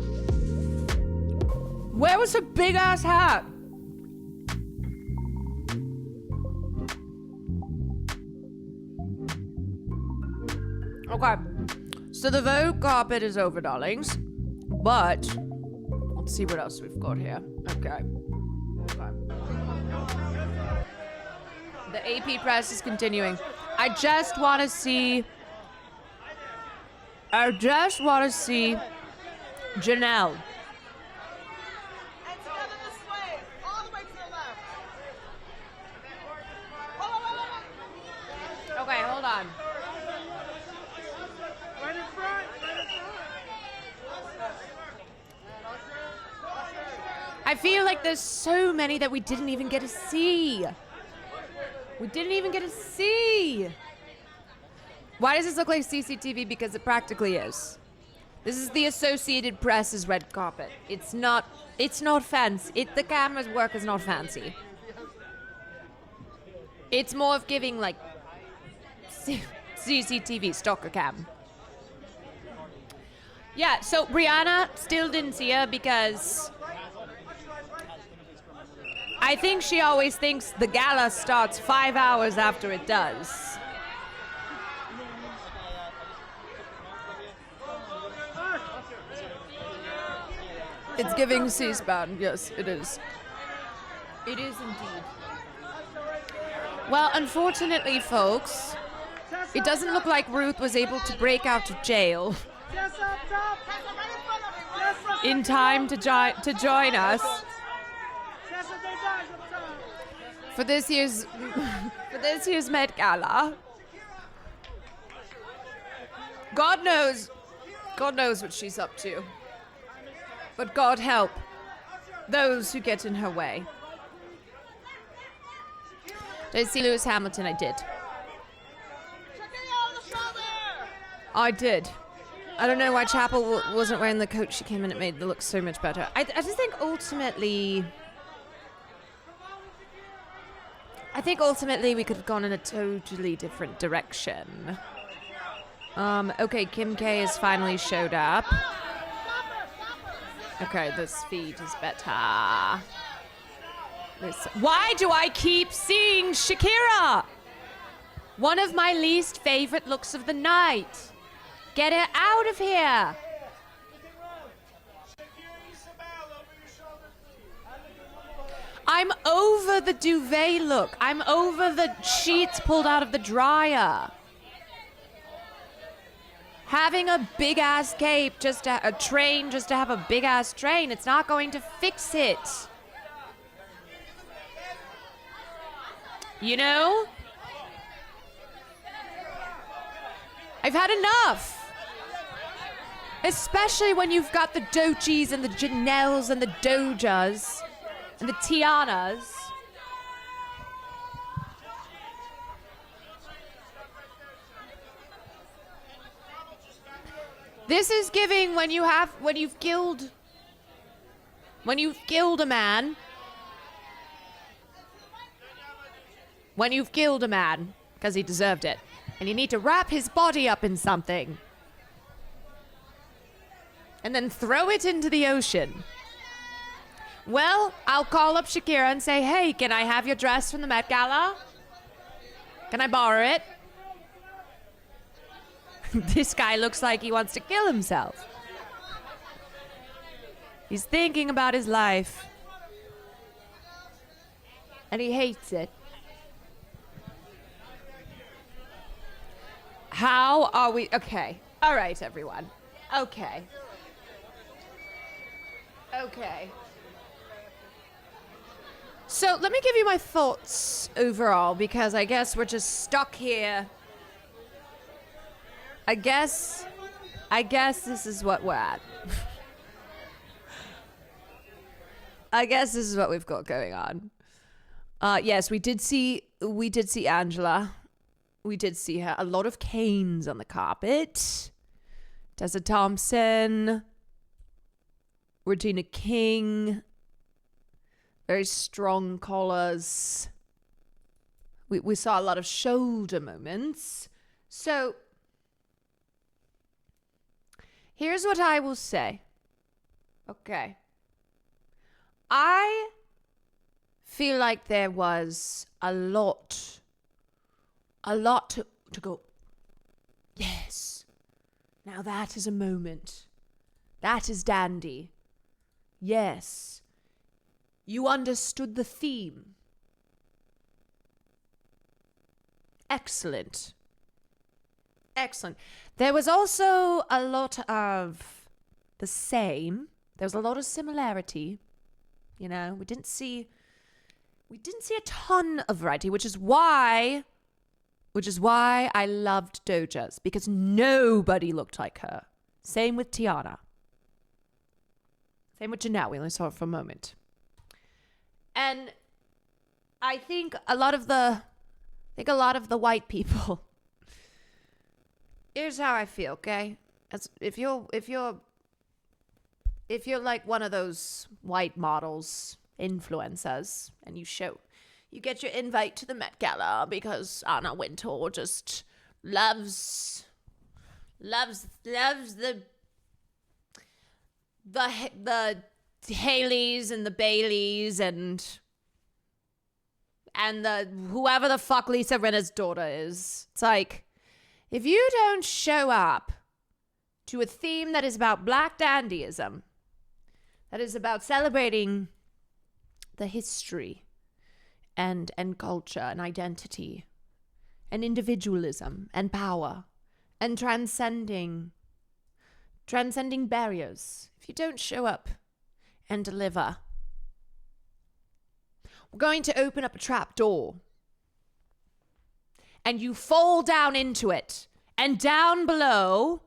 Speaker 2: Where was her big ass hat? Okay. So the Vogue carpet is over, darlings. But let's see what else we've got here. Okay. The AP press is continuing. I just want to see Janelle. Okay, hold on. I feel like there's so many that we didn't even get to see. Why does this look like CCTV? Because it practically is. This is the Associated Press's red carpet. It's not fancy. The camera's work is not fancy. It's more of giving like CCTV, stalker cam. Yeah, so Brianna still didn't see her because I think she always thinks the gala starts 5 hours after it does. It's giving C-SPAN. Yes, it is. It is indeed. Well, unfortunately, folks, it doesn't look like Ruth was able to break out of jail in time to join us for this year's Met Gala. God knows what she's up to. But God help those who get in her way. Did I see Lewis Hamilton? I did. I did. I don't know why Chapel wasn't wearing the coat she came in. It made it look so much better. I just think ultimately we could have gone in a totally different direction. Okay, Kim K has finally showed up. Okay, this feed is better. Why do I keep seeing Shakira? One of my least favorite looks of the night. Get her out of here. I'm over the duvet look. I'm over the sheets pulled out of the dryer. Having a big ass cape, a train just to have a big ass train, it's not going to fix it. You know? I've had enough. Especially when you've got the Doechis and the Janelles and the Dojas and the Tianas. This is giving when you've killed a man. When you've killed a man, because he deserved it. And you need to wrap his body up in something. And then throw it into the ocean. Well, I'll call up Shakira and say, hey, can I have your dress from the Met Gala? Can I borrow it? This guy looks like he wants to kill himself. He's thinking about his life. And he hates it. How are we? Okay. All right, everyone. Okay. So let me give you my thoughts overall, because I guess we're just stuck here. I guess this is what we're at. I guess this is what we've got going on. Yes, we did see Angela. We did see her. A lot of canes on the carpet. Tessa Thompson. Regina King. Very strong collars. We saw a lot of shoulder moments. So, here's what I will say. Okay. I feel like there was a lot to go, yes, now that is a moment. That is dandy. Yes. You understood the theme. Excellent. Excellent. There was also a lot of the same. There was a lot of similarity. You know, we didn't see a ton of variety, which is why I loved Doja's, because nobody looked like her. Same with Tiana. Same with Janelle. We only saw it for a moment. And I think a lot of the white people. Here's how I feel, okay? As if you're like one of those white models, influencers, and you get your invite to the Met Gala because Anna Wintour just loves the Haleys and the Baileys and the whoever the fuck Lisa Rinna's daughter is. It's like, if you don't show up to a theme that is about Black dandyism, that is about celebrating the history and culture and identity and individualism and power and transcending barriers, if you don't show up and deliver, we're going to open up a trap door and you fall down into it, and down below,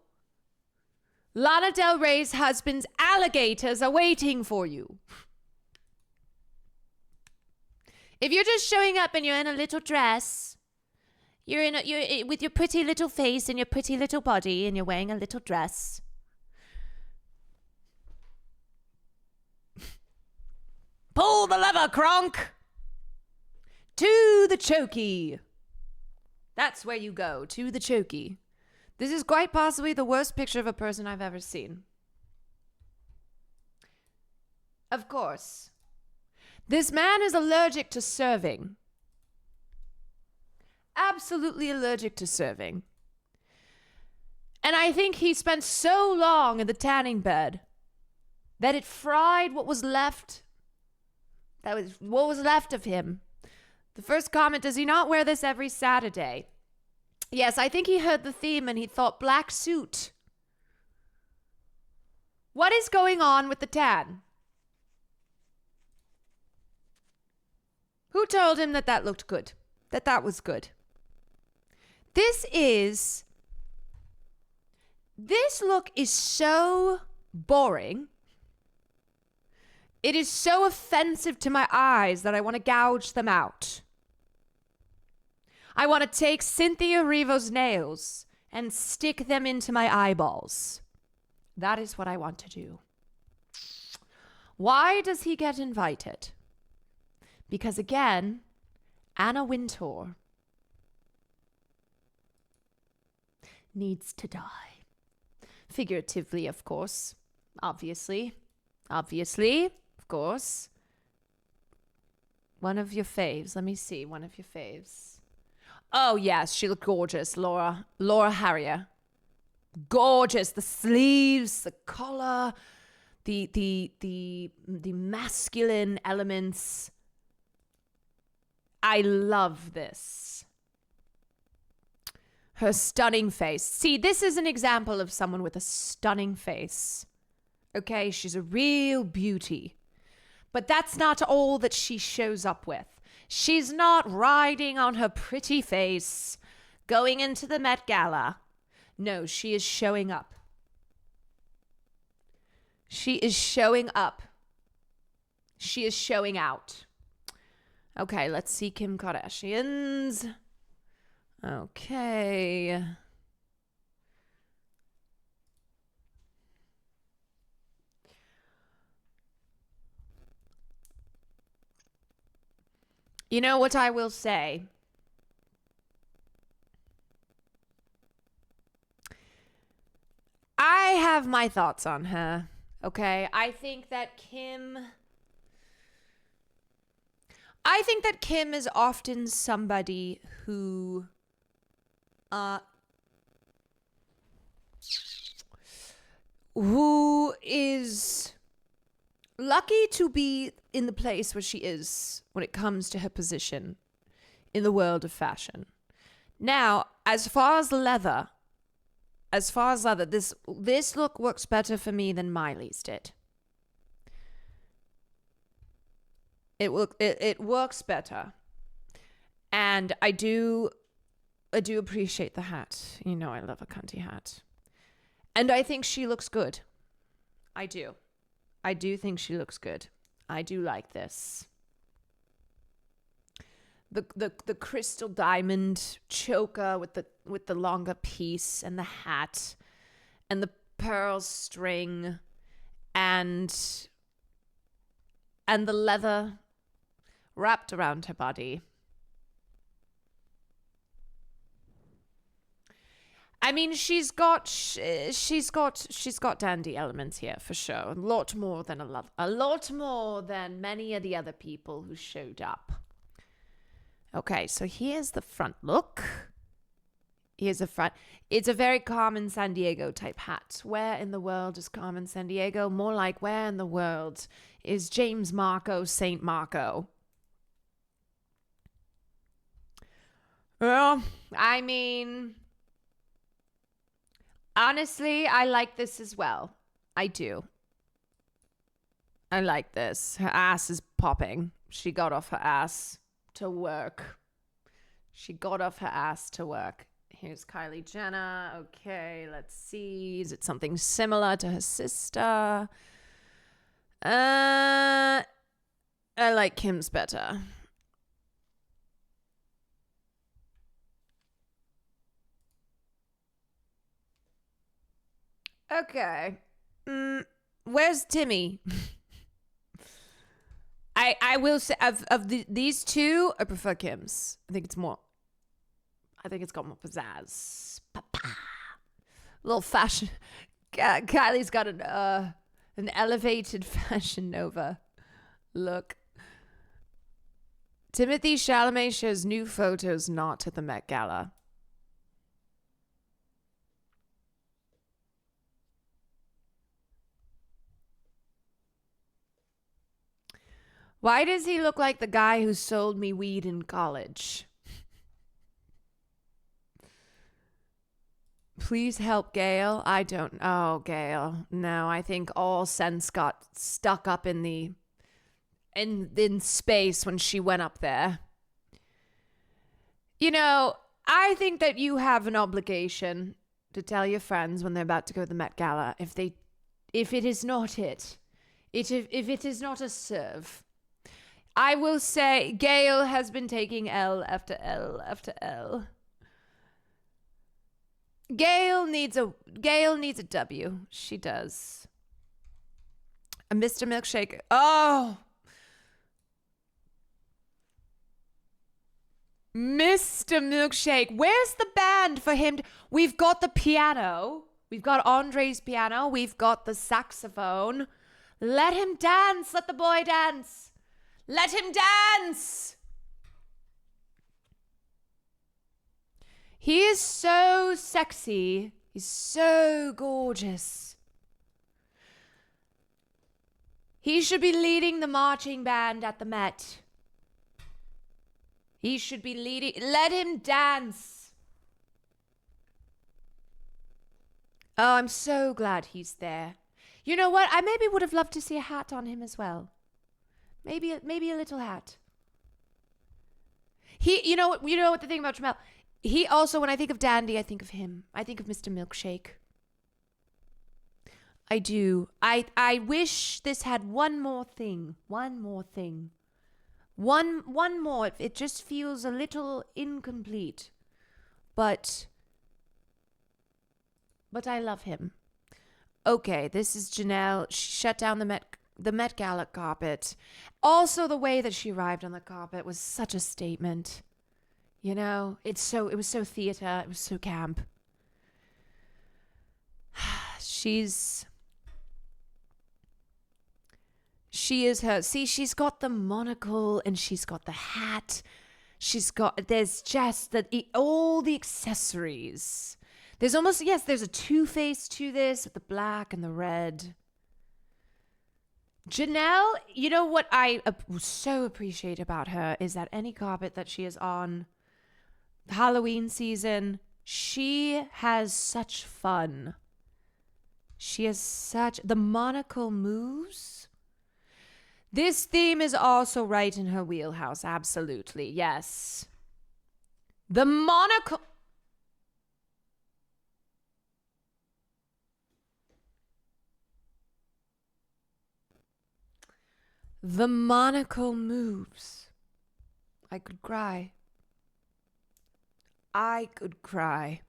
Speaker 2: Lana Del Rey's husband's alligators are waiting for you. If you're just showing up and you're in a little dress, you're with your pretty little face and your pretty little body, and you're wearing a little dress, pull the lever, Kronk! To the chokey. That's where you go, to the chokey. This is quite possibly the worst picture of a person I've ever seen. Of course. This man is allergic to serving. Absolutely allergic to serving. And I think he spent so long in the tanning bed that it fried what was left. That was what was left of him. The first comment, does he not wear this every Saturday? Yes, I think he heard the theme and he thought black suit. What is going on with the tan? Who told him that looked good? That was good? This look is so boring. It is so offensive to my eyes that I want to gouge them out. I want to take Cynthia Erivo's nails and stick them into my eyeballs. That is what I want to do. Why does he get invited? Because again, Anna Wintour needs to die. Figuratively, of course. Obviously, of course. One of your faves. Let me see. One of your faves. Oh, yes. She looked gorgeous. Laura Harrier. Gorgeous. The sleeves, the collar, the masculine elements. I love this. Her stunning face. See, this is an example of someone with a stunning face. Okay, she's a real beauty. But that's not all that she shows up with. She's not riding on her pretty face, going into the Met Gala. No, she is showing up. She is showing up. She is showing out. Okay, let's see Kim Kardashian's. Okay. You know what I will say? I have my thoughts on her. Okay, I think that Kim is often somebody who is lucky to be in the place where she is when it comes to her position in the world of fashion. Now, as far as leather, this look works better for me than Miley's did. It works better. And I do appreciate the hat. You know I love a cunty hat. And I think she looks good. I do think she looks good. I do like this. The crystal diamond choker with the longer piece and the hat and the pearl string and the leather wrapped around her body. I mean, she's got dandy elements here for sure. A lot more than many of the other people who showed up. Okay, so here's the front look. Here's the front. It's a very Carmen Sandiego type hat. Where in the world is Carmen Sandiego? More like where in the world is James Marco St. Marco? Well, I mean, honestly, I like this as well. I do. I like this. Her ass is popping. She got off her ass to work. Here's Kylie Jenner. Okay, let's see. Is it something similar to her sister? I like Kim's better. Okay. Where's Timmy? I will say of these two, I prefer Kim's. I think it's got more pizzazz. Pa-pa. Little fashion. Kylie's got an elevated Fashion Nova look. Timothée Chalamet shares new photos not at the Met Gala. Why does he look like the guy who sold me weed in college? Please help Gail. I don't know, Gail. No, I think all sense got stuck up in space when she went up there. You know, I think that you have an obligation to tell your friends when they're about to go to the Met Gala if it is not if it is not a serve. I will say Gail has been taking L after L after L. Gail needs a W. She does. A Mr. Milkshake. Oh. Mr. Milkshake. Where's the band for him? We've got the piano. We've got Andre's piano. We've got the saxophone. Let him dance. Let the boy dance. Let him dance! He is so sexy. He's so gorgeous. He should be leading the marching band at the Met. He should be leading. Let him dance. Oh, I'm so glad he's there. You know what? I maybe would have loved to see a hat on him as well. Maybe a little hat. You know what the thing about Jamel? He also, when I think of Dandy, I think of him. I think of Mr. Milkshake. I do. I wish this had one more thing. One more. It just feels a little incomplete. But I love him. Okay, this is Janelle. She shut down the Met Met Gala carpet. Also, the way that she arrived on the carpet was such a statement. You know, it was so theater. It was so camp. She is her. See, she's got the monocle and she's got the hat. There's just all the accessories. There's almost, yes, there's a two-face to this with the black and the red. Janelle, you know what I so appreciate about her is that any carpet that she is on, Halloween season, she has such fun. She has the monocle moves. This theme is also right in her wheelhouse, absolutely, yes. The monocle... The monocle moves. I could cry. I could cry.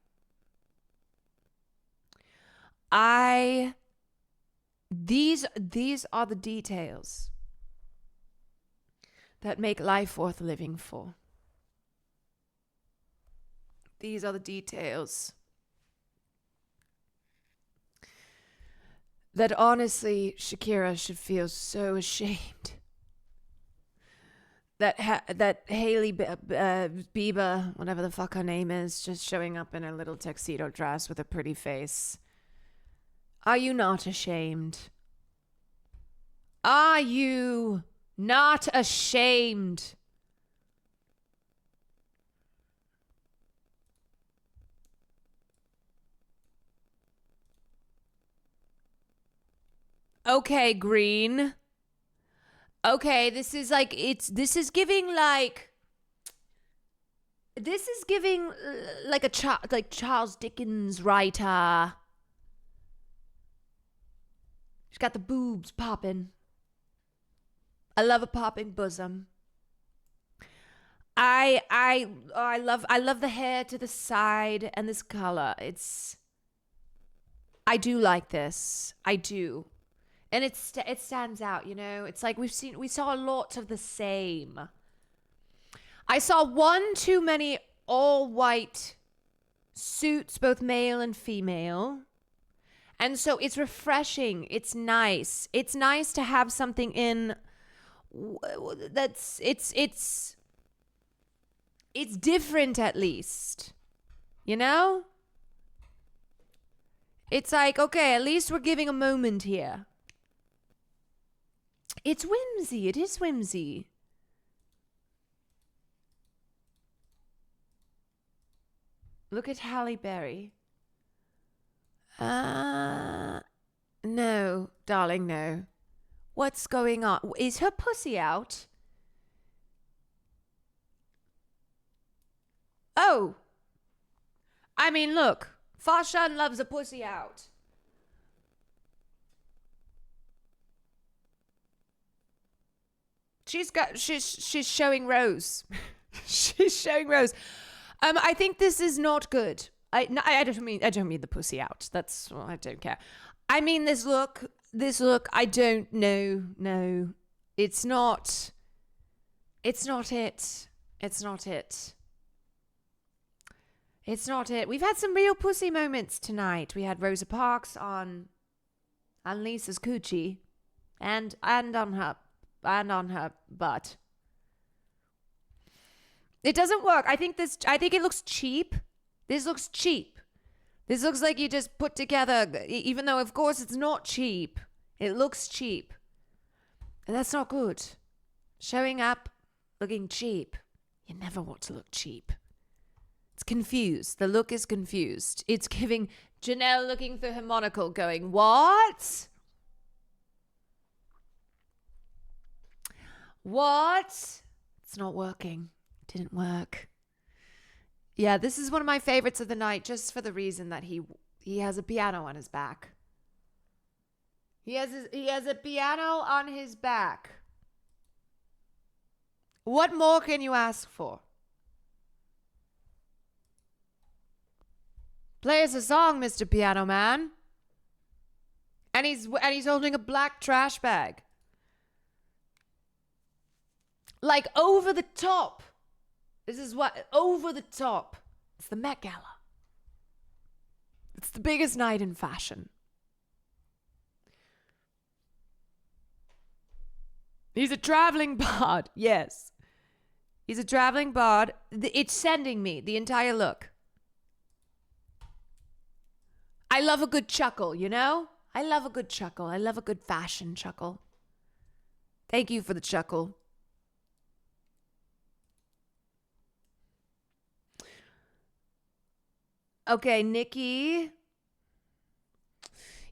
Speaker 2: These are the details that make life worth living for. These are the details that honestly Shakira should feel so ashamed that Hailey Bieber, whatever the fuck her name is, just showing up in a little tuxedo dress with a pretty face. Are you not ashamed? Are you not ashamed? Okay, Green. Okay, this is giving like a Charles Dickens writer. She's got the boobs popping. I love a popping bosom. I love the hair to the side and this color. I do like this. I do. And it stands out, you know. It's like we saw a lot of the same. I saw one too many all white suits, both male and female. And so it's refreshing. It's nice. It's nice to have something in that's it's different at least. You know? It's like, okay, at least we're giving a moment here. It's whimsy. It is whimsy. Look at Halle Berry. No, darling, no. What's going on? Is her pussy out? Oh. I mean, look. Fashan loves a pussy out. She's showing Rose. She's showing Rose. I think this is not good. I don't mean the pussy out. I don't care. I mean this look. I don't know. No, it's not. It's not it. It's not it. It's not it. We've had some real pussy moments tonight. We had Rosa Parks on Lisa's coochie, and on her butt. It doesn't work. I think it looks cheap. This looks cheap. This looks like you just put together, even though of course it's not cheap. It looks cheap. And that's not good. Showing up looking cheap. You never want to look cheap. It's confused. The look is confused. It's giving Janelle looking through her monocle going, what? What? It's not working. It didn't work. Yeah, this is one of my favorites of the night just for the reason that he has a piano on his back. He has a piano on his back. What more can you ask for? Play us a song, Mr. Piano Man. And he's holding a black trash bag. Like over the top. This is what, over the top. It's the Met Gala. It's the biggest night in fashion. He's a traveling bard, yes. He's a traveling bard. It's sending me the entire look. I love a good chuckle, you know? I love a good chuckle. I love a good fashion chuckle. Thank you for the chuckle. Okay, Nikki.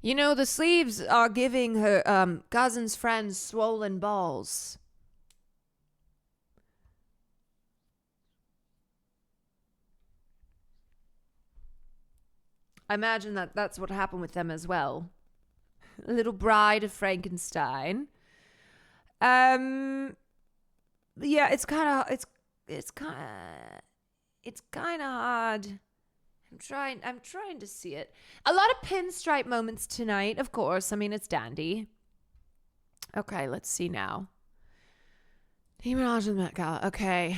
Speaker 2: You know, the sleeves are giving her cousin's friends swollen balls. I imagine that that's what happened with them as well. A little bride of Frankenstein. Yeah, it's kind of hard. I'm trying to see it. A lot of pinstripe moments tonight, of course. I mean, it's dandy. Okay, let's see now. Nicki Minaj and Met Gala. Okay.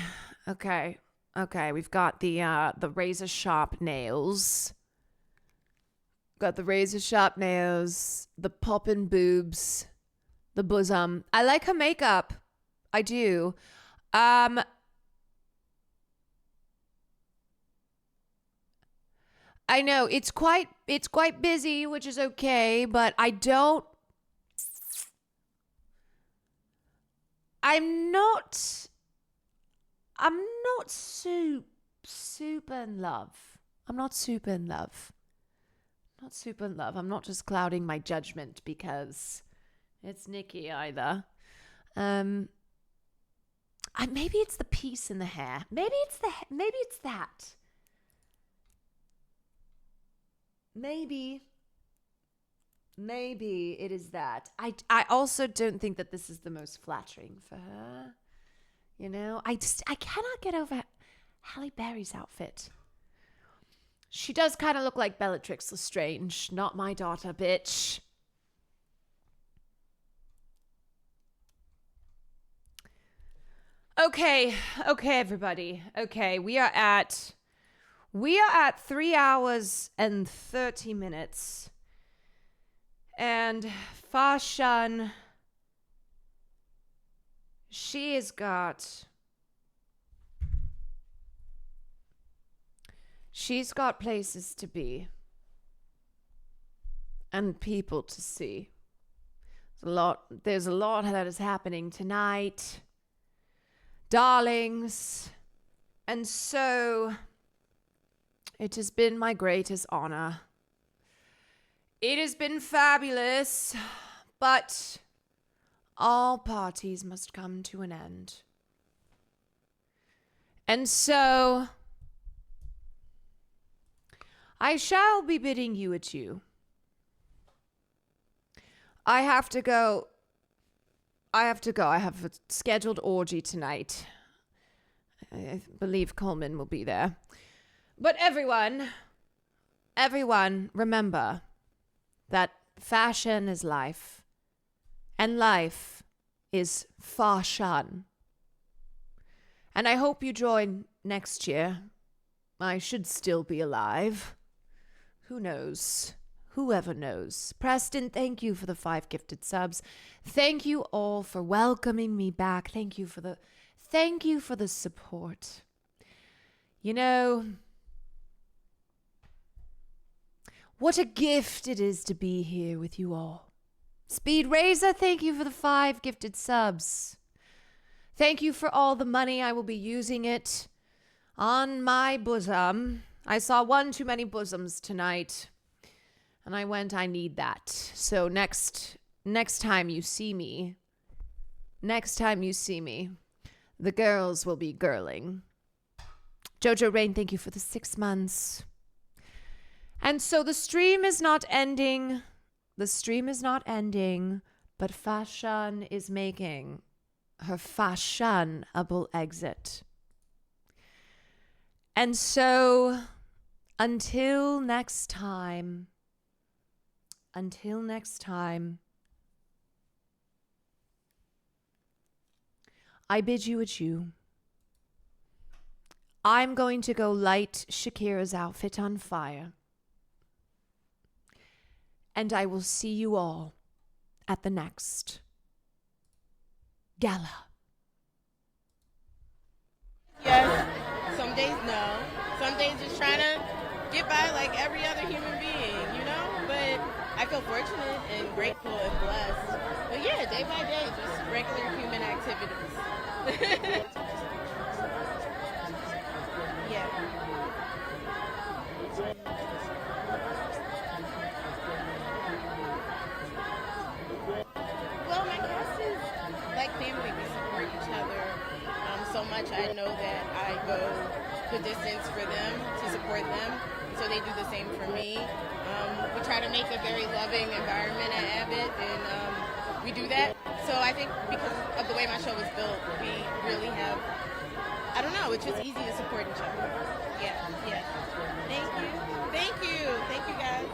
Speaker 2: We've got the razor sharp nails. Got the razor sharp nails, the poppin' boobs, the bosom. I like her makeup. I do. I know it's quite busy, which is okay, but I'm not super in love. I'm not super in love. Not super in love. I'm not just clouding my judgment because it's Nikki either. Maybe it's the piece in the hair. Maybe it's that. Maybe it is that. I also don't think that this is the most flattering for her. You know, I cannot get over Halle Berry's outfit. She does kind of look like Bellatrix Lestrange. Not my daughter, bitch. Okay, everybody. Okay, we are at 3 hours and 30 minutes. And Fashan, she's got places to be and people to see. There's a lot that is happening tonight, darlings. And so it has been my greatest honor. It has been fabulous, but all parties must come to an end. And so I shall be bidding you adieu. I have to go. I have a scheduled orgy tonight. I believe Coleman will be there. But everyone, remember that fashion is life. And life is fashion. And I hope you join next year. I should still be alive. Who knows? Whoever knows. Preston, thank you for the 5 gifted subs. Thank you all for welcoming me back. Thank you for the support. You know, what a gift it is to be here with you all. Speed Razor, thank you for the 5 gifted subs. Thank you for all the money. I will be using it on my bosom. I saw one too many bosoms tonight, and I need that. So next time you see me, the girls will be girling. Jojo Rain, thank you for the 6 months. And so the stream is not ending. But Fashan is making her fashionable exit. And so until next time, I bid you adieu. I'm going to go light Shakira's outfit on fire. And I will see you all at the next gala.
Speaker 1: Yes, some days no. Some days just trying to get by like every other human being, you know? But I feel fortunate and grateful and blessed. But yeah, day by day, just regular human activities. Yeah. Well, my cast is like family. We support each other so much. I know that I go the distance for them to support them, so they do the same for me. We try to make a very loving environment at Abbott, and we do that. So I think because of the way my show is built, we really have, I don't know, it's just easy to support each other. Yeah, yeah. Thank you. Thank you. Thank you, guys.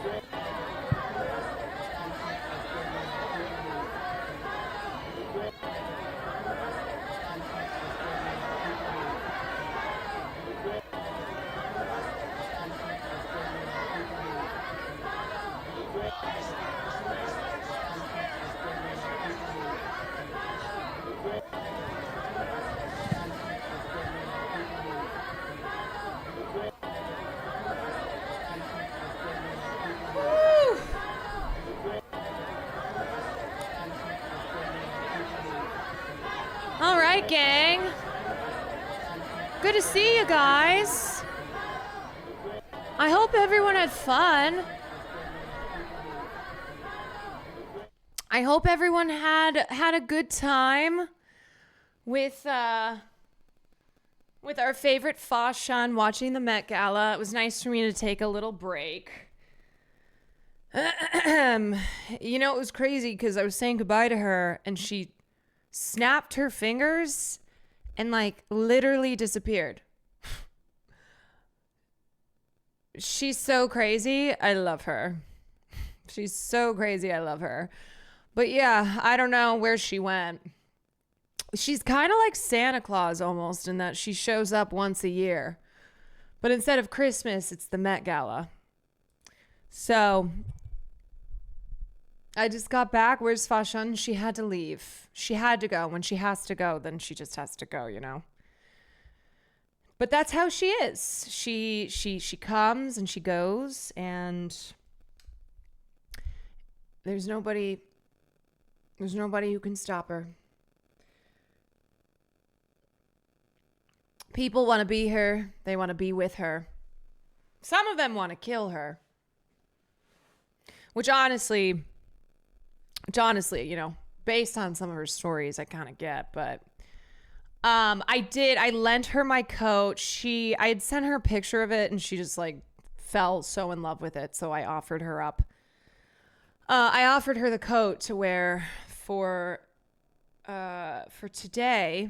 Speaker 2: All right, gang. Good to see you guys. I hope everyone had fun. I hope everyone had a good time with our favorite Fashion watching the Met Gala. It was nice for me to take a little break. You know, it was crazy because I was saying goodbye to her and she snapped her fingers and like literally disappeared. She's so crazy. I love her. She's so crazy. I love her. But yeah, I don't know where she went. She's kind of like Santa Claus almost in that she shows up once a year. But instead of Christmas, it's the Met Gala. So I just got back. Where's Fashion? She had to leave. She had to go. When she has to go, then she just has to go, you know? But that's how she is. She comes and she goes, and there's nobody who can stop her. People want to be her. They want to be with her. Some of them want to kill her. Which honestly, you know, based on some of her stories, I kind of get, but I lent her my coat. I had sent her a picture of it and she just like fell so in love with it. So I offered her up. I offered her the coat to wear for today,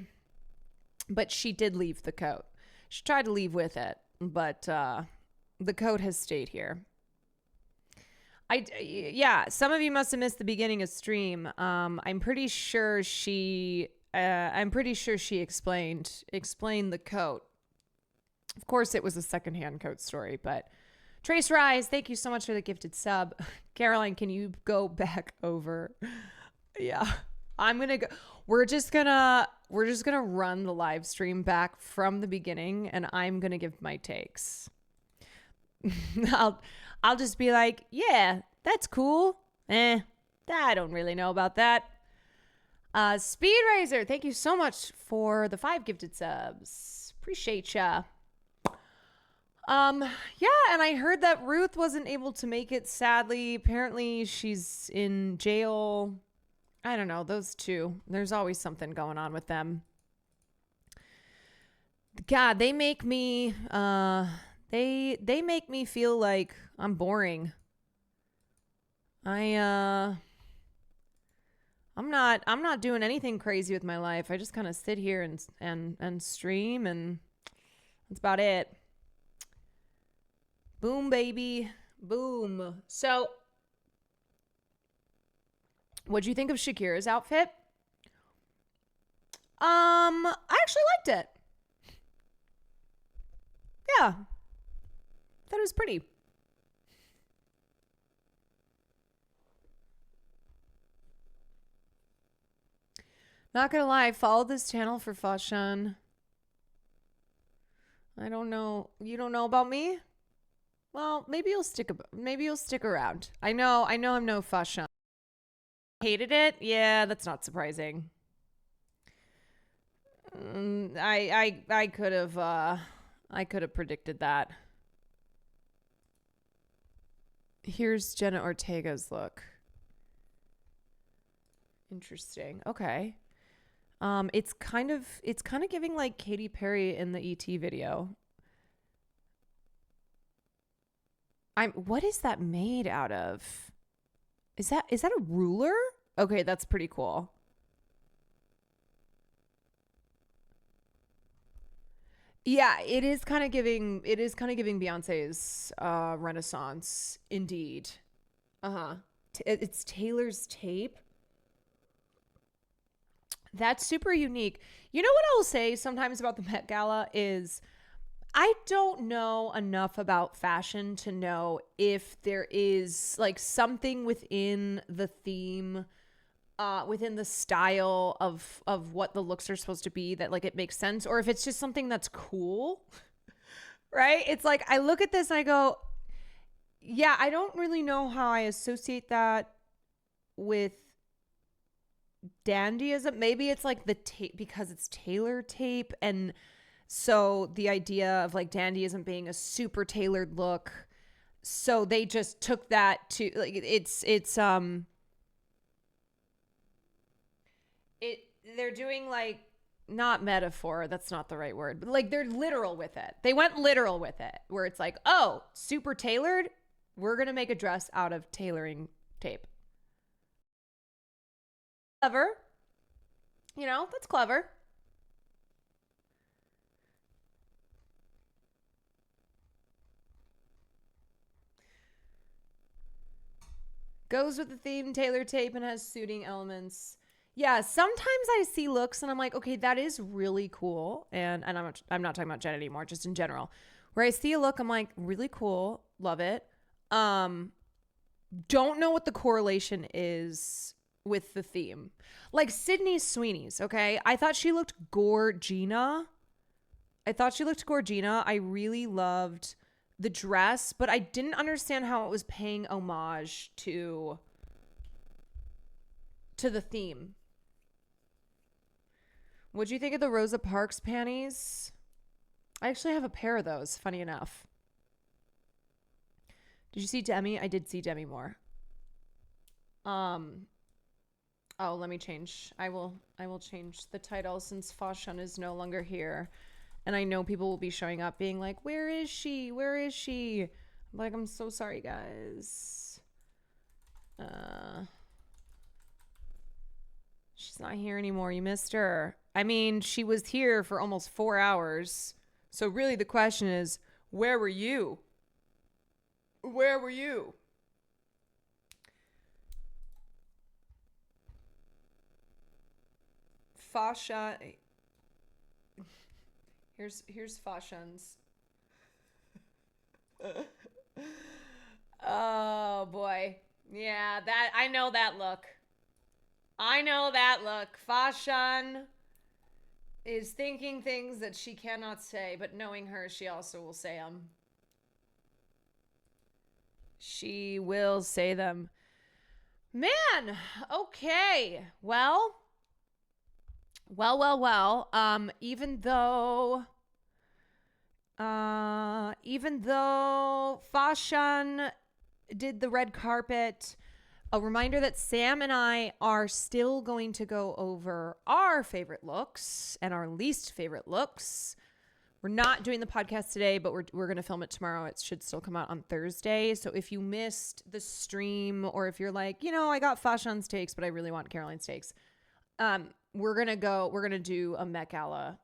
Speaker 2: but she did leave the coat. She tried to leave with it, but the coat has stayed here. Some of you must have missed the beginning of stream. I'm pretty sure she explained the coat. Of course, it was a secondhand coat story, but Trace Rise, thank you so much for the gifted sub. Caroline, can you go back over? Yeah, I'm gonna go. We're just gonna run the live stream back from the beginning, and I'm gonna give my takes. I'll just be like, yeah, that's cool. I don't really know about that. Speed Razor, thank you so much for the 5 gifted subs. Appreciate ya. Yeah, and I heard that Ruth wasn't able to make it, sadly. Apparently she's in jail. I don't know, those two. There's always something going on with them. God, they make me they make me feel like I'm boring. I'm not doing anything crazy with my life. I just kind of sit here and stream, and that's about it. Boom, baby. Boom. So, what'd you think of Shakira's outfit? I actually liked it. Yeah. Thought it was pretty. Not gonna lie, follow this channel for fashion. I don't know. You don't know about me? Well, maybe you'll stick around. I know I'm no fashion. Hated it? Yeah, that's not surprising. I could have predicted that. Here's Jenna Ortega's look. Interesting. Okay. It's kind of giving like Katy Perry in the ET video. What is that made out of? Is that a ruler? Okay, that's pretty cool. Yeah, it is kind of giving Beyonce's Renaissance indeed. It's Taylor's tape. That's super unique. You know what I will say sometimes about the Met Gala is I don't know enough about fashion to know if there is like something within the theme, within the style of what the looks are supposed to be that like it makes sense, or if it's just something that's cool, right? It's like I look at this and I go, yeah, I don't really know how I associate that with dandyism. Maybe it's like the tape because it's Taylor tape, and so the idea of like dandyism being a super tailored look, so they just took that to like they're doing like, not metaphor, that's not the right word, but like they're literal with it. They went literal with it, where it's like, oh, super tailored, we're gonna make a dress out of tailoring tape. Clever. You know, that's clever. Goes with the theme, Taylor tape, and has suiting elements. Yeah, sometimes I see looks and I'm like, okay, that is really cool. And I'm not talking about Jen anymore, just in general. Where I see a look, I'm like, really cool, love it. Don't know what the correlation is with the theme. Like Sydney Sweeney's, okay? I thought she looked gorgina. I really loved the dress, but I didn't understand how it was paying homage to the theme. What'd you think of the Rosa Parks panties? I actually have a pair of those, funny enough. Did you see Demi? I did see Demi Moore. Oh, let me change. I will change the title since Fashion is no longer here. And I know people will be showing up being like, where is she? Where is she? I'm like, I'm so sorry, guys. She's not here anymore. You missed her. I mean, she was here for almost 4 hours. So really the question is, where were you? Where were you? Fasha. Here's Fashion's. Oh boy. Yeah, that I know that look. Fashion is thinking things that she cannot say, but knowing her, she also will say them. She will say them. Man, okay. Well, even though Fashion did the red carpet, a reminder that Sam and I are still going to go over our favorite looks and our least favorite looks. We're not doing the podcast today, but we're going to film it tomorrow. It should still come out on Thursday. So if you missed the stream, or if you're like, I got Fashion's takes, but I really want Caroline's takes, we're going to do a Met Gala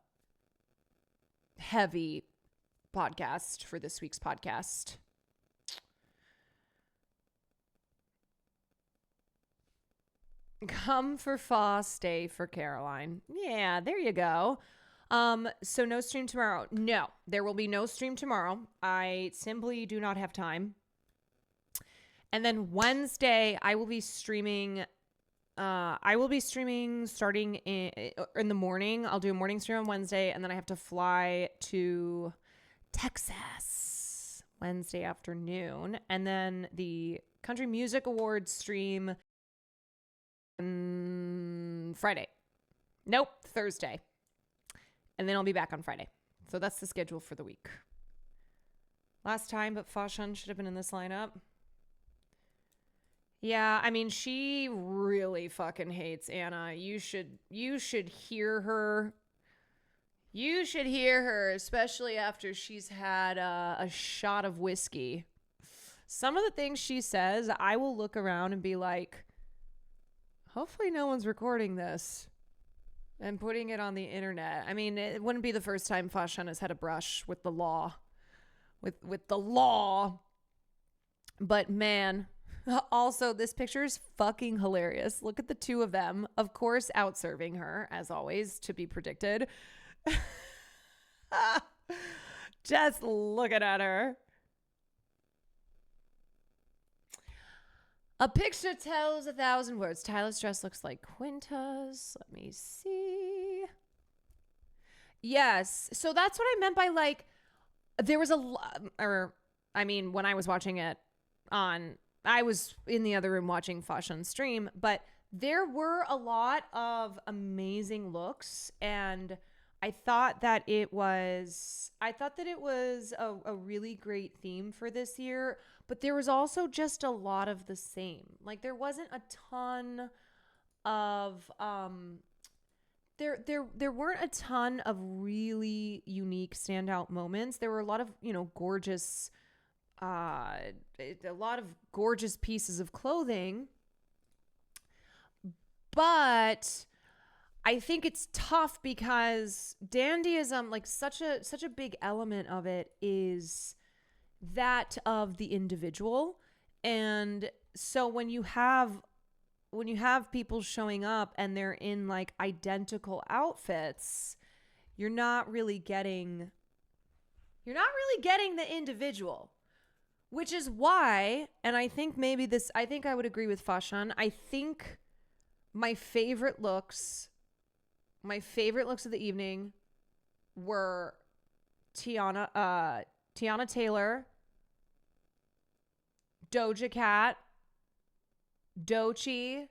Speaker 2: heavy podcast for this week's podcast. Come for Fa, stay for Caroline. Yeah, there you go. So no stream tomorrow. No, there will be no stream tomorrow. I simply do not have time. And then Wednesday, I will be streaming. Starting in the morning. I'll do a morning stream on Wednesday, and then I have to fly to Texas Wednesday afternoon, and then the Country Music Awards stream on Friday. Nope, Thursday. And then I'll be back on Friday. So that's the schedule for the week. Last time, but Fashan should have been in this lineup. Yeah, I mean, she really fucking hates Anna. You should hear her. You should hear her, especially after she's had a shot of whiskey. Some of the things she says, I will look around and be like, hopefully no one's recording this and putting it on the internet. I mean, it wouldn't be the first time Fashan has had a brush with the law. With the law. But man... Also, this picture is fucking hilarious. Look at the two of them. Of course, out-serving her, as always, to be predicted. Just looking at her. A picture tells 1,000 words. Tyler's dress looks like Quinta's. Let me see. Yes. So that's what I meant by, like, there was when I was watching it I was in the other room watching Fashan stream, but there were a lot of amazing looks, and I thought that it was a really great theme for this year, but there was also just a lot of the same. Like, there wasn't a ton of there weren't a ton of really unique standout moments. There were a lot of, gorgeous a lot of gorgeous pieces of clothing, but I think it's tough because dandyism, like such a big element of it is that of the individual. And so when you have people showing up and they're in like identical outfits, you're not really getting the individual. Which is why, and I think I would agree with Fashan. I think my favorite looks of the evening were Tiana Taylor, Doja Cat, Doechii,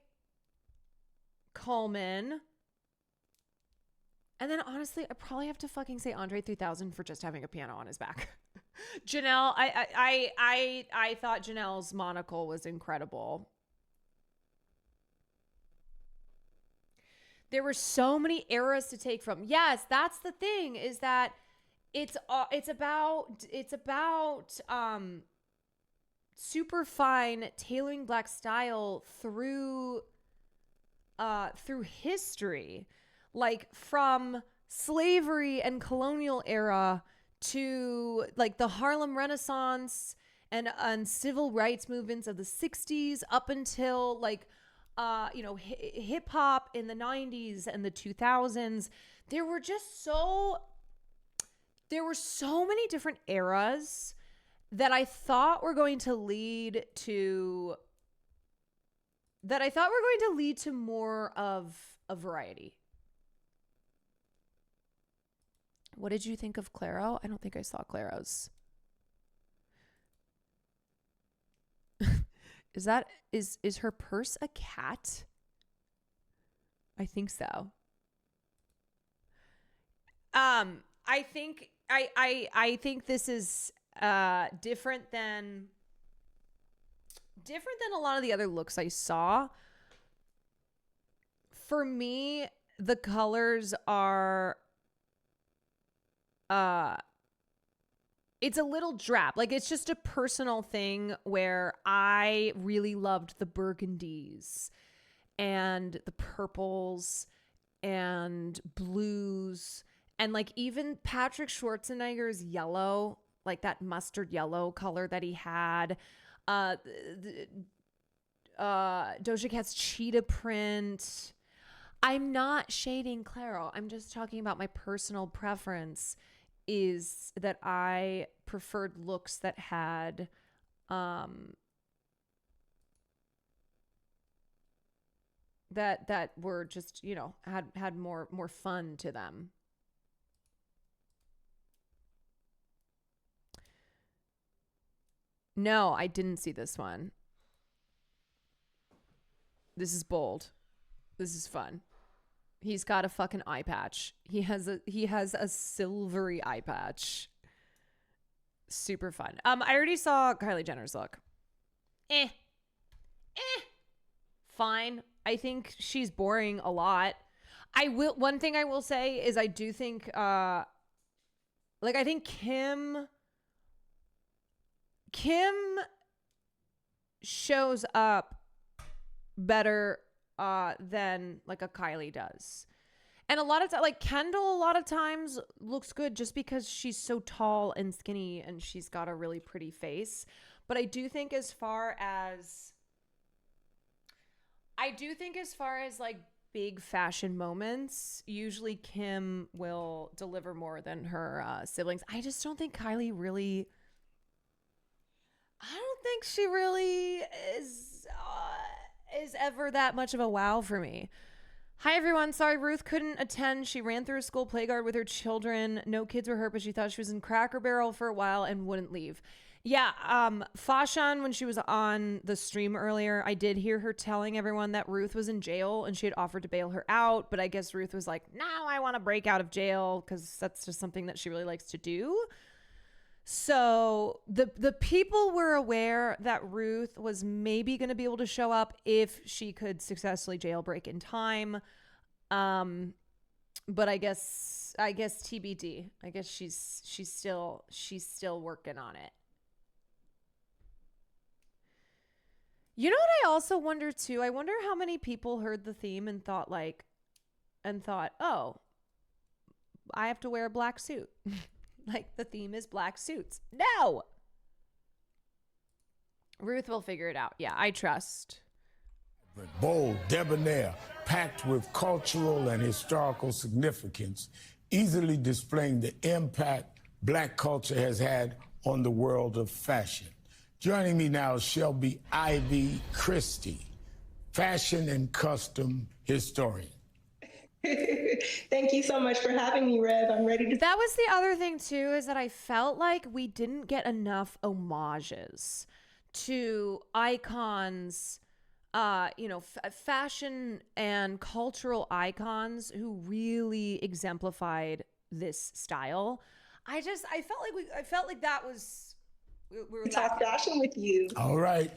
Speaker 2: Coleman, and then honestly, I probably have to fucking say Andre 3000 for just having a piano on his back. Janelle, I thought Janelle's monocle was incredible. There were so many eras to take from. Yes, that's the thing, is that it's about super fine tailoring Black style through history, like from slavery and colonial era to like the Harlem Renaissance and civil rights movements of the 60s up until like hip hop in the 90s and the 2000s. There were so many different eras that I thought were going to lead to more of a variety. What did you think of Claro? I don't think I saw Claro's. Is her purse a cat? I think so. I think this is different than a lot of the other looks I saw. For me, the colors are it's a little drab. Like, it's just a personal thing where I really loved the burgundies and the purples and blues and like even Patrick Schwarzenegger's yellow, like that mustard yellow color that he had. Doja Cat's cheetah print. I'm not shading Clairo. I'm just talking about my personal preference is that I preferred looks that had that were just, you know, had more fun to them. No, I didn't see this one. This is bold. This is fun. He's got a fucking eye patch. He has a silvery eye patch. Super fun. I already saw Kylie Jenner's look. Fine. I think she's boring a lot. One thing I will say is I do think I think Kim shows up better than like a Kylie does. And a lot of times, like Kendall a lot of times looks good just because she's so tall and skinny and she's got a really pretty face. But I do think as far as like big fashion moments, usually Kim will deliver more than her siblings. I just don't think Kylie really... I don't think she really is ever that much of a wow for me. Hi, everyone. Sorry, Ruth couldn't attend. She ran through a school playground with her children. No kids were hurt, but she thought she was in Cracker Barrel for a while and wouldn't leave. Yeah, Fashan, when she was on the stream earlier, I did hear her telling everyone that Ruth was in jail and she had offered to bail her out, but I guess Ruth was like, no, I want to break out of jail because that's just something that she really likes to do. So the people were aware that Ruth was maybe going to be able to show up if she could successfully jailbreak in time. But I guess TBD. I guess she's still working on it. You know what I also wonder too? I wonder how many people heard the theme and thought, oh, I have to wear a black suit. Like the theme is black suits. No! Ruth will figure it out. Yeah, I trust.
Speaker 11: Bold, debonair, packed with cultural and historical significance, easily displaying the impact black culture has had on the world of fashion. Joining me now is Shelby Ivy Christie, fashion and custom historian.
Speaker 22: Thank you so much for having me, Rev. I'm ready to...
Speaker 2: That was the other thing, too, is that I felt like we didn't get enough homages to icons, fashion and cultural icons who really exemplified this style. I felt like that was... We were
Speaker 22: talk fashion with you.
Speaker 11: All right.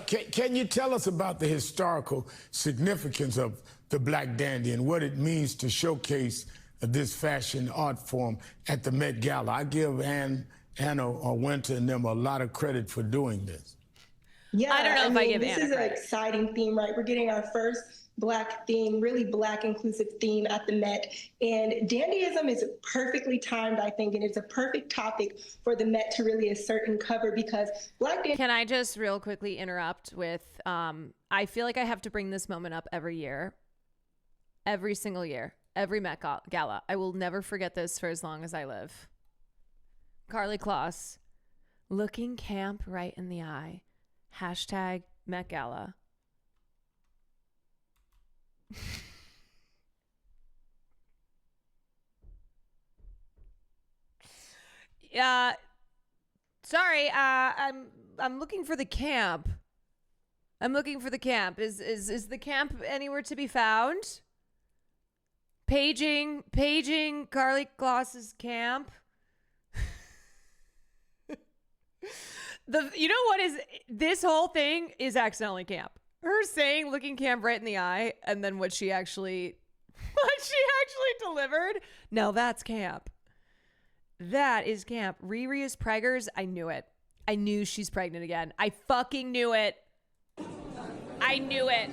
Speaker 11: Can you tell us about the historical significance of the Black Dandy and what it means to showcase this fashion art form at the Met Gala? I give Anna Wintour and them a lot of credit for doing this.
Speaker 22: Yeah,
Speaker 2: I don't know if I give
Speaker 22: this
Speaker 2: Anna
Speaker 22: is an
Speaker 2: credit.
Speaker 22: exciting theme, right? We're getting our first Black theme, really Black inclusive theme at the Met. And dandyism is perfectly timed, I think, and it's a perfect topic for the Met to really assert and cover because Black dandy...
Speaker 2: Can I just real quickly interrupt with, I feel like I have to bring this moment up every year. Every single year. Every Met Gala. I will never forget this for as long as I live. Karlie Kloss, looking camp right in the eye. Hashtag Met Gala. Sorry, I'm looking for the camp. Is the camp anywhere to be found? Paging Karlie Kloss's camp. You know what is this whole thing is accidentally camp. Her saying looking camp right in the eye and then what she actually delivered. No, that's camp. That is camp. Riri is preggers. I knew it. I knew she's pregnant again. I fucking knew it. I knew it.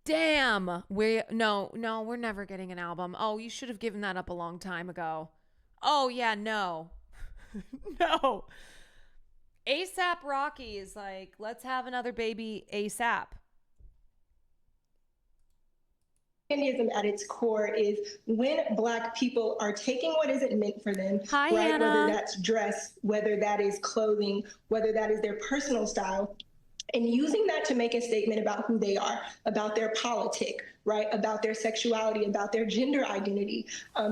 Speaker 2: Damn. Damn. We're never getting an album. Oh, you should have given that up a long time ago. Oh yeah, no. No. ASAP Rocky is like, let's have another baby ASAP.
Speaker 22: Dandyism at its core is when Black people are taking what isn't meant for them,
Speaker 2: Hi,
Speaker 22: right?
Speaker 2: Hannah.
Speaker 22: Whether that's dress, whether that is clothing, whether that is their personal style, and using that to make a statement about who they are, about their politic, right? About their sexuality, about their gender identity.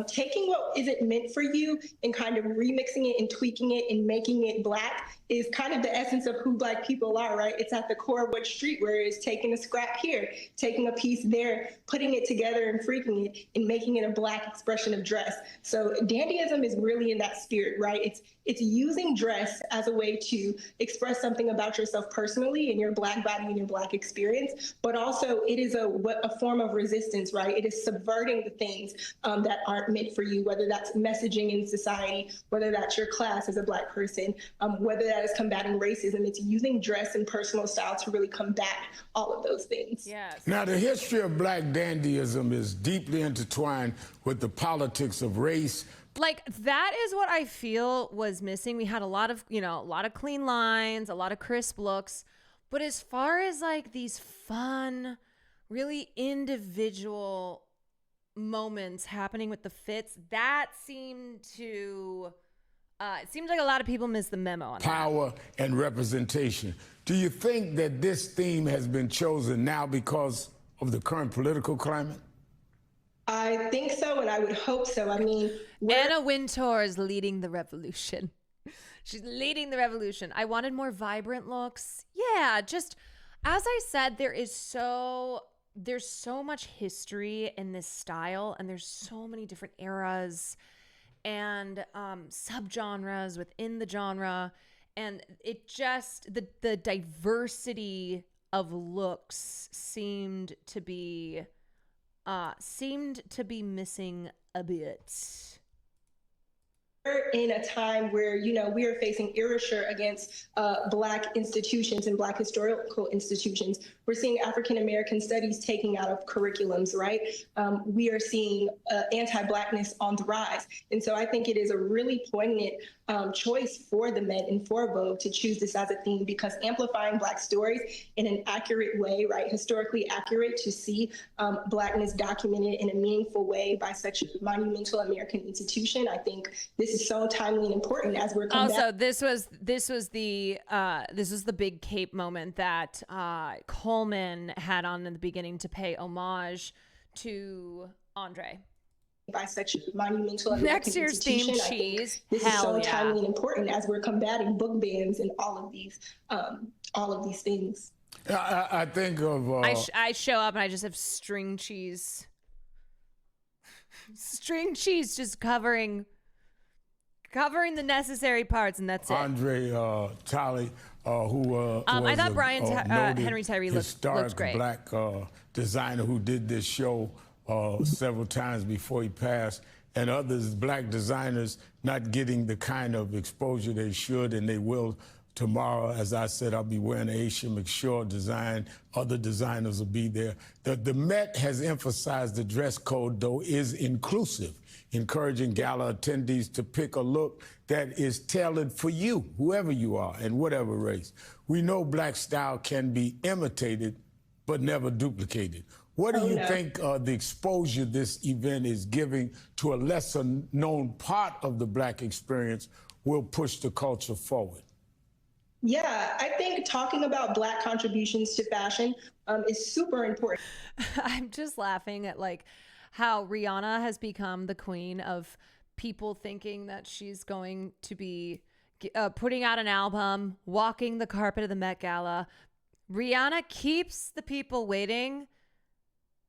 Speaker 22: Taking what isn't meant for you and kind of remixing it and tweaking it and making it Black is kind of the essence of who Black people are, right? It's at the core of what streetwear is, taking a scrap here, taking a piece there, putting it together and freaking it and making it a Black expression of dress. So dandyism is really in that spirit, right? It's using dress as a way to express something about yourself personally and your Black body and your Black experience, but also it is a form of resistance, right? It is subverting the things that aren't meant for you, whether that's messaging in society, whether that's your class as a Black person, whether that is combating racism. It's using dress and personal style to really combat all of those things.
Speaker 2: Yes.
Speaker 11: Now, the history of Black dandyism is deeply intertwined with the politics of race.
Speaker 2: Like, that is what I feel was missing. We had a lot of clean lines, a lot of crisp looks. But as far as like these fun, really individual moments happening with the fits, that seemed to, it seems like a lot of people missed the memo on that.
Speaker 11: Power and representation. Do you think that this theme has been chosen now because of the current political climate?
Speaker 22: I think so, and I would hope so. I mean,
Speaker 2: Anna Wintour is leading the revolution. She's leading the revolution. I wanted more vibrant looks. Yeah, just as I said, there's so much history in this style, and there's so many different eras and subgenres within the genre, and it just the diversity of looks seemed to be missing a bit.
Speaker 22: We're in a time where, we are facing erasure against Black institutions and Black historical institutions. We're seeing African-American studies taking out of curriculums, right? We are seeing anti-Blackness on the rise. And so I think it is a really poignant choice for the Met and for Vogue to choose this as a theme, because amplifying Black stories in an accurate way, right? Historically accurate, to see Blackness documented in a meaningful way by such a monumental American institution. I think this is so timely and important as we're coming
Speaker 2: Also, this was the big cape moment that Coleman had on in the beginning to pay homage to Andre.
Speaker 22: By such a monumental American
Speaker 2: Next year's
Speaker 22: institution.
Speaker 2: theme cheese.
Speaker 22: This is so timely and important as we're combating book bans and all of these things.
Speaker 11: I think of
Speaker 2: I show up and I just have string cheese. String cheese just covering the necessary parts, and that's it.
Speaker 11: Andre Talley, who
Speaker 2: I thought
Speaker 11: was
Speaker 2: Brian Henry Tyree looked great.
Speaker 11: Black designer who did this show several times before he passed, and others, Black designers, not getting the kind of exposure they should and they will tomorrow. As I said, I'll be wearing an Aisha McShaw design. Other designers will be there. The Met has emphasized the dress code, though, is inclusive, encouraging gala attendees to pick a look that is tailored for you, whoever you are and whatever race. We know Black style can be imitated, but never duplicated. What do you think the exposure this event is giving to a lesser known part of the Black experience will push the culture forward?
Speaker 22: Yeah, I think talking about Black contributions to fashion is super important.
Speaker 2: I'm just laughing at like how Rihanna has become the queen of people thinking that she's going to be putting out an album, walking the carpet of the Met Gala. Rihanna keeps the people waiting,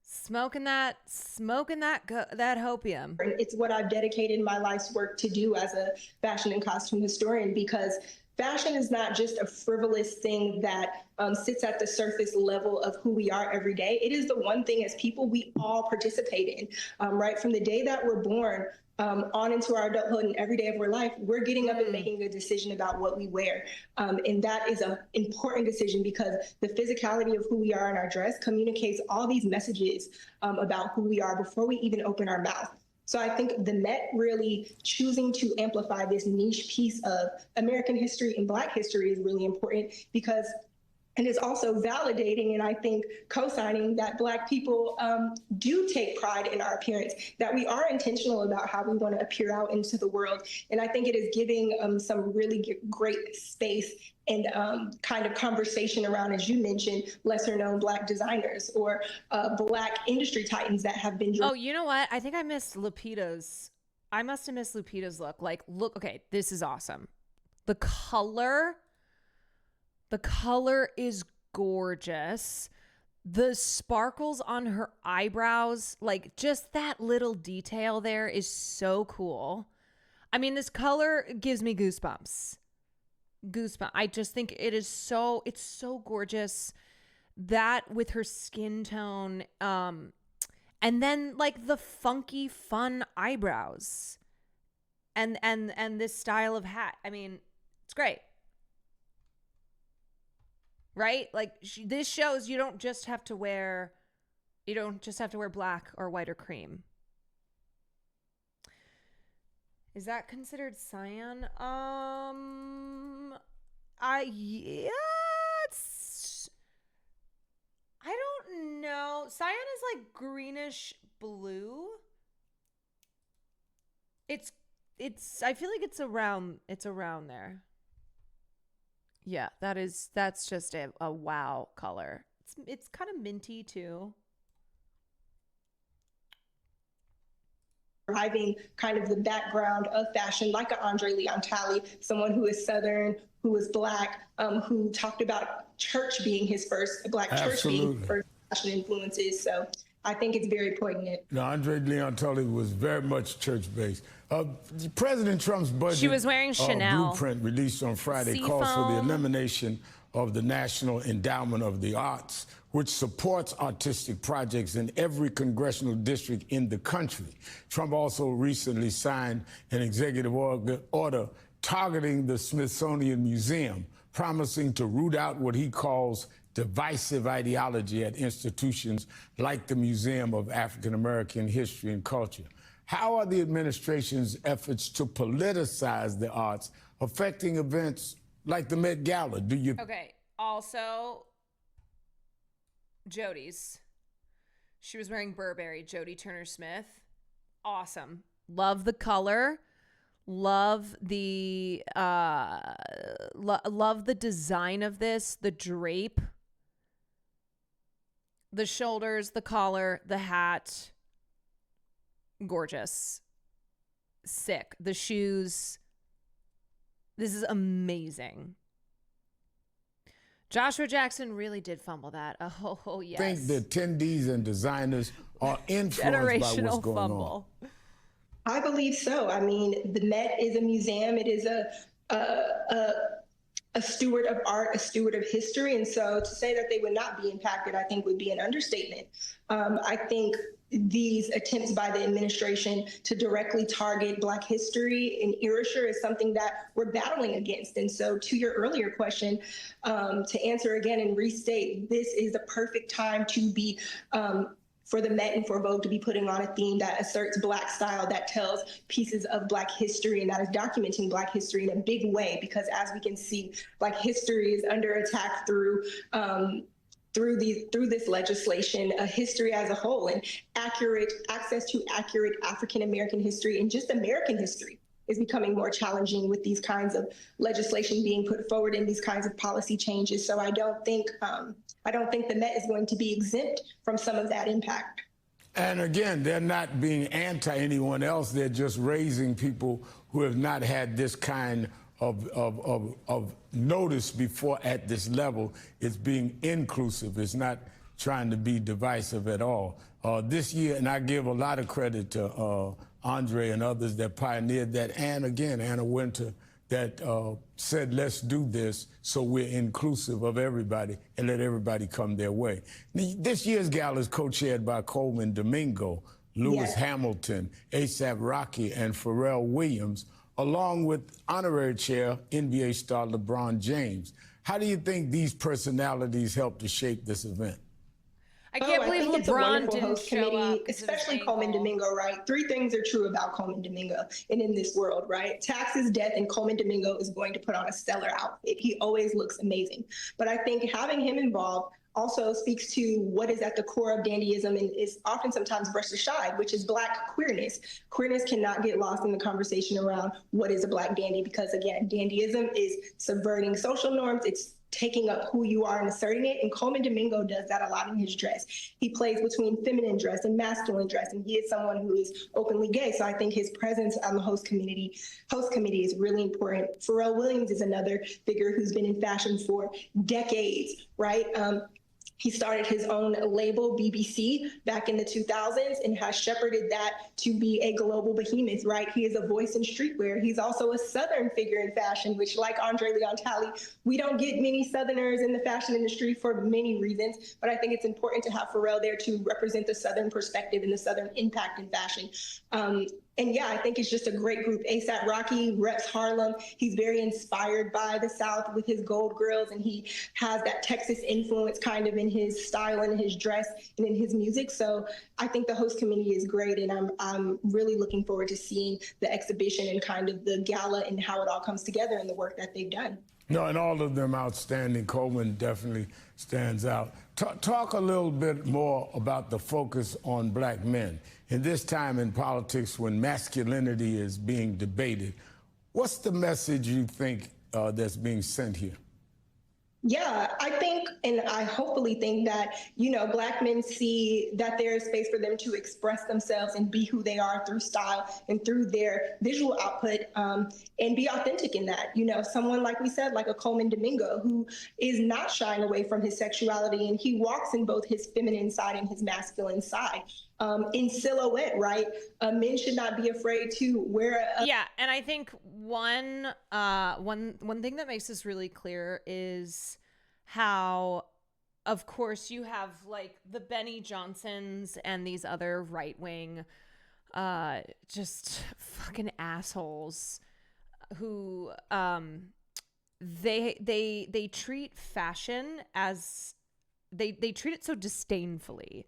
Speaker 2: smoking that hopium.
Speaker 22: It's what I've dedicated my life's work to do as a fashion and costume historian, because fashion is not just a frivolous thing that sits at the surface level of who we are every day. It is the one thing as people we all participate in, right? From the day that we're born, on into our adulthood and every day of our life, we're getting up and making a decision about what we wear. And that is an important decision because the physicality of who we are in our dress communicates all these messages about who we are before we even open our mouth. So I think the Met really choosing to amplify this niche piece of American history and Black history is really important because and is also validating and I think co-signing that Black people do take pride in our appearance, that we are intentional about how we want to appear out into the world. And I think it is giving some really great space and kind of conversation around, as you mentioned, lesser known Black designers or Black industry titans that have been.
Speaker 2: Oh, you know what? I think I missed Lupita's. I must have missed Lupita's look. Like, look, okay, this is awesome. The color is gorgeous. The sparkles on her eyebrows, like just that little detail there is so cool. I mean, this color gives me goosebumps. I just think it's so gorgeous. That with her skin tone, and then like the funky, fun eyebrows, and this style of hat. I mean, it's great. Right? Like this shows you don't just have to wear black or white or cream. Is that considered cyan? It's I don't know. Cyan is like greenish blue. It's I feel like it's around there. Yeah, that's just a wow color. It's kind of minty too.
Speaker 22: Driving kind of the background of fashion, like an Andre Leon Talley, someone who is Southern, who is Black, who talked about church being his first, Black church being his first fashion influences. So I think it's very poignant.
Speaker 11: No, Andre Leon Talley was very much church-based. President Trump's budget
Speaker 2: She was wearing Chanel.
Speaker 11: blueprint released on Friday calls for the elimination of the National Endowment of the Arts, which supports artistic projects in every congressional district in the country. Trump also recently signed an executive order targeting the Smithsonian Museum, promising to root out what he calls divisive ideology at institutions like the Museum of African American History and Culture. How are the administration's efforts to politicize the arts affecting events like the Met Gala?
Speaker 2: Okay, also, Jodi's. She was wearing Burberry, Jodi Turner-Smith. Awesome. Love the color. Love the love the design of this, the drape, the shoulders, the collar, the hat. Gorgeous. Sick. The shoes. This is amazing. Joshua Jackson really did fumble that. Oh yes.
Speaker 11: I think the attendees and designers are influenced by what's going on.
Speaker 22: I believe so. I mean, the Met is a museum. It is a steward of art, a steward of history. And so to say that they would not be impacted, I think would be an understatement. I think these attempts by the administration to directly target Black history and erasure is something that we're battling against. And so to your earlier question, to answer again and restate, this is the perfect time to be for the Met and for Vogue to be putting on a theme that asserts Black style, that tells pieces of Black history, and that is documenting Black history in a big way, because as we can see, Black history is under attack through this legislation, history as a whole, and access to accurate African American history and just American history is becoming more challenging with these kinds of legislation being put forward and these kinds of policy changes. So I don't think the Met is going to be exempt from some of that impact.
Speaker 11: And again, they're not being anti anyone else. They're just raising people who have not had this kind of notice before at this level. It's being inclusive. It's not trying to be divisive at all. This year, and I give a lot of credit to Andre and others that pioneered that, and again, Anna Wintour, that said, let's do this so we're inclusive of everybody and let everybody come their way. This year's gala is co-chaired by Coleman Domingo, Lewis
Speaker 22: Yes.
Speaker 11: Hamilton, A$AP Rocky, and Pharrell Williams, along with honorary chair NBA star LeBron James. How do you think these personalities helped to shape this event?
Speaker 2: I can't believe
Speaker 22: think it's a
Speaker 2: LeBron
Speaker 22: wonderful
Speaker 2: didn't
Speaker 22: host
Speaker 2: show
Speaker 22: committee,
Speaker 2: up 'cause of his
Speaker 22: especially Coleman
Speaker 2: ankle.
Speaker 22: Domingo, right? Three things are true about Coleman Domingo and in this world, right? Taxes, death, and Coleman Domingo is going to put on a stellar outfit. He always looks amazing. But I think having him involved also speaks to what is at the core of dandyism and is often sometimes brushed aside, which is Black queerness. Queerness cannot get lost in the conversation around what is a Black dandy because, again, dandyism is subverting social norms. It's taking up who you are and asserting it. And Coleman Domingo does that a lot in his dress. He plays between feminine dress and masculine dress, and he is someone who is openly gay. So I think his presence on the host committee is really important. Pharrell Williams is another figure who's been in fashion for decades, right? He started his own label, BBC, back in the 2000s and has shepherded that to be a global behemoth, right? He is a voice in streetwear. He's also a Southern figure in fashion, which, like Andre Leon Talley, we don't get many Southerners in the fashion industry for many reasons, but I think it's important to have Pharrell there to represent the Southern perspective and the Southern impact in fashion. And yeah, I think it's just a great group. A$AP Rocky reps Harlem. He's very inspired by the South with his Gold Grills, and he has that Texas influence kind of in his style and his dress and in his music. So I think the host committee is great, and I'm really looking forward to seeing the exhibition and kind of the gala and how it all comes together and the work that they've done.
Speaker 11: No, and all of them outstanding. Coleman definitely stands out. Talk a little bit more about the focus on Black men. In this time in politics when masculinity is being debated, what's the message you think that's being sent here?
Speaker 22: Yeah, I think, and I hopefully think that, you know, Black men see that there is space for them to express themselves and be who they are through style and through their visual output, and be authentic in that. You know, someone, like we said, like a Coleman Domingo, who is not shying away from his sexuality, and he walks in both his feminine side and his masculine side. In silhouette, right? Men should not be afraid to wear a...
Speaker 2: Yeah, and I think one thing that makes this really clear is how, of course, you have like the Benny Johnsons and these other right-wing just fucking assholes who they treat fashion as they treat it so disdainfully,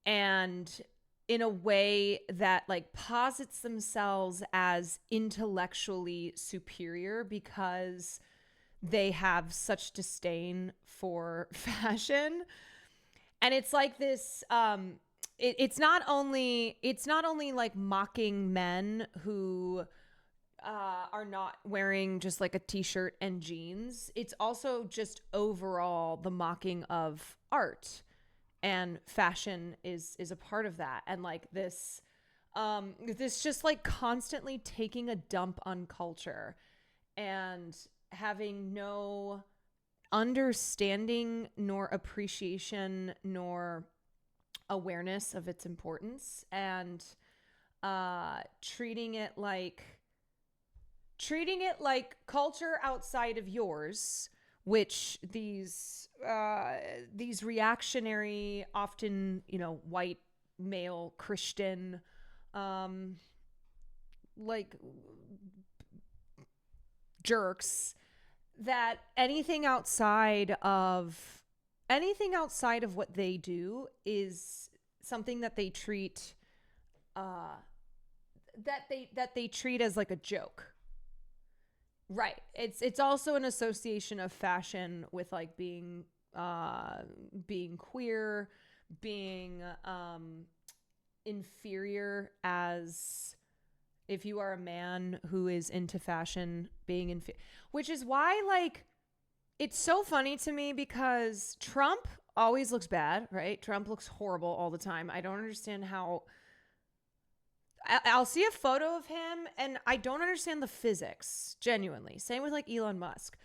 Speaker 2: and in a way that like posits themselves as intellectually superior because they have such disdain for fashion. And it's like this it's not only like mocking men who are not wearing just like a t-shirt and jeans. It's also just overall the mocking of art. And fashion is a part of that. And like this just like constantly taking a dump on culture and having no understanding nor appreciation nor awareness of its importance, and treating it like culture outside of yours, which these reactionary, often, you know, white male Christian, like jerks, that anything outside of what they do is something that they treat that they treat as like a joke. Right. It's also an association of fashion with like being queer, being inferior, as if you are a man who is into fashion, being inferior, which is why like it's so funny to me because Trump always looks bad, right? Trump looks horrible all the time. I don't understand how. I'll see a photo of him and I don't understand the physics, genuinely. Same with like Elon Musk.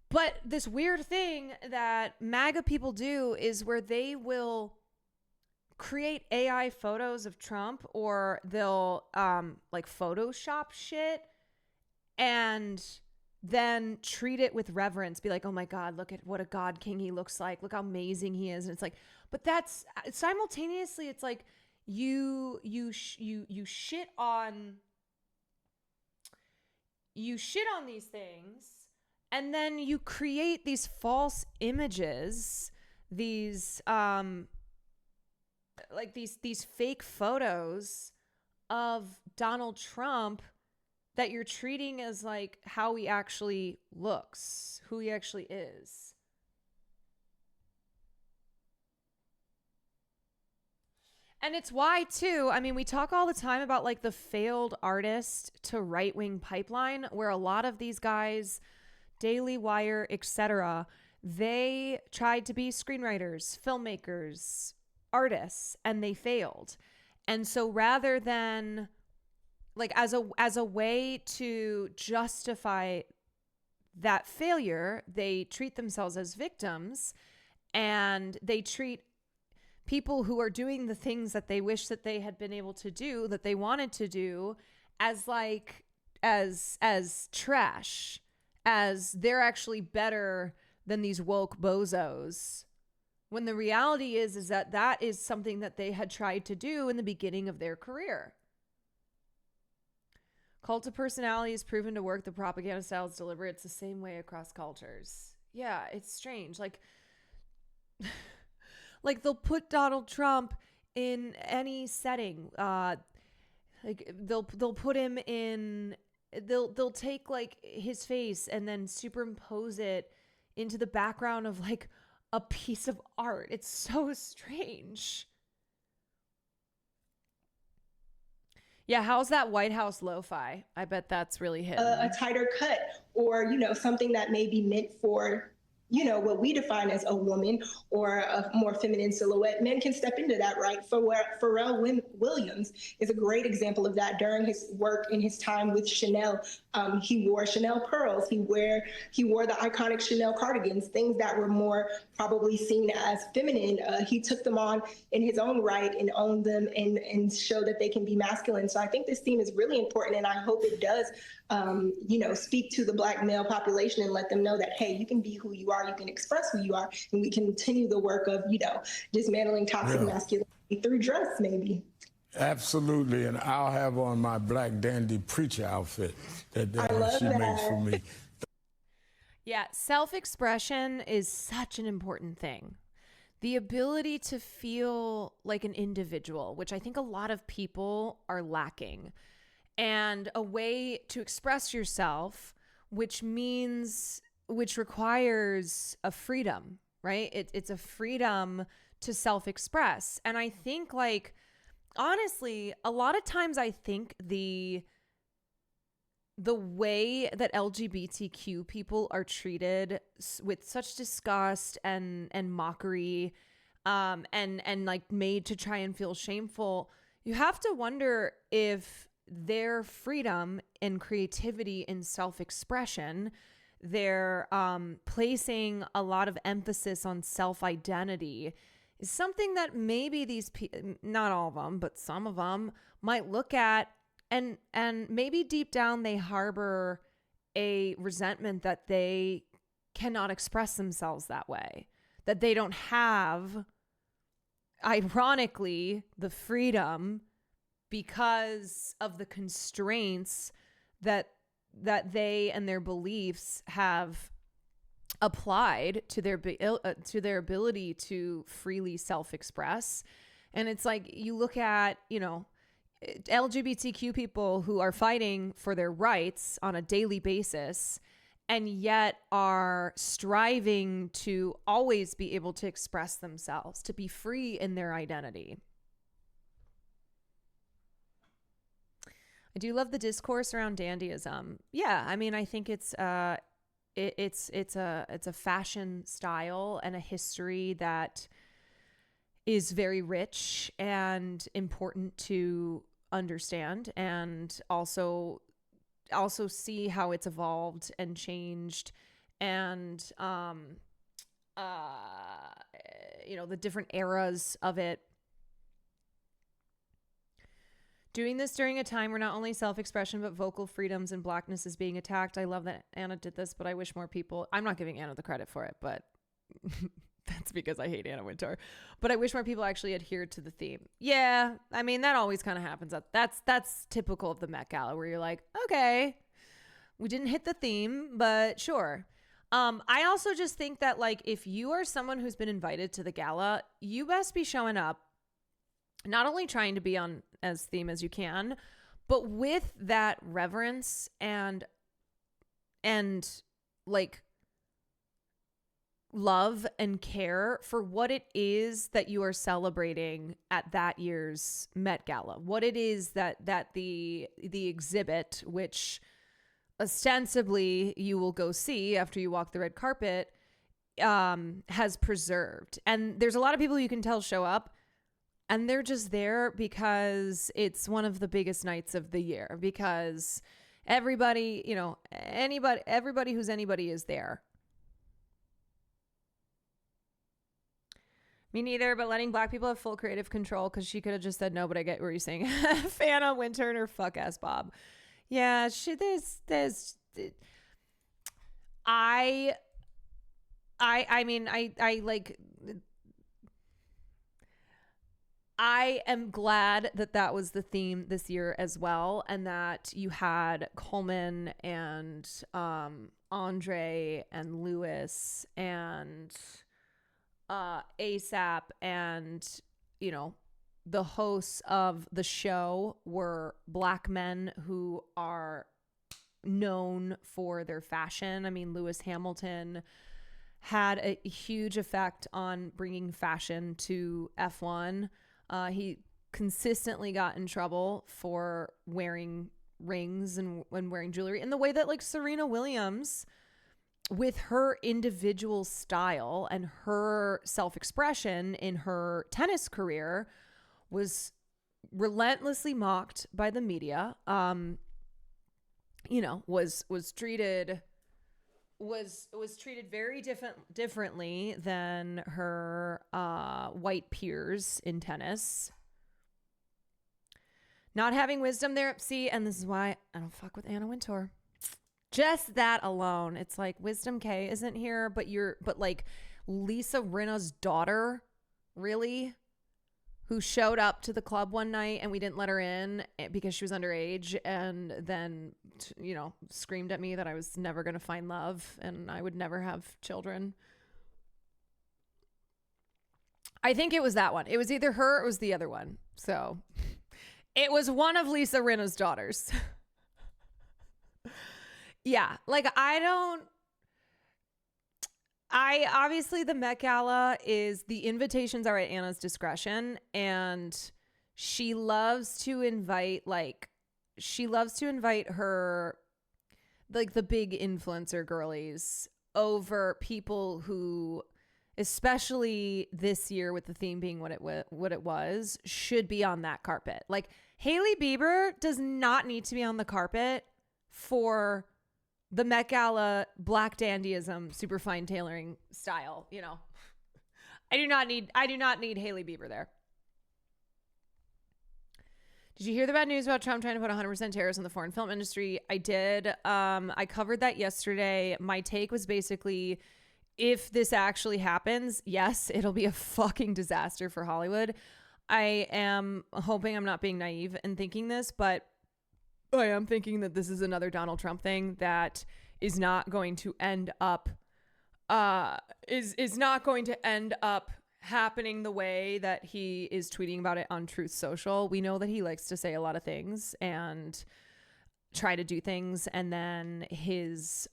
Speaker 2: But this weird thing that MAGA people do is where they will create AI photos of Trump, or they'll like Photoshop shit and then treat it with reverence, be like, oh my God, look at what a God king he looks like. Look how amazing he is. And it's like, but that's simultaneously, it's like, you shit on these things, and then you create these false images, these these fake photos of Donald Trump that you're treating as like how he actually looks, who he actually is. And it's why, too, I mean, we talk all the time about like the failed artist to right-wing pipeline, where a lot of these guys, Daily Wire, etc., they tried to be screenwriters, filmmakers, artists, and they failed. And so rather than like as a way to justify that failure, they treat themselves as victims, and they treat people who are doing the things that they wish that they had been able to do, that they wanted to do, as like as trash, as they're actually better than these woke bozos. When the reality is that that is something that they had tried to do in the beginning of their career. Cult of personality is proven to work. The propaganda style is deliberate. It's the same way across cultures. Yeah, it's strange. Like they'll put Donald Trump in any setting. Like they'll put him in. They'll take like his face and then superimpose it into the background of like a piece of art. It's so strange. Yeah, how's that White House lo-fi? I bet that's really hidden.
Speaker 22: A tighter cut, or, you know, something that may be meant for, you know, what we define as a woman or a more feminine silhouette. Men can step into that, right? Pharrell Williams is a great example of that. During his work in his time with Chanel, he wore Chanel pearls. He wore the iconic Chanel cardigans, things that were more probably seen as feminine. He took them on in his own right and owned them and showed that they can be masculine. So I think this theme is really important, and I hope it does, you know, speak to the Black male population and let them know that, hey, you can be who you are, you can express who you are, and we continue the work of, you know, dismantling toxic masculinity through dress, maybe.
Speaker 11: Absolutely, and I'll have on my black dandy preacher outfit that she makes for me.
Speaker 2: Yeah, self-expression is such an important thing. The ability to feel like an individual, which I think a lot of people are lacking, and a way to express yourself, which requires a freedom, right? It's a freedom to self-express. And I think, like, honestly, a lot of times I think the way that LGBTQ people are treated with such disgust and mockery, and like made to try and feel shameful, you have to wonder if their freedom and creativity in self-expression, they're placing a lot of emphasis on self-identity, is something that maybe these not all of them, but some of them might look at, and maybe deep down they harbor a resentment that they cannot express themselves that way, that they don't have, ironically, the freedom because of the constraints that they and their beliefs have applied to their ability to freely self-express. And it's like, you look at, you know, LGBTQ people who are fighting for their rights on a daily basis, and yet are striving to always be able to express themselves, to be free in their identity. I do love the discourse around dandyism. Yeah, I mean, I think it's a fashion style and a history that is very rich and important to understand, and also see how it's evolved and changed, and you know, the different eras of it. Doing this during a time where not only self-expression but vocal freedoms and blackness is being attacked. I love that Anna did this, but I wish more people, I'm not giving Anna the credit for it, but
Speaker 9: That's because I hate Anna Wintour. But I wish more people actually adhered to the theme. Yeah, I mean, that always kind of happens. That's typical of the Met Gala, where you're like, okay, we didn't hit the theme, but sure. I also just think that, like, if you are someone who's been invited to the gala, you best be showing up, not only trying to be on as theme as you can, but with that reverence and like love and care for what it is that you are celebrating at that year's Met Gala. What it is that the exhibit, which ostensibly you will go see after you walk the red carpet, has preserved. And there's a lot of people you can tell show up and they're just there because it's one of the biggest nights of the year, because everybody, you know, everybody who's anybody is there. Me neither, but letting black people have full creative control, because she could have just said no, but I get what you're saying. Fana Wintour and her fuck ass Bob. Yeah, I mean, I am glad that was the theme this year as well, and that you had Coleman and Andre and Lewis and ASAP, and, you know, the hosts of the show were black men who are known for their fashion. I mean, Lewis Hamilton had a huge effect on bringing fashion to F1. He consistently got in trouble for wearing rings and wearing jewelry in the way that, like, Serena Williams, with her individual style and her self-expression in her tennis career, was relentlessly mocked by the media. You know, was treated very differently than her white peers in tennis. Not having wisdom there. See, and this is why I don't fuck with Anna Wintour. Just that alone. It's like, Wisdom K isn't here, but like Lisa Rinna's daughter, really? Who showed up to the club one night and we didn't let her in because she was underage, and then, you know, screamed at me that I was never going to find love and I would never have children. I think it was that one. It was either her or it was the other one. So it was one of Lisa Rinna's daughters. Yeah, like obviously the Met Gala the invitations are at Anna's discretion, and she loves to invite her, like, the big influencer girlies over people who, especially this year with the theme being what it was, should be on that carpet. Like, Hailey Bieber does not need to be on the carpet for the Met Gala black dandyism, super fine tailoring style. You know, I do not need Hailey Bieber there. Did you hear the bad news about Trump trying to put 100% tariffs on the foreign film industry? I did. I covered that yesterday. My take was basically, if this actually happens, yes, it'll be a fucking disaster for Hollywood. I am hoping I'm not being naive in thinking this, but I am thinking that this is another Donald Trump thing that is not going to end up is not going to end up happening the way that he is tweeting about it on Truth Social. We know that he likes to say a lot of things and try to do things, and then his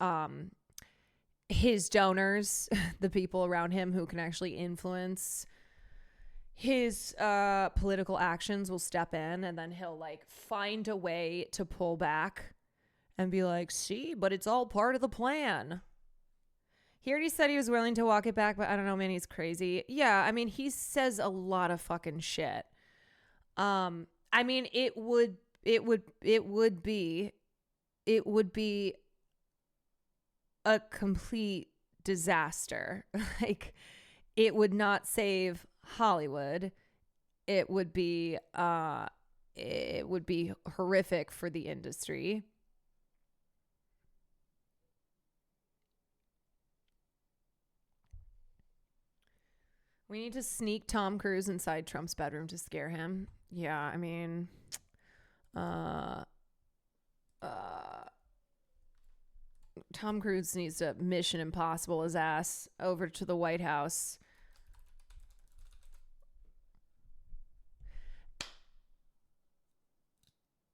Speaker 9: donors, the people around him who can actually influence his political actions, will step in, and then he'll, like, find a way to pull back and be like, see, but it's all part of the plan. He already said he was willing to walk it back, but I don't know, man, he's crazy. Yeah, I mean, he says a lot of fucking shit. I mean, it would be a complete disaster. Like, it would not save Hollywood. It would be horrific for the industry. We need to sneak Tom Cruise inside Trump's bedroom to scare him. Yeah, I mean, Tom Cruise needs to Mission Impossible his ass over to the White House.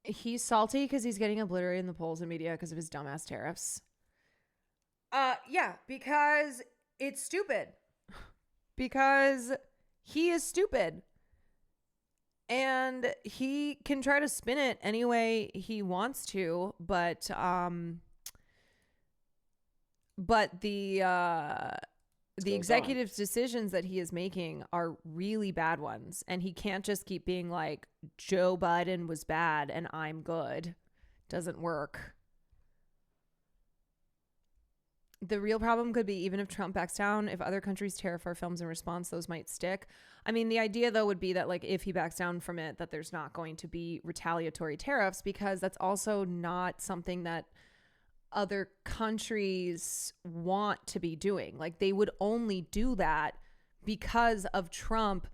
Speaker 9: He's salty because he's getting obliterated in the polls and media because of his dumbass tariffs. Yeah, because it's stupid. Because he is stupid. And he can try to spin it any way he wants to, but the executive's decisions that he is making are really bad ones, and he can't just keep being like, Joe Biden was bad and I'm good. Doesn't work. The real problem could be, even if Trump backs down, if other countries tariff our films in response, those might stick. I mean, the idea though would be that like if he backs down from it, that there's not going to be retaliatory tariffs, because that's also not something that other countries want to be doing. Like, they would only do that because of Trump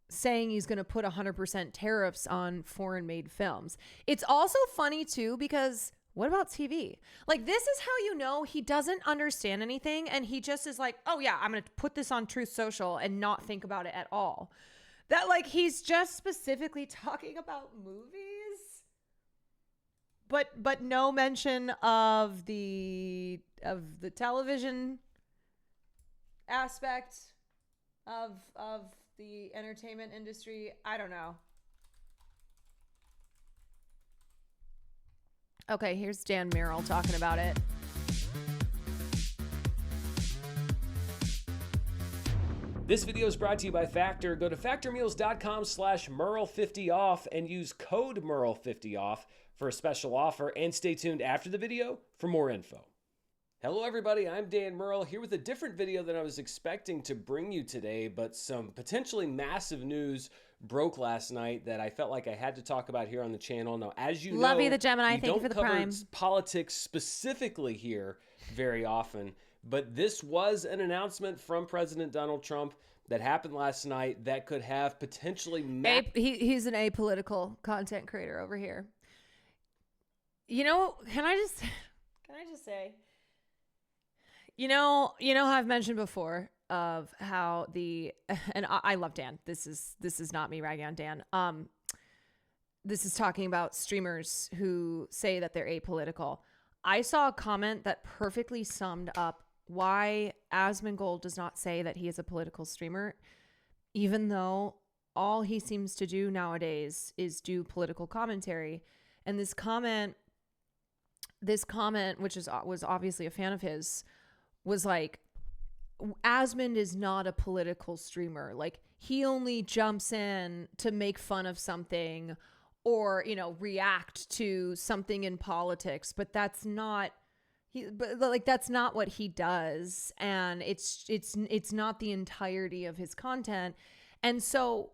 Speaker 9: saying he's going to put 100% tariffs on foreign made films. It's also funny too, because what about TV? Like, this is how you know he doesn't understand anything, and he just is like, oh yeah, I'm going to put this on Truth Social and not think about it at all. That like he's just specifically talking about movies. But no mention of the television aspect of the entertainment industry. I don't know. Okay, here's Dan Merrill talking about it.
Speaker 8: This video is brought to you by Factor. Go to factormeals.com/Merle50off and use code Merle50off for a special offer, and stay tuned after the video for more info. Hello everybody, I'm Dan Merle here with a different video than I was expecting to bring you today, but some potentially massive news broke last night that I felt like I had to talk about here on the channel. Now, as you
Speaker 9: Love
Speaker 8: know,
Speaker 9: you, the Gemini.
Speaker 8: we
Speaker 9: Thank you
Speaker 8: don't
Speaker 9: for the
Speaker 8: cover
Speaker 9: Prime.
Speaker 8: politics specifically here very often, but this was an announcement from President Donald Trump that happened last night that could have potentially
Speaker 9: he's an apolitical content creator over here. You know, can I just say, you know how I've mentioned before of how and I love Dan. This is not me ragging on Dan. This is talking about streamers who say that they're apolitical. I saw a comment that perfectly summed up why Asmongold does not say that he is a political streamer, even though all he seems to do nowadays is do political commentary. And this comment, which was obviously a fan of his, was like, Asmond is not a political streamer. Like, he only jumps in to make fun of something or, you know, react to something in politics, but that's not that's not what he does, and it's not the entirety of his content. And so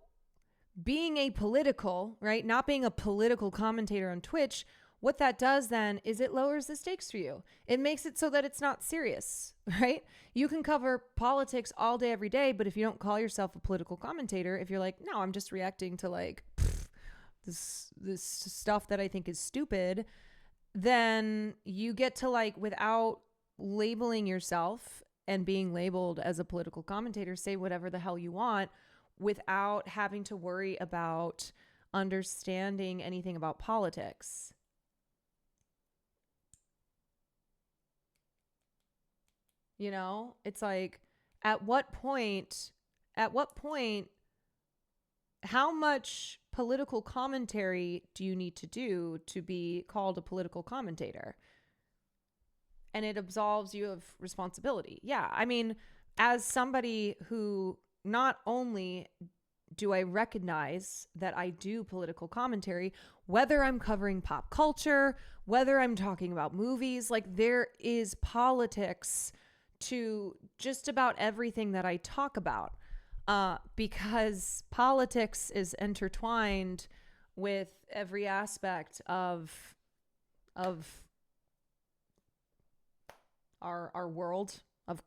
Speaker 9: being apolitical, right, not being a political commentator on Twitch, what that does then is it lowers the stakes for you. It makes it so that it's not serious, right? You can cover politics all day, every day, but if you don't call yourself a political commentator, if you're like, no, I'm just reacting to like this stuff that I think is stupid, then you get to, like, without labeling yourself and being labeled as a political commentator, say whatever the hell you want without having to worry about understanding anything about politics. You know, it's like, at what point, how much political commentary do you need to do to be called a political commentator? And it absolves you of responsibility. Yeah, I mean, as somebody who not only do I recognize that I do political commentary, whether I'm covering pop culture, whether I'm talking about movies, like, there is politics to just about everything that I talk about. Because politics is intertwined with every aspect of our world, of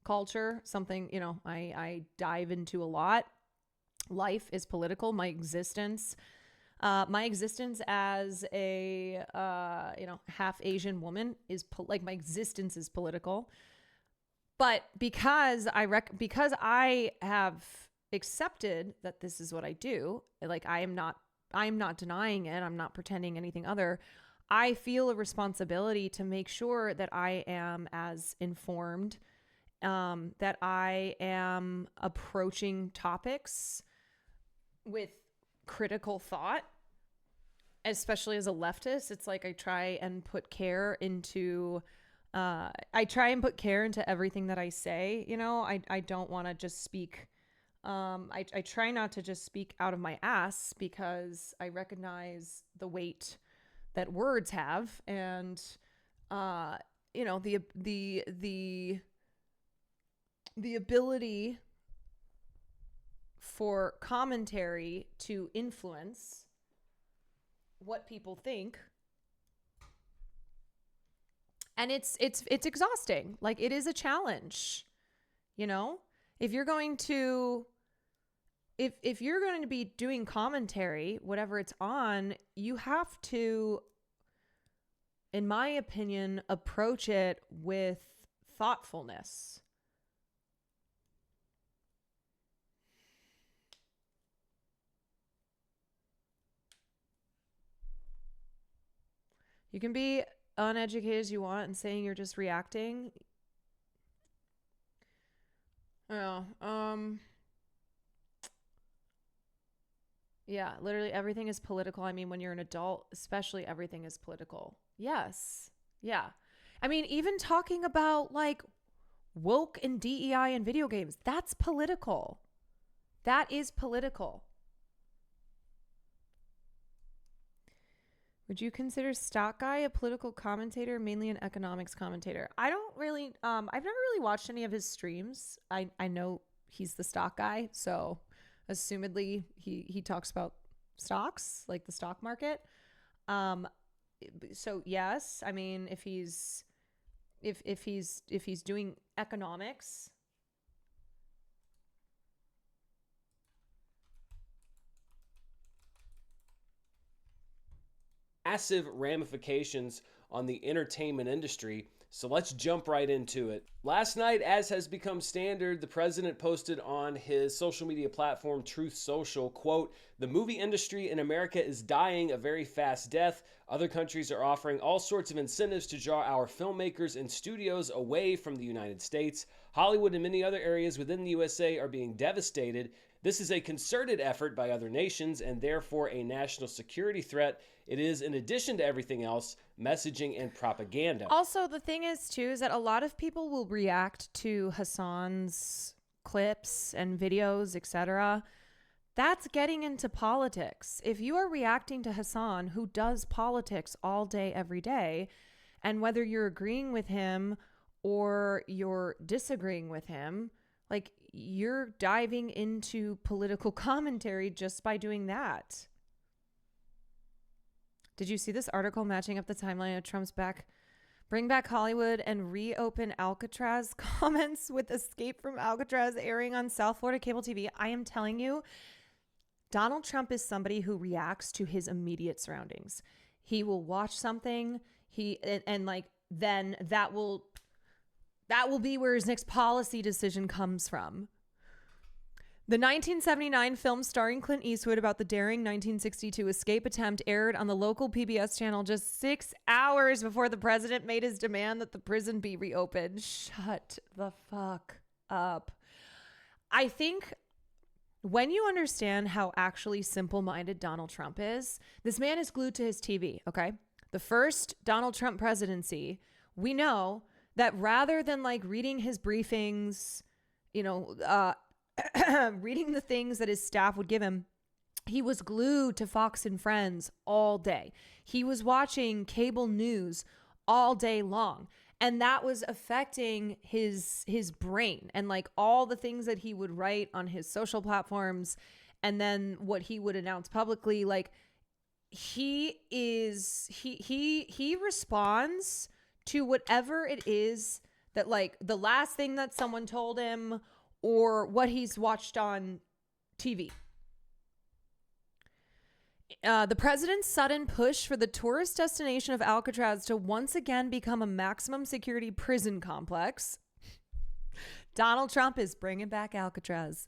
Speaker 9: culture, something, you know, I dive into a lot. Life is political. My existence as a, you know, half Asian woman is like my existence is political. But because I have accepted that this is what I do, like I'm not denying it. I'm not pretending anything other. I feel a responsibility to make sure that I am as informed, that I am approaching topics with critical thought, especially as a leftist. It's like I try and put care into everything that I say. You know, I don't want to just speak. I try not to just speak out of my ass, because I recognize the weight that words have, and you know, the ability for commentary to influence what people think. And it's exhausting. Like, it is a challenge, you know? If you're going to be doing commentary, whatever it's on, you have to, in my opinion, approach it with thoughtfulness. You can be uneducated as you want and saying you're just reacting. Yeah, literally everything is political. I mean, when you're an adult, especially, everything is political. Yes. Yeah. I mean, even talking about like woke and DEI in video games, that's political. That is political. Would you consider Stock Guy a political commentator, mainly an economics commentator? I don't really, I've never really watched any of his streams. I know he's the stock guy, so assumedly he talks about stocks, like the stock market. So yes, I mean, if he's doing economics,
Speaker 8: massive ramifications on the entertainment industry, so let's jump right into it. Last night, as has become standard, the president posted on his social media platform, Truth Social, quote, "The movie industry in America is dying a very fast death. Other countries are offering all sorts of incentives to draw our filmmakers and studios away from the United States. Hollywood and many other areas within the USA are being devastated. This is a concerted effort by other nations and therefore a national security threat. It is, in addition to everything else, messaging and propaganda."
Speaker 9: Also, the thing is, too, is that a lot of people will react to Hassan's clips and videos, etc. That's getting into politics. If you are reacting to Hassan, who does politics all day, every day, and whether you're agreeing with him or you're disagreeing with him, like, you're diving into political commentary just by doing that. Did you see this article matching up the timeline of Trump's bring back Hollywood and reopen Alcatraz comments with Escape from Alcatraz airing on South Florida cable TV? I am telling you, Donald Trump is somebody who reacts to his immediate surroundings. He will watch something, then that will be where his next policy decision comes from. The 1979 film starring Clint Eastwood about the daring 1962 escape attempt aired on the local PBS channel just 6 hours before the president made his demand that the prison be reopened. Shut the fuck up. I think when you understand how actually simple-minded Donald Trump is, this man is glued to his TV, okay? The first Donald Trump presidency, we know that rather than like reading his briefings, reading the things that his staff would give him, he was glued to Fox and Friends all day. He was watching cable news all day long. And that was affecting his brain and like all the things that he would write on his social platforms and then what he would announce publicly. Like he responds to whatever it is that like the last thing that someone told him or what he's watched on TV. The president's sudden push for the tourist destination of Alcatraz to once again become a maximum security prison complex. Donald Trump is bringing back Alcatraz.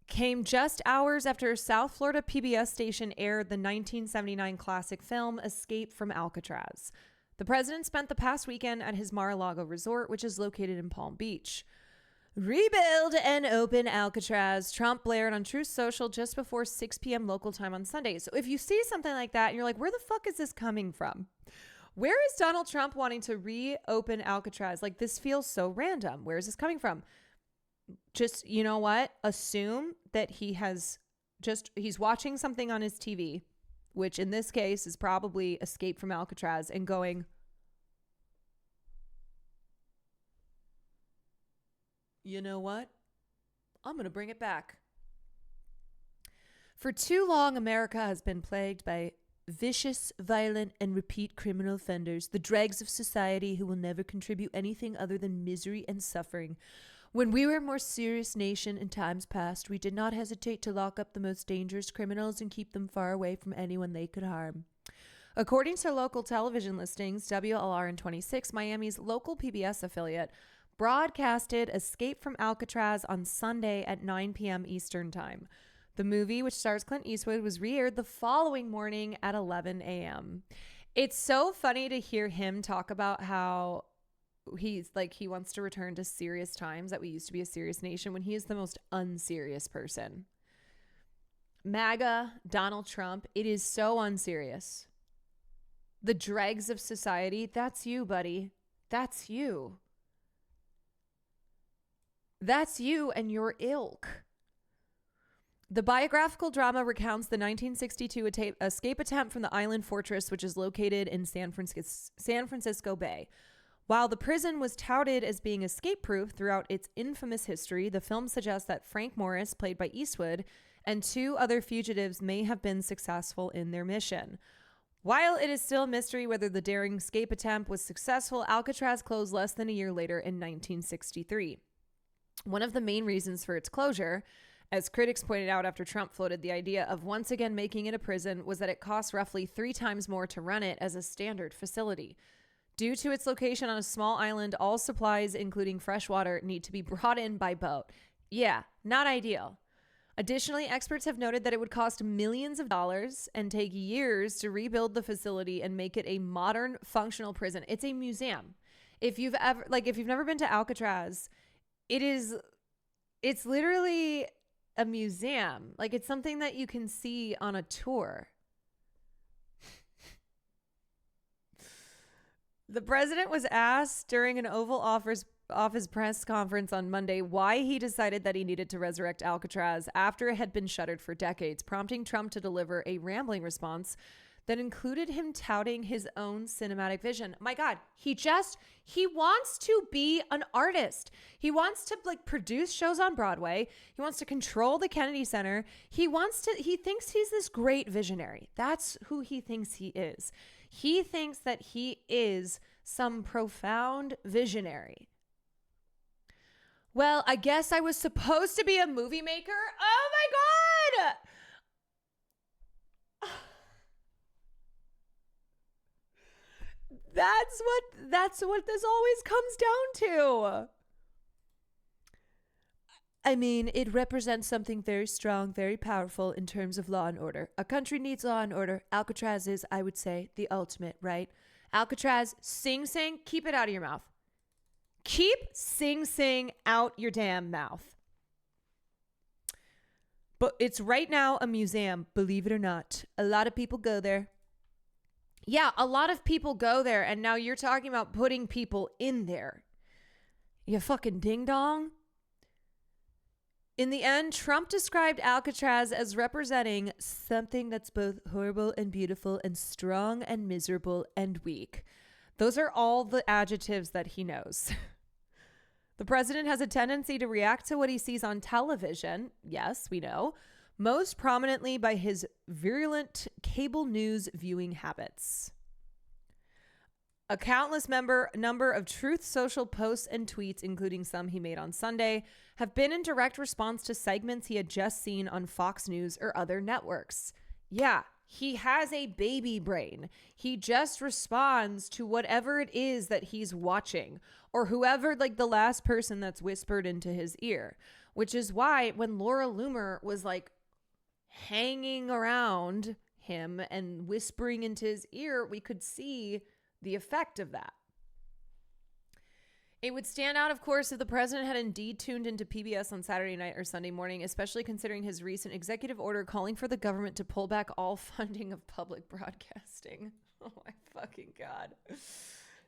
Speaker 9: Came just hours after a South Florida PBS station aired the 1979 classic film Escape from Alcatraz. The president spent the past weekend at his Mar-a-Lago resort, which is located in Palm Beach. Rebuild and open Alcatraz, Trump blared on Truth Social just before 6 p.m. local time on Sunday. So if you see something like that and you're like, where the fuck is this coming from? Where is Donald Trump wanting to reopen Alcatraz? Like, this feels so random. Where is this coming from? Just, you know what? Assume that he's watching something on his TV, which in this case is probably Escape from Alcatraz, and going, you know what? I'm going to bring it back. For too long, America has been plagued by vicious, violent, and repeat criminal offenders, the dregs of society who will never contribute anything other than misery and suffering. When we were a more serious nation in times past, we did not hesitate to lock up the most dangerous criminals and keep them far away from anyone they could harm. According to local television listings, WLR in 26, Miami's local PBS affiliate, broadcasted Escape from Alcatraz on Sunday at 9 p.m. Eastern Time. The movie, which stars Clint Eastwood, was re-aired the following morning at 11 a.m. It's so funny to hear him talk about how he's like, he wants to return to serious times, that we used to be a serious nation, when he is the most unserious person. MAGA, Donald Trump, it is so unserious. The dregs of society, that's you, buddy. That's you. That's you and your ilk. The biographical drama recounts the 1962 escape attempt from the island fortress, which is located in San Francisco Bay. While the prison was touted as being escape-proof throughout its infamous history, the film suggests that Frank Morris, played by Eastwood, and 2 other fugitives may have been successful in their mission. While it is still a mystery whether the daring escape attempt was successful, Alcatraz closed less than a year later in 1963. One of the main reasons for its closure, as critics pointed out after Trump floated the idea of once again making it a prison, was that it costs roughly 3 times more to run it as a standard facility. Due to its location on a small island, all supplies, including fresh water, need to be brought in by boat. Yeah, not ideal. Additionally, experts have noted that it would cost millions of dollars and take years to rebuild the facility and make it a modern, functional prison. It's a museum. If you've never been to Alcatraz, it's literally a museum. Like, it's something that you can see on a tour. The president was asked during an Oval Office press conference on Monday why he decided that he needed to resurrect Alcatraz after it had been shuttered for decades, prompting Trump to deliver a rambling response that included him touting his own cinematic vision. My God, he wants to be an artist. He wants to produce shows on Broadway. He wants to control the Kennedy Center. He thinks he's this great visionary. That's who he thinks he is. He thinks that he is some profound visionary. Well, I guess I was supposed to be a movie maker. Oh my God! That's what this always comes down to. I mean, it represents something very strong, very powerful in terms of law and order. A country needs law and order. Alcatraz is, I would say, the ultimate, right? Alcatraz, Sing Sing, keep it out of your mouth. Keep Sing Sing out your damn mouth. But it's right now a museum, believe it or not. A lot of people go there. Yeah, a lot of people go there, and now you're talking about putting people in there. You fucking ding-dong. In the end, Trump described Alcatraz as representing something that's both horrible and beautiful and strong and miserable and weak. Those are all the adjectives that he knows. The president has a tendency to react to what he sees on television. Yes, we know. Most prominently by his virulent cable news viewing habits. A countless number of Truth Social posts and tweets, including some he made on Sunday, have been in direct response to segments he had just seen on Fox News or other networks. Yeah, he has a baby brain. He just responds to whatever it is that he's watching, or whoever, like the last person that's whispered into his ear, which is why when Laura Loomer was like hanging around him and whispering into his ear, we could see the effect of that. It would stand out, of course, if the president had indeed tuned into PBS on Saturday night or Sunday morning, especially considering his recent executive order calling for the government to pull back all funding of public broadcasting. Oh my fucking God.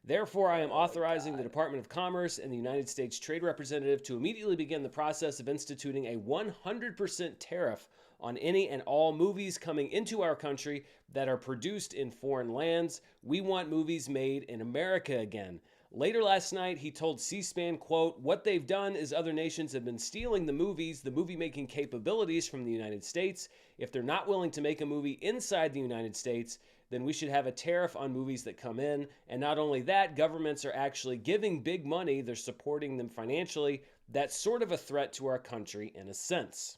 Speaker 8: Therefore, I am authorizing the Department of Commerce and the United States Trade Representative to immediately begin the process of instituting a 100% tariff on any and all movies coming into our country that are produced in foreign lands. We want movies made in America again. Later last night, he told C-SPAN, quote, "What they've done is other nations have been stealing the movie-making capabilities from the United States. If they're not willing to make a movie inside the United States, then we should have a tariff on movies that come in. And not only that, governments are actually giving big money. They're supporting them financially. That's sort of a threat to our country in a sense."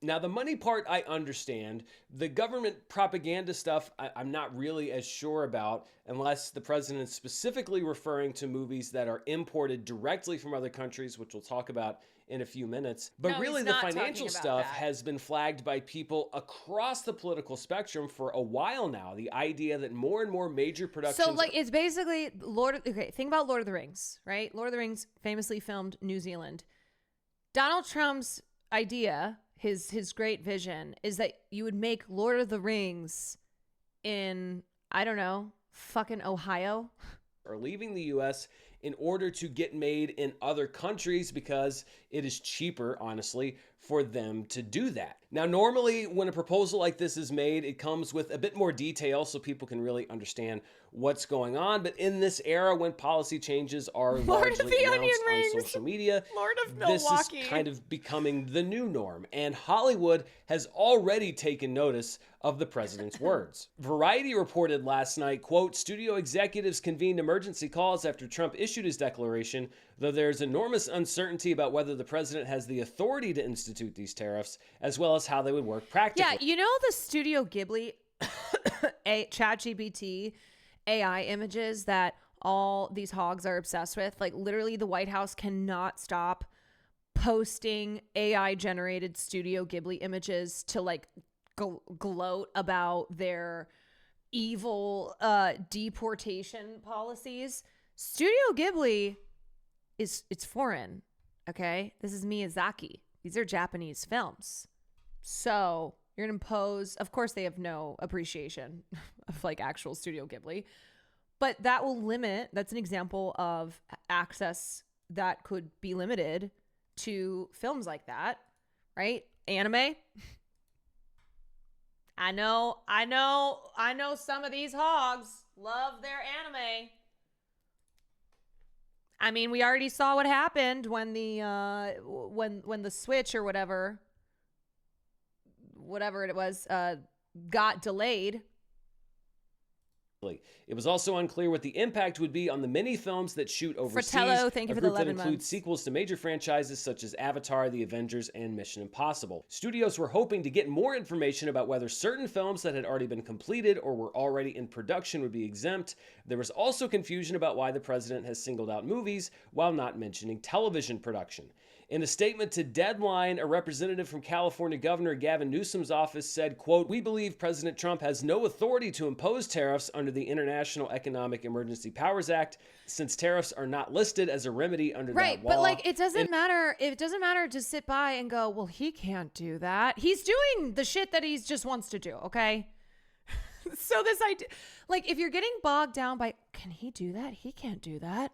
Speaker 8: Now, the money part, I understand. The government propaganda stuff, I'm not really as sure about, unless the president's specifically referring to movies that are imported directly from other countries, which we'll talk about in a few minutes. But
Speaker 9: No,
Speaker 8: really,
Speaker 9: he's
Speaker 8: the
Speaker 9: not
Speaker 8: financial
Speaker 9: talking about
Speaker 8: stuff
Speaker 9: that.
Speaker 8: has been flagged by people across the political spectrum for a while now. The idea that more and more major productions...
Speaker 9: So, like, it's basically think about Lord of the Rings, right? Lord of the Rings famously filmed New Zealand. Donald Trump's idea, his great vision, is that you would make Lord of the Rings in, I don't know, fucking Ohio.
Speaker 8: Are leaving the U.S. in order to get made in other countries because it is cheaper, honestly, for them to do that. Now, normally when a proposal like this is made, it comes with a bit more detail so people can really understand what's going on. But in this era when policy changes are largely announced on social media,
Speaker 9: Lord of
Speaker 8: this
Speaker 9: Milwaukee.
Speaker 8: is kind of becoming the new norm. And Hollywood has already taken notice of the president's words. Variety reported last night, quote, "Studio executives convened emergency calls after Trump issued his declaration, though there's enormous uncertainty about whether the president has the authority to institute these tariffs, as well as how they would work practically."
Speaker 9: Yeah, you know the Studio Ghibli ChatGPT AI images that all these hogs are obsessed with? Like, literally, the White House cannot stop posting AI generated Studio Ghibli images to like gloat about their evil deportation policies. Studio Ghibli it's foreign, okay? This is Miyazaki. These are Japanese films. So you're gonna impose, of course they have no appreciation of like actual Studio Ghibli, but that will limit, that's an example of access that could be limited to films like that, right? Anime. I know some of these hogs love their anime. I mean, we already saw what happened when the when the Switch or whatever it was got delayed.
Speaker 8: It was also unclear what the impact would be on the many films that shoot overseas.
Speaker 9: Fratello, thank you for the
Speaker 8: a group
Speaker 9: 11
Speaker 8: that includes
Speaker 9: months.
Speaker 8: sequels to major franchises such as Avatar, The Avengers, and Mission Impossible. Studios were hoping to get more information about whether certain films that had already been completed or were already in production would be exempt. There was also confusion about why the president has singled out movies while not mentioning television production. In a statement to Deadline, a representative from California Governor Gavin Newsom's office said, quote, "We believe President Trump has no authority to impose tariffs under the International Economic Emergency Powers Act, since tariffs are not listed as a remedy under that law."
Speaker 9: But like, it doesn't matter. It doesn't matter to sit by and go, well, he can't do that. He's doing the shit that he just wants to do, okay? So this idea, like, if you're getting bogged down by, can he do that? He can't do that.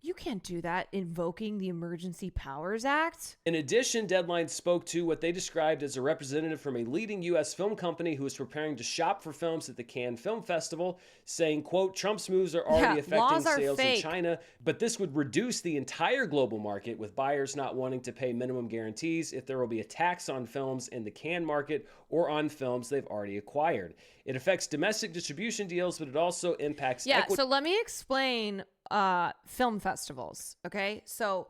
Speaker 9: You can't do that invoking the Emergency Powers Act.
Speaker 8: In addition, Deadline spoke to what they described as a representative from a leading U.S. film company who is preparing to shop for films at the Cannes Film Festival, saying, quote, Trump's moves are already affecting sales in China, but this would reduce the entire global market, with buyers not wanting to pay minimum guarantees if there will be a tax on films in the Cannes market or on films they've already acquired. It affects domestic distribution deals, but it also impacts
Speaker 9: So let me explain film festivals, okay? So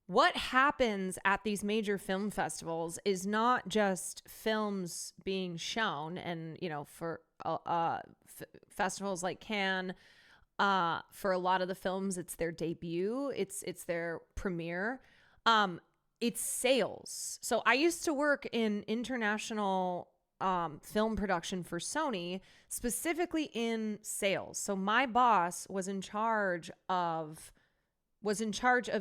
Speaker 9: what happens at these major film festivals is not just films being shown, and, you know, for festivals like Cannes, for a lot of the films, it's their debut, it's their premiere. It's sales. So I used to work in international film production for Sony, specifically in sales. So my boss was in charge of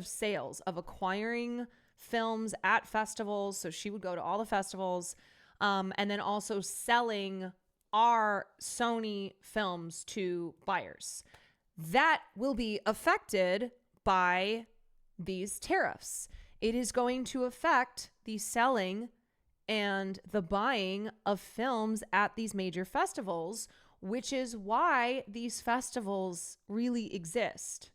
Speaker 9: sales, of acquiring films at festivals. So she would go to all the festivals, and then also selling our Sony films to buyers. That will be affected by these tariffs. It is going to affect the selling and the buying of films at these major festivals, which is why these festivals really exist.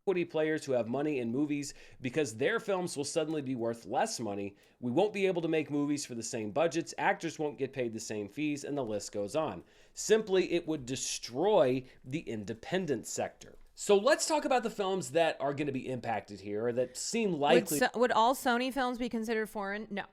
Speaker 8: Equity players who have money in movies, because their films will suddenly be worth less money. We won't be able to make movies for the same budgets, actors won't get paid the same fees, and the list goes on. Simply, it would destroy the independent sector. So let's talk about the films that are going to be impacted here, or that seem likely.
Speaker 9: Would all Sony films be considered foreign? No.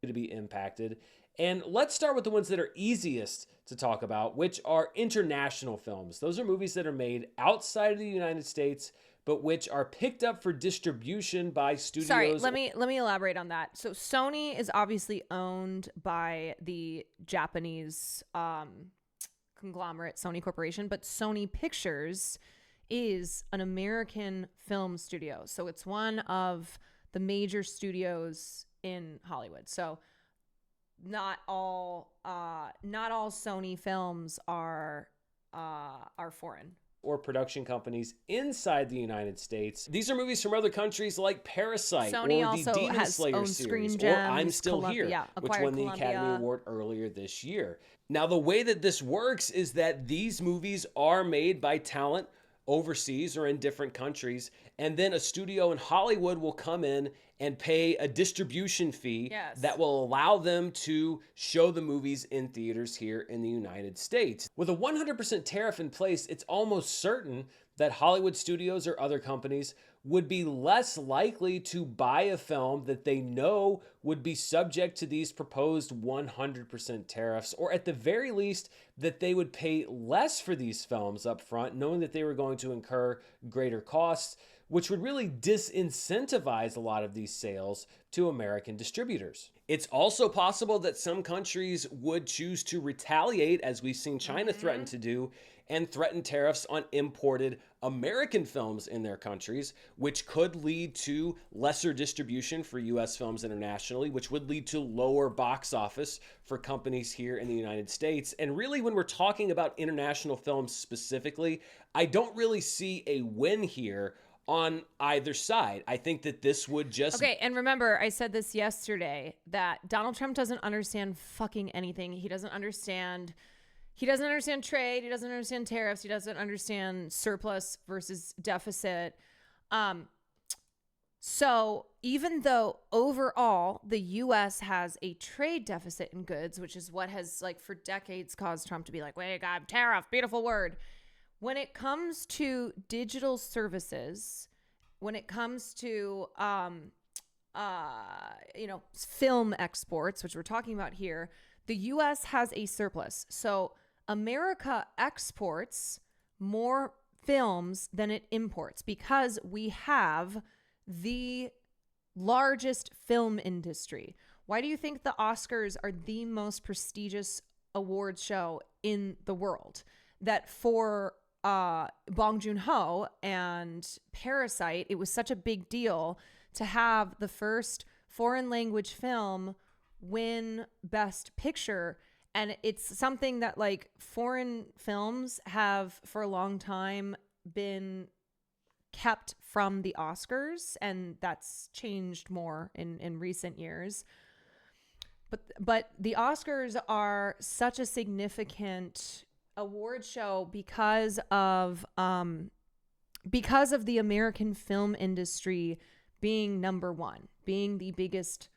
Speaker 8: To be impacted. And let's start with the ones that are easiest to talk about, which are international films. Those are movies that are made outside of the United States, but which are picked up for distribution by studios.
Speaker 9: Sorry, let me elaborate on that. So Sony is obviously owned by the Japanese conglomerate Sony Corporation, but Sony Pictures is an American film studio. So it's one of the major studios in Hollywood. So not all Sony films are foreign.
Speaker 8: Or production companies inside the United States. These are movies from other countries like Parasite,
Speaker 9: Sony
Speaker 8: or the Demon Slayer series, or I'm Still Here, which won the Academy Award earlier this year. Now, the way that this works is that these movies are made by talent overseas or in different countries, and then a studio in Hollywood will come in and pay a distribution fee that will allow them to show the movies in theaters here in the United States. With a 100% tariff in place, it's almost certain that Hollywood studios or other companies would be less likely to buy a film that they know would be subject to these proposed 100% tariffs, or at the very least that they would pay less for these films up front, knowing that they were going to incur greater costs, which would really disincentivize a lot of these sales to American distributors. It's also possible that some countries would choose to retaliate, as we've seen China threaten to do, and threaten tariffs on imported American films in their countries, which could lead to lesser distribution for U.S. films internationally, which would lead to lower box office for companies here in the United States. And really, when we're talking about international films specifically, I don't really see a win here on either side. I think that this would just...
Speaker 9: Okay, and remember, I said this yesterday, that Donald Trump doesn't understand fucking anything. He doesn't understand trade. He doesn't understand tariffs. He doesn't understand surplus versus deficit. So even though overall the U.S. has a trade deficit in goods, which is what has, like, for decades caused Trump to be like, wait, God, tariff, beautiful word. When it comes to digital services, when it comes to, film exports, which we're talking about here, the U.S. has a surplus. So America exports more films than it imports because we have the largest film industry. Why do you think the Oscars are the most prestigious awards show in the world? That for Bong Joon-ho and Parasite, it was such a big deal to have the first foreign language film win Best Picture. And it's something that like foreign films have for a long time been kept from the Oscars, and that's changed more in recent years. But the Oscars are such a significant award show because of the American film industry being number one, being the biggest,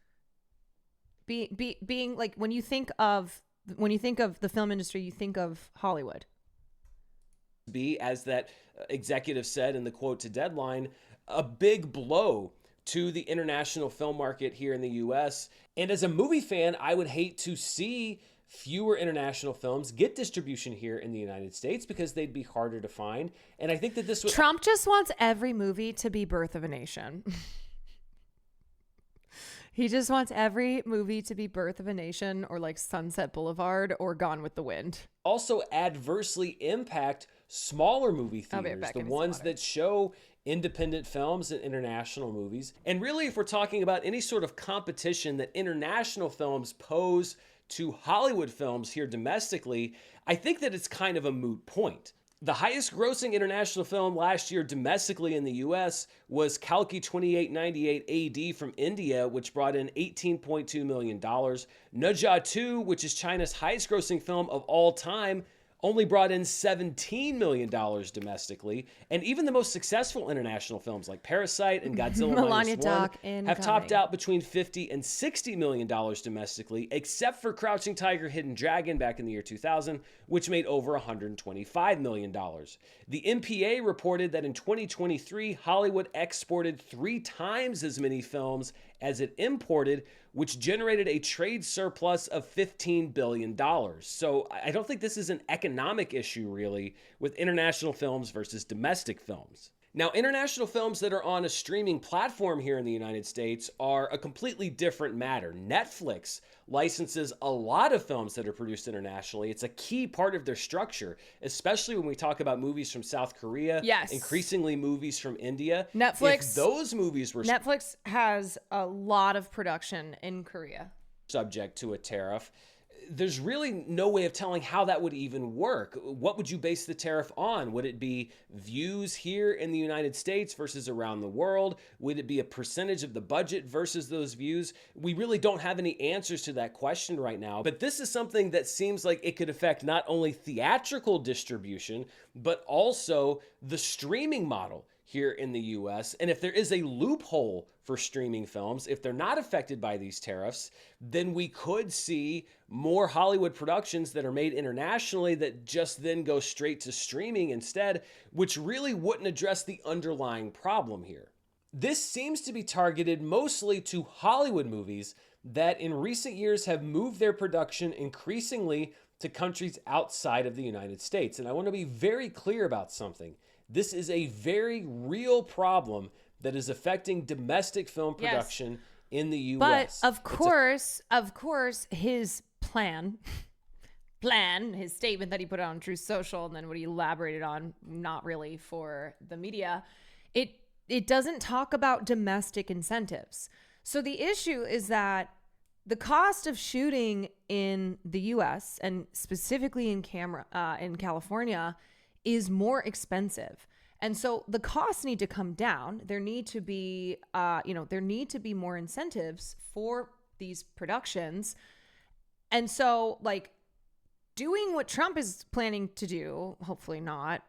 Speaker 9: being like when you think of the film industry, you think of Hollywood.
Speaker 8: Be, as that executive said in the quote to Deadline, a big blow to the international film market here in the US. And as a movie fan, I would hate to see fewer international films get distribution here in the United States because they'd be harder to find. And I think that this would...
Speaker 9: Trump just wants every movie to be Birth of a Nation. He just wants every movie to be Birth of a Nation or like Sunset Boulevard or Gone with the Wind.
Speaker 8: Also adversely impact smaller movie theaters, the ones that show independent films and international movies. And really, if we're talking about any sort of competition that international films pose to Hollywood films here domestically, I think that it's kind of a moot point. The highest grossing international film last year domestically in the US was Kalki 2898 AD from India, which brought in $18.2 million. Ne Zha 2, which is China's highest grossing film of all time, only brought in $17 million domestically. And even the most successful international films like Parasite and Godzilla
Speaker 9: Melania
Speaker 8: Minus One
Speaker 9: Doc
Speaker 8: have topped out between $50 and $60 million domestically, except for Crouching Tiger, Hidden Dragon back in the year 2000, which made over $125 million. The MPA reported that in 2023, Hollywood exported 3 times as many films as it imported, which generated a trade surplus of $15 billion. So I don't think this is an economic issue, really, with international films versus domestic films. Now, international films that are on a streaming platform here in the United States are a completely different matter. Netflix licenses a lot of films that are produced internationally. It's a key part of their structure, especially when we talk about movies from South Korea,
Speaker 9: yes,
Speaker 8: increasingly movies from India.
Speaker 9: Netflix,
Speaker 8: if those movies were
Speaker 9: Netflix has a lot of production in Korea
Speaker 8: subject to a tariff, there's really no way of telling how that would even work. What would you base the tariff on? Would it be views here in the United States versus around the world? Would it be a percentage of the budget versus those views? We really don't have any answers to that question right now, but this is something that seems like it could affect not only theatrical distribution, but also the streaming model here in the US. And if there is a loophole for streaming films, if they're not affected by these tariffs, then we could see more Hollywood productions that are made internationally that just then go straight to streaming instead, which really wouldn't address the underlying problem here. This seems to be targeted mostly to Hollywood movies that in recent years have moved their production increasingly to countries outside of the United States. And I want to be very clear about something. This is a very real problem that is affecting domestic film production in the U.S.
Speaker 9: But of course, his plan, his statement that he put on Truth Social, and then what he elaborated on, not really for the media, it doesn't talk about domestic incentives. So the issue is that the cost of shooting in the U.S. and specifically in California is more expensive. And so the costs need to come down. There need to be, more incentives for these productions. And so, like, doing what Trump is planning to do, hopefully not,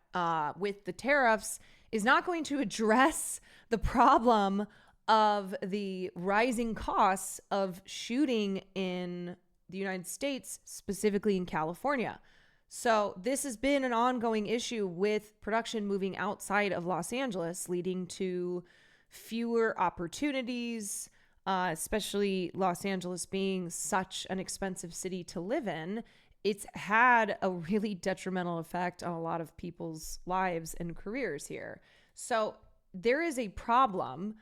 Speaker 9: with the tariffs, is not going to address the problem of the rising costs of shooting in the United States, specifically in California. So this has been an ongoing issue with production moving outside of Los Angeles, leading to fewer opportunities, especially Los Angeles being such an expensive city to live in. It's had a really detrimental effect on a lot of people's lives and careers here. So there is a problem,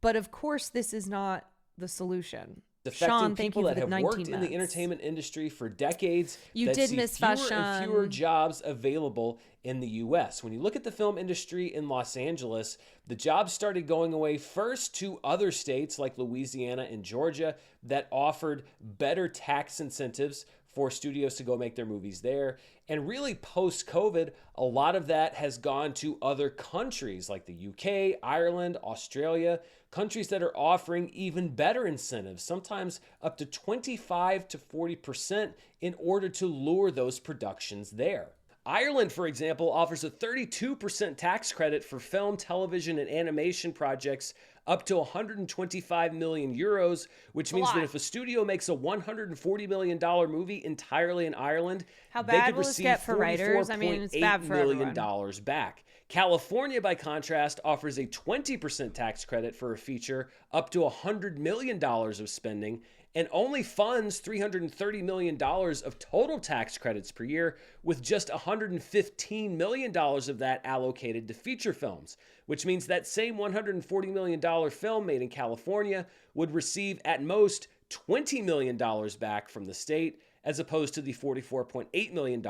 Speaker 9: but of course this is not the solution.
Speaker 8: Affecting
Speaker 9: Sean,
Speaker 8: people that have worked in the entertainment industry for decades.
Speaker 9: You
Speaker 8: that
Speaker 9: did
Speaker 8: see
Speaker 9: miss
Speaker 8: fewer
Speaker 9: fashion.
Speaker 8: and fewer jobs available in the U.S. When you look at the film industry in Los Angeles, the jobs started going away first to other states like Louisiana and Georgia that offered better tax incentives for studios to go make their movies there. And really post-COVID, a lot of that has gone to other countries like the UK, Ireland, Australia, countries that are offering even better incentives, sometimes up to 25 to 40% in order to lure those productions there. Ireland, for example, offers a 32% tax credit for film, television, and animation projects up to 125 million euros, which means that if a studio makes a $140 million movie entirely in Ireland,
Speaker 9: How
Speaker 8: they
Speaker 9: bad
Speaker 8: could
Speaker 9: will this
Speaker 8: receive
Speaker 9: get for writers? I mean, it's bad
Speaker 8: $44.8
Speaker 9: for
Speaker 8: million
Speaker 9: everyone.
Speaker 8: back. California, by contrast, offers a 20% tax credit for a feature up to $100 million of spending, and only funds $330 million of total tax credits per year, with just $115 million of that allocated to feature films, which means that same $140 million film made in California would receive at most $20 million back from the state, as opposed to the $44.8 million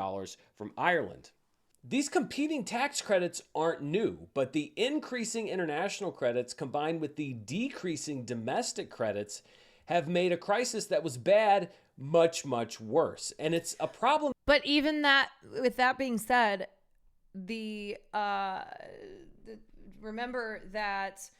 Speaker 8: from Ireland. These competing tax credits aren't new, but the increasing international credits combined with the decreasing domestic credits have made a crisis that was bad much, much worse. And it's a problem.
Speaker 9: But even that, with that being said, remember that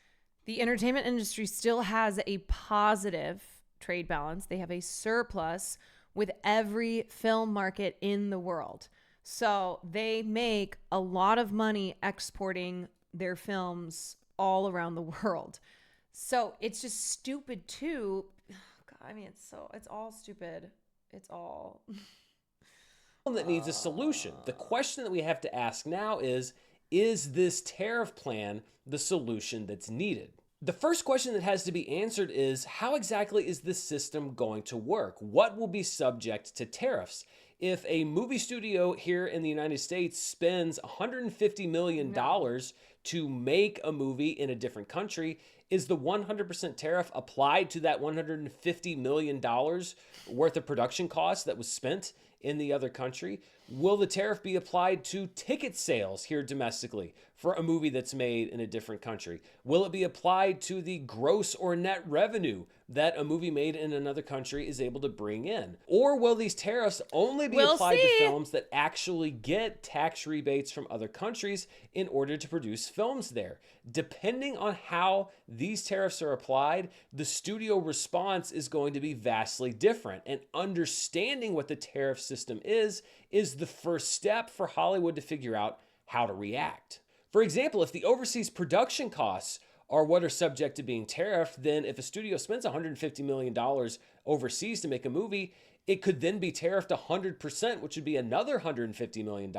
Speaker 9: the entertainment industry still has a positive trade balance. They have a surplus with every film market in the world. So they make a lot of money exporting their films all around the world. So it's just stupid too. God, I mean, it's all stupid. It's all
Speaker 8: that needs a solution. The question that we have to ask now is this tariff plan the solution that's needed? The first question that has to be answered is, how exactly is this system going to work? What will be subject to tariffs? If a movie studio here in the United States spends $150 million to make a movie in a different country, is the 100% tariff applied to that $150 million worth of production costs that was spent in the other country? Will the tariff be applied to ticket sales here domestically for a movie that's made in a different country? Will it be applied to the gross or net revenue that a movie made in another country is able to bring in? Or will these tariffs only be applied to films that actually get tax rebates from other countries in order to produce films there? Depending on how these tariffs are applied, the studio response is going to be vastly different. And understanding what the tariff system is the first step for Hollywood to figure out how to react. For example, if the overseas production costs are what are subject to being tariffed, then if a studio spends $150 million overseas to make a movie, it could then be tariffed 100%, which would be another $150 million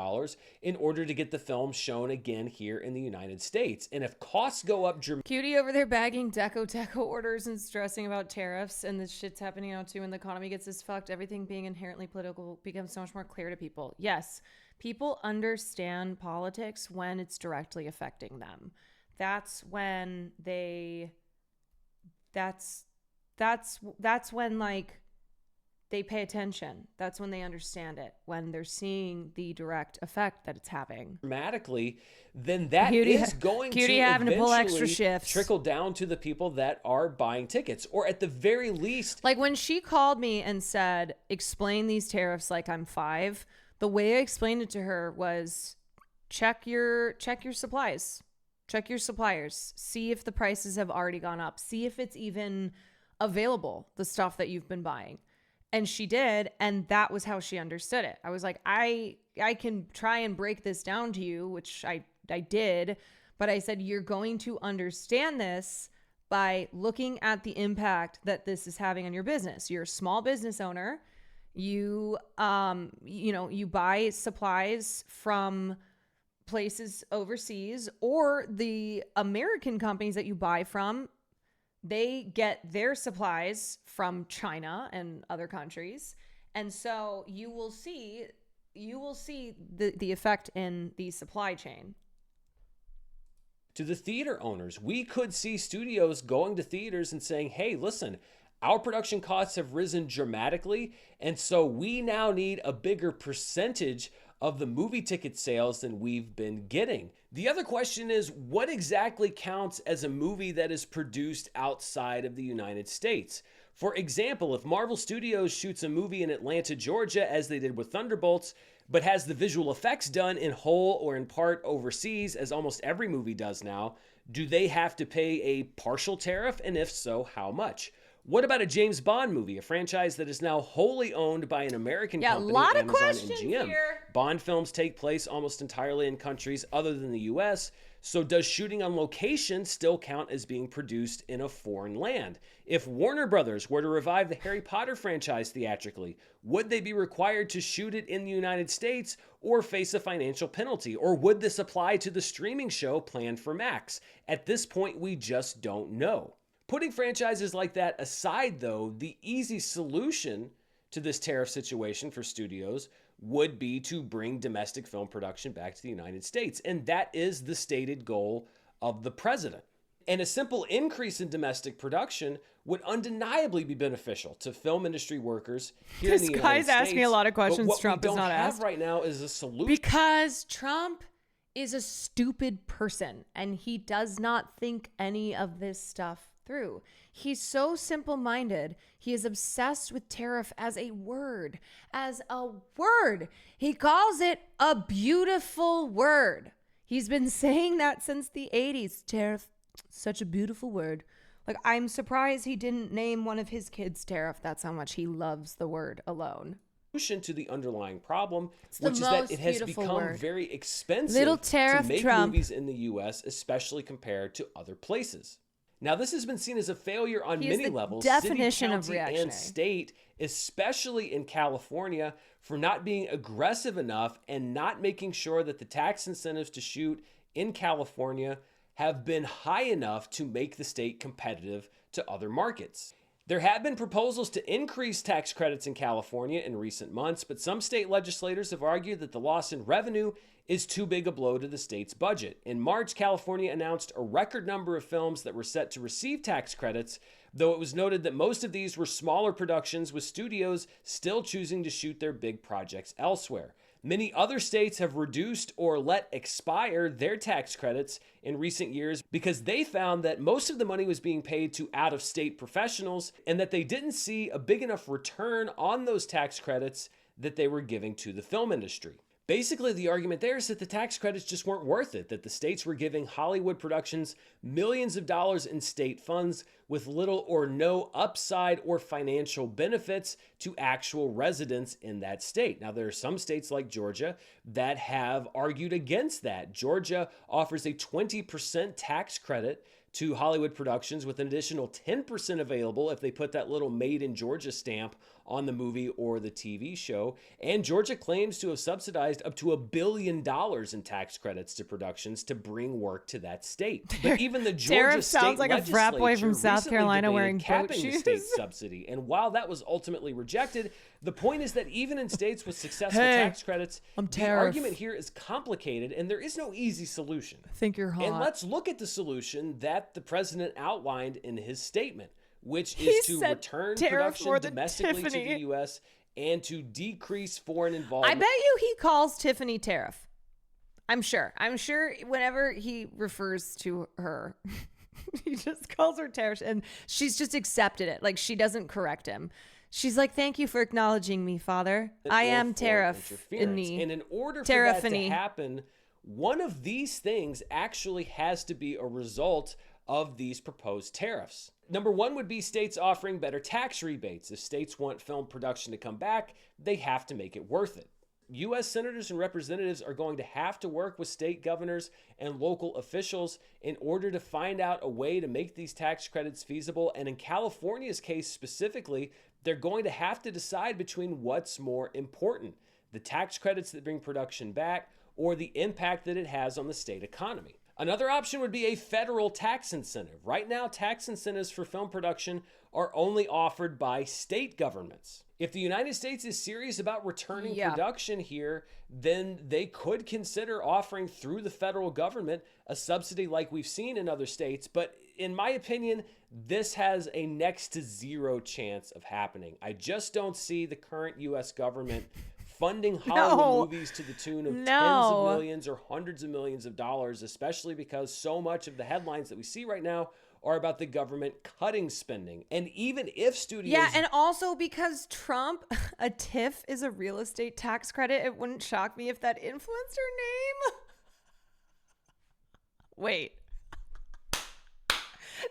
Speaker 8: in order to get the film shown again here in the United States. And if costs go up
Speaker 9: Cutie over there bagging deco orders and stressing about tariffs, and this shit's happening now too, and the economy gets this fucked, everything being inherently political becomes so much more clear to people. Yes, people understand politics when it's directly affecting them. That's when that's when like they pay attention. That's when they understand it, when they're seeing the direct effect that it's having.
Speaker 8: Dramatically, then that is going to
Speaker 9: having to pull extra
Speaker 8: eventually
Speaker 9: shifts.
Speaker 8: trickle down to the people that are buying tickets, or at the very least.
Speaker 9: Like when she called me and said, explain these tariffs like I'm 5, the way I explained it to her was check your supplies. Check your suppliers. See if the prices have already gone up. See if it's even available, the stuff that you've been buying. And she did, and that was how she understood it. I was like, I can try and break this down to you, which I did, but I said, you're going to understand this by looking at the impact that this is having on your business. You're a small business owner. You buy supplies from places overseas, or the American companies that you buy from, they get their supplies from China and other countries. And so you will see the effect in the supply chain.
Speaker 8: To the theater owners, we could see studios going to theaters and saying, hey, listen, our production costs have risen dramatically, and so we now need a bigger percentage of the movie ticket sales than we've been getting. The other question is, what exactly counts as a movie that is produced outside of the United States? For example, if Marvel Studios shoots a movie in Atlanta, Georgia, as they did with Thunderbolts, but has the visual effects done in whole or in part overseas, as almost every movie does now, do they have to pay a partial tariff? And if so, how much? What about a James Bond movie, a franchise that is now wholly owned by an American company,
Speaker 9: a lot of
Speaker 8: Amazon
Speaker 9: questions
Speaker 8: and GM?
Speaker 9: here.
Speaker 8: Bond films take place almost entirely in countries other than the US, so does shooting on location still count as being produced in a foreign land? If Warner Brothers were to revive the Harry Potter franchise theatrically, would they be required to shoot it in the United States or face a financial penalty? Or would this apply to the streaming show planned for Max? At this point, we just don't know. Putting franchises like that aside, though, the easy solution to this tariff situation for studios would be to bring domestic film production back to the United States. And that is the stated goal of the president. And a simple increase in domestic production would undeniably be beneficial to film industry workers here in the United States.
Speaker 9: This guy's asking a lot of questions
Speaker 8: But
Speaker 9: Trump
Speaker 8: what
Speaker 9: has
Speaker 8: we
Speaker 9: not
Speaker 8: don't have
Speaker 9: asked.
Speaker 8: right now is a solution.
Speaker 9: Because Trump is a stupid person and he does not think any of this stuff through. He's so simple-minded. He is obsessed with tariff as a word. As a word. He calls it a beautiful word. He's been saying that since the 80s. Tariff, such a beautiful word. Like, I'm surprised he didn't name one of his kids tariff. That's how much he loves the word alone.
Speaker 8: To the underlying problem,
Speaker 9: the
Speaker 8: which is that
Speaker 9: most
Speaker 8: it has
Speaker 9: beautiful
Speaker 8: become
Speaker 9: word.
Speaker 8: very expensive
Speaker 9: Little
Speaker 8: to
Speaker 9: tariff
Speaker 8: make
Speaker 9: Trump.
Speaker 8: movies in the U.S., especially compared to other places. Now, this has been seen as a failure on
Speaker 9: He is
Speaker 8: many
Speaker 9: the
Speaker 8: levels.
Speaker 9: definition
Speaker 8: City,
Speaker 9: of
Speaker 8: county,
Speaker 9: reactionary.
Speaker 8: and state, especially in California, for not being aggressive enough and not making sure that the tax incentives to shoot in California have been high enough to make the state competitive to other markets. There have been proposals to increase tax credits in California in recent months, but some state legislators have argued that the loss in revenue is too big a blow to the state's budget. In March, California announced a record number of films that were set to receive tax credits, though it was noted that most of these were smaller productions, with studios still choosing to shoot their big projects elsewhere. Many other states have reduced or let expire their tax credits in recent years because they found that most of the money was being paid to out-of-state professionals and that they didn't see a big enough return on those tax credits that they were giving to the film industry. Basically, the argument there is that the tax credits just weren't worth it, that the states were giving Hollywood productions millions of dollars in state funds with little or no upside or financial benefits to actual residents in that state. Now, there are some states like Georgia that have argued against that. Georgia offers a 20% tax credit to Hollywood productions with an additional 10% available if they put that little Made in Georgia stamp on the movie or the TV show. And Georgia claims to have subsidized up to $1 billion in tax credits to productions to bring work to that state. But even the Georgia
Speaker 9: Tariff sounds
Speaker 8: state
Speaker 9: like a frat boy from
Speaker 8: legislature
Speaker 9: South
Speaker 8: recently
Speaker 9: Carolina
Speaker 8: debated
Speaker 9: wearing boat
Speaker 8: capping the
Speaker 9: shoes.
Speaker 8: state subsidy. And while that was ultimately rejected, the point is that even in states with successful
Speaker 9: Hey,
Speaker 8: tax credits,
Speaker 9: I'm
Speaker 8: the
Speaker 9: tariff.
Speaker 8: argument here is complicated and there is no easy solution.
Speaker 9: I think you're hot.
Speaker 8: And let's look at the solution that the president outlined in his statement, which
Speaker 9: He
Speaker 8: is to
Speaker 9: said
Speaker 8: return
Speaker 9: tariff
Speaker 8: production
Speaker 9: more than
Speaker 8: domestically to
Speaker 9: Tiffany.
Speaker 8: the U.S. and to decrease foreign
Speaker 9: I
Speaker 8: involvement.
Speaker 9: bet you he calls Tiffany tariff. I'm sure whenever he refers to her, he just calls her tariff and she's just accepted it. Like, she doesn't correct him. She's like, thank you for acknowledging me, Father. I
Speaker 8: or
Speaker 9: am
Speaker 8: for
Speaker 9: tariff.
Speaker 8: interference. And in order for that to
Speaker 9: Tariffany.
Speaker 8: happen, one of these things actually has to be a result of these proposed tariffs. Number one would be states offering better tax rebates. If states want film production to come back, they have to make it worth it. U.S. senators and representatives are going to have to work with state governors and local officials in order to find out a way to make these tax credits feasible. And in California's case specifically, they're going to have to decide between what's more important, the tax credits that bring production back or the impact that it has on the state economy. Another option would be a federal tax incentive. Right now, tax incentives for film production are only offered by state governments. If the United States is serious about returning production here, then they could consider offering through the federal government a subsidy like we've seen in other states. But in my opinion, this has a next to zero chance of happening. I just don't see the current U.S. government funding Hollywood
Speaker 9: No.
Speaker 8: movies to the tune of tens
Speaker 9: No.
Speaker 8: of millions or hundreds of millions of dollars, especially because so much of the headlines that we see right now are about the government cutting spending. And even if studios...
Speaker 9: Yeah, and also because Trump, a TIF is a real estate tax credit, it wouldn't shock me if that influenced her name. Wait.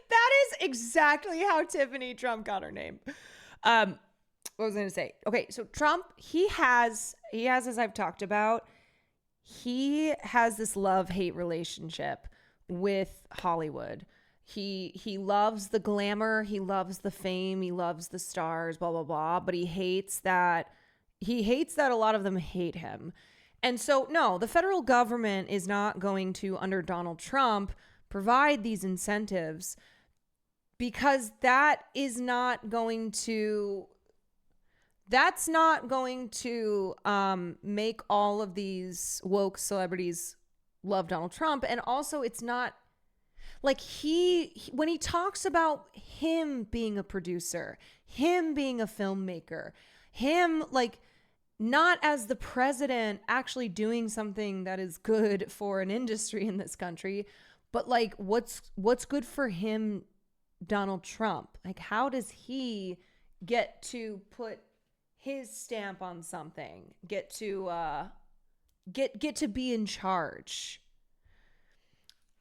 Speaker 9: That is exactly how Tiffany Trump got her name. What was I going to say? Okay, so Trump, he has, as I've talked about, he has this love-hate relationship with Hollywood. He loves the glamour, he loves the fame, he loves the stars, blah, blah, blah, but he hates that a lot of them hate him. And so, no, the federal government is not going to, under Donald Trump, provide these incentives because that's not going to make all of these woke celebrities love Donald Trump. And also it's not like when he talks about him being a producer, him being a filmmaker, him like not as the president actually doing something that is good for an industry in this country, but like what's good for him, Donald Trump? Like, how does he get to put his stamp on something, get to be in charge?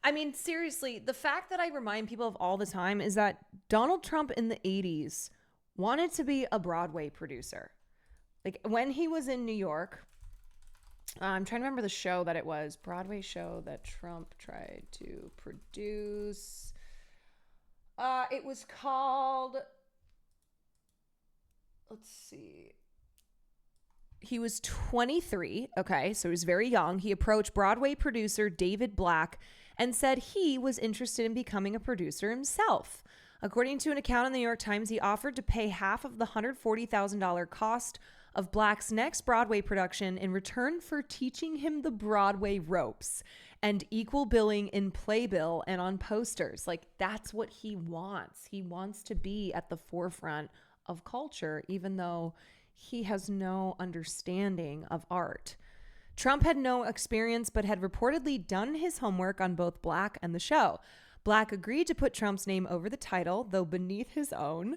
Speaker 9: I mean, seriously, the fact that I remind people of all the time is that Donald Trump in the 80s wanted to be a Broadway producer. Like when he was in New York, I'm trying to remember the show that it was, Broadway show that Trump tried to produce. It was called, let's see. He was 23. Okay, so he was very young. He approached Broadway producer David Black and said he was interested in becoming a producer himself. According to an account in the New York Times, he offered to pay half of the $140,000 cost of Black's next Broadway production in return for teaching him the Broadway ropes and equal billing in playbill and on posters. Like, that's what he wants. He wants to be at the forefront of culture, even though he has no understanding of art. Trump had no experience, but had reportedly done his homework on both Black and the show. Black agreed to put Trump's name over the title, though beneath his own.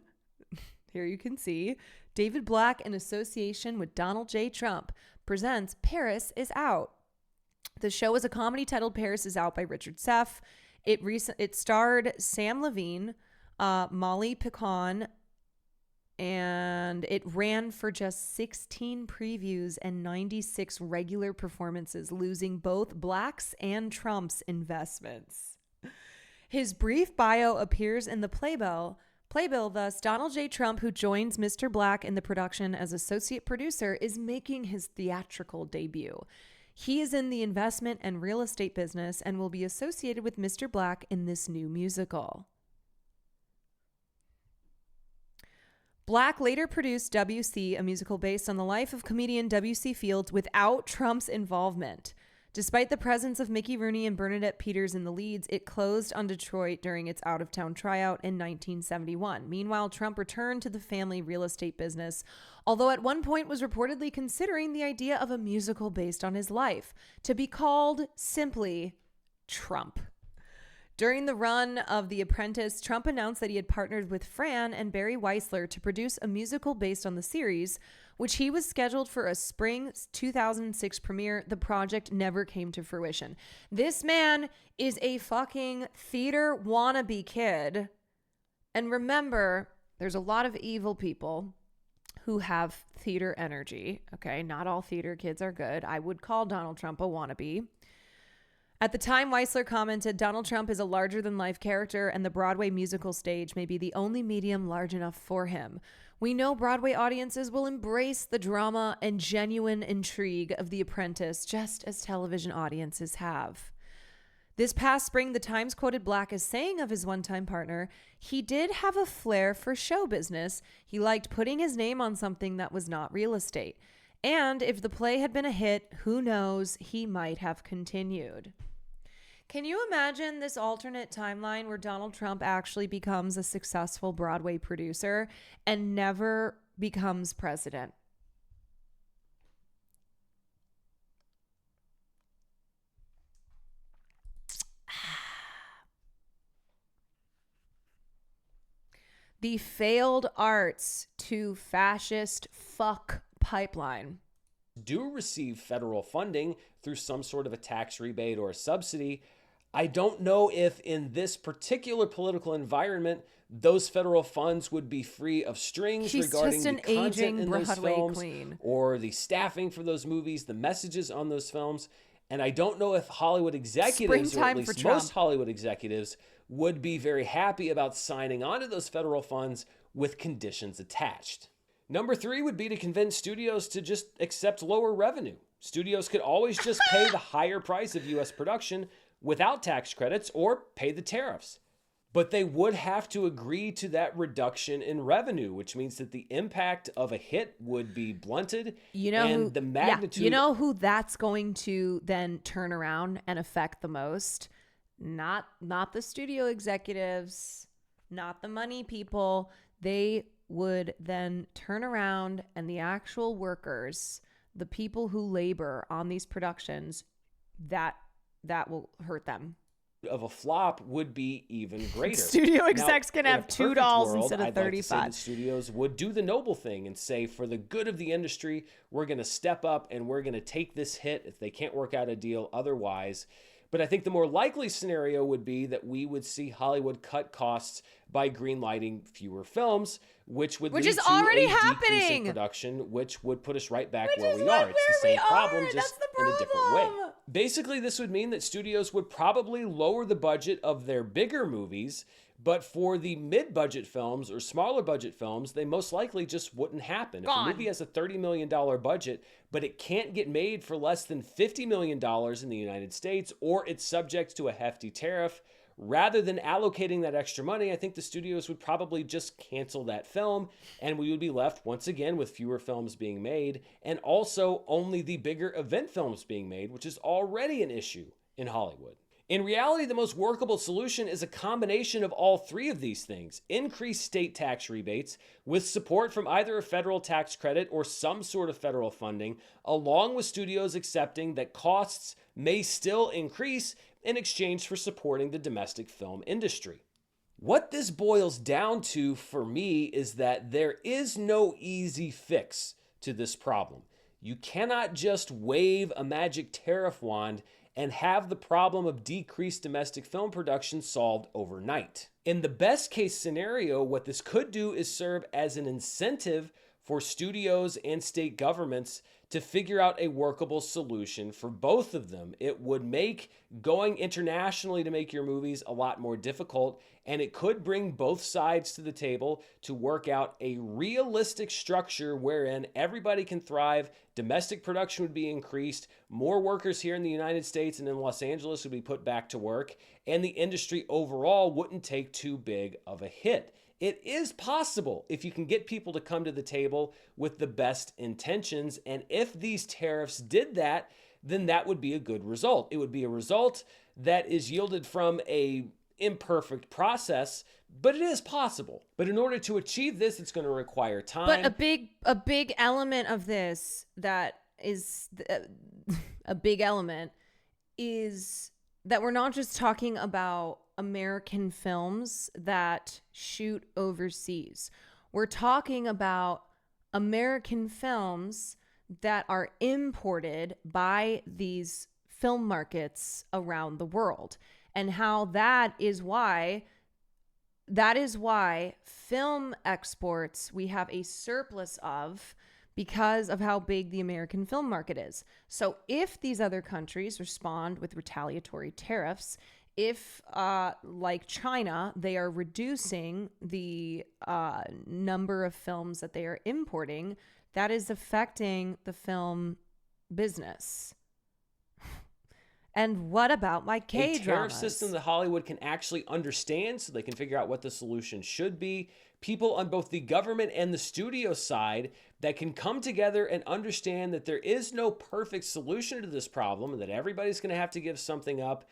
Speaker 9: Here you can see David Black, in association with Donald J. Trump, presents Paris is Out. The show is a comedy titled Paris is Out by Richard Seff. It starred Sam Levine, Molly Picon, and it ran for just 16 previews and 96 regular performances, losing both Black's and Trump's investments. His brief bio appears in the playbill. Thus, Donald J. Trump, who joins Mr. Black in the production as associate producer, is making his theatrical debut. He is in the investment and real estate business and will be associated with Mr. Black in this new musical. Black later produced W.C., a musical based on the life of comedian W.C. Fields, without Trump's involvement. Despite the presence of Mickey Rooney and Bernadette Peters in the leads, it closed on Detroit during its out-of-town tryout in 1971. Meanwhile, Trump returned to the family real estate business, although at one point was reportedly considering the idea of a musical based on his life, to be called simply Trump. During the run of The Apprentice, Trump announced that he had partnered with Fran and Barry Weissler to produce a musical based on the series, which he was scheduled for a spring 2006 premiere. The project never came to fruition. This man is a fucking theater wannabe kid. And remember, there's a lot of evil people who have theater energy. Okay, not all theater kids are good. I would call Donald Trump a wannabe. At the time, Weissler commented, Donald Trump is a larger-than-life character, and the Broadway musical stage may be the only medium large enough for him. We know Broadway audiences will embrace the drama and genuine intrigue of The Apprentice, just as television audiences have. This past spring, the Times quoted Black as saying of his one-time partner, he did have a flair for show business. He liked putting his name on something that was not real estate. And if the play had been a hit, who knows, he might have continued. Can you imagine this alternate timeline where Donald Trump actually becomes a successful Broadway producer and never becomes president? The failed arts to fascist fuck pipeline.
Speaker 8: Do receive federal funding through some sort of a tax rebate or a subsidy. I don't know if in this particular political environment, those federal funds would be free of strings regarding the content in those films or the staffing for those movies, the messages on those films. And I don't know if Hollywood executives, or at least most Hollywood executives, would be very happy about signing on to those federal funds with conditions attached. Number 3 would be to convince studios to just accept lower revenue. Studios could always just pay the higher price of U.S. production without tax credits or pay the tariffs. But they would have to agree to that reduction in revenue, which means that the impact of a hit would be blunted. The magnitude.
Speaker 9: You know who that's going to then turn around and affect the most? Not the studio executives, not the money people. They would then turn around and the actual workers, the people who labor on these productions, that will hurt them.
Speaker 8: Of a flop would be even greater.
Speaker 9: Studio execs can have $2 instead of $35.
Speaker 8: Like to say that studios would do the noble thing and say, for the good of the industry, we're going to step up and we're going to take this hit if they can't work out a deal otherwise. But I think the more likely scenario would be that we would see Hollywood cut costs by greenlighting fewer films, which would lead
Speaker 9: is
Speaker 8: to
Speaker 9: already
Speaker 8: a
Speaker 9: happening.
Speaker 8: decrease in production, which would put us right back where we are. It's the same problem, just in a different way. Basically, this would mean that studios would probably lower the budget of their bigger movies, but for the mid-budget films or smaller budget films, they most likely just wouldn't happen. If a movie has a $30 million budget, but it can't get made for less than $50 million in the United States, or it's subject to a hefty tariff, rather than allocating that extra money, I think the studios would probably just cancel that film, and we would be left once again with fewer films being made, and also only the bigger event films being made, which is already an issue in Hollywood. In reality, the most workable solution is a combination of all 3 of these things. Increased state tax rebates with support from either a federal tax credit or some sort of federal funding, along with studios accepting that costs may still increase in exchange for supporting the domestic film industry. What this boils down to for me is that there is no easy fix to this problem. You cannot just wave a magic tariff wand and have the problem of decreased domestic film production solved overnight. In the best case scenario, what this could do is serve as an incentive for studios and state governments to figure out a workable solution for both of them. It would make going internationally to make your movies a lot more difficult, and it could bring both sides to the table to work out a realistic structure wherein everybody can thrive, domestic production would be increased, more workers here in the United States and in Los Angeles would be put back to work, and the industry overall wouldn't take too big of a hit. It is possible if you can get people to come to the table with the best intentions, and if these tariffs did that, then that would be a good result. It would be a result that is yielded from a imperfect process, but it is possible. But in order to achieve this, it's going to require time.
Speaker 9: But a big element of this that is a big element is that we're not just talking about American films that shoot overseas. We're talking about American films that are imported by these film markets around the world, and how that is why film exports we have a surplus of, because of how big the American film market is. So if these other countries respond with retaliatory tariffs, if, like China, they are reducing the number of films that they are importing, that is affecting the film business. And what about my K-dramas?
Speaker 8: A tariff system that Hollywood can actually understand so they can figure out what the solution should be. People on both the government and the studio side that can come together and understand that there is no perfect solution to this problem and that everybody's going to have to give something up.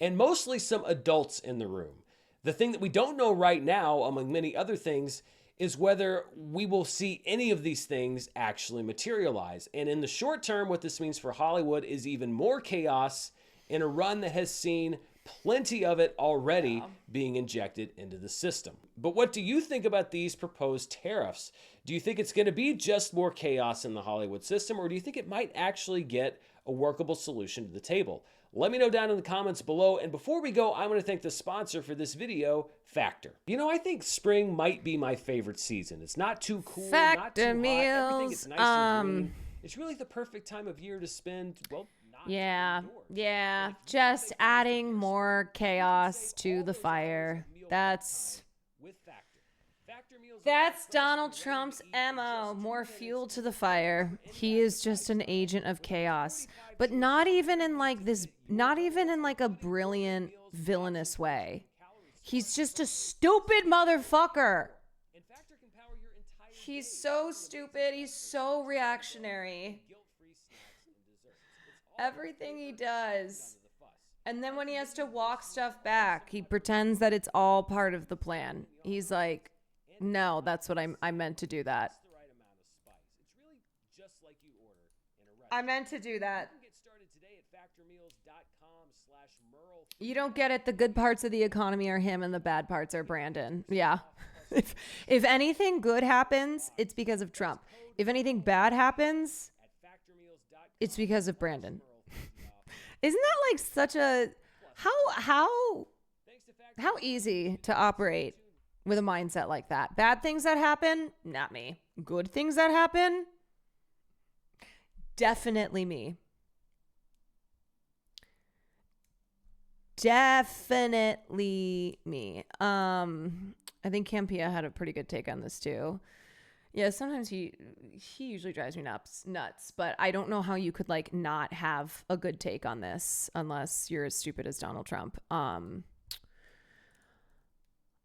Speaker 8: And mostly some adults in the room. The thing that we don't know right now, among many other things, is whether we will see any of these things actually materialize. And in the short term, what this means for Hollywood is even more chaos in a run that has seen Plenty of it already being injected into the system. But what do you think about these proposed tariffs? Do you think it's going to be just more chaos in the Hollywood system, or do you think it might actually get a workable solution to the table? Let me know down in the comments below. And before we go, I want to thank the sponsor for this video, Factor. You know, I think spring might be my favorite season. It's not too cool, not too hot. Everything is nice and green. It's really the perfect time of year to spend, well,
Speaker 9: Yeah, just adding more chaos to the fire. That's Donald Trump's MO, more fuel to the fire. He is just an agent of chaos, but not even in like a brilliant villainous way. He's just a stupid motherfucker. He's so stupid. He's so reactionary. Everything he does. And then when he has to walk stuff back, he pretends that it's all part of the plan. He's like, no, that's what I meant to do that. I meant to do that. You don't get it. The good parts of the economy are him and the bad parts are Brandon. Yeah. If anything good happens, it's because of Trump. If anything bad happens, it's because of Brandon. Isn't that like such a how easy to operate with a mindset like that? Bad things that happen, not me. Good things that happen, definitely me. Definitely me. I think Campea had a pretty good take on this too. Yeah, sometimes he usually drives me nuts, but I don't know how you could like not have a good take on this unless you're as stupid as Donald Trump. All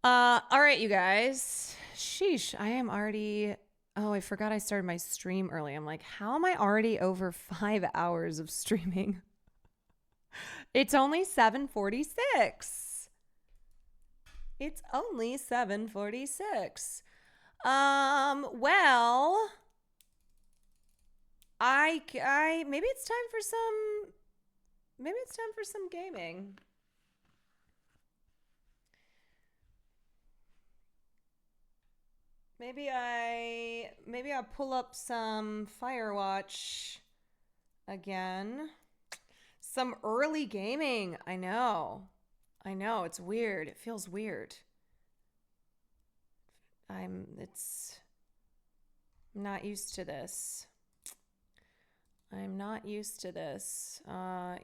Speaker 9: right, you guys. Sheesh, I am already. Oh, I forgot I started my stream early. I'm like, how am I already over 5 hours of streaming? It's only 7:46. It's only 7:46. Well, I maybe it's time for some gaming. Maybe I'll pull up some Firewatch again. Some early gaming. I know. It's weird. It feels weird. I'm not used to this.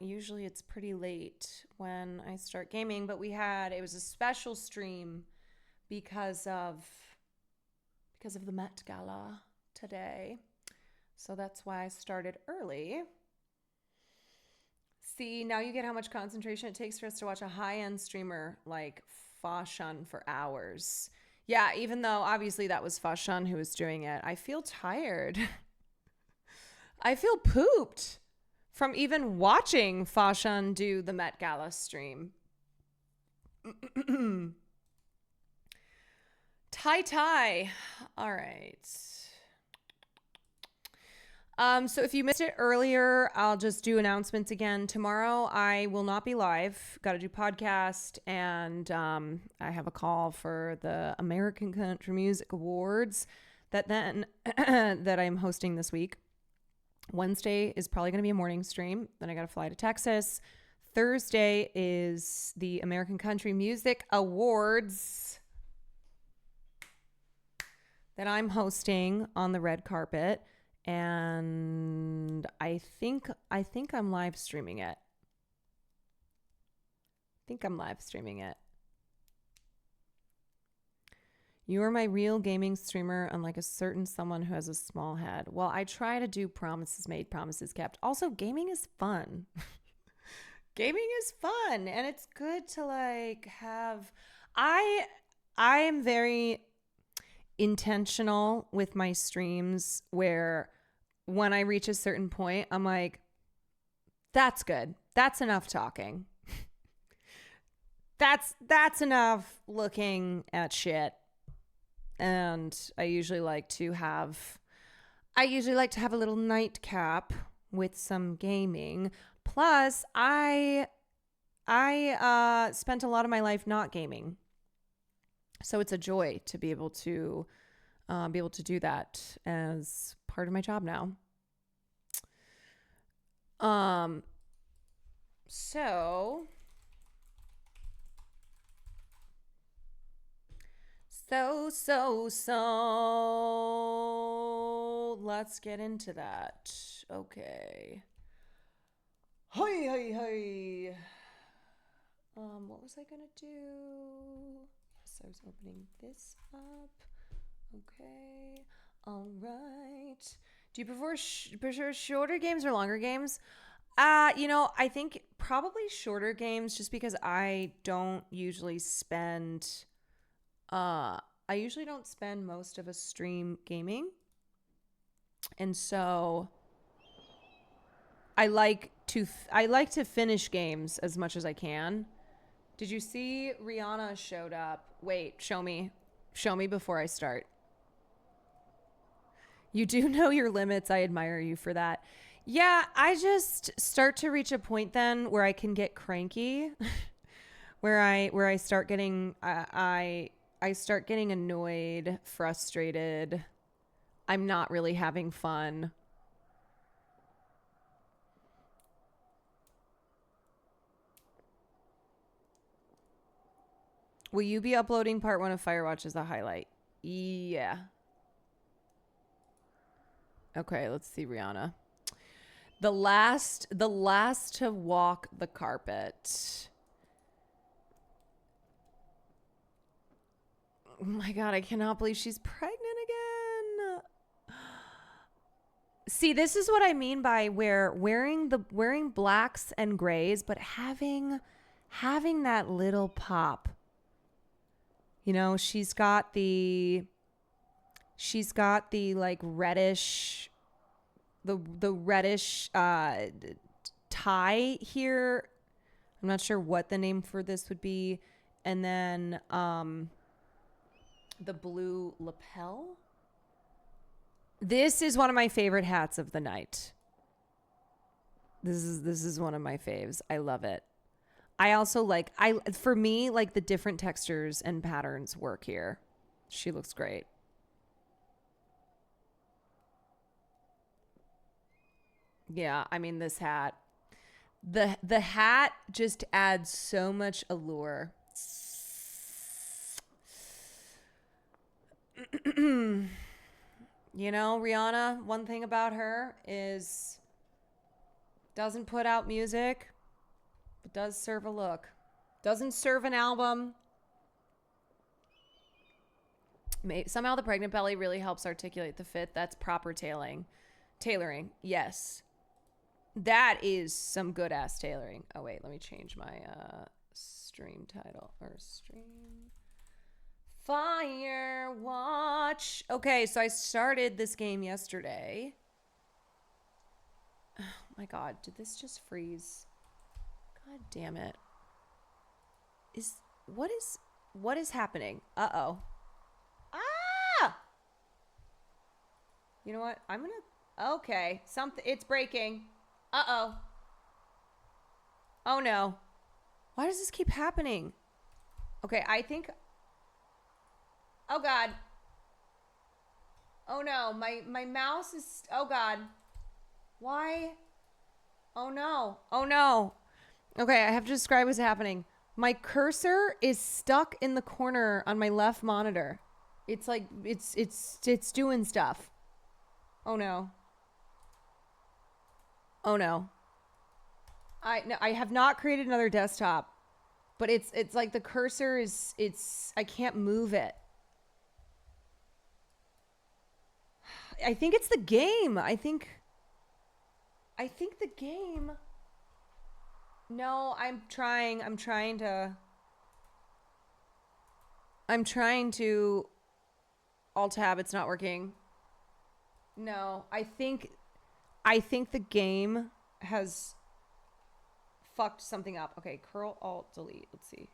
Speaker 9: Usually it's pretty late when I start gaming, but it was a special stream because of the Met Gala today. So that's why I started early. See, now you get how much concentration it takes for us to watch a high-end streamer like Fashan for hours. Yeah, even though obviously that was Fashan who was doing it, I feel tired. I feel pooped from even watching Fashan do the Met Gala stream. Tai. All right. So if you missed it earlier, I'll just do announcements again. Tomorrow I will not be live. Got to do podcast, and I have a call for the American Country Music Awards that I'm hosting this week. Wednesday is probably going to be a morning stream. Then I got to fly to Texas. Thursday is the American Country Music Awards that I'm hosting on the red carpet. And I think I'm live streaming it. You are my real gaming streamer, unlike a certain someone who has a small head. Well, I try to do promises made, promises kept. Also, gaming is fun. Gaming is fun, and it's good to like have. I am very intentional with my streams where when I reach a certain point, I'm like, that's good. That's enough talking. That's enough looking at shit. And I usually like to have a little nightcap with some gaming. Plus, I I spent a lot of my life not gaming. So it's a joy to be able to do that as part of my job now. So let's get into that. Okay. Hi. What was I gonna do? So I was opening this up. Okay. All right. Do you prefer shorter games or longer games? I think probably shorter games, just because I don't usually spend most of a stream gaming. And so I like to finish games as much as I can. Did you see Rihanna showed up? Wait, show me before I start. You do know your limits. I admire you for that. Yeah, I just start to reach a point then where I can get cranky, where I start getting I start getting annoyed, frustrated. I'm not really having fun. Will you be uploading part 1 of Firewatch as a highlight? Yeah. Okay, let's see Rihanna. The last to walk the carpet. Oh my God, I cannot believe she's pregnant again. See, this is what I mean by wearing blacks and grays, but having that little pop. You know, she's got the like reddish, the reddish tie here. I'm not sure what the name for this would be. And then the blue lapel. This is one of my favorite hats of the night. This is one of my faves. I love it. I also for me, like the different textures and patterns work here. She looks great. Yeah, I mean this hat. The hat just adds so much allure. You know, Rihanna, one thing about her is doesn't put out music. It does serve a look. Doesn't serve an album. Somehow the pregnant belly really helps articulate the fit. That's proper tailoring. Yes. That is some good ass tailoring. Oh wait, let me change my stream title or stream. Firewatch. Okay, so I started this game yesterday. Oh my God, did this just freeze? God damn it. What is happening? Uh-oh. Ah! You know what? Okay, it's breaking. Uh-oh. Oh no. Why does this keep happening? Okay, I think... Oh God. Oh no, my mouse is... Oh God. Why? Oh no. Oh no. Okay, I have to describe what's happening. My cursor is stuck in the corner on my left monitor. It's like it's doing stuff. Oh no. Oh no. I have not created another desktop, but it's like the cursor is I can't move it. I think it's the game. I think the game. No, I'm trying to alt tab. It's not working. No, I think the game has fucked something up. Okay, curl alt delete. Let's see.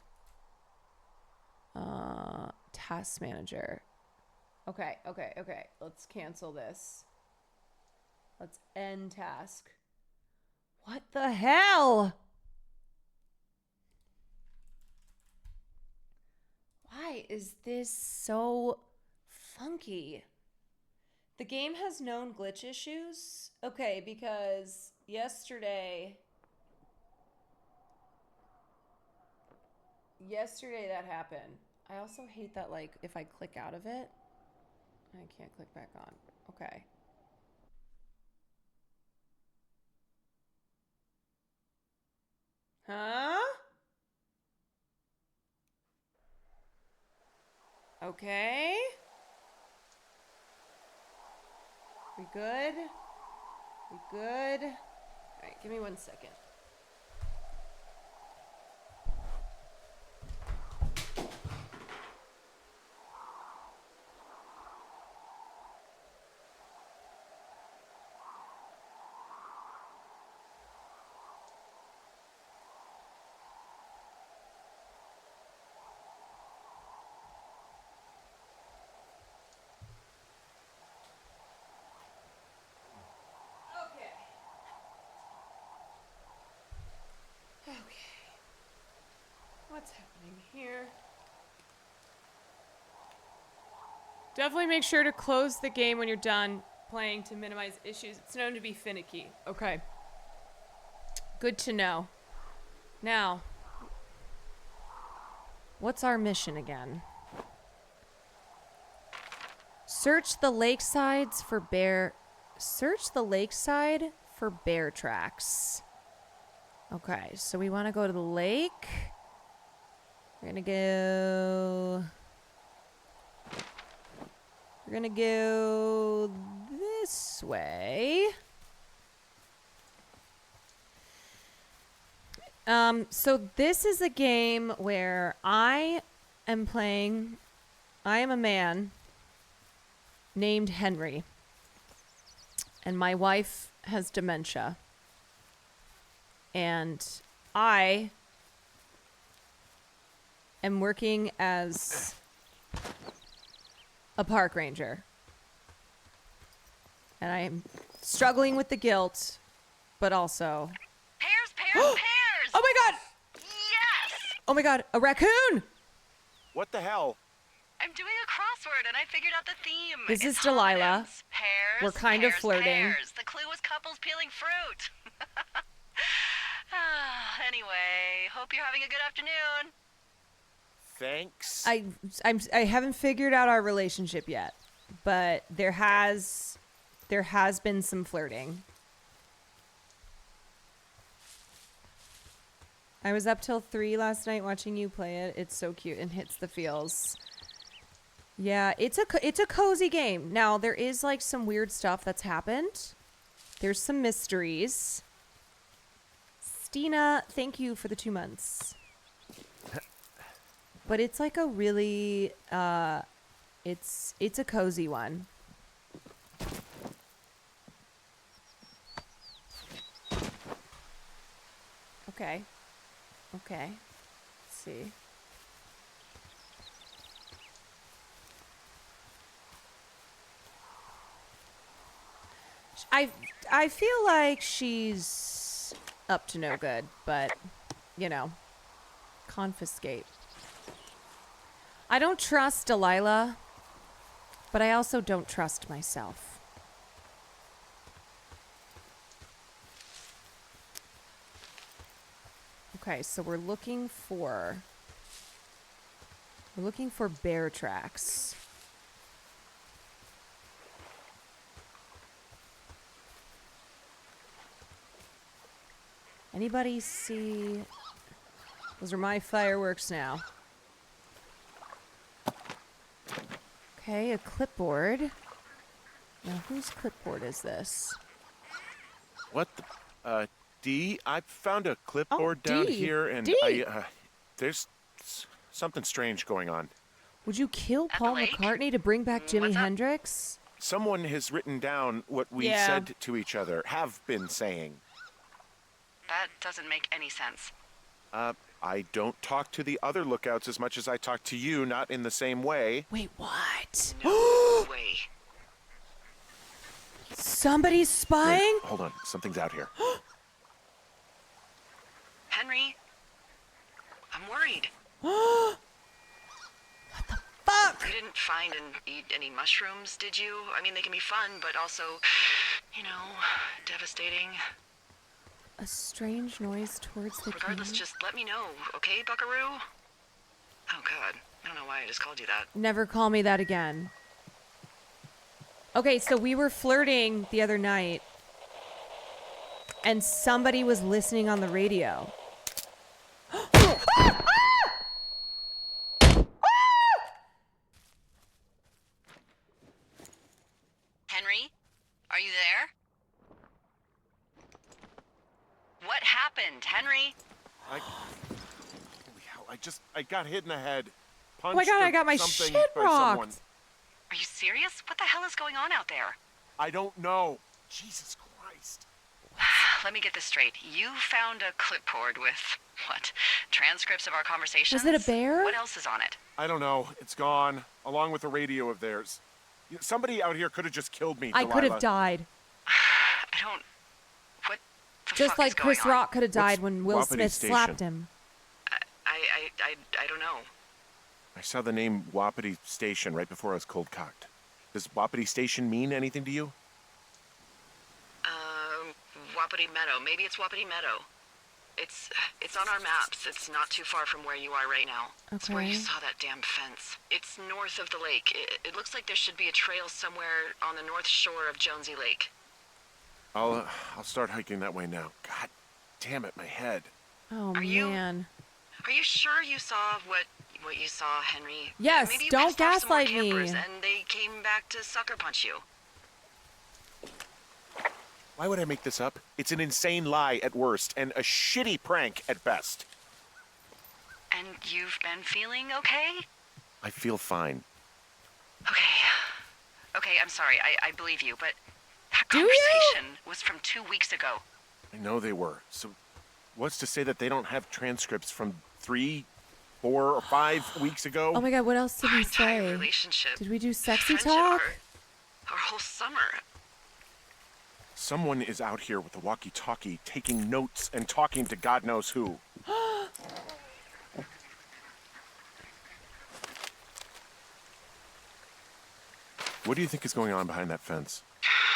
Speaker 9: Task manager. Okay. Let's cancel this. Let's end task. What the hell? Why is this so funky? The game has known glitch issues? Okay, because yesterday that happened. I also hate that, like, if I click out of it, I can't click back on. Okay. Huh? Okay. We good? We good? All right, give me 1 second. Okay. What's happening here? Definitely make sure to close the game when you're done playing to minimize issues. It's known to be finicky. Okay. Good to know. Now, what's our mission again? Search the lakeside for bear tracks. Okay, so we want to go to the lake. We're gonna go this way. So this is a game where I am a man named Henry, and my wife has dementia. And I am working as a park ranger. And I am struggling with the guilt, but also...
Speaker 12: Pears!
Speaker 9: Oh my god!
Speaker 12: Yes!
Speaker 9: Oh my god, a raccoon!
Speaker 12: What the hell? I'm doing a crossword and I figured out the theme.
Speaker 9: This
Speaker 12: It's
Speaker 9: is Delilah.
Speaker 12: homonyms. Pears.
Speaker 9: We're kind of
Speaker 12: pears,
Speaker 9: flirting.
Speaker 12: Pears. The clue was couples peeling fruit. Anyway, hope you're having a good afternoon.
Speaker 16: Thanks.
Speaker 9: I haven't figured out our relationship yet, but there has been some flirting. I was up till 3 last night watching you play it. It's so cute and hits the feels. Yeah, it's a cozy game. Now there is like some weird stuff that's happened. There's some mysteries. Stina, thank you for the 2 months. But it's like a really, it's a cozy one. Okay. Okay. Let's see. I feel like she's up to no good, but, you know, confiscate. I don't trust Delilah, but I also don't trust myself. Okay, so we're looking for bear tracks. Anybody see? Those are my fireworks now. Okay, a clipboard. Now, whose clipboard is this?
Speaker 16: What the? Dee, I found a clipboard down
Speaker 9: Dee.
Speaker 16: here, and
Speaker 9: Dee.
Speaker 16: there's something strange going on.
Speaker 9: Would you kill Paul McCartney to bring back Jimi Hendrix?
Speaker 16: Someone has written down what we said to each other, have been saying.
Speaker 12: That doesn't make any sense.
Speaker 16: I don't talk to the other lookouts as much as I talk to you, not in the same way.
Speaker 9: Wait, what?
Speaker 12: No way.
Speaker 9: Somebody's spying?
Speaker 16: Wait, hold on, something's out here.
Speaker 12: Henry, I'm worried. find and eat any mushrooms, did you? I mean, they can be fun, but also, you know, devastating.
Speaker 9: A strange noise towards the
Speaker 12: Regardless,
Speaker 9: camera.
Speaker 12: just let me know, okay, Buckaroo? Oh, God. I don't know why I just called you that.
Speaker 9: Never call me that again. Okay, so we were flirting the other night, and somebody was listening on the radio.
Speaker 12: Henry? Are you there? What happened, Henry?
Speaker 16: Holy hell, I got hit in the head.
Speaker 9: Oh my God, I got my
Speaker 16: something
Speaker 9: shit
Speaker 16: by
Speaker 9: rocked.
Speaker 16: someone.
Speaker 12: Are you serious? What the hell is going on out there?
Speaker 16: I don't know. Jesus Christ.
Speaker 12: Let me get this straight. You found a clipboard with, what, transcripts of our conversations?
Speaker 9: Was it a bear?
Speaker 12: What else is on it?
Speaker 16: I don't know. It's gone, along with the radio of theirs. Somebody out here could have just killed me,
Speaker 9: I could have
Speaker 16: Delilah.
Speaker 9: died.
Speaker 12: I don't... What the
Speaker 9: Just
Speaker 12: fuck
Speaker 9: like
Speaker 12: is going
Speaker 9: Chris
Speaker 12: on?
Speaker 9: Rock could have died
Speaker 16: What's
Speaker 9: when Will
Speaker 16: Wapiti
Speaker 9: Smith
Speaker 16: Station?
Speaker 9: slapped him.
Speaker 12: I don't know.
Speaker 16: I saw the name Wapiti Station right before I was cold cocked. Does Wapiti Station mean anything to you?
Speaker 12: Wapiti Meadow. Maybe it's Wapiti Meadow. It's on our maps. It's not too far from where you are right now. It's where you
Speaker 9: Okay.
Speaker 12: saw that damn fence. It's north of the lake. It looks like there should be a trail somewhere on the north shore of Jonesy Lake.
Speaker 16: I'll start hiking that way now. God damn it, my head.
Speaker 9: Oh,
Speaker 12: Are you-
Speaker 9: man.
Speaker 12: Are you sure you saw what you saw, Henry?
Speaker 9: Yes,
Speaker 12: Maybe you
Speaker 9: don't
Speaker 12: pissed off some more
Speaker 9: gaslight me.
Speaker 12: campers and they came back to sucker punch you.
Speaker 16: Why would I make this up? It's an insane lie at worst and a shitty prank at best.
Speaker 12: And you've been feeling okay?
Speaker 16: I feel fine.
Speaker 12: Okay, I'm sorry. I believe you, but that
Speaker 9: Do you?
Speaker 12: conversation was from 2 weeks ago.
Speaker 16: I know they were. So what's to say that they don't have transcripts from 3, 4, or 5 weeks ago?
Speaker 9: Oh my God, what else did we say?
Speaker 12: Relationship.
Speaker 9: Did we do sexy
Speaker 12: friendship,
Speaker 9: talk?
Speaker 12: Our whole summer.
Speaker 16: Someone is out here with a walkie-talkie taking notes and talking to God knows who. What do you think is going on behind that fence?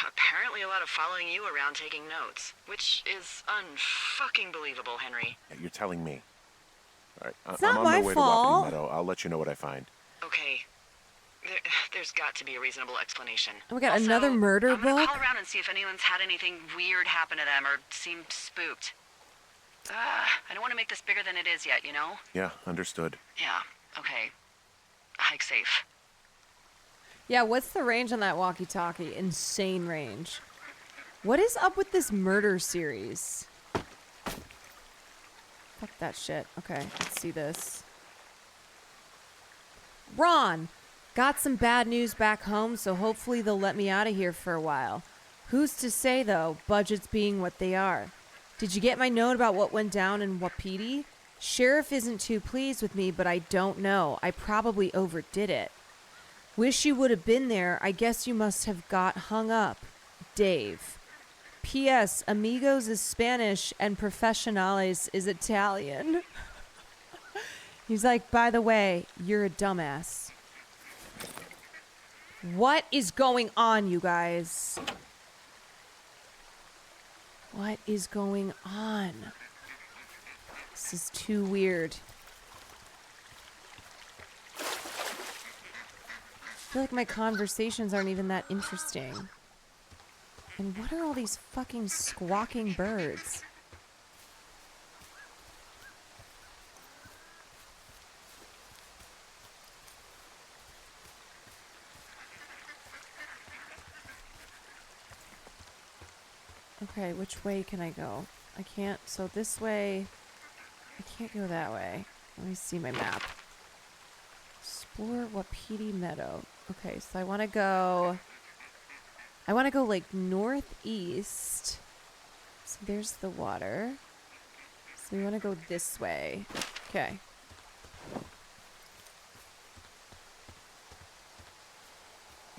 Speaker 12: Apparently a lot of following you around taking notes, which is unfucking believable, Henry.
Speaker 16: Yeah, you're telling me. All right,
Speaker 9: It's
Speaker 16: I'm
Speaker 9: not
Speaker 16: on
Speaker 9: my
Speaker 16: my way
Speaker 9: fault.
Speaker 16: to Wapiti Meadow. I'll let you know what I find.
Speaker 12: Okay. There's got to be a reasonable explanation.
Speaker 9: Oh my God,
Speaker 12: Also,
Speaker 9: another murder
Speaker 12: I'm gonna
Speaker 9: book?
Speaker 12: call around and see if anyone's had anything weird happen to them or seemed spooked. I don't want to make this bigger than it is yet, you know?
Speaker 16: Yeah, understood.
Speaker 12: Yeah, okay. Hike safe.
Speaker 9: Yeah, what's the range on that walkie-talkie? Insane range. What is up with this murder series? Fuck that shit. Okay, let's see this. Ron, got some bad news back home, so hopefully they'll let me out of here for a while. Who's to say, though, budgets being what they are? Did you get my note about what went down in Wapiti? Sheriff isn't too pleased with me, but I don't know. I probably overdid it. Wish you would have been there. I guess you must have got hung up. Dave. P.S. Amigos is Spanish and Professionales is Italian. He's like, by the way, you're a dumbass. What is going on, you guys? What is going on? This is too weird. I feel like my conversations aren't even that interesting. And what are all these fucking squawking birds? Okay, which way can I go? I can't, so this way, I can't go that way. Let me see my map. Explore Wapiti Meadow. Okay, so I want to go like northeast. So there's the water. So we want to go this way. Okay.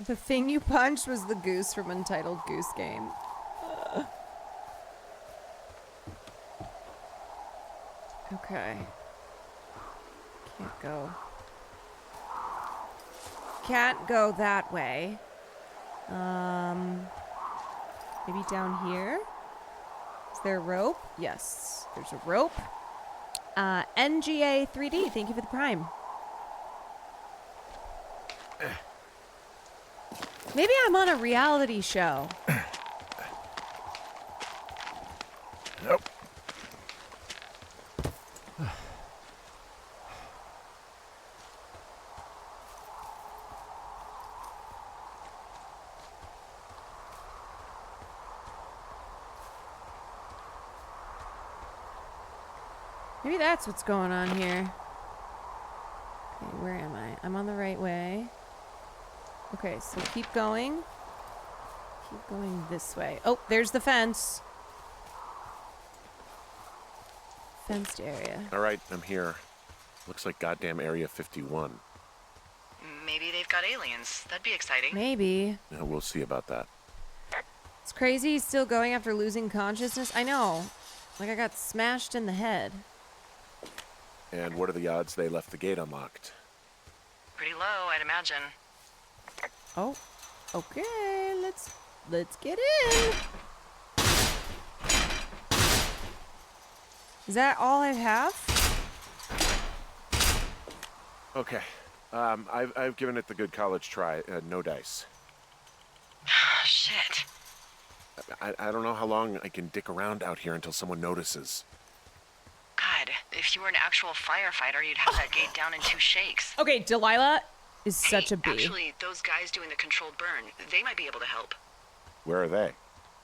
Speaker 9: The thing you punched was the goose from Untitled Goose Game. Okay. Can't go. can't go that way. Maybe down here? Is there a rope? Yes, there's a rope. NGA 3D, thank you for the prime. Maybe I'm on a reality show.
Speaker 16: Nope.
Speaker 9: Maybe that's what's going on here. Okay, where am I? I'm on the right way. Okay, so keep going. Keep going this way. Oh, there's the fence. Fenced area.
Speaker 16: All right, I'm here. Looks like goddamn Area 51.
Speaker 12: Maybe they've got aliens. That'd be exciting.
Speaker 9: Maybe.
Speaker 16: Yeah, we'll see about that.
Speaker 9: It's crazy he's still going after losing consciousness. I know. Like I got smashed in the head.
Speaker 16: And what are the odds they left the gate unlocked?
Speaker 12: Pretty low, I'd imagine.
Speaker 9: Oh, okay. Let's get in. Is that all I have?
Speaker 16: Okay. I've given it the good college try. No dice.
Speaker 12: Shit.
Speaker 16: I don't know how long I can dick around out here until someone notices.
Speaker 12: God, if you were an actual firefighter, you'd have that gate down in 2 shakes.
Speaker 9: Okay, Delilah is such a bee.
Speaker 12: Actually, those guys doing the controlled burn, they might be able to help.
Speaker 16: Where are they?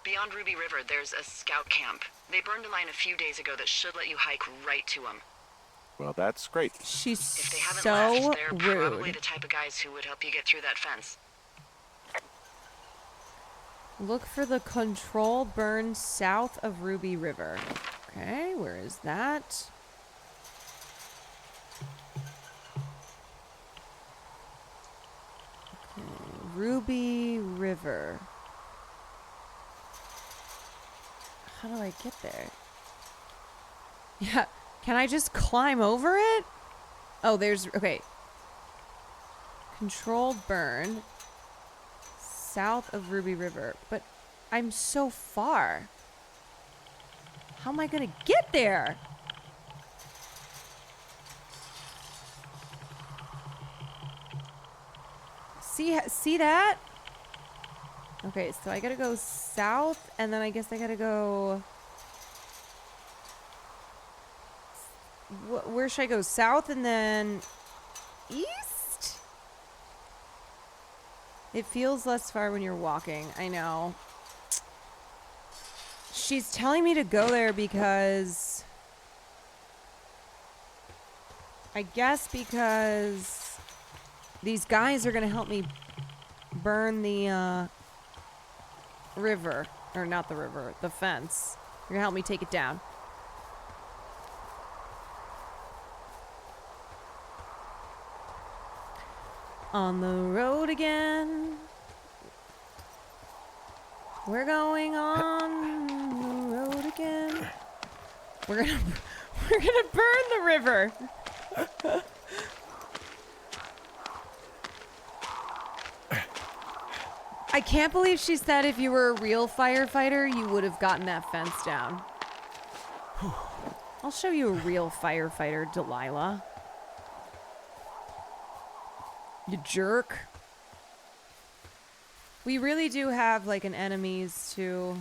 Speaker 12: Beyond Ruby River, there's a scout camp. They burned a line a few days ago that should let you hike right to them.
Speaker 16: Well, that's great.
Speaker 9: She's
Speaker 12: If they haven't
Speaker 9: so
Speaker 12: left, they're
Speaker 9: rude.
Speaker 12: probably the type of guys who would help you get through that fence.
Speaker 9: Look for the control burn south of Ruby River. Okay, where is that? Okay, Ruby River. How do I get there? Yeah, can I just climb over it? Oh, there's, okay. Controlled burn south of Ruby River, but I'm so far. How am I gonna get there? See that? Okay, so I gotta go south, and then I guess I gotta go... Where should I go? South and then east? It feels less far when you're walking. I know. She's telling me to go there because... I guess because these guys are going to help me burn the river. Or not the river, the fence. They're going to help me take it down. On the road again. We're going on the road again. We're gonna burn the river. I can't believe she said if you were a real firefighter, you would have gotten that fence down. I'll show you a real firefighter, Delilah. You jerk. We really do have like an enemies to...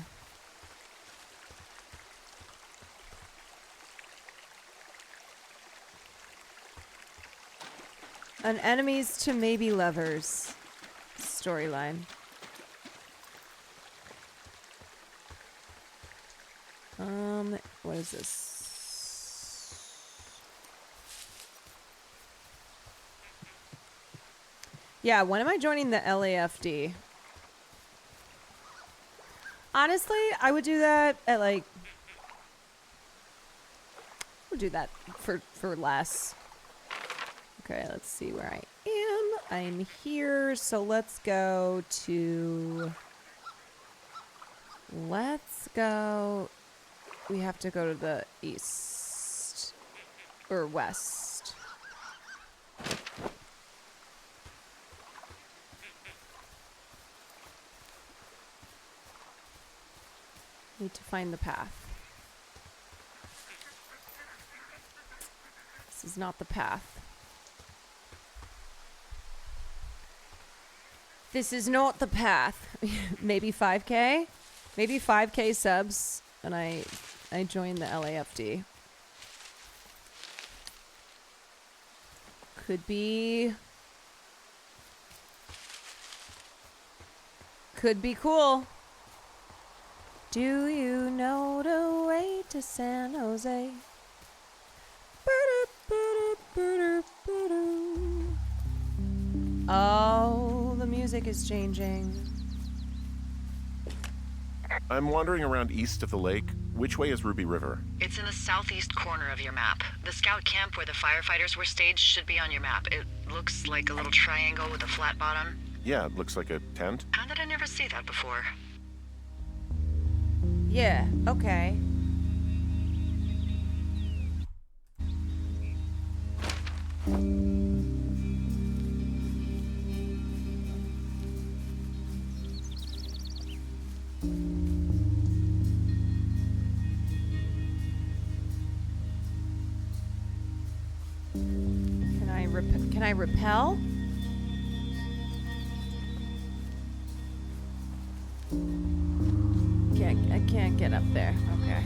Speaker 9: An enemies to maybe lovers storyline. What is this? Yeah, when am I joining the LAFD? Honestly, I would do that at like... I would do that for less. Okay, let's see where I am. I'm here, so let's go to... Let's go... We have to go to the east. Or west. Need to find the path. This is not the path. This is not the path. Maybe 5K? Maybe 5K subs and I join the LAFD. Could be cool. Do you know the way to San Jose? Oh, the music is changing.
Speaker 16: I'm wandering around east of the lake. Which way is Ruby River?
Speaker 12: It's in the southeast corner of your map. The scout camp where the firefighters were staged should be on your map. It looks like a little triangle with a flat bottom.
Speaker 16: Yeah, it looks like a tent.
Speaker 12: How did I never see that before?
Speaker 9: Yeah, okay. Can I repel? I can't get up there. Okay.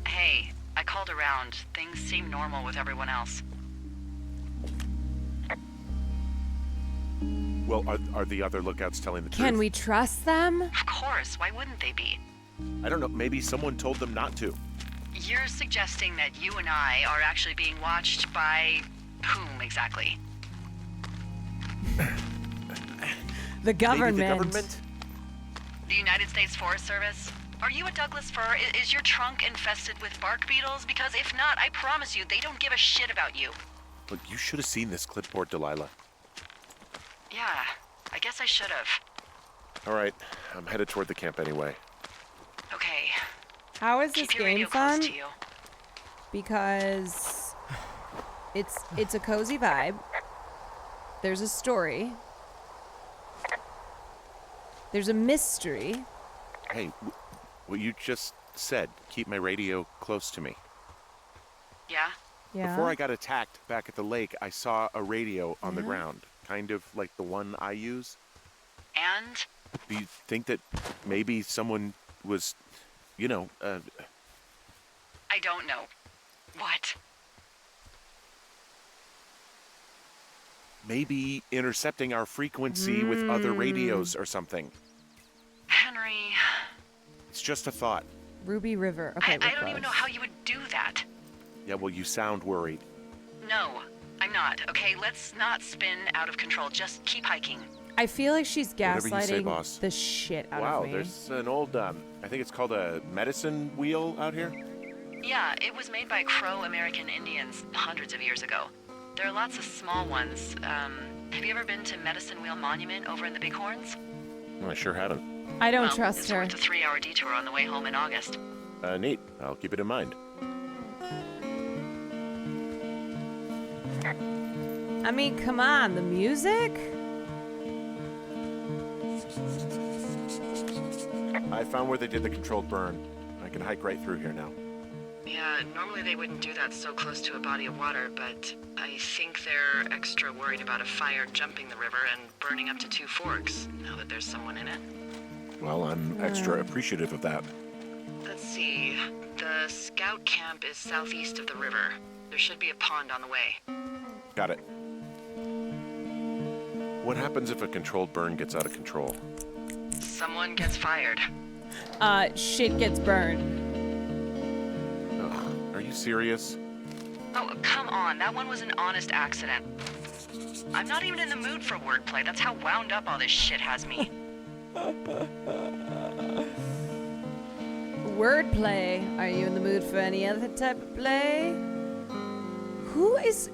Speaker 12: Hey, I called around. Things seem normal with everyone else.
Speaker 16: Well, are the other lookouts telling the truth?
Speaker 9: Can we trust them?
Speaker 12: Of course, why wouldn't they be?
Speaker 16: I don't know, maybe someone told them not to.
Speaker 12: You're suggesting that you and I are actually being watched by whom exactly?
Speaker 9: The government.
Speaker 16: Maybe the government?
Speaker 12: The United States Forest Service? Are you a Douglas fir? Is your trunk infested with bark beetles? Because if not, I promise you, they don't give a shit about you.
Speaker 16: Look, you should have seen this clipboard, Delilah.
Speaker 12: Yeah, I guess I should have.
Speaker 16: All right, I'm headed toward the camp anyway.
Speaker 12: Okay.
Speaker 9: How is this
Speaker 12: Keep your
Speaker 9: game
Speaker 12: radio close
Speaker 9: fun?
Speaker 12: to you.
Speaker 9: Because it's a cozy vibe. There's a story. There's a mystery.
Speaker 16: Hey, what you just said, keep my radio close to me.
Speaker 12: Yeah?
Speaker 9: Yeah.
Speaker 16: Before I got attacked back at the lake, I saw a radio on the ground, kind of like the one I use.
Speaker 12: And?
Speaker 16: Do you think that maybe someone was, you know,
Speaker 12: I don't know. What?
Speaker 16: maybe intercepting our frequency with other radios or something?
Speaker 12: Henry.
Speaker 16: It's just a thought.
Speaker 9: Ruby River. Okay,
Speaker 12: I don't even know how you would do that.
Speaker 16: Yeah, well, you sound worried.
Speaker 12: No, I'm not. Okay, let's not spin out of control. Just keep hiking.
Speaker 9: I feel like she's
Speaker 16: Whatever you say,
Speaker 9: gaslighting
Speaker 16: boss.
Speaker 9: the shit out
Speaker 16: Wow,
Speaker 9: of me.
Speaker 16: there's an old, I think it's called a medicine wheel out here.
Speaker 12: Yeah, it was made by Crow American Indians hundreds of years ago. There are lots of small ones. Have you ever been to Medicine Wheel Monument over in the Bighorns?
Speaker 16: Well, I sure haven't.
Speaker 9: I don't
Speaker 12: Well,
Speaker 9: trust
Speaker 12: it's
Speaker 9: her.
Speaker 12: worth a 3-hour detour on the way home in August.
Speaker 16: Neat. I'll keep it in mind.
Speaker 9: I mean, come on, the music?
Speaker 16: I found where they did the controlled burn. I can hike right through here now.
Speaker 12: Yeah, normally they wouldn't do that so close to a body of water, but I think they're extra worried about a fire jumping the river and burning up to 2 forks, now that there's someone in it.
Speaker 16: Well, I'm extra appreciative of that.
Speaker 12: Let's see. The scout camp is southeast of the river. There should be a pond on the way.
Speaker 16: Got it. What happens if a controlled burn gets out of control?
Speaker 12: Someone gets fired.
Speaker 9: Shit gets burned.
Speaker 16: Ugh, are you serious?
Speaker 12: Oh, come on. That one was an honest accident. I'm not even in the mood for wordplay. That's how wound up all this shit has me.
Speaker 9: Wordplay. Are you in the mood for any other type of play? Whose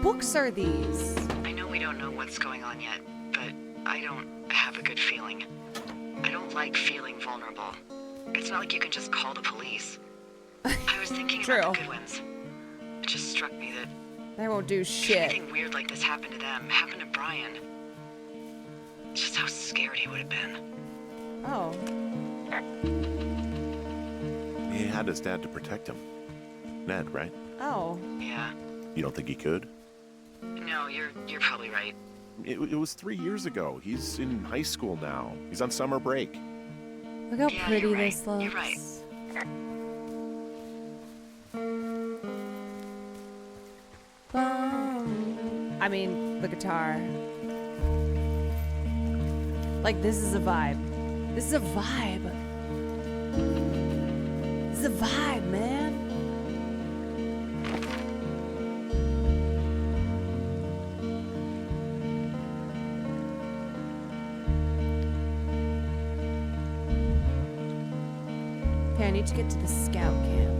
Speaker 9: books are these?
Speaker 12: I know we don't know what's going on yet, but I don't have a good feeling. I don't like feeling vulnerable. It's not like you can just call the police. I was thinking about the Goodwins. It just struck me that
Speaker 9: They won't do
Speaker 12: if
Speaker 9: shit.
Speaker 12: anything weird like this happened to them, happened to Brian, just how scared he would have been.
Speaker 9: Oh.
Speaker 16: He had his dad to protect him. Ned, right?
Speaker 9: Oh.
Speaker 12: Yeah.
Speaker 16: You don't think he could?
Speaker 12: No, you're probably right.
Speaker 16: It was 3 years ago. He's in high school now. He's on summer break.
Speaker 2: Look how
Speaker 12: Yeah,
Speaker 2: pretty
Speaker 12: you're right.
Speaker 2: this looks.
Speaker 12: You're right.
Speaker 9: I mean, the guitar. Like, this is a vibe. This is a vibe. This is a vibe, man. Okay, I need to get to the scout camp.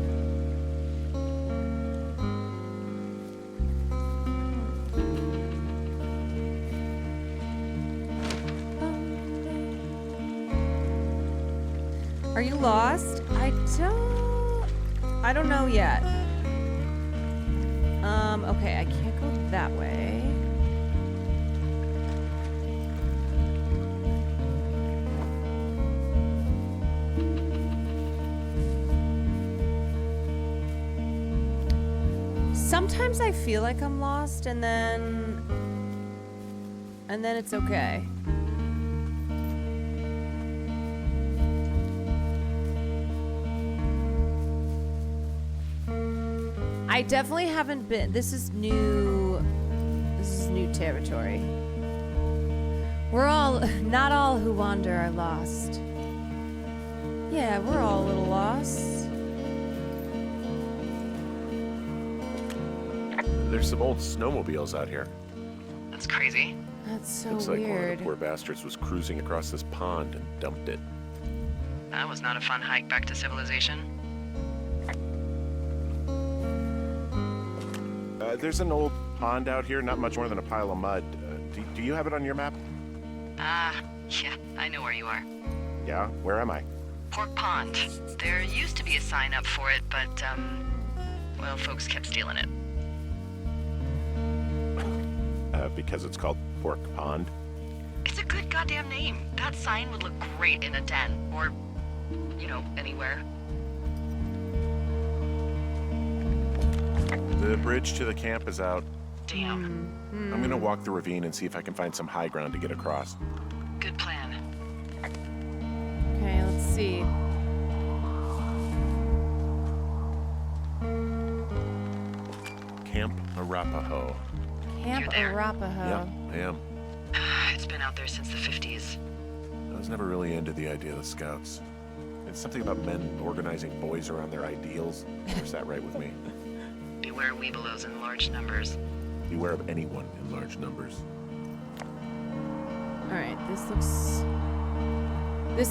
Speaker 9: Are you lost? I don't know yet. Okay, I can't go that way. Sometimes I feel like I'm lost and then it's okay. I definitely haven't been. This is new territory. Not all who wander are lost. Yeah, we're all a little lost.
Speaker 16: There's some old snowmobiles out here.
Speaker 12: That's crazy.
Speaker 9: That's so
Speaker 16: Looks like one of
Speaker 9: weird.
Speaker 16: the poor bastards was cruising across this pond and dumped it.
Speaker 12: That was not a fun hike back to civilization.
Speaker 16: There's an old pond out here, not much more than a pile of mud. Do you have it on your map?
Speaker 12: Yeah, I know where you are.
Speaker 16: Yeah? Where am I?
Speaker 12: Pork Pond. There used to be a sign up for it, but, well, folks kept stealing it.
Speaker 16: Because it's called Pork Pond?
Speaker 12: It's a good goddamn name. That sign would look great in a den, or, you know, anywhere.
Speaker 16: The bridge to the camp is out.
Speaker 12: Damn.
Speaker 16: I'm gonna walk the ravine and see if I can find some high ground to get across.
Speaker 12: Good plan.
Speaker 9: Okay, let's see.
Speaker 16: Camp Arapaho.
Speaker 9: Camp Arapaho.
Speaker 16: Yeah, I am.
Speaker 12: It's been out there since the 50s.
Speaker 16: I was never really into the idea of the Scouts. It's something about men organizing boys around their ideals. Never sat right with me.
Speaker 12: Beware weebelows in large numbers.
Speaker 16: Beware of anyone in large numbers.
Speaker 9: All right, this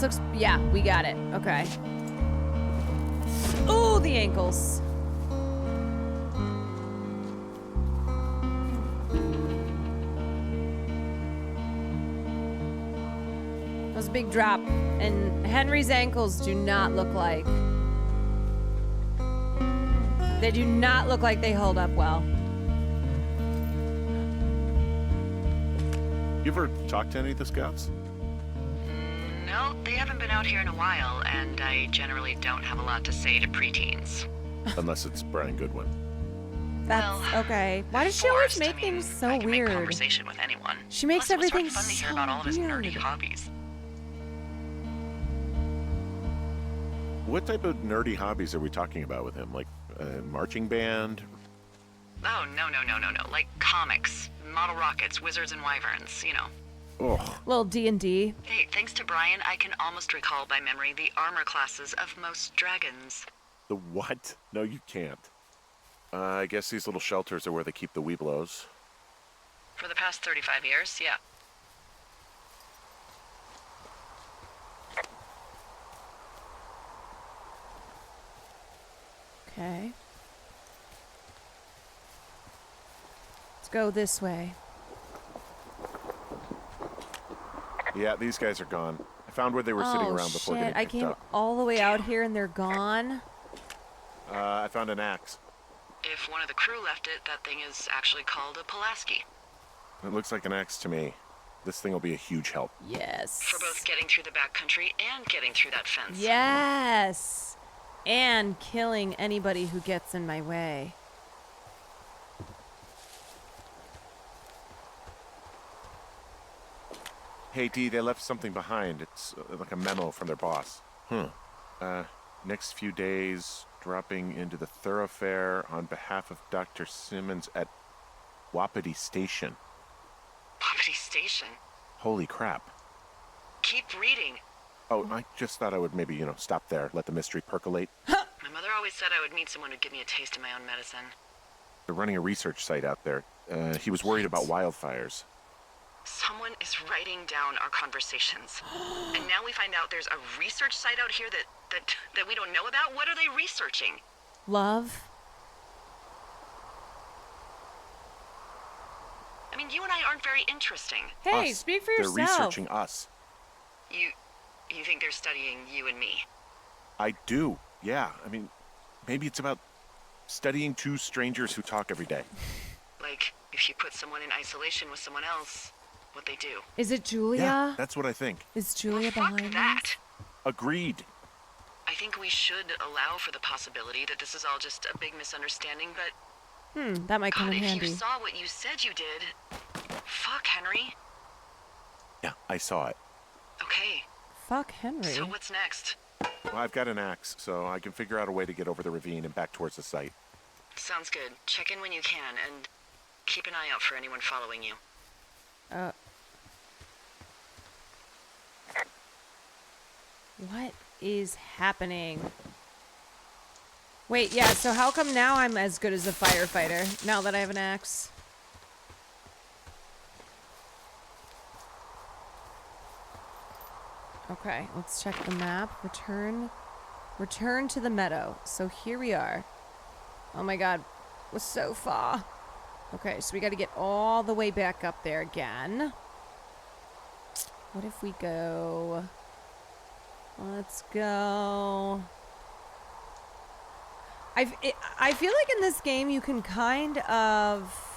Speaker 9: looks, yeah, we got it. Okay. Ooh, the ankles. That was a big drop, and Henry's ankles do not look like, they do not look like they hold up well.
Speaker 16: You ever talked to any of the Scouts?
Speaker 12: No, they haven't been out here in a while, and I generally don't have a lot to say to preteens.
Speaker 16: Unless it's Brian Goodwin.
Speaker 9: That's okay. Why does she always make things so
Speaker 12: I can
Speaker 9: weird?
Speaker 12: make conversation with anyone.
Speaker 9: She makes
Speaker 12: Plus, it was
Speaker 9: everything
Speaker 12: fun to hear
Speaker 9: so
Speaker 12: about all of his nerdy
Speaker 9: weird.
Speaker 12: hobbies.
Speaker 16: What type of nerdy hobbies are we talking about with him? Like marching band?
Speaker 12: Oh, no. Like comics, model rockets, wizards and wyverns, you know.
Speaker 16: Oh.
Speaker 9: Little D&D.
Speaker 12: Hey, thanks to Brian, I can almost recall by memory the armor classes of most dragons.
Speaker 16: The what? No, you can't. I guess these little shelters are where they keep the weeblos.
Speaker 12: For the past 35 years, yeah.
Speaker 9: Okay. Let's go this way.
Speaker 16: Yeah, these guys are gone. I found where they were sitting around before
Speaker 9: shit.
Speaker 16: getting
Speaker 9: I
Speaker 16: picked
Speaker 9: came
Speaker 16: up.
Speaker 9: all the way out here and they're gone.
Speaker 16: I found an axe.
Speaker 12: If one of the crew left it, that thing is actually called a Pulaski.
Speaker 16: It looks like an axe to me. This thing will be a huge help.
Speaker 2: Yes.
Speaker 12: For both getting through the backcountry and getting through that fence.
Speaker 2: Yes. And killing anybody who gets in my way.
Speaker 16: Hey, Dee, they left something behind. It's like a memo from their boss. Next few days, dropping into the thoroughfare on behalf of Dr. Simmons at Wapiti Station.
Speaker 12: Wapiti Station?
Speaker 16: Holy crap.
Speaker 12: Keep reading.
Speaker 16: Oh, I just thought I would maybe, stop there, let the mystery percolate.
Speaker 12: My mother always said I would meet someone who'd give me a taste of my own medicine.
Speaker 16: They're running a research site out there. He was worried about wildfires.
Speaker 12: Someone is writing down our conversations. And now we find out there's a research site out here that we don't know about? What are they researching?
Speaker 2: Love.
Speaker 12: I mean, you and I aren't very interesting.
Speaker 2: Hey,
Speaker 16: Us.
Speaker 2: speak for
Speaker 16: They're
Speaker 2: yourself.
Speaker 16: researching us.
Speaker 12: You think they're studying you and me?
Speaker 16: I do, yeah. I mean, maybe it's about studying two strangers who talk every day.
Speaker 12: Like, if you put someone in isolation with someone else, what they do.
Speaker 2: Is it Julia?
Speaker 16: Yeah, that's what I think.
Speaker 2: Is Julia behind
Speaker 12: that.
Speaker 2: this?
Speaker 16: Agreed.
Speaker 12: I think we should allow for the possibility that this is all just a big misunderstanding, but
Speaker 2: That might come in
Speaker 12: if
Speaker 2: handy.
Speaker 12: you saw what you said you did, fuck, Henry.
Speaker 16: Yeah, I saw it.
Speaker 12: Okay,
Speaker 2: Fuck Henry.
Speaker 12: so what's next?
Speaker 16: Well, I've got an axe, so I can figure out a way to get over the ravine and back towards the site.
Speaker 12: Sounds good. Check in when you can, and keep an eye out for anyone following you.
Speaker 2: What is happening? Wait, yeah, so how come now I'm as good as a firefighter, now that I have an axe? Okay, let's check the map. Return to the meadow. So here we are. Oh my god, we're so far. Okay, so we gotta get all the way back up there again. What if we go... Let's go... I feel like in this game you can kind of...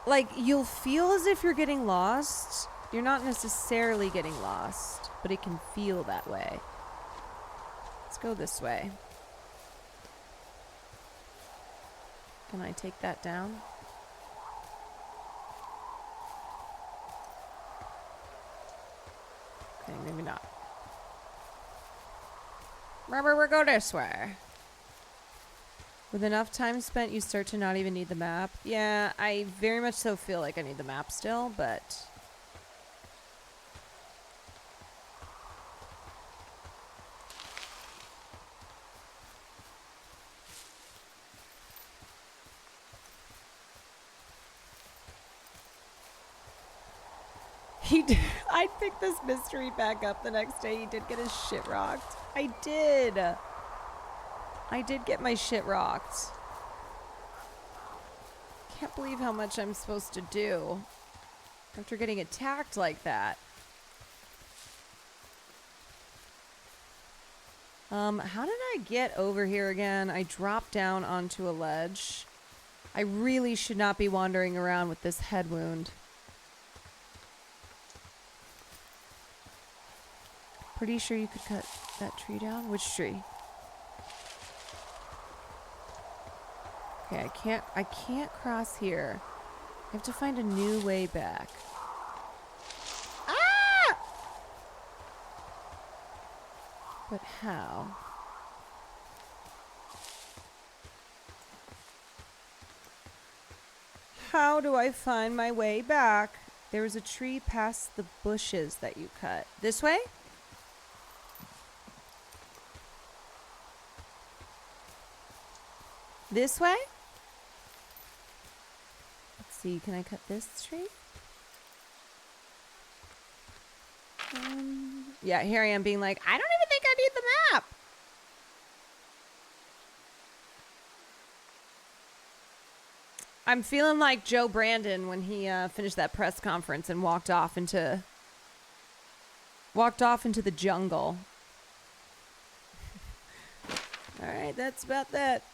Speaker 2: Like, you'll feel as if you're getting lost. You're not necessarily getting lost, but it can feel that way. Let's go this way. Can I take that down? Okay, maybe not. Remember, we'll go this way. With enough time spent, you start to not even need the map. Yeah, I very much so feel like I need the map still, but... I picked this mystery back up the next day. He did get his shit rocked. I did get my shit rocked. Can't believe how much I'm supposed to do after getting attacked like that. How did I get over here again? I dropped down onto a ledge. I really should not be wandering around with this head wound. Pretty sure you could cut that tree down. Which tree? Okay, I can't cross here. I have to find a new way back. Ah! But how? How do I find my way back? There was a tree past the bushes that you cut. This way? This way? Let's see, can I cut this tree? Yeah, here I am being like, I don't even think I need the map. I'm feeling like Joe Brandon when he finished that press conference and walked off into
Speaker 9: walked off into the jungle. All right, that's about that.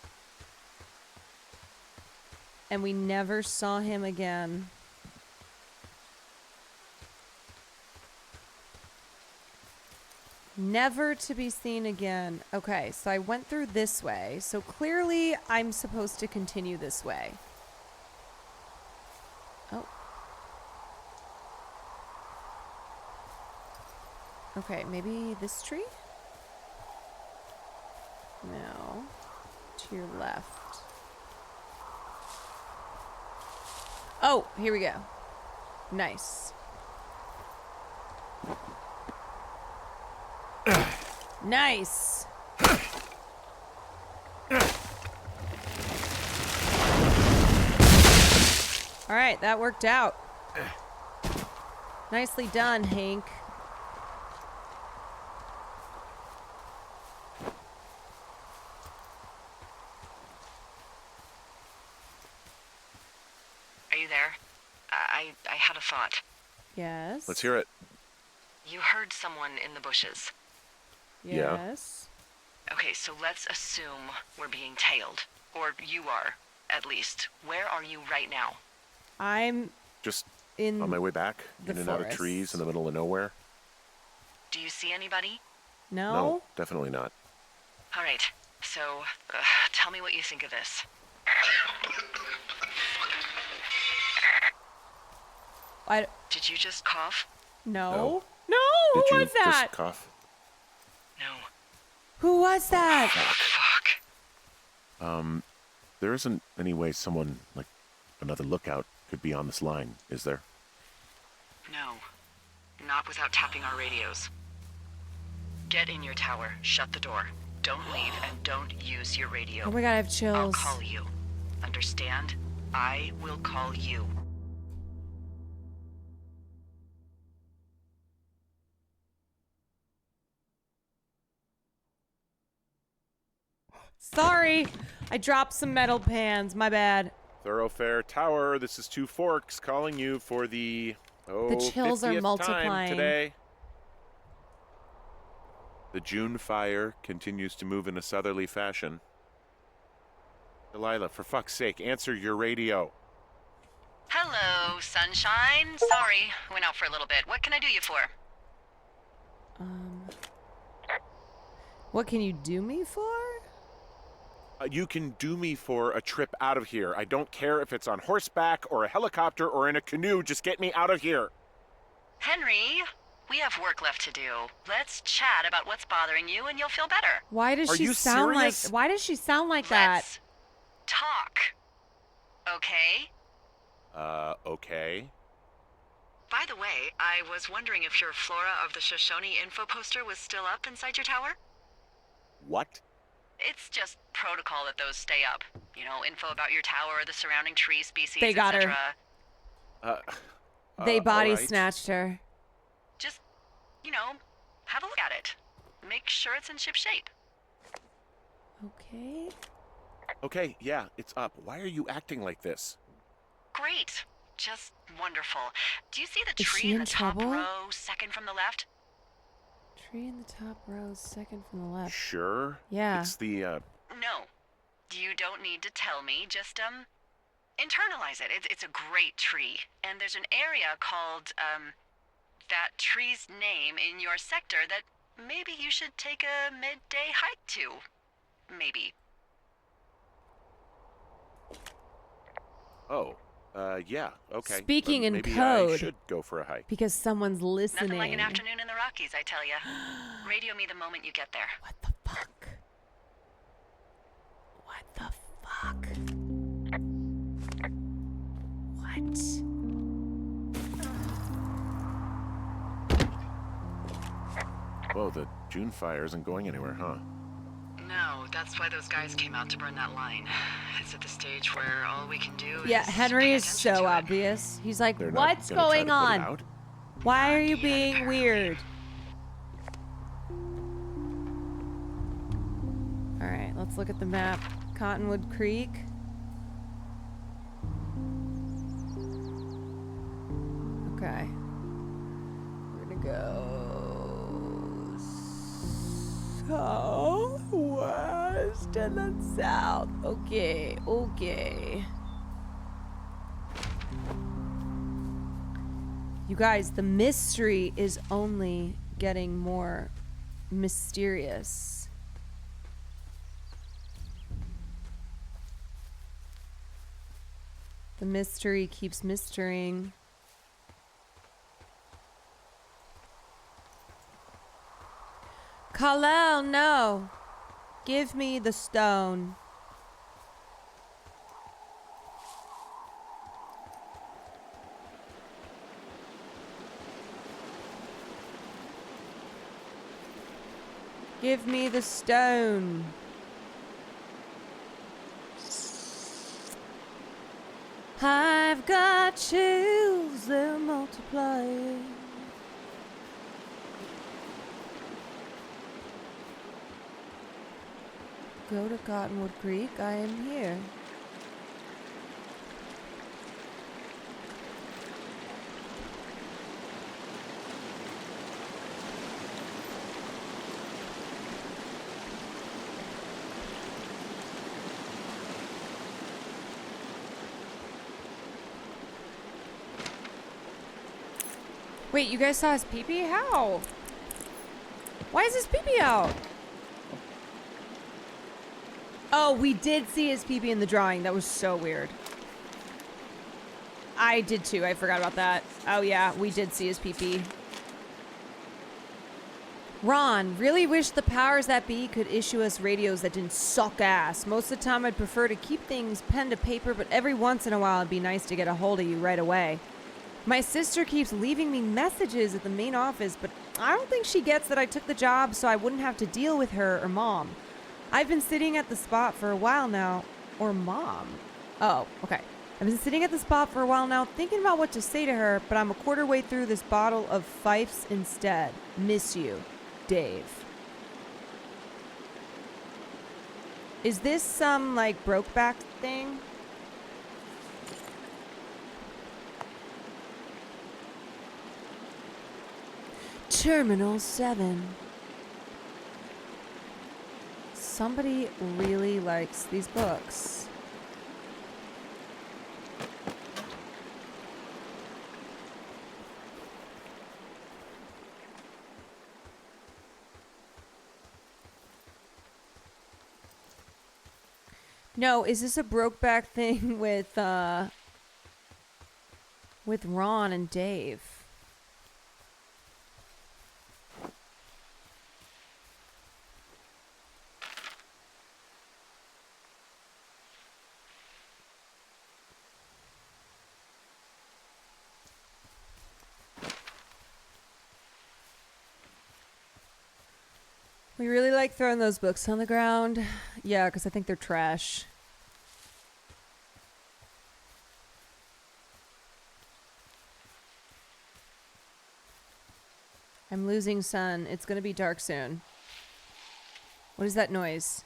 Speaker 9: And we never saw him again. Never to be seen again. Okay, so I went through this way. So clearly I'm supposed to continue this way. Oh. Okay, maybe this tree? No. To your left. Oh, here we go. Nice. Nice. All right, that worked out. Nicely done, Hank.
Speaker 12: Are you there? I had a thought.
Speaker 9: Yes.
Speaker 16: Let's hear it.
Speaker 12: You heard someone in the bushes.
Speaker 9: Yes.
Speaker 12: Okay, so let's assume we're being tailed. Or you are, at least. Where are you right now?
Speaker 9: I'm
Speaker 16: Just
Speaker 9: in
Speaker 16: on my way back,
Speaker 9: the
Speaker 16: in and out of
Speaker 9: forest.
Speaker 16: trees in the middle of nowhere.
Speaker 12: Do you see anybody?
Speaker 9: No.
Speaker 16: Definitely not.
Speaker 12: All right, so tell me what you think of this. Did you just cough?
Speaker 9: No. No.
Speaker 16: Did
Speaker 9: Who
Speaker 16: you
Speaker 9: was that?
Speaker 16: just cough?
Speaker 12: No.
Speaker 9: Who was that?
Speaker 16: There isn't any way someone, like another lookout, could be on this line, is there?
Speaker 12: No. Not without tapping our radios. Get in your tower, shut the door. Don't leave and don't use your radio.
Speaker 9: Oh my god, I have
Speaker 12: I'll
Speaker 9: chills.
Speaker 12: call you. Understand? I will call you.
Speaker 9: Sorry. I dropped some metal pans. My bad.
Speaker 16: Thoroughfare Tower, this is Two Forks calling you for the
Speaker 9: chills are
Speaker 16: 50th
Speaker 9: multiplying.
Speaker 16: time today. The June fire continues to move in a southerly fashion. Delilah, for fuck's sake, answer your radio.
Speaker 12: Hello, sunshine. Sorry, went out for a little bit. What can I do you for?
Speaker 9: What can you do me for?
Speaker 16: You can do me for a trip out of here. I don't care if it's on horseback or a helicopter or in a canoe. Just get me out of here.
Speaker 12: Henry, we have work left to do. Let's chat about what's bothering you and you'll feel better.
Speaker 9: Why does she sound
Speaker 16: serious?
Speaker 9: like Why does she sound like that?
Speaker 12: Talk. Okay?
Speaker 16: Okay.
Speaker 12: By the way, I was wondering if your Flora of the Shoshone info poster was still up inside your tower?
Speaker 16: What?
Speaker 12: It's just protocol that those stay up. You know, info about your tower, the surrounding tree species,
Speaker 9: They got her.
Speaker 12: etc.
Speaker 9: They body
Speaker 16: all right.
Speaker 9: snatched her.
Speaker 12: Just, you know, have a look at it. Make sure it's in ship shape.
Speaker 9: Okay.
Speaker 16: Okay, yeah, it's up. Why are you acting like this?
Speaker 12: Great. Just wonderful. Do you see the
Speaker 9: Is
Speaker 12: tree
Speaker 9: she
Speaker 12: in
Speaker 9: in
Speaker 12: the top
Speaker 9: trouble?
Speaker 12: row, second from the left?
Speaker 9: Tree in the top row, second from the left.
Speaker 16: Sure.
Speaker 9: Yeah.
Speaker 16: It's the,
Speaker 12: No. You don't need to tell me. Just, internalize it. It's a great tree. And there's an area called, that tree's name in your sector that maybe you should take a midday hike to. Maybe.
Speaker 16: oh, yeah, okay.
Speaker 9: Speaking in
Speaker 16: maybe I
Speaker 9: code.
Speaker 16: should go for a hike.
Speaker 9: Because someone's listening.
Speaker 12: Nothing like an afternoon in the Rockies, I tell ya. Radio me the moment you get there.
Speaker 9: What the fuck? What the fuck? What?
Speaker 16: Whoa, the June fire isn't going anywhere, huh?
Speaker 12: No, that's why those guys came out to burn that line. It's at the stage where all we can do
Speaker 9: Yeah,
Speaker 12: is
Speaker 9: Henry
Speaker 12: pay
Speaker 9: is
Speaker 12: attention
Speaker 9: so
Speaker 12: to it.
Speaker 9: obvious. He's like,
Speaker 16: They're not
Speaker 9: what's
Speaker 16: gonna try
Speaker 9: going
Speaker 16: to put it
Speaker 9: on?
Speaker 16: out?
Speaker 9: Why are you being weird? All right, let's look at the map. Cottonwood Creek. Okay. We're gonna go Oh, west and then south. Okay, okay. You guys, the mystery is only getting more mysterious. The mystery keeps mysterying. Kal-El, no. Give me the stone. Give me the stone. I've got chills, they're multiplying. Go to Cottonwood Creek, I am here. Wait, you guys saw his pee-pee? How? Why is his pee-pee out? Oh, we did see his pee-pee in the drawing. That was so weird. I did too. I forgot about that. Oh yeah, we did see his pee-pee. Ron, really wish the powers that be could issue us radios that didn't suck ass. Most of the time I'd prefer to keep things pen to paper, but every once in a while it'd be nice to get a hold of you right away. My sister keeps leaving me messages at the main office, but I don't think she gets that I took the job so I wouldn't have to deal with her or Mom. I've been sitting at the spot for a while now. Or Mom. Oh, okay. I've been sitting at the spot for a while now thinking about what to say to her, but I'm a quarter way through this bottle of Fifes instead. Miss you, Dave. Is this some, like, Brokeback thing? Terminal 7. Somebody really likes these books. No, is this a Brokeback thing with Ron and Dave? We really like throwing those books on the ground. Yeah, because I think they're trash. I'm losing sun. It's going to be dark soon. What is that noise?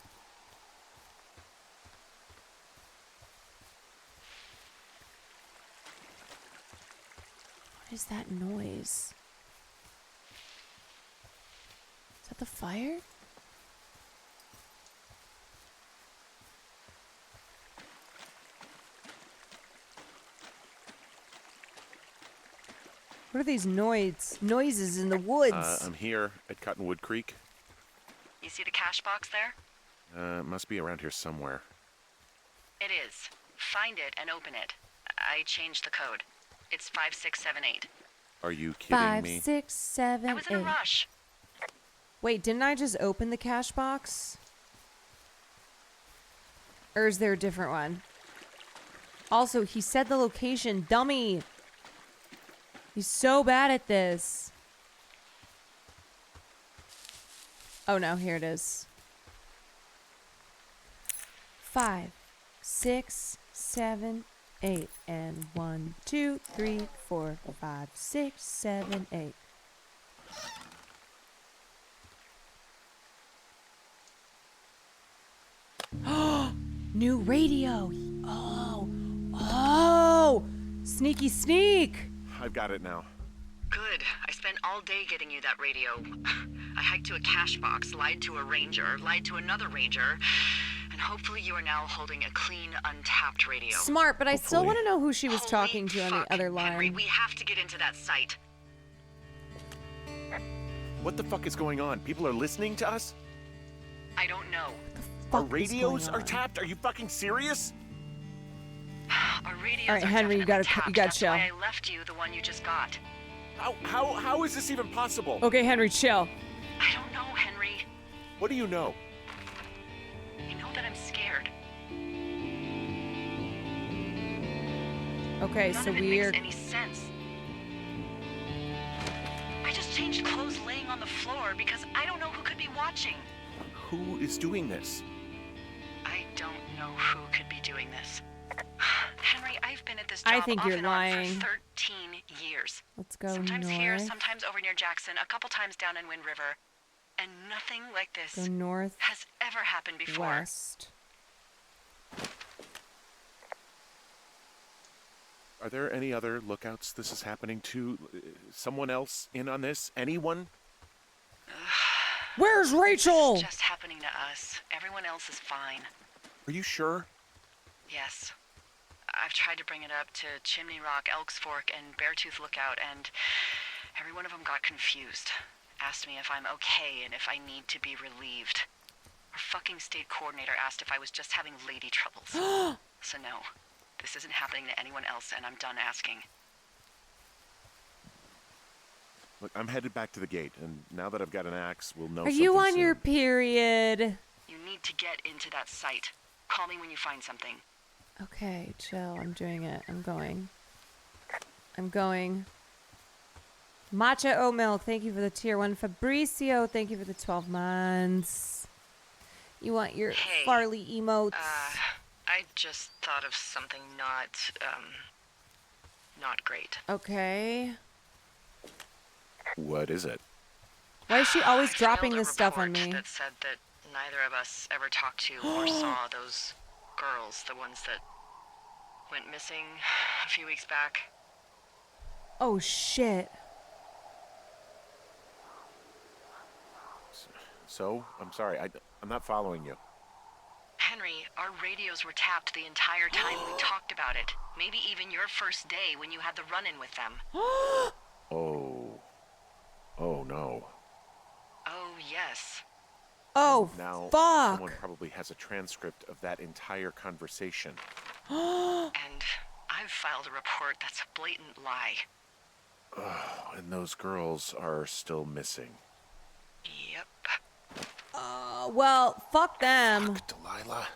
Speaker 9: What is that noise? Is that the fire? What are these noises in the woods?
Speaker 16: I'm here at Cottonwood Creek.
Speaker 12: You see the cash box there?
Speaker 16: Must be around here somewhere.
Speaker 12: It is. Find it and open it. I changed the code. It's 5678.
Speaker 16: Are you kidding me?
Speaker 2: 5, 6, 7,
Speaker 12: I was in a
Speaker 2: 8.
Speaker 12: rush.
Speaker 2: Wait, didn't I just open the cash box? Or is there a different one? Also, he said the location. Dummy! He's so bad at this. Oh no, here it is. 5, 6, 7, 8. And 1, 2, 3, 4, 5, 6, 7, 8. New radio. Oh, sneaky sneak.
Speaker 16: I've got it now.
Speaker 12: Good. I spent all day getting you that radio. I hiked to a cash box, lied to a ranger, lied to another ranger, and hopefully you are now holding a clean, untapped radio.
Speaker 9: Smart, but I still want to know who she was talking to on the other line.
Speaker 12: Henry, we have to get into that site.
Speaker 16: What the fuck is going on? People are listening to us?
Speaker 12: I don't know.
Speaker 16: Our radios are tapped? Are you fucking serious?
Speaker 12: Our radios
Speaker 9: All right,
Speaker 12: are
Speaker 9: Henry, you
Speaker 12: definitely
Speaker 9: got
Speaker 12: tapped.
Speaker 9: to
Speaker 12: That's
Speaker 9: chill.
Speaker 12: why I left you the one you just got.
Speaker 16: How is this even possible?
Speaker 9: Okay, Henry, chill.
Speaker 12: I don't know, Henry.
Speaker 16: What do you know?
Speaker 12: You know that I'm scared.
Speaker 9: Okay,
Speaker 12: None
Speaker 9: so
Speaker 12: of it
Speaker 9: we're...
Speaker 12: makes any sense. I just changed clothes laying on the floor because I don't know who could be watching.
Speaker 16: Who is doing this?
Speaker 12: I don't know who could be doing this. Henry, I've been at this job
Speaker 9: I think
Speaker 12: off
Speaker 9: you're
Speaker 12: and on
Speaker 9: lying.
Speaker 12: for 13 years.
Speaker 9: Let's go
Speaker 12: Sometimes
Speaker 9: north.
Speaker 12: here, sometimes over near Jackson, a couple times down in Wind River. And nothing like this
Speaker 9: Go north,
Speaker 12: has ever happened before.
Speaker 9: west.
Speaker 16: Are there any other lookouts this is happening to? Someone else in on this? Anyone?
Speaker 9: Where's Rachel?
Speaker 12: It's just happening to us. Everyone else is fine.
Speaker 16: Are you sure?
Speaker 12: Yes. I've tried to bring it up to Chimney Rock, Elks Fork, and Beartooth Lookout, and every one of them got confused. Asked me if I'm okay and if I need to be relieved. Our fucking state coordinator asked if I was just having lady troubles. So no, this isn't happening to anyone else, and I'm done asking.
Speaker 16: Look, I'm headed back to the gate, and now that I've got an axe, we'll know
Speaker 9: Are you
Speaker 16: something
Speaker 9: on
Speaker 16: soon.
Speaker 9: your period?
Speaker 12: You need to get into that site. Call me when you find something.
Speaker 9: Okay, chill. I'm doing it. I'm going. I'm going. Matcha Oat Milk, thank you for the tier 1. Fabricio, thank you for the 12 months. You want your
Speaker 12: Hey,
Speaker 9: Farley emotes?
Speaker 12: I just thought of something not great.
Speaker 9: Okay.
Speaker 16: What is it?
Speaker 9: Why is she always
Speaker 12: I
Speaker 9: dropping
Speaker 12: filed a
Speaker 9: this stuff on
Speaker 12: report
Speaker 9: me?
Speaker 12: that said that neither of us ever talked to or saw those girls, the ones that went missing a few weeks back.
Speaker 9: Oh, shit.
Speaker 16: So? I'm sorry, I'm not following you.
Speaker 12: Henry, our radios were tapped the entire time we talked about it. Maybe even your first day when you had the run-in with them.
Speaker 16: Oh. Oh, no.
Speaker 12: Oh, yes.
Speaker 9: Oh,
Speaker 16: Now,
Speaker 9: fuck.
Speaker 16: someone probably has a transcript of that entire conversation.
Speaker 12: And I've filed a report that's a blatant lie.
Speaker 16: And those girls are still missing.
Speaker 12: Yep.
Speaker 9: Well, fuck them.
Speaker 16: Delilah.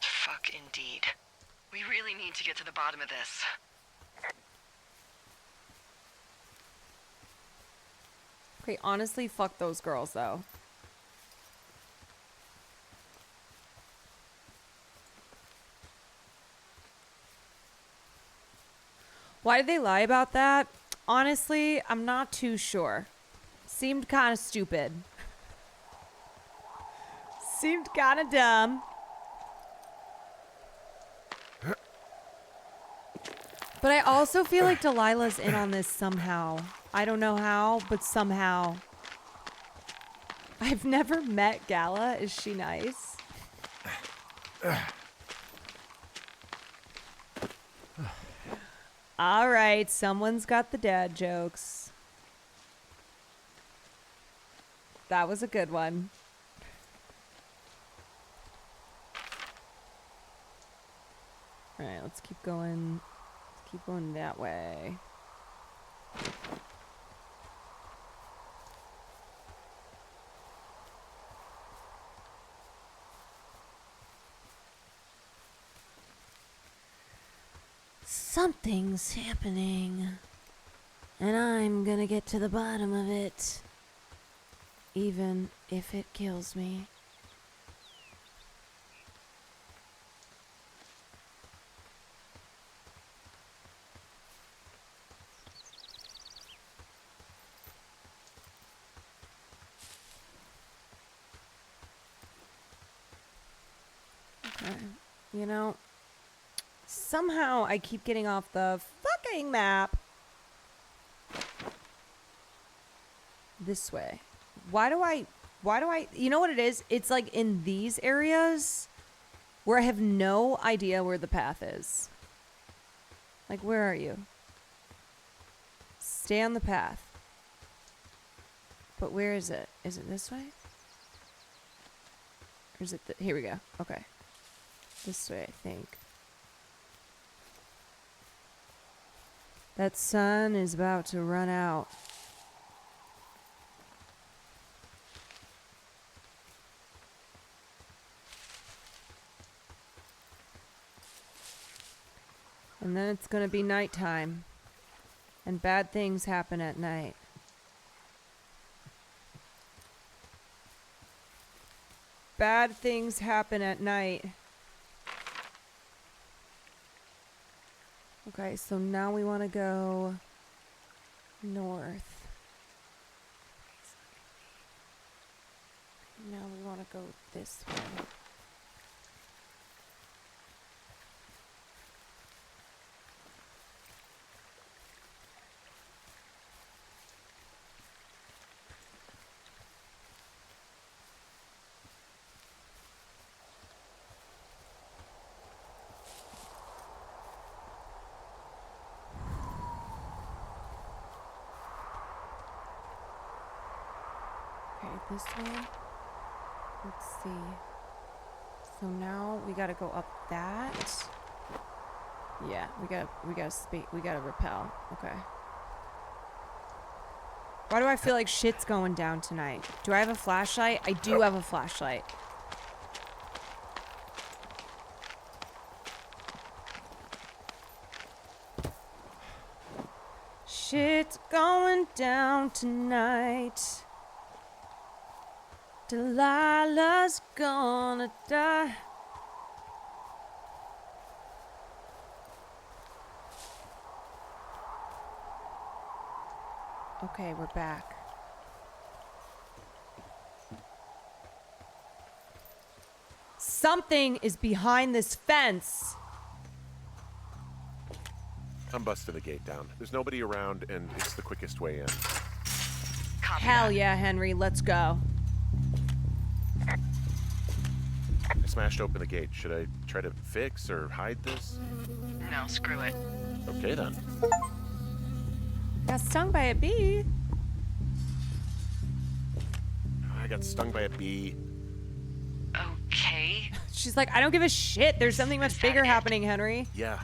Speaker 12: Fuck indeed. We really need to get to the bottom of this.
Speaker 9: Okay, honestly, fuck those girls, though. Why did they lie about that? Honestly, I'm not too sure. Seemed kind of stupid. Seemed kind of dumb. But I also feel like Delilah's in on this somehow. I don't know how, but somehow. I've never met Gala. Is she nice? All right, someone's got the dad jokes. That was a good one. All right, let's keep going. Let's keep going that way. Something's happening, and I'm gonna get to the bottom of it, even if it kills me. Okay, you know, somehow I keep getting off the fucking map. This way. Why do I, you know what it is? It's like in these areas where I have no idea where the path is. Like, where are you? Stay on the path. But where is it? Is it this way? Or is it, here we go. Okay. This way, I think. That sun is about to run out. And then it's gonna be nighttime. And bad things happen at night. Bad things happen at night. Okay, so now we want to go north. Now we want to go this way. This way. Let's see. So now we gotta go up that. Yeah, we gotta repel. Okay. Why do I feel like shit's going down tonight? Do I have a flashlight? I do have a flashlight. Shit's going down tonight. Delilah's gonna die. Okay, we're back. Something is behind this fence.
Speaker 16: I'm busting the gate down. There's nobody around, and it's the quickest way in.
Speaker 9: Hell yeah, Henry, let's go.
Speaker 16: I smashed open the gate. Should I try to fix or hide this?
Speaker 12: No, screw it.
Speaker 16: Okay, then.
Speaker 9: Got stung by a bee.
Speaker 16: I got stung by a bee.
Speaker 12: Okay.
Speaker 9: She's like, I don't give a shit. There's something much bigger happening, Henry.
Speaker 16: Yeah.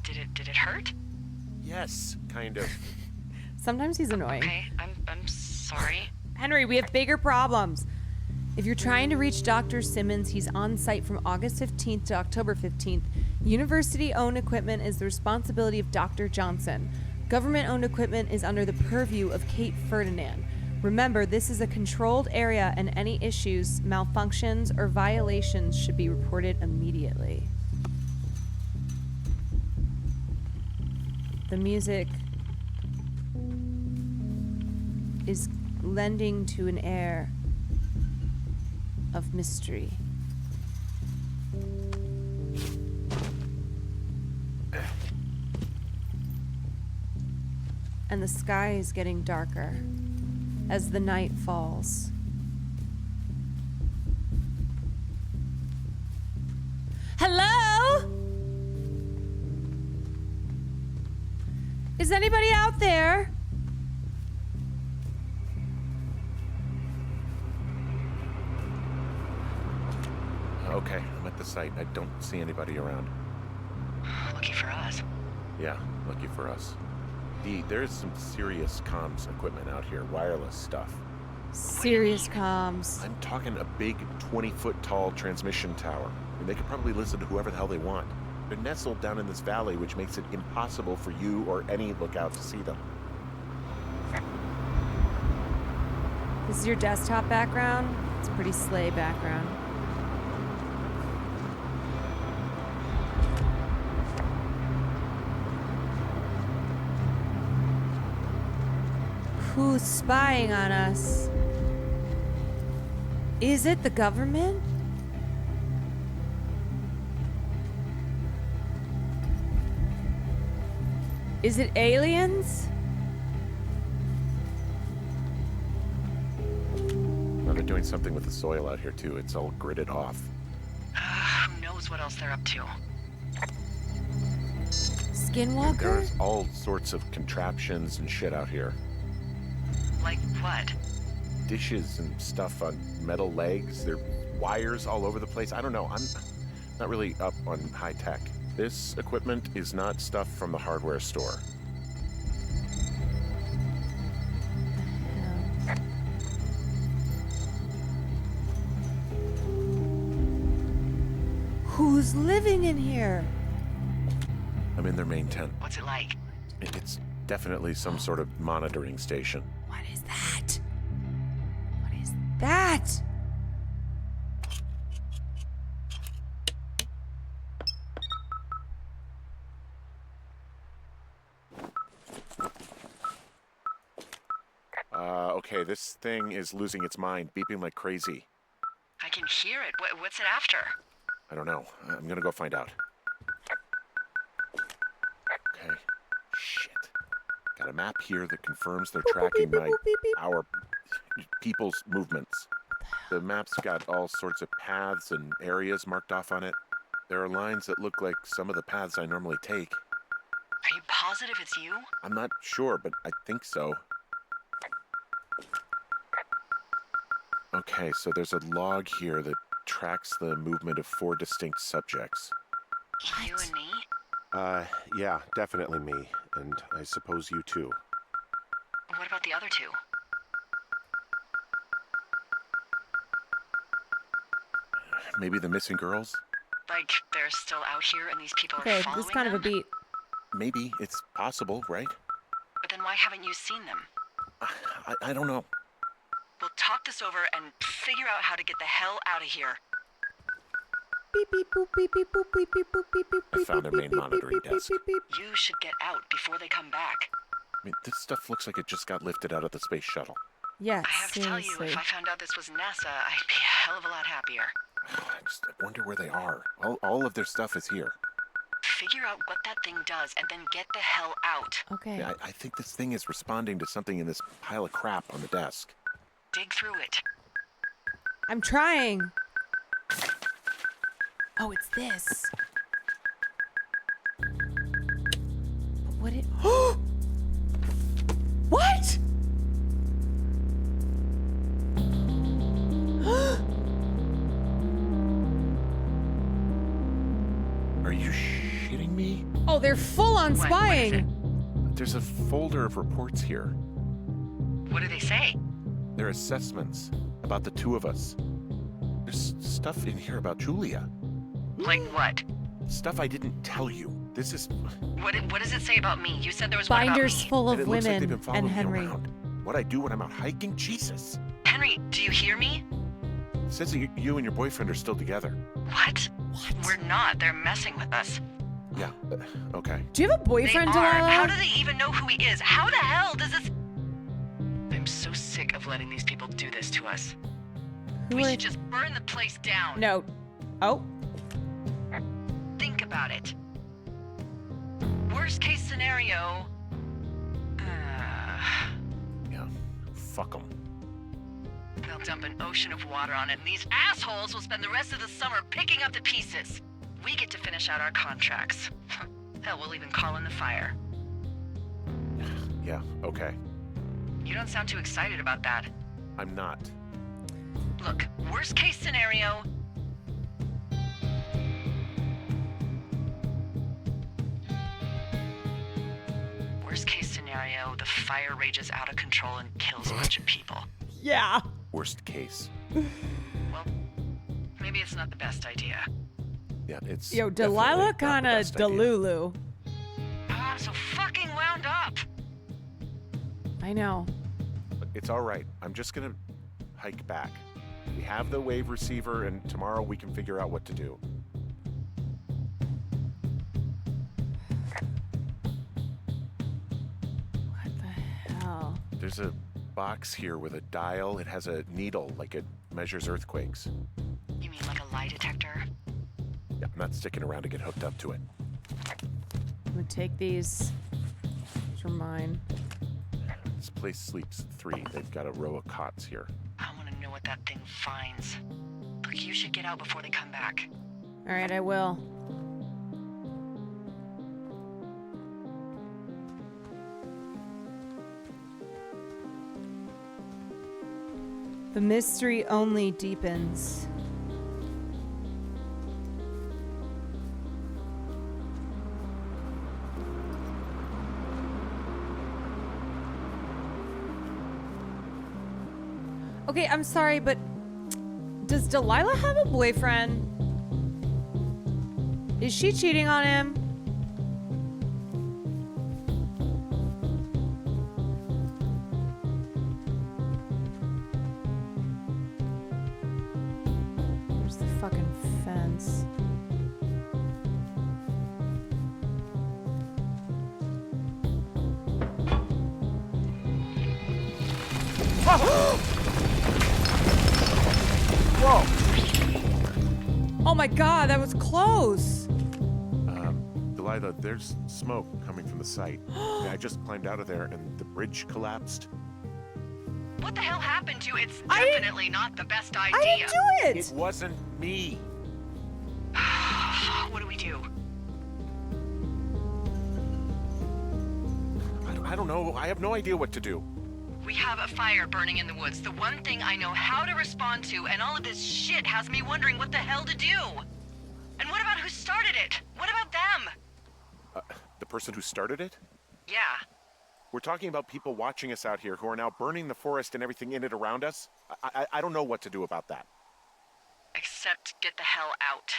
Speaker 12: Did it hurt?
Speaker 16: Yes, kind of.
Speaker 9: Sometimes he's annoying.
Speaker 12: Okay, I'm sorry.
Speaker 9: Henry, we have bigger problems. If you're trying to reach Dr. Simmons, he's on site from August 15th to October 15th. University-owned equipment is the responsibility of Dr. Johnson. Government-owned equipment is under the purview of Kate Ferdinand. Remember, this is a controlled area, and any issues, malfunctions, or violations should be reported immediately. The music is lending to an air of mystery. And the sky is getting darker as the night falls. Hello? Is anybody out there?
Speaker 16: Okay, I'm at the site. I don't see anybody around.
Speaker 12: Lucky for us.
Speaker 16: Yeah, lucky for us. Dee, there's some serious comms equipment out here, wireless stuff.
Speaker 9: Serious comms.
Speaker 16: I'm talking a big 20-foot tall transmission tower. I mean, they could probably listen to whoever the hell they want. They're nestled down in this valley, which makes it impossible for you or any lookout to see them.
Speaker 9: This is your desktop background? It's a pretty slay background. Who's spying on us? Is it the government? Is it aliens?
Speaker 16: They're doing something with the soil out here, too. It's all gridded off.
Speaker 12: Who knows what else they're up to?
Speaker 2: Skinwalker?
Speaker 16: There's all sorts of contraptions and shit out here.
Speaker 12: Like what?
Speaker 16: Dishes and stuff on metal legs. There are wires all over the place. I don't know. I'm not really up on high tech. This equipment is not stuff from the hardware store.
Speaker 2: Who's living in here?
Speaker 16: I'm in their main tent.
Speaker 12: What's it like?
Speaker 16: It's definitely some sort of monitoring station.
Speaker 2: What is that? What is that?
Speaker 16: Okay, this thing is losing its mind, beeping like crazy.
Speaker 12: I can hear it. What's it after?
Speaker 16: I don't know. I'm gonna go find out. Okay. Shit. Got a map here that confirms they're tracking our people's movements. The map's got all sorts of paths and areas marked off on it. There are lines that look like some of the paths I normally take.
Speaker 12: Are you positive it's you?
Speaker 16: I'm not sure, but I think so. Okay, so there's a log here that tracks the movement of 4 distinct subjects.
Speaker 12: You and me?
Speaker 16: Yeah, definitely me. And I suppose you too.
Speaker 12: What about the other 2?
Speaker 16: Maybe the missing girls?
Speaker 12: Like, they're still out here and these people are
Speaker 2: Okay,
Speaker 12: following
Speaker 2: this is kind of a
Speaker 12: them?
Speaker 2: beat.
Speaker 16: Maybe. It's possible, right?
Speaker 12: But then why haven't you seen them?
Speaker 16: I don't know.
Speaker 12: We'll talk this over and figure out how to get the hell out of here.
Speaker 16: I found their main monitoring desk.
Speaker 12: You should get out before they come back.
Speaker 16: I mean, this stuff looks like it just got lifted out of the space shuttle.
Speaker 2: Yes,
Speaker 12: I have to tell you, if I found out this was NASA, I'd be a hell of a lot happier.
Speaker 16: I wonder where they are. All of their stuff is here.
Speaker 12: Figure out what that thing does and then get the hell out.
Speaker 2: Okay.
Speaker 16: Yeah, I think this thing is responding to something in this pile of crap on the desk.
Speaker 12: Dig through it.
Speaker 2: I'm trying. Oh, it's this. But what it... What?
Speaker 16: Are you shitting me?
Speaker 2: Oh, they're full on spying.
Speaker 16: There's a folder of reports here.
Speaker 12: What do they say?
Speaker 16: They're assessments about the 2 of us. There's stuff in here about Julia.
Speaker 12: Like what?
Speaker 16: Stuff I didn't tell you. This is...
Speaker 12: What does it say about me? You said there was
Speaker 2: Binders
Speaker 12: one about me.
Speaker 2: full
Speaker 16: And
Speaker 2: of
Speaker 16: it looks like they've
Speaker 2: women
Speaker 16: been following
Speaker 2: and
Speaker 16: me
Speaker 2: Henry.
Speaker 16: around. What I do when I'm out hiking? Jesus.
Speaker 12: Henry, do you hear me?
Speaker 16: It says that you and your boyfriend are still together.
Speaker 12: What? We're not. They're messing with us.
Speaker 16: Yeah, okay.
Speaker 2: Do you have a boyfriend,
Speaker 12: They are.
Speaker 2: Delilah?
Speaker 12: How do they even know who he is? How the hell does this... I'm so sick of letting these people do this to us. We should just burn the place down.
Speaker 2: No. Oh.
Speaker 12: Think about it. Worst case scenario...
Speaker 16: Yeah, fuck them.
Speaker 12: They'll dump an ocean of water on it, and these assholes will spend the rest of the summer picking up the pieces. We get to finish out our contracts. Hell, we'll even call in the fire.
Speaker 16: Yeah, okay.
Speaker 12: You don't sound too excited about that.
Speaker 16: I'm not.
Speaker 12: Look, worst case scenario... Worst case scenario, the fire rages out of control and kills a bunch of people.
Speaker 2: Yeah.
Speaker 16: Worst case.
Speaker 12: Well, maybe it's not the best idea.
Speaker 16: Yeah, it's...
Speaker 2: Yo,
Speaker 16: definitely
Speaker 2: Delilah
Speaker 16: not the
Speaker 2: kind of
Speaker 16: best idea.
Speaker 2: Delulu.
Speaker 12: I'm so fucking wound up.
Speaker 2: I know.
Speaker 16: It's all right. I'm just gonna hike back. We have the wave receiver, and tomorrow we can figure out what to do.
Speaker 2: What the hell?
Speaker 16: There's a box here with a dial. It has a needle, like it measures earthquakes.
Speaker 12: You mean like a lie detector?
Speaker 16: Yeah, I'm not sticking around to get hooked up to it.
Speaker 2: I'm gonna take these. These are mine.
Speaker 16: This place sleeps 3. They've got a row of cots here.
Speaker 12: I want to know know what that thing finds. Look, you should get out before they come back.
Speaker 9: All right, I will. The mystery only deepens. Okay, I'm sorry, but does Delilah have a boyfriend? Is she cheating on him? Where's the fucking fence?
Speaker 16: Whoa!
Speaker 9: Oh my god, that was close.
Speaker 16: Delilah, there's smoke coming from the site. I just climbed out of there and the bridge collapsed.
Speaker 12: What the hell happened to you? It's definitely not the best idea.
Speaker 9: I didn't do it!
Speaker 16: It wasn't me.
Speaker 12: What do we do?
Speaker 16: I don't know. I have no idea what to do.
Speaker 12: We have a fire burning in the woods. The one thing I know how to respond to, and all of this shit has me wondering what the hell to do. And what about who started it? What about them?
Speaker 16: The person who started it?
Speaker 12: Yeah.
Speaker 16: We're talking about people watching us out here who are now burning the forest and everything in it around us. I don't know what to do about that.
Speaker 12: Except get the hell out.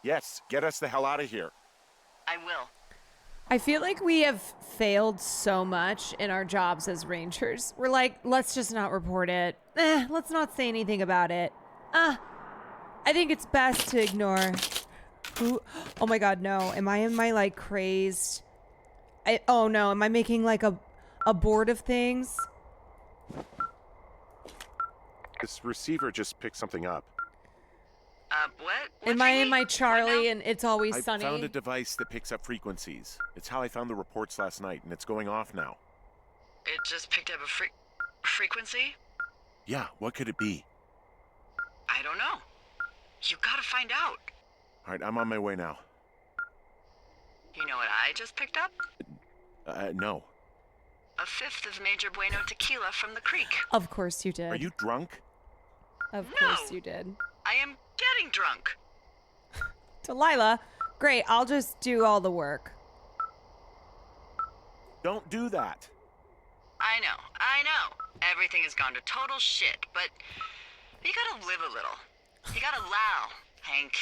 Speaker 16: Yes, get us the hell out of here.
Speaker 12: I will.
Speaker 9: I feel like we have failed so much in our jobs as rangers. We're like, let's just not report it. Let's not say anything about it. I think it's best to ignore. Ooh, oh my god, no. Am I in my like crazed? Oh no, am I making like a board of things?
Speaker 16: This receiver just picked something up.
Speaker 12: What?
Speaker 9: Am I in my Charlie and It's Always
Speaker 16: I
Speaker 9: Sunny?
Speaker 16: found a device that picks up frequencies. It's how I found the reports last night, and it's going off now.
Speaker 12: It just picked up a frequency?
Speaker 16: Yeah, what could it be?
Speaker 12: I don't know. You gotta find out.
Speaker 16: All right, I'm on my way now.
Speaker 12: You know what I just picked up?
Speaker 16: No.
Speaker 12: A fifth of Major Bueno tequila from the creek.
Speaker 9: Of course you did.
Speaker 16: Are you drunk?
Speaker 9: Of course you did.
Speaker 12: I am getting drunk.
Speaker 9: Delilah, great. I'll just do all the work.
Speaker 16: Don't do that.
Speaker 12: I know. Everything has gone to total shit, but you gotta live a little. You gotta allow, Hank.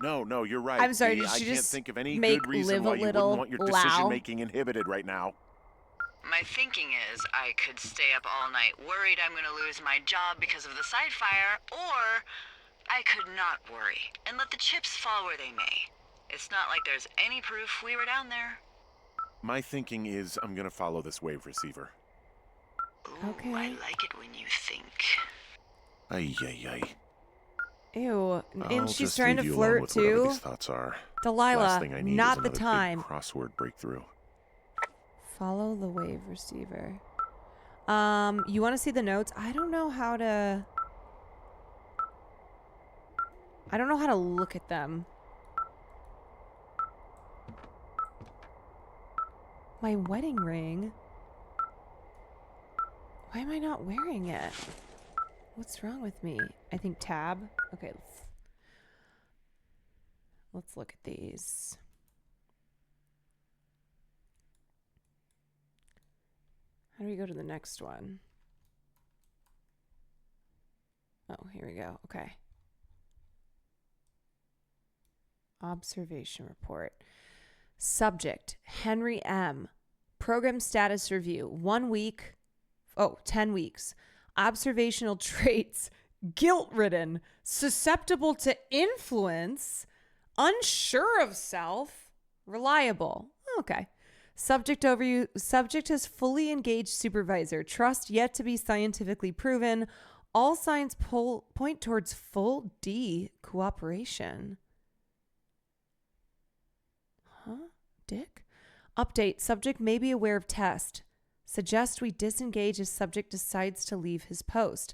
Speaker 16: No, you're right.
Speaker 9: I'm sorry,
Speaker 16: Dee.
Speaker 9: did
Speaker 16: I
Speaker 9: you
Speaker 16: can't
Speaker 9: just
Speaker 16: think of any
Speaker 9: make
Speaker 16: good reason
Speaker 9: live a
Speaker 16: why you wouldn't
Speaker 9: little
Speaker 16: want your
Speaker 9: loud?
Speaker 16: decision-making inhibited right now.
Speaker 12: My thinking is I could stay up all night worried I'm gonna lose my job because of the side fire, or I could not worry and let the chips fall where they may. It's not like there's any proof we were down there.
Speaker 16: My thinking is I'm gonna follow this wave receiver.
Speaker 12: Ooh,
Speaker 9: Okay.
Speaker 12: I like it when you think.
Speaker 16: Ay.
Speaker 9: Ew.
Speaker 16: I'll
Speaker 9: And she's
Speaker 16: just
Speaker 9: trying to
Speaker 16: leave you alone
Speaker 9: flirt
Speaker 16: with whatever
Speaker 9: too.
Speaker 16: These thoughts are.
Speaker 9: Delilah,
Speaker 16: Last thing I need
Speaker 9: not
Speaker 16: is
Speaker 9: the
Speaker 16: another
Speaker 9: time.
Speaker 16: Big crossword breakthrough.
Speaker 9: Follow the wave receiver. You want to see the notes? I don't know how to look at them. My wedding ring? Why am I not wearing it? What's wrong with me? I think tab. Okay, let's look at these. How do we go to the next one? Oh, here we go. Okay. Observation report. Subject, Henry M. Program status review. 1 week. 10 weeks. Observational traits. Guilt-ridden. Susceptible to influence. Unsure of self. Reliable. Okay. Subject overview. Subject is fully engaged supervisor. Trust yet to be scientifically proven. All signs point towards full D cooperation. Huh? Dick? Update. Subject may be aware of test. Suggest we disengage if subject decides to leave his post.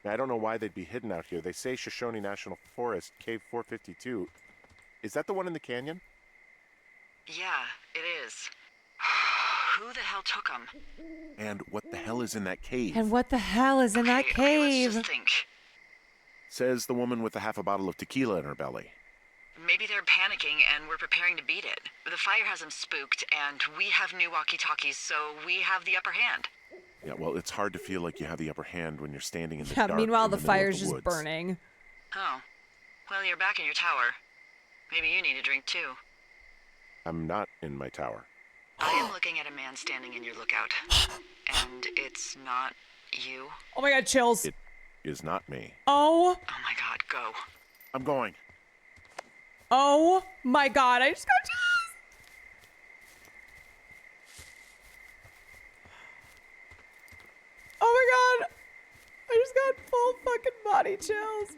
Speaker 16: I don't know why they'd be hidden out here. They say Shoshone National Forest, Cave 452. Is that the one in the canyon?
Speaker 12: Yeah, it is. Who the hell took them?
Speaker 16: And what the hell is in that cave?
Speaker 9: And what the hell is in that cave?
Speaker 12: Let's just think.
Speaker 16: Says the woman with a half a bottle of tequila in her belly.
Speaker 12: Maybe they're panicking and we're preparing to beat it. The fire has them spooked, and we have new walkie-talkies, so we have the upper hand.
Speaker 16: Yeah, well, it's hard to feel like you have the upper hand when you're standing in the
Speaker 9: Yeah,
Speaker 16: dark.
Speaker 9: meanwhile,
Speaker 16: in
Speaker 9: the
Speaker 16: middle of
Speaker 9: fire's just
Speaker 16: woods.
Speaker 9: burning.
Speaker 12: Oh. Well, you're back in your tower. Maybe you need a drink, too.
Speaker 16: I'm not in my tower.
Speaker 12: I am looking at a man standing in your lookout. And it's not you.
Speaker 9: Oh my god, chills.
Speaker 16: It is not me.
Speaker 9: Oh.
Speaker 12: Oh my god, go.
Speaker 16: I'm going.
Speaker 9: Oh my god, I just got chills. Oh my god. I just got full fucking body chills.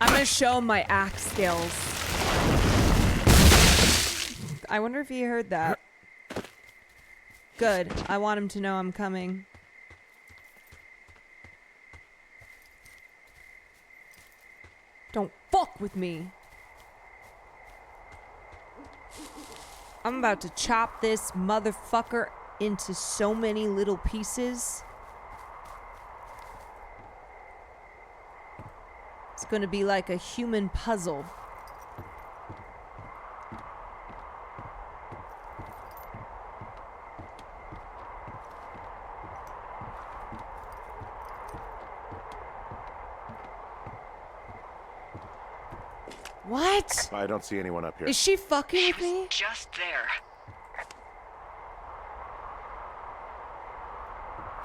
Speaker 9: I'm gonna show him my axe skills. I wonder if he heard that. Good. I want him to know I'm coming. Don't fuck with me. I'm about to chop this motherfucker into so many little pieces. It's gonna be like a human puzzle. What?
Speaker 16: I don't see anyone up here.
Speaker 9: Is she fucking with me?
Speaker 12: Just there.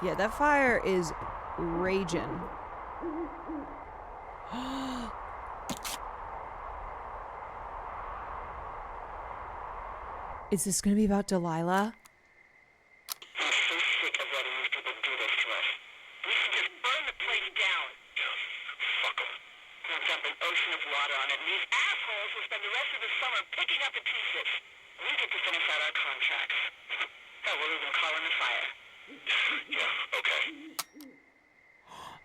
Speaker 9: Yeah, that fire is raging. Is this gonna be about Delilah?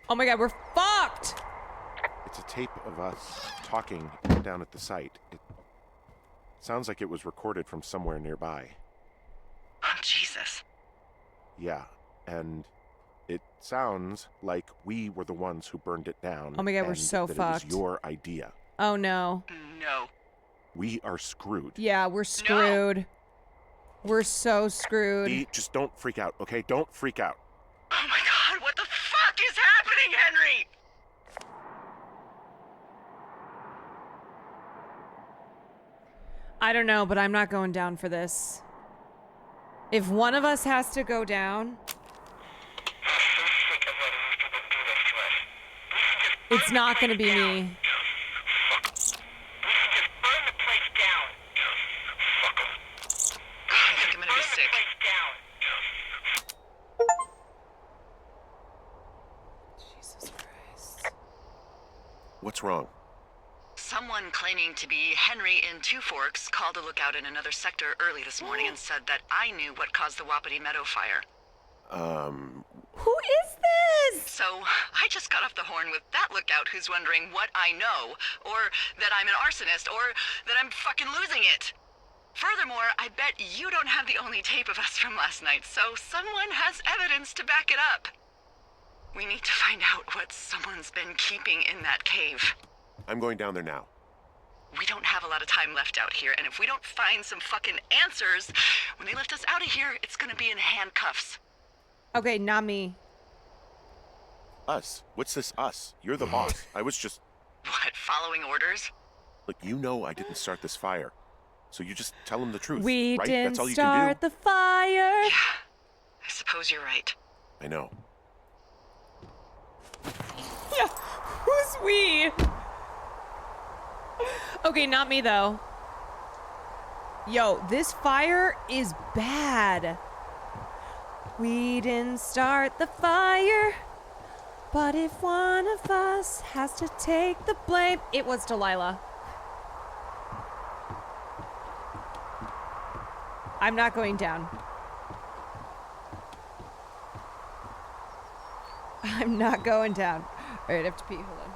Speaker 9: Oh my god, we're fucked!
Speaker 16: It's a tape of us talking down at the site. It sounds like it was recorded from somewhere nearby.
Speaker 12: Oh, Jesus.
Speaker 16: Yeah, and it sounds like we were the ones who burned it down.
Speaker 9: Oh my god, we're
Speaker 16: and
Speaker 9: so
Speaker 16: that
Speaker 9: fucked.
Speaker 16: It was your idea.
Speaker 9: Oh no.
Speaker 12: No.
Speaker 16: We are screwed.
Speaker 9: Yeah, we're screwed. No. We're so screwed.
Speaker 16: Dee, just don't freak out, okay? Don't freak out.
Speaker 12: Oh my god, what the fuck is happening, Henry?
Speaker 9: I don't know, but I'm not going down for this. If one of us has to go down, it's not going to be me.
Speaker 16: What's wrong?
Speaker 12: Someone claiming to be Henry in Two Forks called a lookout in another sector early this morning and said that I knew what caused the Wapiti Meadow fire.
Speaker 9: Who is this?
Speaker 12: So I just got off the horn with that lookout who's wondering what I know, or that I'm an arsonist, or that I'm fucking losing it. Furthermore, I bet you don't have the only tape of us from last night, so someone has evidence to back it up. We need to find out what someone's been keeping in that cave.
Speaker 16: I'm going down there now.
Speaker 12: We don't have a lot of time left out here, and if we don't find some fucking answers, when they lift us out of here, it's gonna be in handcuffs.
Speaker 9: Okay, not me.
Speaker 16: Us? What's this us? You're the boss. I was just...
Speaker 12: What, following orders?
Speaker 16: Look, you know I didn't start this fire. So you just tell them the truth,
Speaker 9: We
Speaker 16: right?
Speaker 9: didn't
Speaker 16: That's all you
Speaker 9: start
Speaker 16: can do.
Speaker 9: the fire.
Speaker 12: Yeah, I suppose you're right.
Speaker 16: I know.
Speaker 9: Yeah, who's we? Okay, not me though. Yo, this fire is bad. We didn't start the fire. But if one of us has to take the blame, it was Delilah. I'm not going down. I'm not going down. All right, I have to pee. Hold on.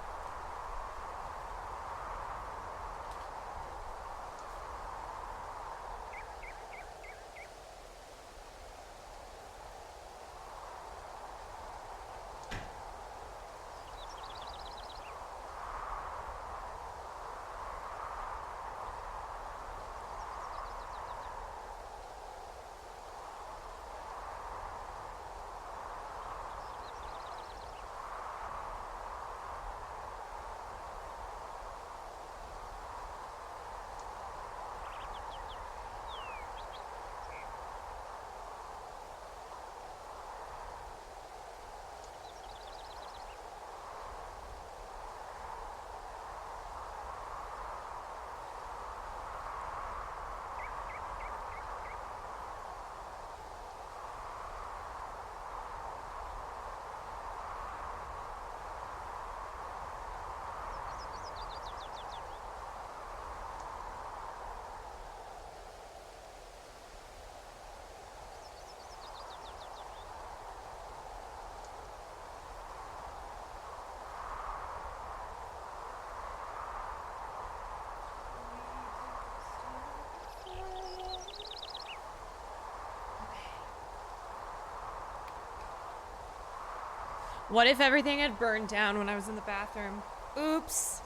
Speaker 9: What if everything had burned down when I was in the bathroom? Oops.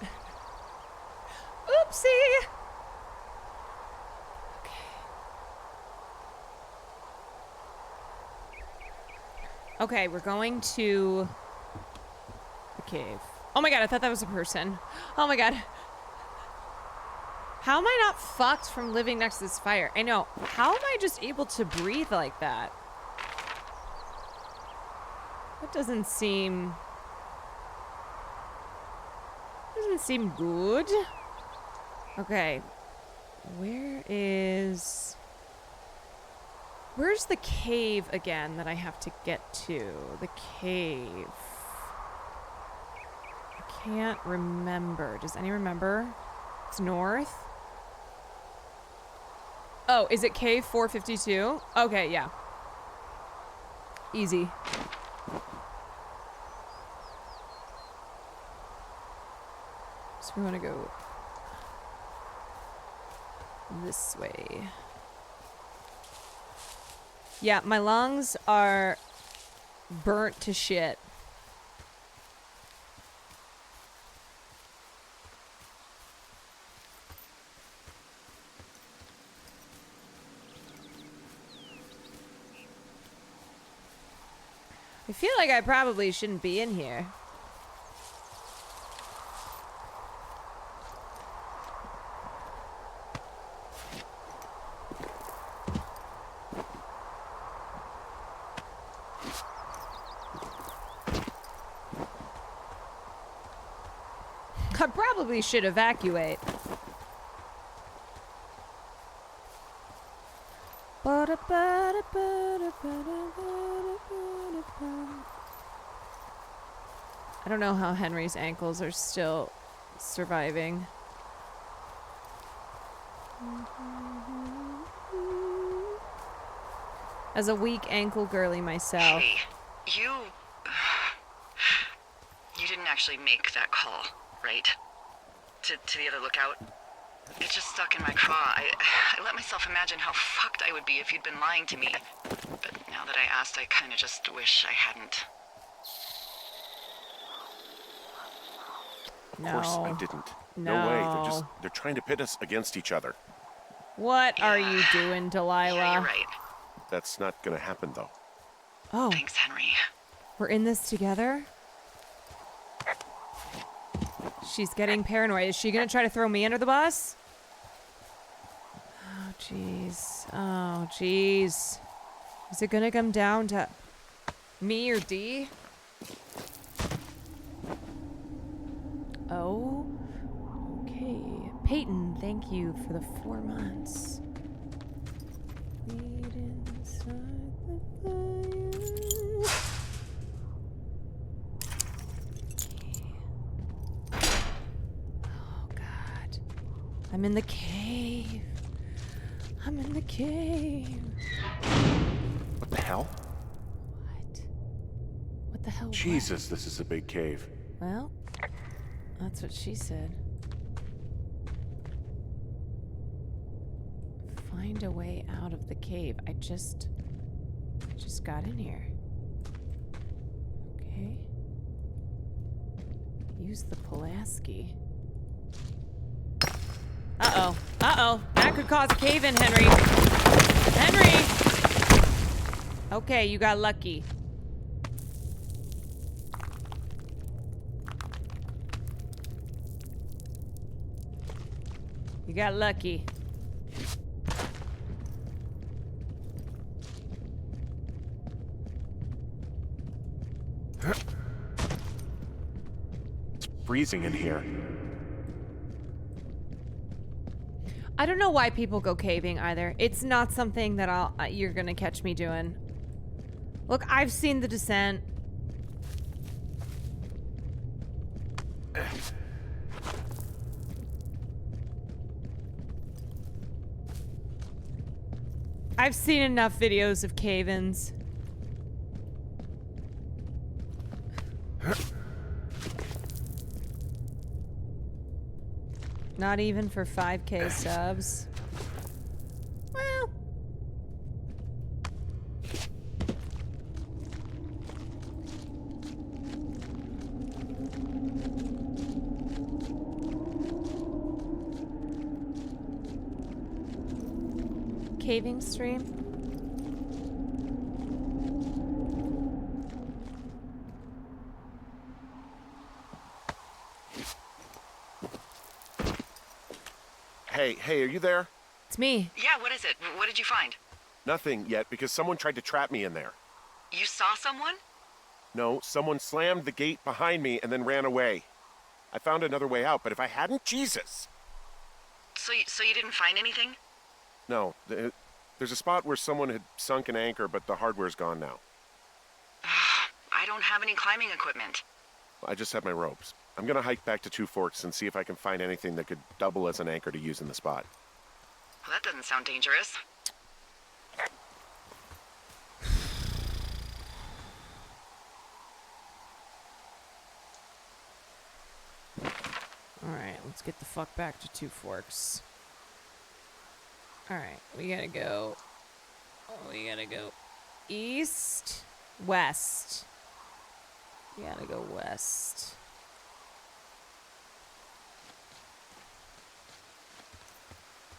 Speaker 9: Oopsie. Okay, we're going to the cave. Oh my god, I thought that was a person. Oh my god. How am I not fucked from living next to this fire? I know. How am I just able to breathe like that? That doesn't seem good. Okay. Where's the cave again that I have to get to? The cave. I can't remember. Does anyone remember? It's north. Oh, is it cave 452? Okay, yeah. Easy. So we want to go this way. Yeah, my lungs are burnt to shit. I feel like I probably shouldn't be in here. I probably should evacuate. I don't know how Henry's ankles are still surviving. As a weak ankle girly myself.
Speaker 12: Hey, you didn't actually make that call, right? To the other lookout? It just stuck in my craw. I let myself imagine how fucked I would be if you'd been lying to me. But now that I asked, I kind of just wish I hadn't.
Speaker 16: Of course I didn't. No way. They're trying to pit us against each other.
Speaker 9: What are you doing, Delilah?
Speaker 12: Yeah, you're right.
Speaker 16: That's not gonna happen, though.
Speaker 9: Oh.
Speaker 12: Thanks, Henry.
Speaker 9: We're in this together? She's getting paranoid. Is she gonna try to throw me under the bus? Oh, jeez. Oh, jeez. Is it gonna come down to me or D? Oh. Okay. Peyton, thank you for the 4 months. Lead inside the fire. I'm in the cave. I'm in the cave.
Speaker 16: What the hell?
Speaker 9: What the hell?
Speaker 16: Jesus, this is a big cave.
Speaker 9: Well, that's what she said. Find a way out of the cave. I just got in here. Okay. Use the Pulaski. Uh-oh. Uh-oh. That could cause a cave-in, Henry. Henry! Okay, you got lucky. You got lucky.
Speaker 16: It's freezing in here.
Speaker 9: I don't know why people go caving either. It's not something that you're gonna catch me doing. Look, I've seen The Descent. I've seen enough videos of cave-ins. Not even for 5K subs. Well. Caving stream.
Speaker 16: Hey, are you there?
Speaker 9: It's me.
Speaker 12: Yeah, what is it? What did you find?
Speaker 16: Nothing yet, because someone tried to trap me in there.
Speaker 12: You saw someone?
Speaker 16: No, someone slammed the gate behind me and then ran away. I found another way out, but if I hadn't, Jesus!
Speaker 12: So you didn't find anything?
Speaker 16: No, there's a spot where someone had sunk an anchor, but the hardware's gone now.
Speaker 12: I don't have any climbing equipment.
Speaker 16: I just have my ropes. I'm gonna hike back to Two Forks and see if I can find anything that could double as an anchor to use in the spot.
Speaker 12: Well, that doesn't sound dangerous.
Speaker 9: Alright, let's get the fuck back to Two Forks. Alright, we gotta go east, west. We gotta go west.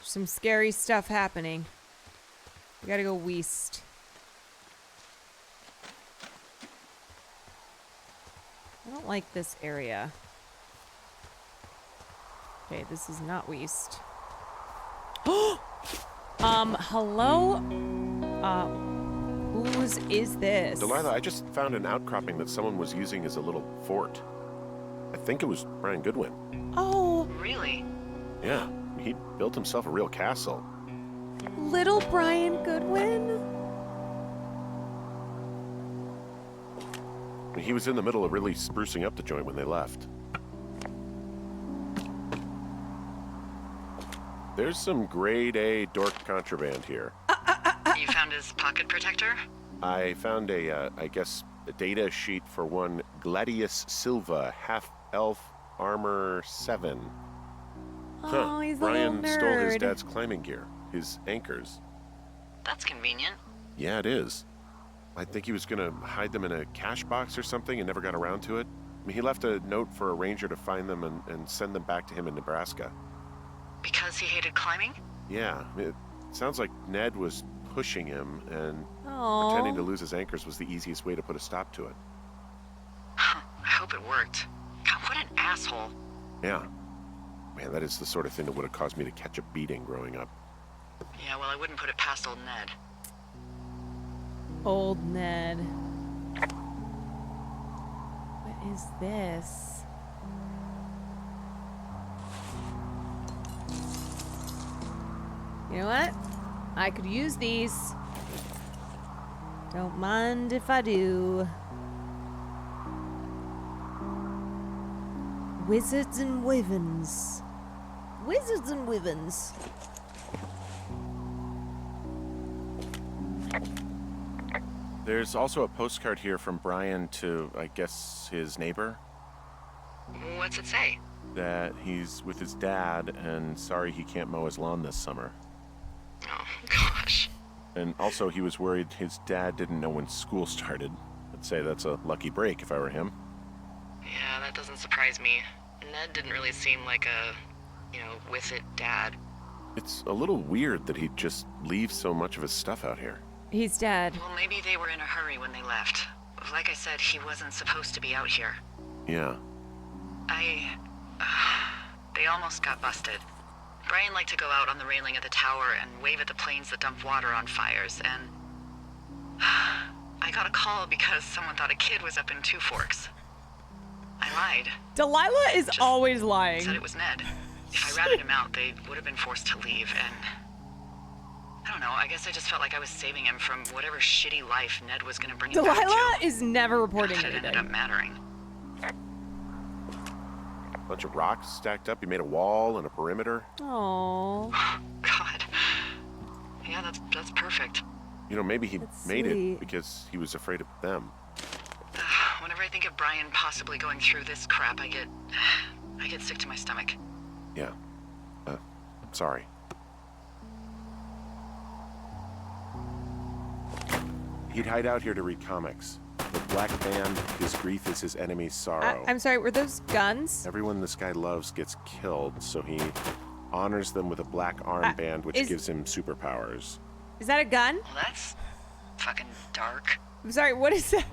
Speaker 9: Some scary stuff happening. We gotta go west. I don't like this area. Okay, this is not west. Hello? Whose is this?
Speaker 16: Delilah, I just found an outcropping that someone was using as a little fort. I think it was Brian Goodwin.
Speaker 9: Oh.
Speaker 12: Really?
Speaker 16: Yeah, he built himself a real castle.
Speaker 9: Little Brian Goodwin?
Speaker 16: He was in the middle of really sprucing up the joint when they left. There's some grade A dork contraband here.
Speaker 12: You found his pocket protector?
Speaker 16: I found I guess, a data sheet for one Gladius Silva, half-elf armor 7.
Speaker 9: Oh, he's a
Speaker 16: Brian
Speaker 9: little
Speaker 16: stole his
Speaker 9: nerd.
Speaker 16: dad's climbing gear, his anchors.
Speaker 12: That's convenient.
Speaker 16: Yeah, it is. I think he was gonna hide them in a cash box or something and never got around to it. I mean, he left a note for a ranger to find them and send them back to him in Nebraska.
Speaker 12: Because he hated climbing?
Speaker 16: Yeah, it sounds like Ned was pushing him, and
Speaker 9: Aww.
Speaker 16: pretending to lose his anchors was the easiest way to put a stop to it.
Speaker 12: I hope it worked. God, what an asshole.
Speaker 16: Yeah. Man, that is the sort of thing that would have caused me to catch a beating growing up.
Speaker 12: Yeah, well, I wouldn't put it past old Ned.
Speaker 9: Old Ned. What is this? You know what? I could use these. Don't mind if I do. Wizards and Wyverns.
Speaker 2: Wizards and Wyverns.
Speaker 16: There's also a postcard here from Brian to, I guess, his neighbor.
Speaker 12: What's it say?
Speaker 16: That he's with his dad and sorry he can't mow his lawn this summer.
Speaker 12: Oh, gosh.
Speaker 16: And also he was worried his dad didn't know when school started. I'd say that's a lucky break if I were him.
Speaker 12: Yeah, that doesn't surprise me. Ned didn't really seem like a, with it dad.
Speaker 16: It's a little weird that he'd just leave so much of his stuff out here.
Speaker 9: He's dead.
Speaker 12: Well, maybe they were in a hurry when they left. Like I said, he wasn't supposed to be out here.
Speaker 16: Yeah.
Speaker 12: They almost got busted. Brian liked to go out on the railing of the tower and wave at the planes that dump water on fires, and I got a call because someone thought a kid was up in Two Forks. I lied.
Speaker 9: Delilah is always lying.
Speaker 12: Said it was Ned. If I ratted him out, they would have been forced to leave, and I don't know, I guess I just felt like I was saving him from whatever shitty life Ned was gonna bring him back to.
Speaker 9: Delilah is never reporting
Speaker 12: Not that it ended
Speaker 9: anything.
Speaker 12: up mattering.
Speaker 16: Bunch of rocks stacked up. He made a wall and a perimeter.
Speaker 9: Aww.
Speaker 12: God. Yeah, that's perfect.
Speaker 16: Maybe he made
Speaker 9: sweet.
Speaker 16: it because he was afraid of them.
Speaker 12: Whenever I think of Brian possibly going through this crap, I get sick to my stomach.
Speaker 16: Yeah. Sorry. He'd hide out here to read comics. The Black Band, his grief is his enemy's sorrow.
Speaker 9: I'm sorry, were those guns?
Speaker 16: Everyone this guy loves gets killed, so he honors them with a black armband, which gives him superpowers.
Speaker 9: Is that a gun?
Speaker 12: Well, that's fucking dark.
Speaker 9: I'm sorry, what is that?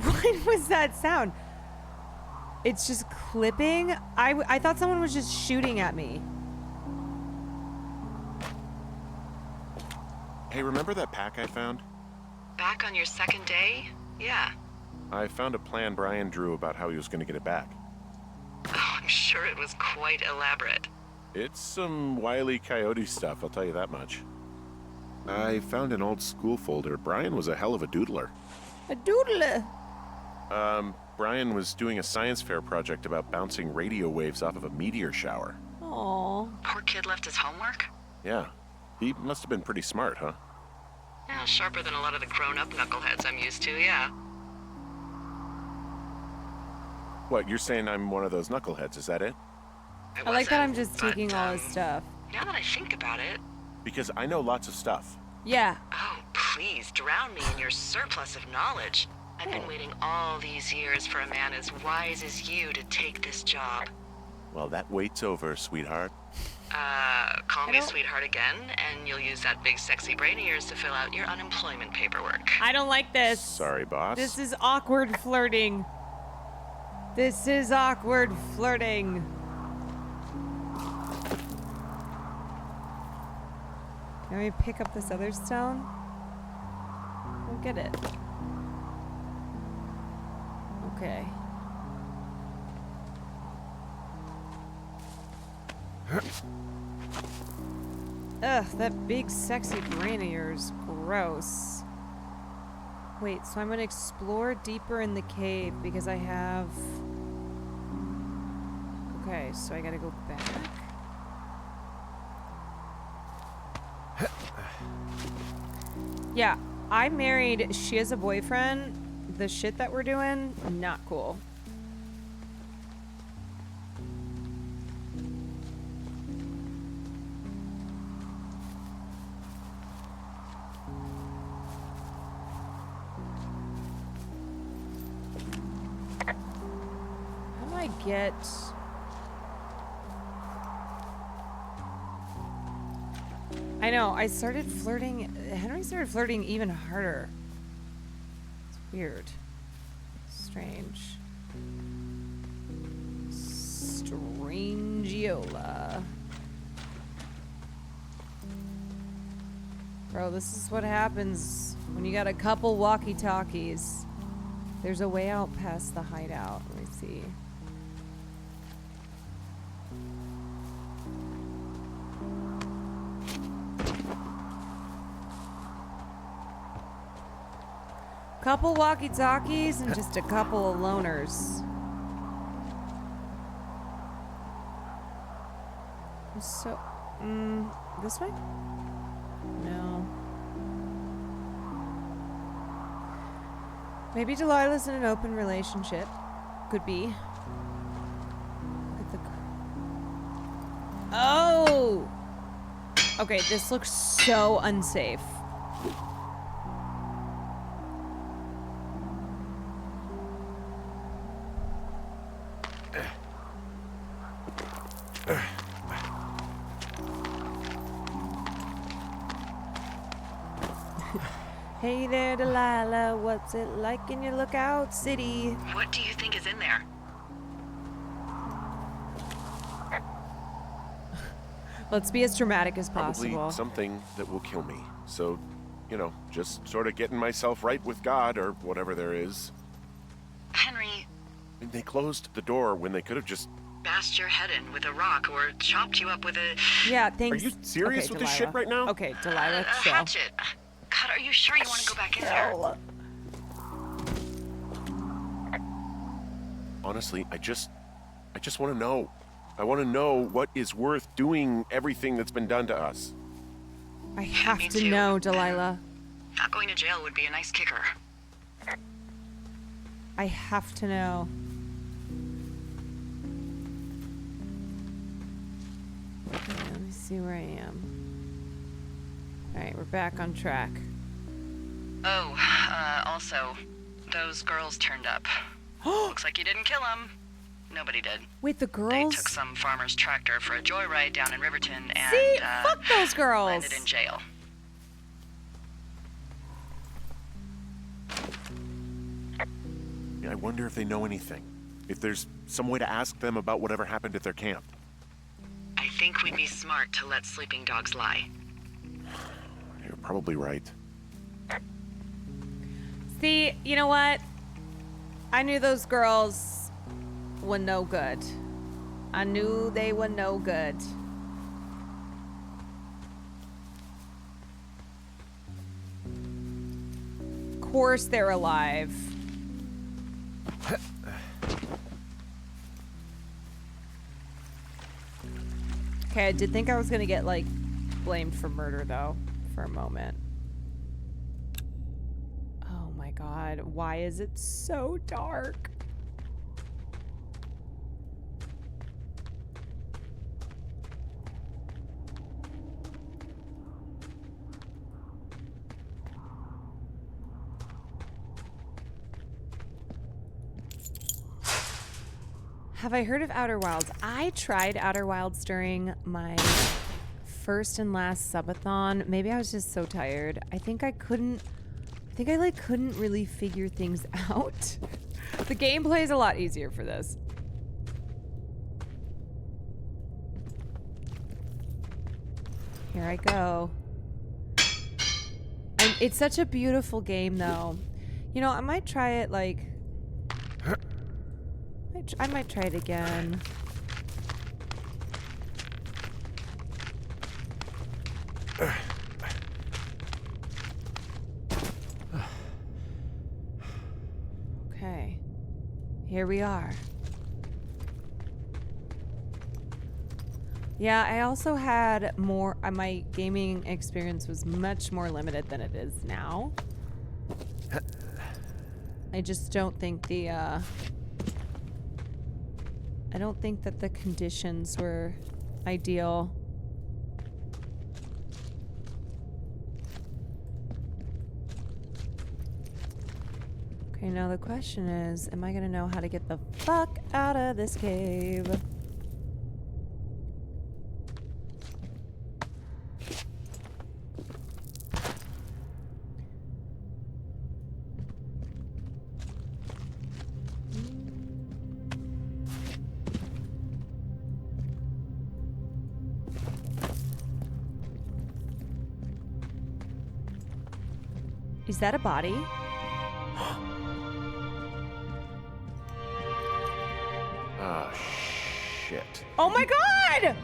Speaker 9: What was that sound? It's just clipping? I thought someone was just shooting at me.
Speaker 16: Hey, remember that pack I found?
Speaker 12: Back on your second day? Yeah.
Speaker 16: I found a plan Brian drew about how he was going to get it back.
Speaker 12: Oh, I'm sure it was quite elaborate.
Speaker 16: It's some Wile E. Coyote stuff, I'll tell you that much. I found an old school folder. Brian was a hell of a doodler.
Speaker 9: A doodler?
Speaker 16: Brian was doing a science fair project about bouncing radio waves off of a meteor shower.
Speaker 9: Aww.
Speaker 12: Poor kid left his homework?
Speaker 16: Yeah. He must have been pretty smart, huh?
Speaker 12: Yeah, sharper than a lot of the grown-up knuckleheads I'm used to, yeah.
Speaker 16: What, you're saying I'm one of those knuckleheads, is that it?
Speaker 9: I like that I'm just taking all his stuff.
Speaker 12: Now that I think about it...
Speaker 16: Because I know lots of stuff.
Speaker 9: Yeah.
Speaker 12: Oh, please, drown me in your surplus of knowledge. I've been waiting all these years for a man as wise as you to take this job.
Speaker 16: Well, that wait's over, sweetheart.
Speaker 12: Call me sweetheart again, and you'll use that big sexy brain of yours to fill out your unemployment paperwork.
Speaker 9: I don't like this.
Speaker 16: Sorry, boss.
Speaker 9: This is awkward flirting. This is awkward flirting. Can we pick up this other stone? We'll get it. Okay. Ugh, that big sexy brain of yours. Gross. Wait, so I'm gonna explore deeper in the cave because I have... Okay, so I gotta go back. Yeah, I married, she has a boyfriend. The shit that we're doing, not cool. How do I get... I know, I started flirting, Henry started flirting even harder. It's weird. Strange. Strangiola. Bro, this is what happens when you got a couple walkie-talkies. There's a way out past the hideout. Let me see. Couple walkie-talkies and just a couple of loners. So, this way? No. Maybe Delilah's in an open relationship. Could be. Oh! Okay, this looks so unsafe. Hey there, Delilah. What's it like in your lookout city?
Speaker 12: What do you think is in there?
Speaker 9: Let's be as dramatic as possible.
Speaker 16: Probably something that will kill me. So, you know, just sort of getting myself right with God or whatever there is.
Speaker 12: Henry.
Speaker 16: I mean, they closed the door when they could have just
Speaker 12: Bashed your head in with a rock or chopped you up with a...
Speaker 9: Yeah, thanks.
Speaker 16: Are you serious
Speaker 9: Okay,
Speaker 16: with this
Speaker 9: Delilah.
Speaker 16: shit right now?
Speaker 9: Okay, Delilah, chill.
Speaker 12: hatchet. God, are you sure you want to go back in there?
Speaker 16: Honestly, I just want to know. I want to know what is worth doing everything that's been done to us.
Speaker 9: I have to know, Delilah.
Speaker 12: Not going to jail would be a nice kicker.
Speaker 9: I have to know. Okay, let me see where I am. Alright, we're back on track.
Speaker 12: Oh, also, those girls turned up. Looks like you didn't kill them. Nobody did.
Speaker 9: Wait, the
Speaker 12: They
Speaker 9: girls?
Speaker 12: took some farmer's tractor for a joyride down in Riverton and
Speaker 9: See? Fuck those girls!
Speaker 12: landed in jail.
Speaker 16: I wonder if they know anything. If there's some way to ask them about whatever happened at their camp.
Speaker 12: I think we'd be smart to let sleeping dogs lie.
Speaker 16: You're probably right.
Speaker 9: See, you know what? I knew those girls were no good. I knew they were no good. Of course they're alive. Okay, I did think I was gonna get, like, blamed for murder, though, for a moment. Oh my god, why is it so dark? Have I heard of Outer Wilds? I tried Outer Wilds during my first and last subathon. Maybe I was just so tired. I think I couldn't really figure things out. The gameplay is a lot easier for this. Here I go. It's such a beautiful game, though. You know, I might try it, like... I might try it again. Okay. Here we are. Yeah, I also had more... my gaming experience was much more limited than it is now. I just don't think the, I don't think that the conditions were ideal. Okay, now the question is, am I gonna know how to get the fuck out of this cave? Is that a body?
Speaker 16: Ah, shit.
Speaker 9: Oh my god!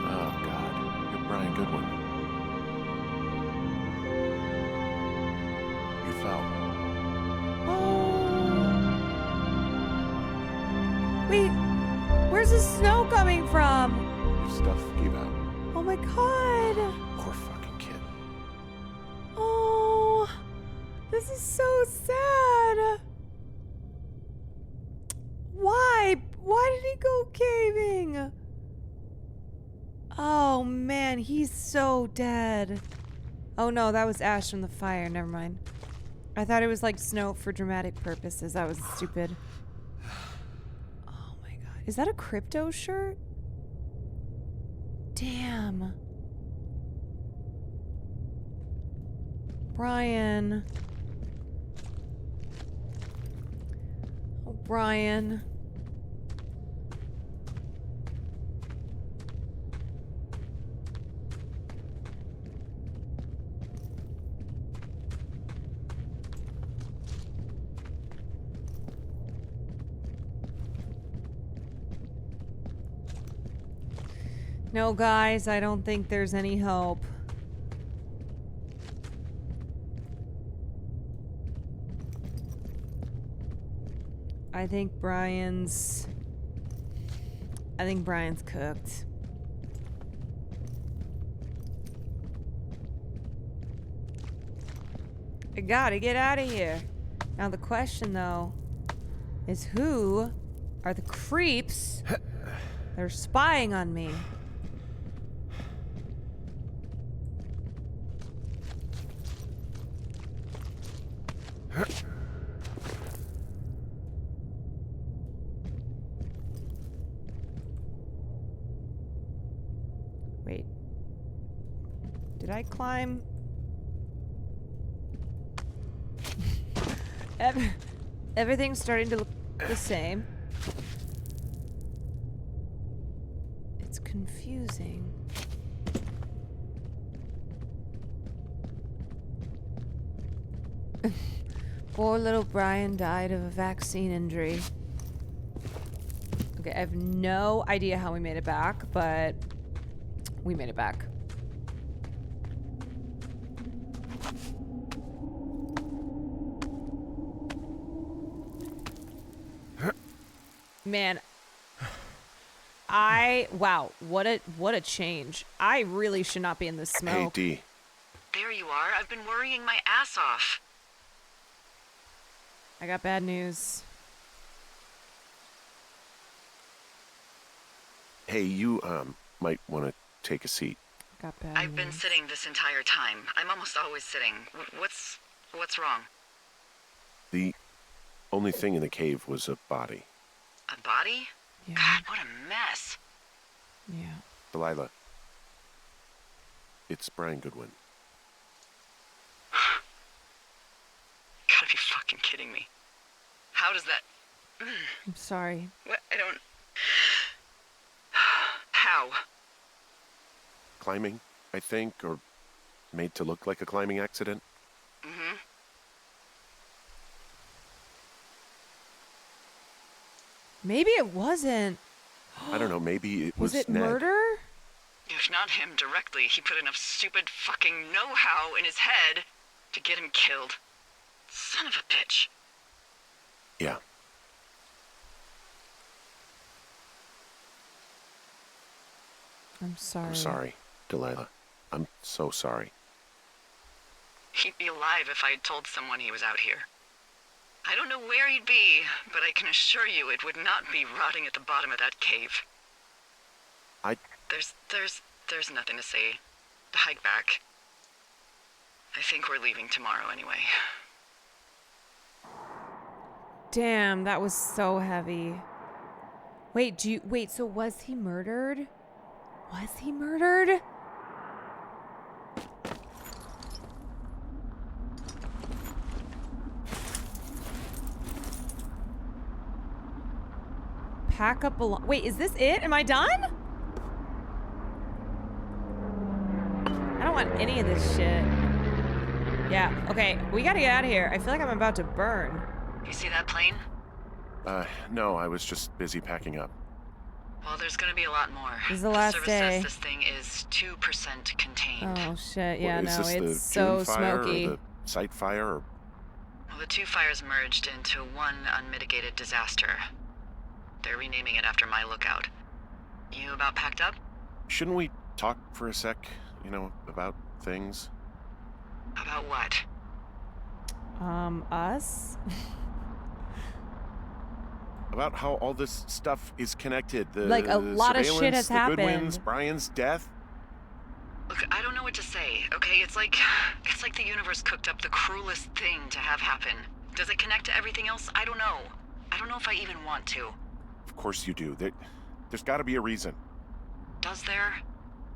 Speaker 16: Oh, God. You're Brian Goodwin. You fell.
Speaker 9: Wait, where's the snow coming from?
Speaker 16: Your stuff gave out.
Speaker 9: my god.
Speaker 16: Poor fucking kid.
Speaker 9: Oh, this is so sad. Why? Why did he go caving? Oh man, he's so dead. Oh no, that was ash from the fire. Never mind. I thought it was like snow for dramatic purposes. That was stupid. Oh my god. Is that a crypto shirt? Damn. Brian. Oh, Brian. No, guys, I don't think there's any hope. I think Brian's cooked. I gotta get out of here. Now the question, though, is who are the creeps that are spying on me? Wait. Did I climb? Everything's starting to look the same. It's confusing. Poor little Brian died of a vaccine injury. Okay, I have no idea how we made it back, but we made it back. Man, wow, what a change. I really should not be in this smoke.
Speaker 16: Hey, D.
Speaker 12: There you are. I've been worrying my ass off.
Speaker 9: I got bad news.
Speaker 16: Hey, you, might want to take a seat.
Speaker 9: Got bad
Speaker 12: I've been sitting this entire time. I'm almost always sitting. What's wrong?
Speaker 16: The only thing in the cave was a body.
Speaker 12: A body?
Speaker 9: Yeah.
Speaker 12: God, what a mess.
Speaker 9: Yeah.
Speaker 16: Delilah. It's Brian Goodwin.
Speaker 12: Gotta be fucking kidding me. How does that...
Speaker 9: I'm sorry.
Speaker 12: What? I don't... How?
Speaker 16: Climbing, I think, or made to look like a climbing accident.
Speaker 12: Mm-hmm.
Speaker 9: Maybe it wasn't.
Speaker 16: I don't know, maybe it was
Speaker 9: Was it
Speaker 16: Ned.
Speaker 9: murder?
Speaker 12: If not him directly, he put enough stupid fucking know-how in his head to get him killed. Son of a bitch.
Speaker 16: Yeah.
Speaker 9: I'm sorry.
Speaker 16: I'm sorry, Delilah. I'm so sorry.
Speaker 12: He'd be alive if I had told someone he was out here. I don't know where he'd be, but I can assure you it would not be rotting at the bottom of that cave. There's nothing to say. To hike back. I think we're leaving tomorrow anyway.
Speaker 9: Damn, that was so heavy. Wait, so was he murdered? Was he murdered? Pack up along. Wait, is this it? Am I done? I don't want any of this shit. Yeah, okay, we gotta get out of here. I feel like I'm about to burn.
Speaker 12: You see that plane?
Speaker 16: No, I was just busy packing up.
Speaker 12: Well, there's gonna be a lot more.
Speaker 9: This is the last
Speaker 12: service
Speaker 9: day.
Speaker 12: says this thing is 2% contained.
Speaker 9: Oh shit, yeah,
Speaker 16: Is
Speaker 9: no,
Speaker 16: this
Speaker 9: it's
Speaker 16: the
Speaker 9: so
Speaker 16: June fire
Speaker 9: smoky.
Speaker 16: or the site fire? Or...
Speaker 12: Well, the two fires merged into one unmitigated disaster. They're renaming it after my lookout. You about packed up?
Speaker 16: Shouldn't we talk for a sec, about things?
Speaker 12: About what?
Speaker 9: Us?
Speaker 16: About how all this stuff is connected. The
Speaker 9: Like, a lot of shit has
Speaker 16: the
Speaker 9: happened.
Speaker 16: Goodwins, Brian's death.
Speaker 12: Look, I don't know what to say, okay? It's like the universe cooked up the cruelest thing to have happen. Does it connect to everything else? I don't know. I don't know if I even want to.
Speaker 16: Of course you do. There's got to be a reason.
Speaker 12: Does there?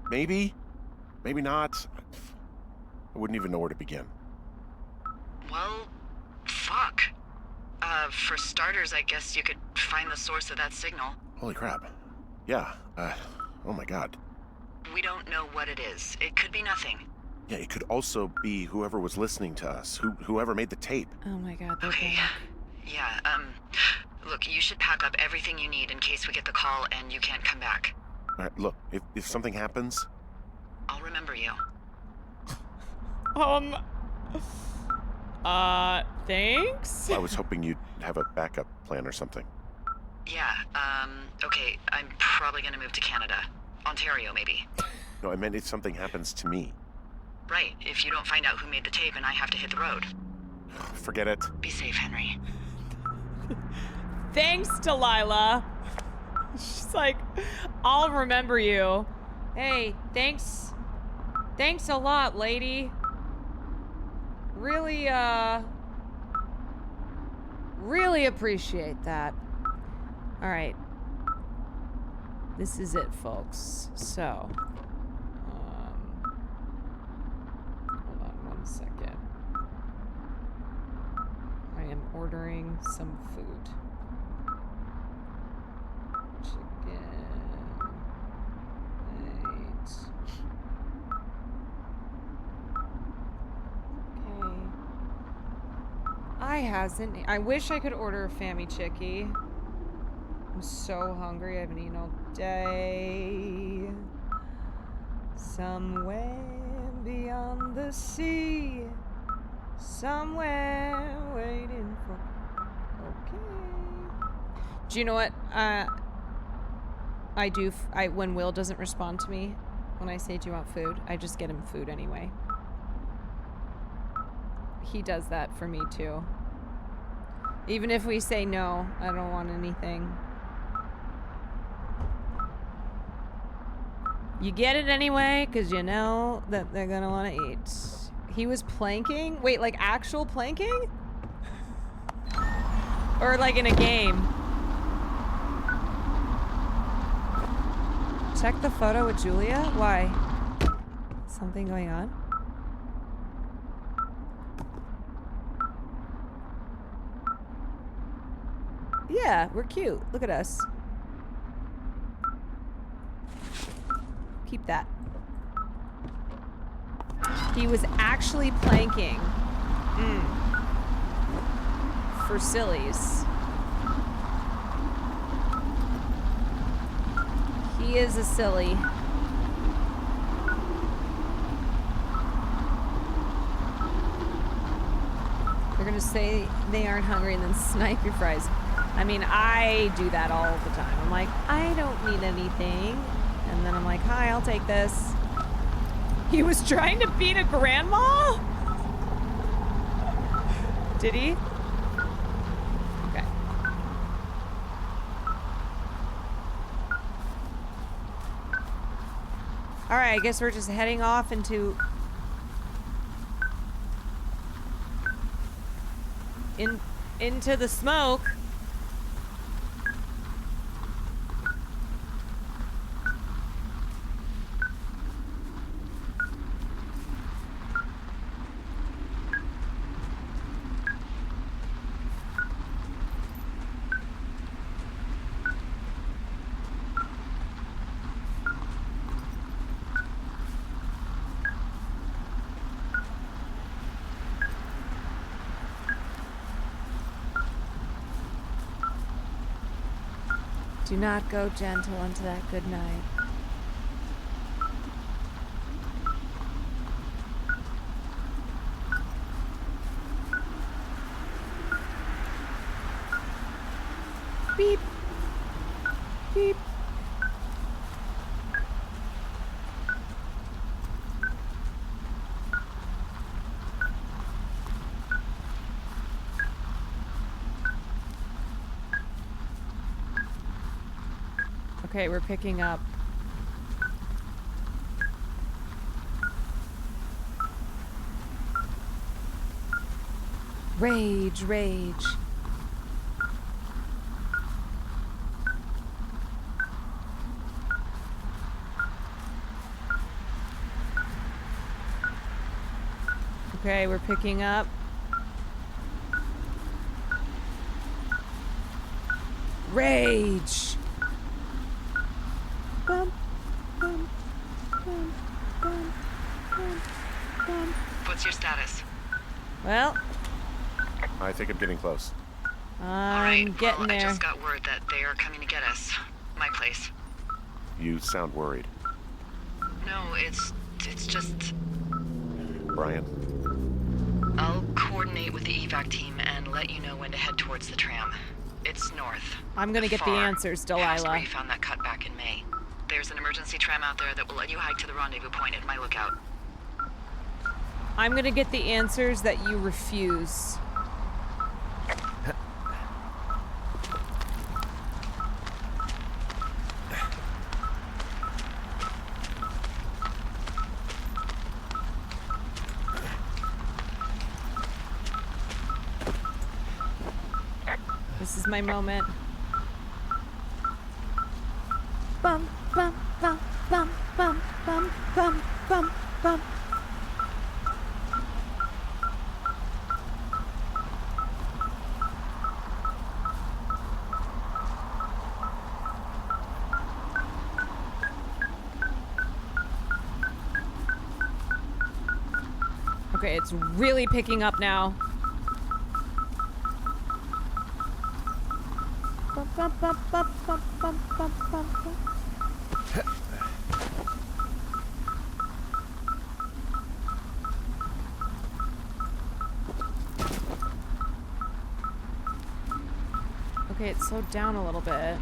Speaker 16: Maybe. Maybe not. I wouldn't even know where to begin.
Speaker 12: Well, fuck. For starters, I guess you could find the source of that signal.
Speaker 16: Holy crap. Yeah. Oh my god.
Speaker 12: We don't know what it is. It could be nothing.
Speaker 16: Yeah, it could also be whoever was listening to us, whoever made the tape.
Speaker 9: Oh my god.
Speaker 12: Okay. Yeah, look, you should pack up everything you need in case we get the call and you can't come back.
Speaker 16: All right, look, if something happens...
Speaker 12: I'll remember you.
Speaker 9: Thanks?
Speaker 16: I was hoping you'd have a backup plan or something.
Speaker 12: Yeah, okay, I'm probably gonna move to Canada. Ontario, maybe.
Speaker 16: No, I meant if something happens to me.
Speaker 12: Right, if you don't find out who made the tape and I have to hit the road.
Speaker 16: Forget it.
Speaker 12: Be safe, Henry.
Speaker 9: Thanks, Delilah. She's like, I'll remember you. Hey, thanks. Thanks a lot, lady. Really, really appreciate that. All right. This is it, folks. So, hold on 1 second. I am ordering some food. Chicken. Right. Okay. I wish I could order a Fammy Chicky. I'm so hungry. I haven't eaten all day. Somewhere beyond the sea. Somewhere waiting for... Okay. Do you know what? When Will doesn't respond to me, when I say, do you want food? I just get him food anyway. He does that for me too. Even if we say no, I don't want anything. You get it anyway, because you know that they're gonna want to eat. He was planking? Wait, like actual planking? Or like in a game? Check the photo with Julia? Why? Something going on? Yeah, we're cute. Look at us. Keep that. He was actually planking. For sillies. He is a silly. They're gonna say they aren't hungry and then snipe your fries. I mean, I do that all the time. I'm like, I don't need anything. And then I'm like, hi, I'll take this. He was trying to beat a grandma? Did he? Okay. All right, I guess we're just heading off into... into the smoke. Do not go gentle into that good night. Beep. Beep. Okay, we're picking up. Rage, rage. Okay, we're picking up. Rage. Bum, bum, bum, bum, bum, bum.
Speaker 12: What's your status?
Speaker 9: Well,
Speaker 16: I think I'm getting close.
Speaker 9: I'm getting there.
Speaker 12: I just got word that they are coming to get us. My place.
Speaker 16: You sound worried.
Speaker 12: No, it's just...
Speaker 16: Brian?
Speaker 12: I'll coordinate with the evac team and let you know when to head towards the tram. It's north.
Speaker 9: I'm gonna get the
Speaker 12: Far,
Speaker 9: answers,
Speaker 12: past where
Speaker 9: Delilah.
Speaker 12: you found that cut back in May. There's an emergency tram out there that will let you hike to the rendezvous point at my lookout.
Speaker 9: I'm gonna get the answers that you refuse. This is my moment. Bum, bum, bum, bum, bum, bum, bum, bum, bum. Okay, it's really picking up now. Bum, bum, bum, bum, bum, bum, bum, bum. Okay, it slowed down a little bit.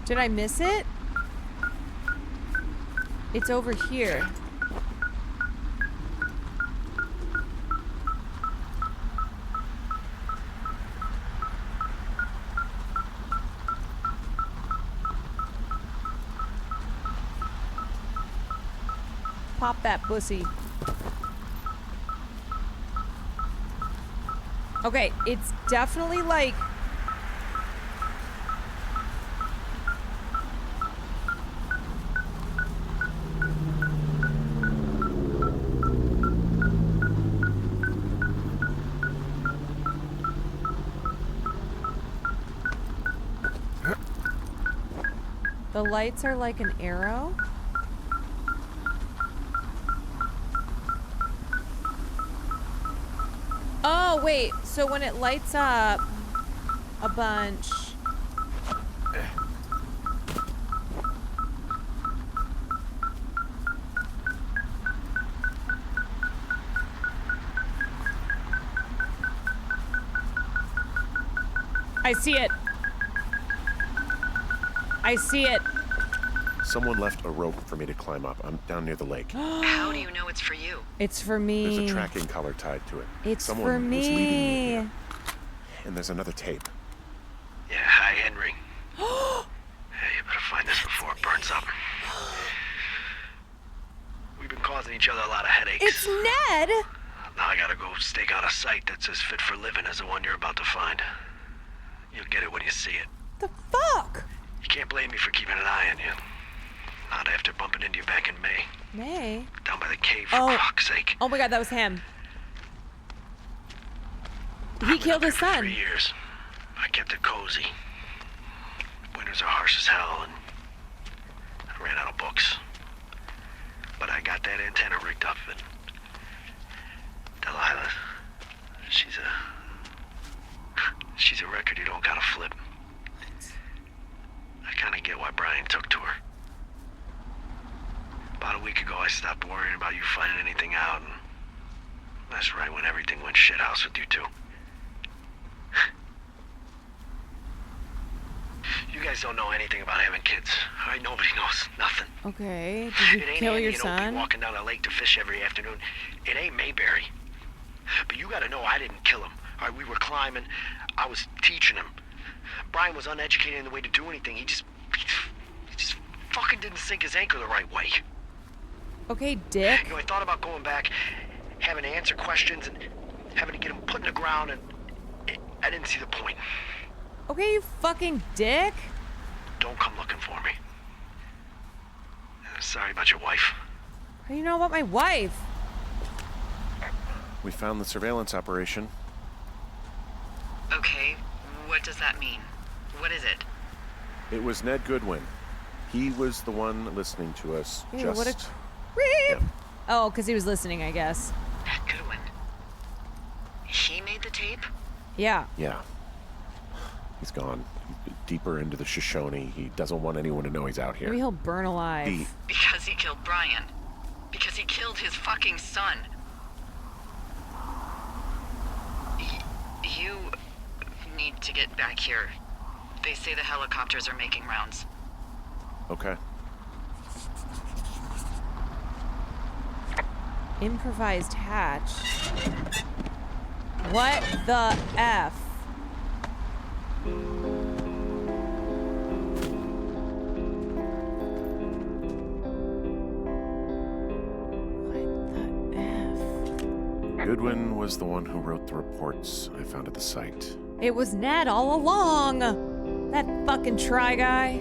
Speaker 9: Did I miss it? It's over here. Pop that pussy. Okay, it's definitely like... The lights are like an arrow. Oh, wait. So when it lights up a bunch... I see it. I see it.
Speaker 16: Someone left a rope for me to climb up. I'm down near the lake.
Speaker 12: How do you know it's for you?
Speaker 9: It's for me.
Speaker 16: There's a tracking collar tied to it.
Speaker 9: It's
Speaker 16: Someone
Speaker 9: for
Speaker 16: was leading me
Speaker 9: me.
Speaker 16: here. And there's another tape.
Speaker 19: Yeah, hi, Henry. Hey, you better find this before it burns up. We've been causing each other a lot of headaches.
Speaker 9: It's Ned!
Speaker 19: Now I gotta go stake out a site that's as fit for living as the one you're about to find. You'll get it when you see it.
Speaker 9: The fuck?
Speaker 19: You can't blame me for keeping an eye on you. Not after bumping into you back in May.
Speaker 9: May?
Speaker 19: Down by the cave, for fuck's sake.
Speaker 9: Oh my god, that was him. He killed his son.
Speaker 19: 3 years. I kept it cozy. Winters are harsh as hell, and I ran out of books. But I got that antenna rigged up, and Delilah, she's a record you don't gotta flip. I kinda get why Brian took to her. About a week ago, I stopped worrying about you finding anything out, and that's right when everything went shithouse with you two. You guys don't know anything about having kids. All right, nobody knows nothing.
Speaker 9: Okay, did you
Speaker 19: It ain't
Speaker 9: kill
Speaker 19: Andy
Speaker 9: your
Speaker 19: and Opie
Speaker 9: son?
Speaker 19: walking down a lake to fish every afternoon. It ain't Mayberry. But you gotta know I didn't kill him. All right, we were climbing. I was teaching him. Brian was uneducated in the way to do anything. He just fucking didn't sink his anchor the right way.
Speaker 9: Okay, dick.
Speaker 19: You know, I thought about going back, having to answer questions, and having to get him put in the ground, and I didn't see the point.
Speaker 9: Okay, you fucking dick.
Speaker 19: Don't come looking for me. Sorry about your wife.
Speaker 9: How do you know about my wife?
Speaker 16: We found the surveillance operation.
Speaker 12: Okay, what does that mean? What is it?
Speaker 16: It was Ned Goodwin. He was the one listening to us.
Speaker 9: Ew,
Speaker 16: just
Speaker 9: what a creep. Oh, because he was listening, I guess.
Speaker 12: Ned Goodwin. He made the tape?
Speaker 9: Yeah.
Speaker 16: Yeah. He's gone deeper into the Shoshone. He doesn't want anyone to know he's out here.
Speaker 9: Maybe he'll burn alive.
Speaker 12: Because he killed Brian. Because he killed his fucking son. You need to get back here. They say the helicopters are making rounds.
Speaker 16: Okay.
Speaker 9: Improvised hatch. What the F?
Speaker 16: Goodwin was the one who wrote the reports I found at the site.
Speaker 9: It was Ned all along. That fucking try guy.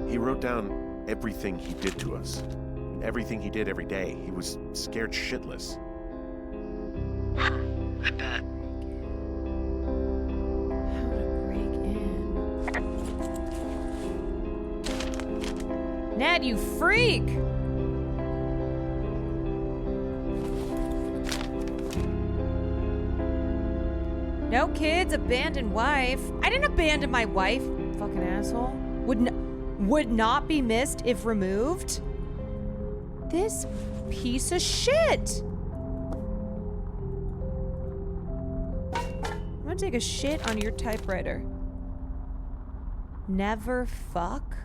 Speaker 16: He wrote down everything he did to us. Everything he did every day. He was scared shitless.
Speaker 12: I bet.
Speaker 9: How to break in. Ned, you freak! No kids, abandoned wife. I didn't abandon my wife, fucking asshole. Would not be missed if removed. This piece of shit. I'm gonna take a shit on your typewriter. Never fuck?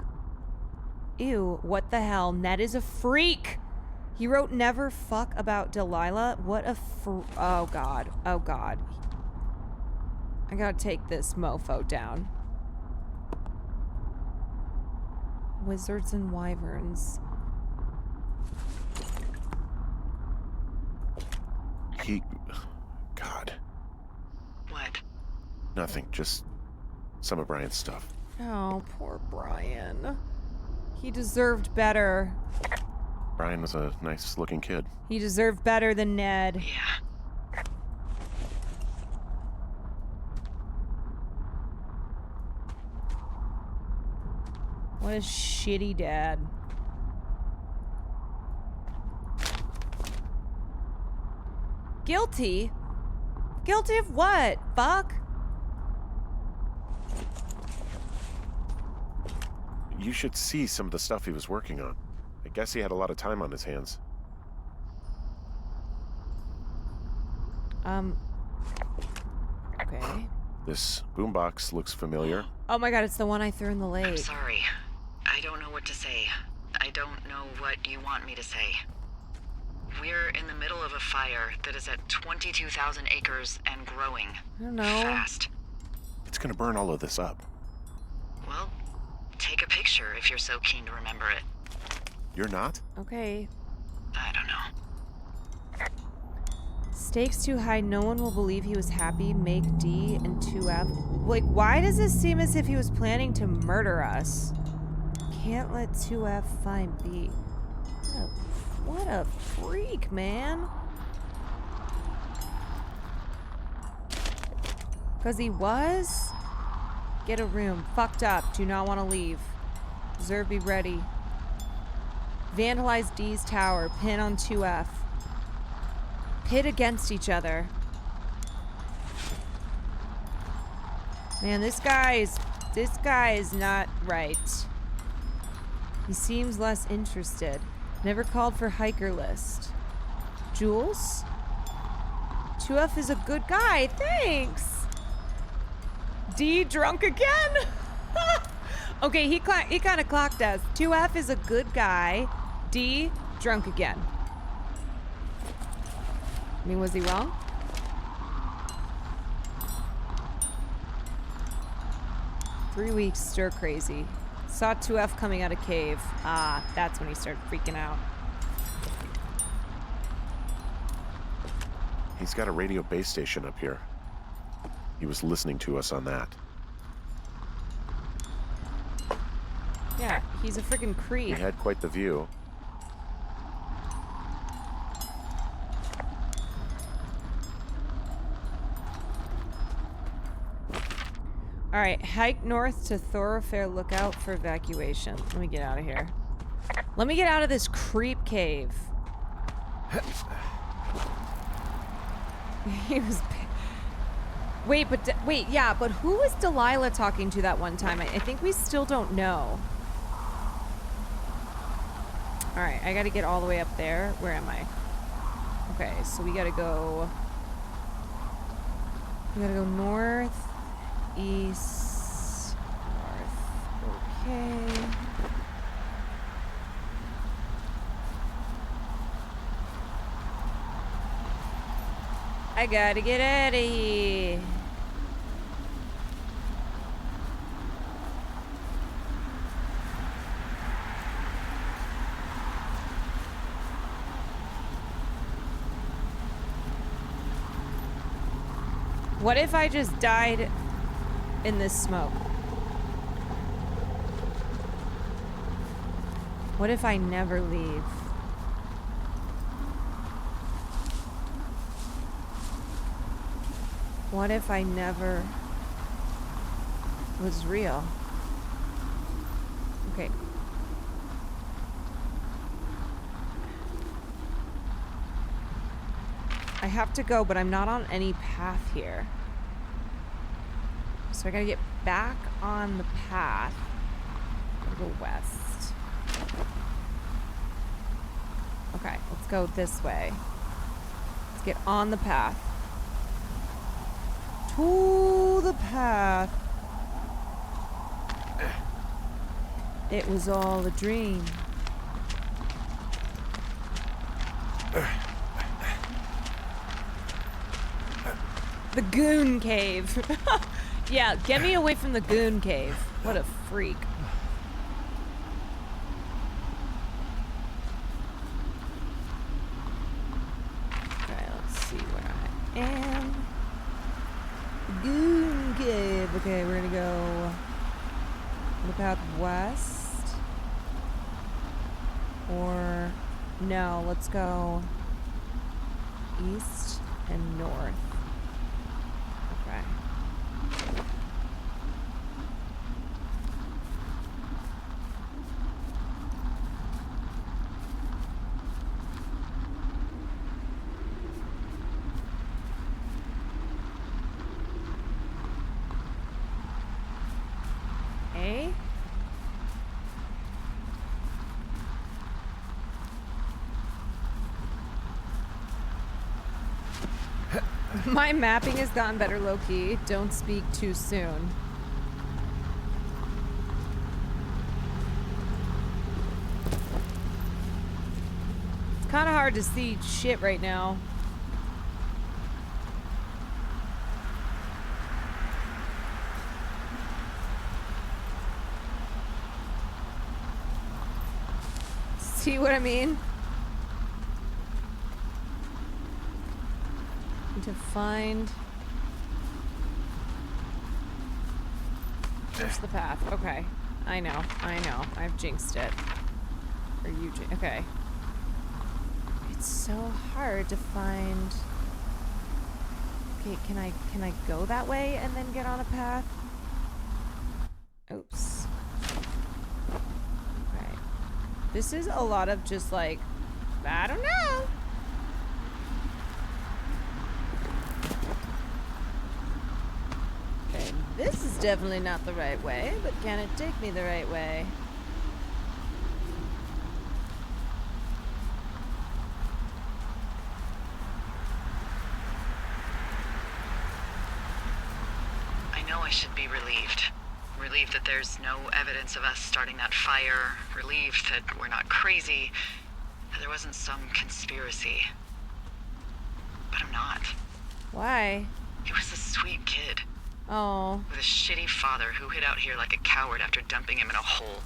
Speaker 9: Ew, what the hell? Ned is a freak. He wrote never fuck about Delilah. What a oh god. Oh god. I gotta take this mofo down. Wizards and wyverns.
Speaker 16: God.
Speaker 12: What?
Speaker 16: Nothing, just some of Brian's stuff.
Speaker 9: Oh, poor Brian. He deserved better.
Speaker 16: Brian was a nice-looking kid.
Speaker 9: He deserved better than Ned.
Speaker 12: Yeah.
Speaker 9: What a shitty dad. Guilty? Guilty of what? Fuck?
Speaker 16: You should see some of the stuff he was working on. I guess he had a lot of time on his hands.
Speaker 9: Okay.
Speaker 16: This boombox looks familiar.
Speaker 9: Oh my god, it's the one I threw in the lake.
Speaker 12: I'm sorry. I don't know what to say. I don't know what you want me to say. We're in the middle of a fire that is at 22,000 acres and growing.
Speaker 9: I don't know.
Speaker 12: Fast.
Speaker 16: It's gonna burn all of this up.
Speaker 12: Well, take a picture if you're so keen to remember it.
Speaker 16: You're not?
Speaker 9: Okay.
Speaker 12: I don't know.
Speaker 9: Stakes too high, no one will believe he was happy. Make D and 2F. Like, why does this seem as if he was planning to murder us? Can't let 2F find B. What a freak, man. Because he was? Get a room. Fucked up. Do not want to leave. Reserve be ready. Vandalize D's tower. Pin on 2F. Pit against each other. Man, this guy is not right. He seems less interested. Never called for hiker list. Jules? 2F is a good guy. Thanks. D drunk again? Okay, he kind of clocked us. 2F is a good guy. D drunk again. I mean, was he wrong? 3 weeks stir crazy. Saw 2F coming out of cave. Ah, that's when he started freaking out.
Speaker 16: He's got a radio base station up here. He was listening to us on that.
Speaker 9: Yeah, he's a freaking creep.
Speaker 16: We had quite the view.
Speaker 9: All right, hike north to Thoroughfare Lookout for evacuation. Let me get out of here. Let me get out of this creep cave. He was... Wait, yeah, but who was Delilah talking to that one time? I think we still don't know. All right, I gotta get all the way up there. Where am I? Okay, so we gotta go... We gotta go north, east, north. Okay. I gotta get out of here. What if I just died in this smoke? What if I never leave? What if I never was real? Okay. I have to go, but I'm not on any path here. So I gotta get back on the path. Gotta go west. Okay, let's go this way. Let's get on the path. To the path. It was all a dream. The Goon Cave. Yeah, get me away from the Goon Cave. What a freak. Okay, let's see where I am. Goon Cave. Okay, we're gonna go on the path west. Or no, let's go east and north. Okay. A? My mapping has gotten better, low-key. Don't speak too soon. It's kind of hard to see shit right now. See what I mean? To find. There's the path. Okay. I know. I've jinxed it. Or you okay. It's so hard to find. Okay, can I go that way and then get on a path? Oops. Okay. This is a lot of just like, I don't know. Okay, this is definitely not the right way, but can it take me the right way?
Speaker 12: I know I should be relieved. Relieved that there's no evidence of us starting that fire. Relieved that we're not crazy. That there wasn't some conspiracy. But I'm not.
Speaker 9: Why?
Speaker 12: He was a sweet kid.
Speaker 9: Oh.
Speaker 12: With a shitty father who hid out here like a coward after dumping him in a hole.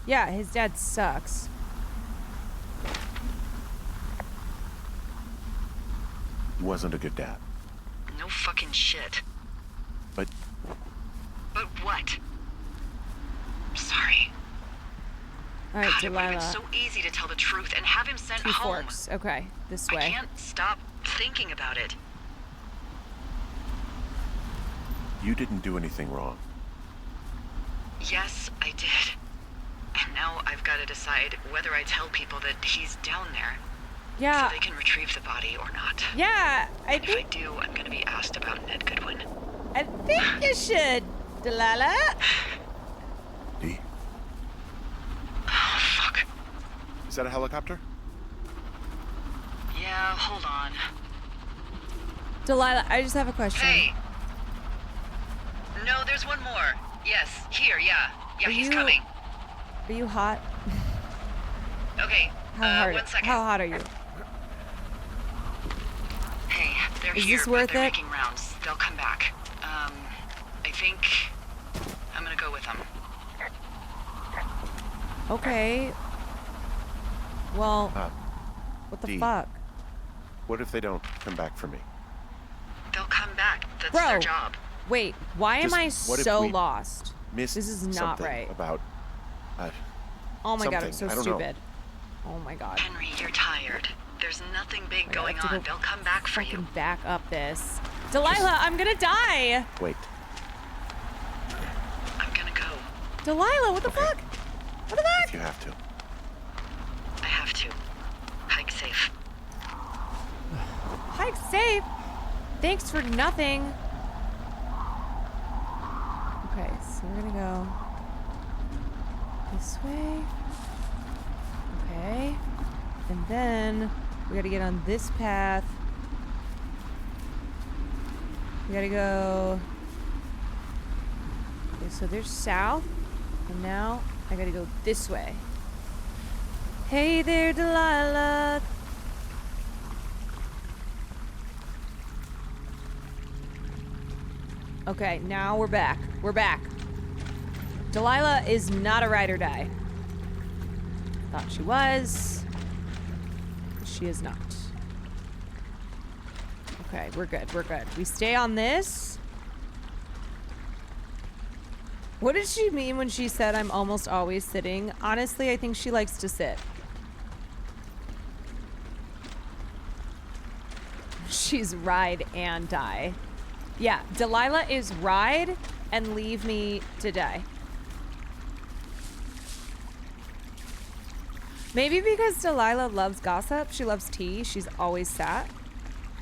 Speaker 9: Yeah, his dad sucks.
Speaker 16: He wasn't a good dad.
Speaker 12: No fucking shit.
Speaker 16: But
Speaker 12: But what? I'm sorry.
Speaker 9: All right,
Speaker 12: God, it would have been
Speaker 9: Delilah.
Speaker 12: so easy to tell the truth and have him sent
Speaker 9: 2
Speaker 12: home.
Speaker 9: forks. Okay, this
Speaker 12: I
Speaker 9: way.
Speaker 12: can't stop thinking about it.
Speaker 16: you didn't do anything wrong.
Speaker 12: Yes, I did. And now I've got to decide whether I tell people that he's down there.
Speaker 9: Yeah.
Speaker 12: So they can retrieve the body or not.
Speaker 9: Yeah,
Speaker 12: If I do, I'm going to be asked about Ned Goodwin.
Speaker 9: I think you should, Delilah.
Speaker 16: D?
Speaker 12: Oh, fuck.
Speaker 16: Is that a helicopter?
Speaker 12: Yeah, hold on.
Speaker 9: Delilah, I just have a question.
Speaker 12: Hey! No, there's one more. Yes, here, yeah. Yeah,
Speaker 9: Are
Speaker 12: he's
Speaker 9: you-
Speaker 12: coming.
Speaker 9: Are you hot?
Speaker 12: Okay,
Speaker 9: How
Speaker 12: 1 second.
Speaker 9: How hot are you?
Speaker 12: Hey, they're
Speaker 9: Is
Speaker 12: here,
Speaker 9: this
Speaker 12: but
Speaker 9: worth
Speaker 12: they're
Speaker 9: it?
Speaker 12: making rounds. They'll come back. I think I'm gonna go with them.
Speaker 9: Okay. Well, what the
Speaker 16: D.
Speaker 9: fuck?
Speaker 16: What if they don't come back for me?
Speaker 12: They'll come back. That's
Speaker 9: Bro,
Speaker 12: their job.
Speaker 9: wait, why am
Speaker 16: Just
Speaker 9: I
Speaker 16: what if
Speaker 9: so
Speaker 16: we
Speaker 9: lost?
Speaker 16: Missed
Speaker 9: This is not
Speaker 16: something
Speaker 9: right.
Speaker 16: about
Speaker 9: Oh my god, I'm
Speaker 16: something.
Speaker 9: so
Speaker 16: I don't know.
Speaker 9: stupid. Oh my god.
Speaker 12: Henry, you're tired. There's nothing big
Speaker 9: I
Speaker 12: going
Speaker 9: have to
Speaker 12: on.
Speaker 9: go
Speaker 12: They'll come back for you.
Speaker 9: Fucking back up this. Delilah, I'm gonna die!
Speaker 16: Wait.
Speaker 12: I'm gonna go.
Speaker 9: Delilah, what the fuck? What the fuck?
Speaker 16: If you have to.
Speaker 12: I have to. Hike safe.
Speaker 9: Hike safe. Thanks for nothing. Okay, so we're gonna go this way. Okay. And then we gotta get on this path. We gotta go. Okay, so there's south. And now I gotta go this way. Hey there, Delilah. Okay, now we're back. We're back. Delilah is not a ride or die. Thought she was. She is not. Okay, we're good. We're good. We stay on this. What did she mean when she said I'm almost always sitting? Honestly, I think she likes to sit. She's ride and die. Yeah, Delilah is ride and leave me to die. Maybe because Delilah loves gossip, she loves tea, she's always sat.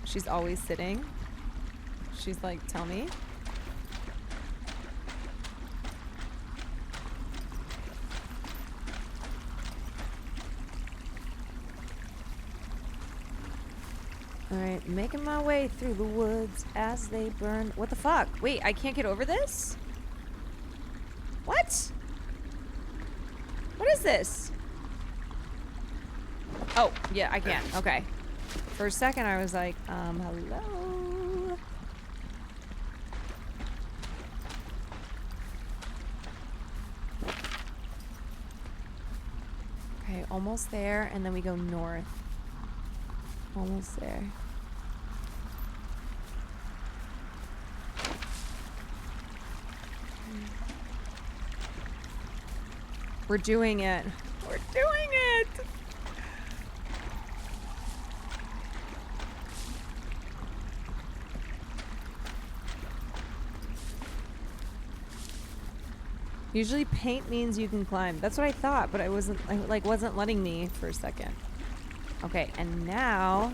Speaker 9: She's always sitting. She's like, tell me. Alright, making my way through the woods as they burn. What the fuck? Wait, I can't get over this? What? What is this? Oh, yeah, I can. Okay. For a second, I was like, hello? Okay, almost there, and then we go north. Almost there. We're doing it. We're doing it! Usually paint means you can climb. That's what I thought, but I wasn't letting me for a second. Okay, and now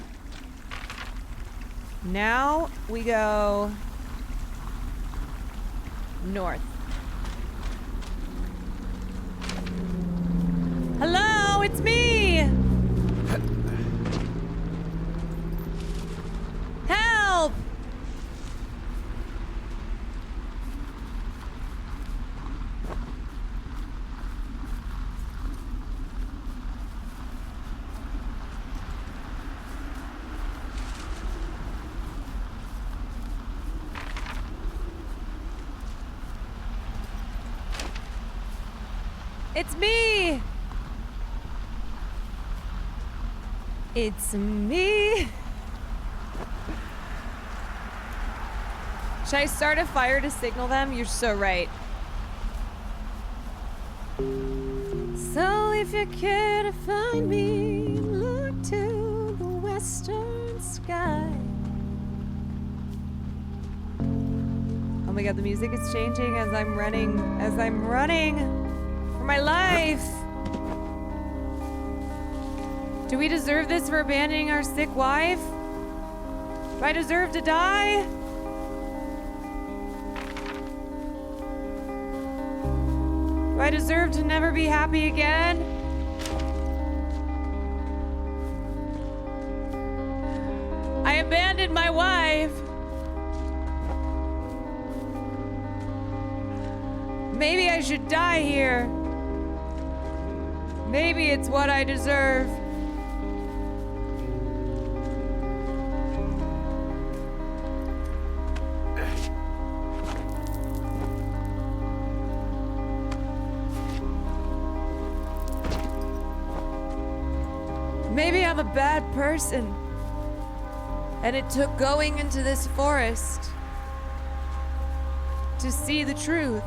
Speaker 9: we go north. Hello, it's me! Help!
Speaker 2: It's me! It's me! Should I start a fire to signal them? You're so right. So if you care to find me, look to the western sky. Oh my god, the music is changing as I'm running for my life. Do we deserve this for abandoning our sick wife? Do I deserve to die? Do I deserve to never be happy again? I abandoned my wife. Maybe I should die here. Maybe it's what I deserve. Maybe I'm a bad person, and it took going into this forest to see the truth.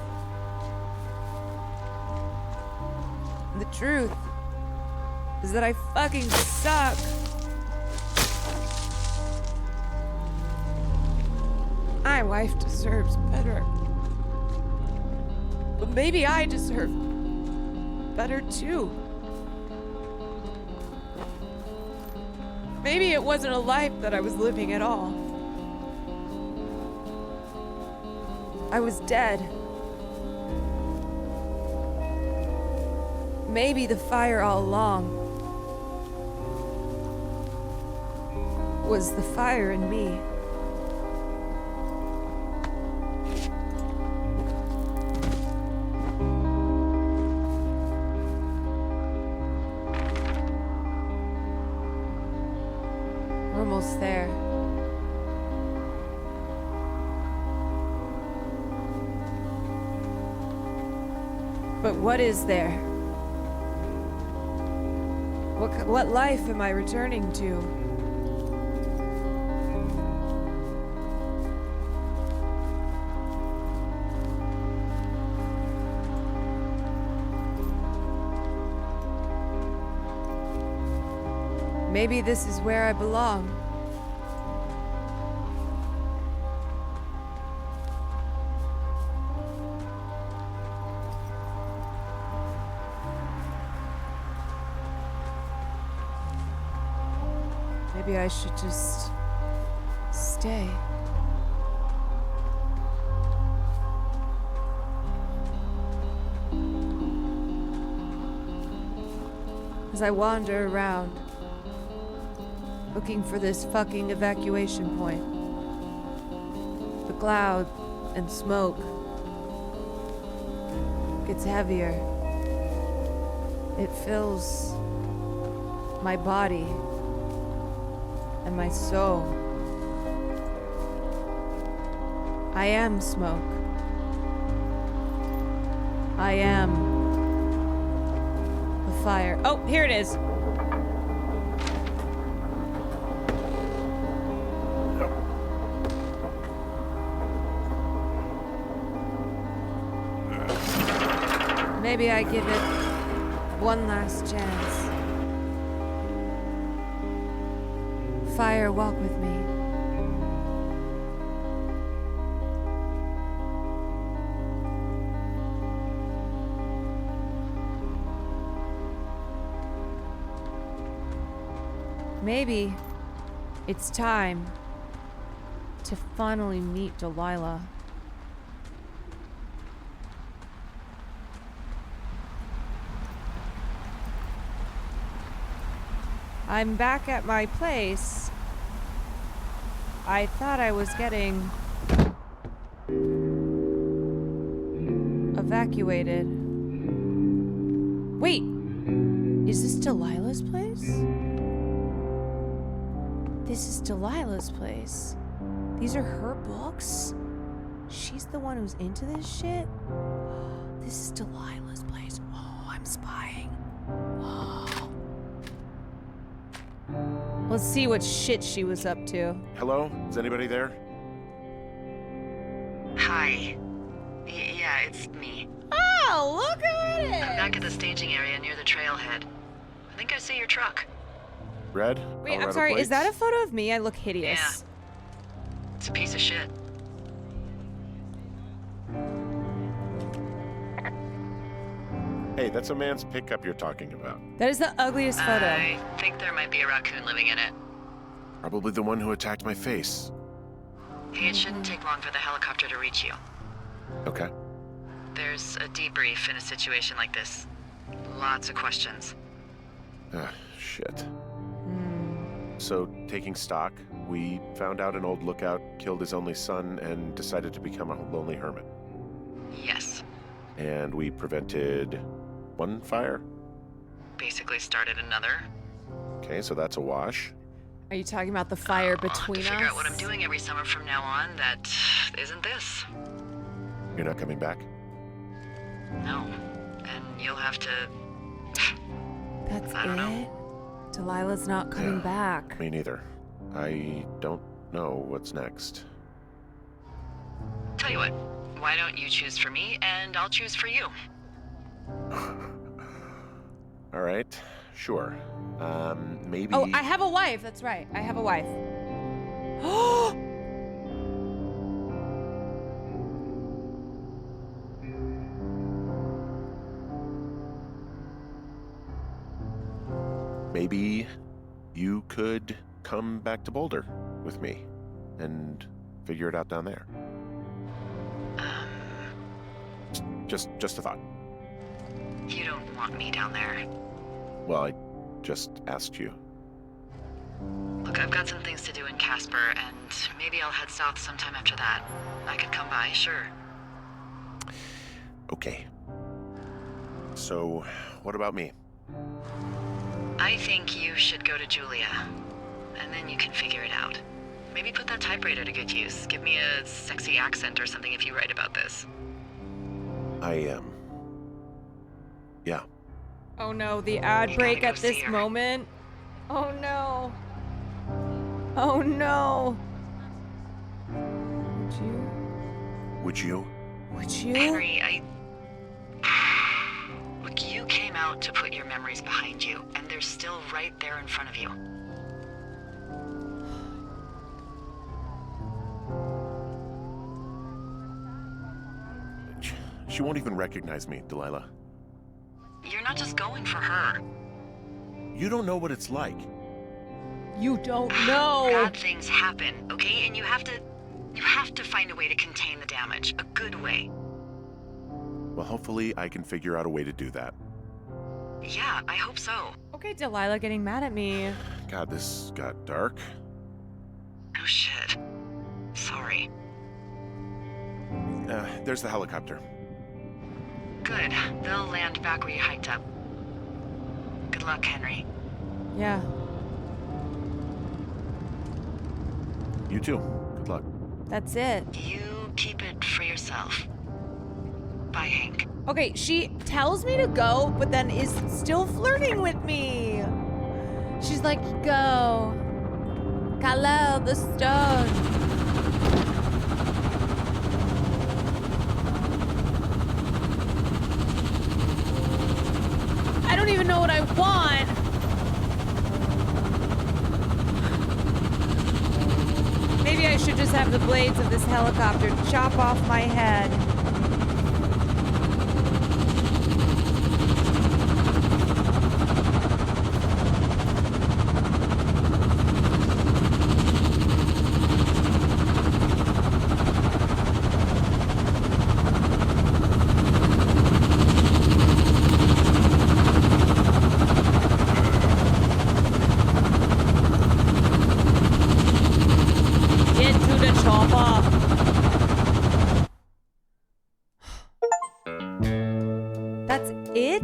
Speaker 2: The truth is that I fucking suck. My wife deserves better. But maybe I deserve better too. Maybe it wasn't a life that I was living at all. I was dead. Maybe the fire all along was the fire in me. We're almost there. But what is there? What life am I returning to? Maybe this is where I belong. Maybe I should just stay. As I wander around, looking for this fucking evacuation point. The cloud and smoke gets heavier. It fills my body and my soul. I am smoke. I am the fire. Oh, here it is. Maybe I give it one last chance. Fire, walk with me. Maybe it's time to finally meet Delilah. I'm back at my place. I thought I was getting evacuated. Wait, is this Delilah's place? This is Delilah's place. These are her books? She's the one who's into this shit? This is Delilah's place. Oh, I'm
Speaker 9: Spying. Let's see what shit she was up to.
Speaker 16: Hello? Is anybody there?
Speaker 12: Hi. Yeah, it's me.
Speaker 9: Oh, look at it!
Speaker 12: I'm back at the staging area near the trailhead. I think I see your truck.
Speaker 16: Red?
Speaker 9: Wait,
Speaker 16: Colorado
Speaker 9: I'm sorry.
Speaker 16: plates?
Speaker 9: Is that a photo of me? I look hideous.
Speaker 12: It's a piece of shit.
Speaker 16: Hey, that's a man's pickup you're talking about.
Speaker 9: That is the ugliest photo.
Speaker 12: I think there might be a raccoon living in it.
Speaker 16: Probably the one who attacked my face.
Speaker 12: Hey, it shouldn't take long for the helicopter to reach you.
Speaker 16: Okay.
Speaker 12: There's a debrief in a situation like this. Lots of questions.
Speaker 16: Shit. So, taking stock, we found out an old lookout killed his only son and decided to become a lonely hermit.
Speaker 12: Yes.
Speaker 16: And we prevented one fire?
Speaker 12: Basically started another.
Speaker 16: Okay, so that's a wash.
Speaker 9: Are you talking about the fire between us?
Speaker 12: Figure out what I'm doing every summer from now on that isn't this.
Speaker 16: You're not coming back?
Speaker 12: No. And you'll have to...
Speaker 9: That's
Speaker 12: I don't know.
Speaker 9: Delilah's not coming back.
Speaker 16: Me neither. I don't know what's next.
Speaker 12: Tell you what, why don't you choose for me and I'll choose for you?
Speaker 16: All right, sure. Maybe...
Speaker 9: Oh, I have a wife. That's right. I have a wife.
Speaker 16: Maybe you could come back to Boulder with me and figure it out down there. Just a thought.
Speaker 12: You don't want me down there.
Speaker 16: Well, I just asked you.
Speaker 12: Look, I've got some things to do in Casper, and maybe I'll head south sometime after that. I could come by, sure.
Speaker 16: Okay. So, what about me?
Speaker 12: I think you should go to Julia, and then you can figure it out. Maybe put that typewriter to good use. Give me a sexy accent or something if you write about this.
Speaker 16: Yeah.
Speaker 9: Oh no, the ad
Speaker 12: You
Speaker 9: break
Speaker 12: gotta
Speaker 9: at
Speaker 12: go
Speaker 9: this
Speaker 12: see her.
Speaker 9: moment. Oh no. Oh no.
Speaker 16: Would you?
Speaker 9: Would you?
Speaker 12: Henry, Look, you came out to put your memories behind you, and they're still right there in front of you.
Speaker 16: She won't even recognize me, Delilah.
Speaker 12: You're not just going for her.
Speaker 16: You don't know what it's like.
Speaker 9: You don't know.
Speaker 12: Bad things happen, okay? And you have to find a way to contain the damage. A good way.
Speaker 16: Well, hopefully I can figure out a way to do that.
Speaker 12: Yeah, I hope so.
Speaker 9: Okay, Delilah getting mad at me.
Speaker 16: God, this got dark.
Speaker 12: Oh shit. Sorry.
Speaker 16: There's the helicopter.
Speaker 12: Good. They'll land back where you hiked up. Good luck, Henry.
Speaker 9: Yeah.
Speaker 16: You too. Good luck.
Speaker 9: That's it.
Speaker 12: You keep it for yourself. Bye, Hank.
Speaker 9: Okay, she tells me to go, but then is still flirting with me. She's like, go. Kal-El, the stone. I don't even know what I want. Maybe I should just have the blades of this helicopter chop off my head. Get to the chopper. That's it?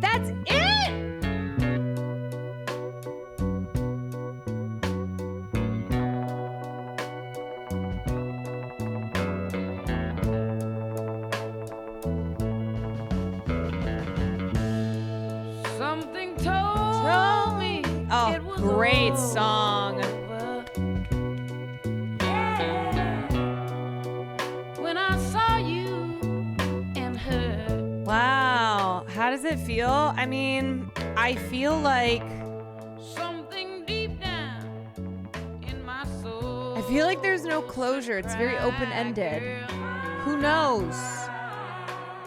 Speaker 9: That's it? great song.
Speaker 5: When I saw you and her.
Speaker 9: Wow. How does it feel? I mean, I feel like
Speaker 5: Something deep down in my soul.
Speaker 9: I feel like there's no closure. It's very open-ended. Who knows?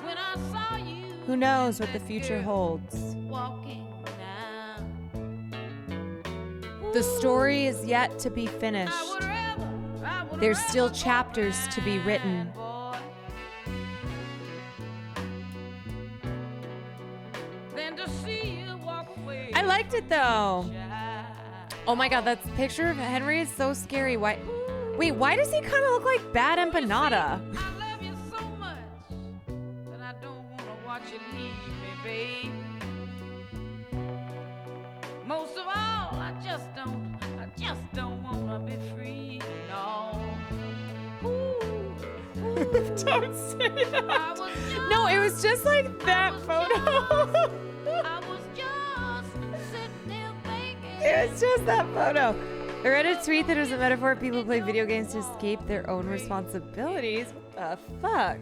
Speaker 5: When I saw you
Speaker 9: Who knows what the future holds?
Speaker 5: walking down.
Speaker 9: The story is yet to be finished. There's still chapters to be written.
Speaker 5: Then to see you walk away.
Speaker 9: I liked it though. Oh my god, that picture of Henry is so scary. Why? Wait, why does he kind of look like Bad Empanada?
Speaker 5: I love you so much that I don't want to watch you leave me, babe. Most of all, I just don't want to be free, no.
Speaker 9: Don't say that. No, it was just like that photo. It was just that photo. I read a tweet that it was a metaphor of people who play video games to escape their own responsibilities. What the fuck?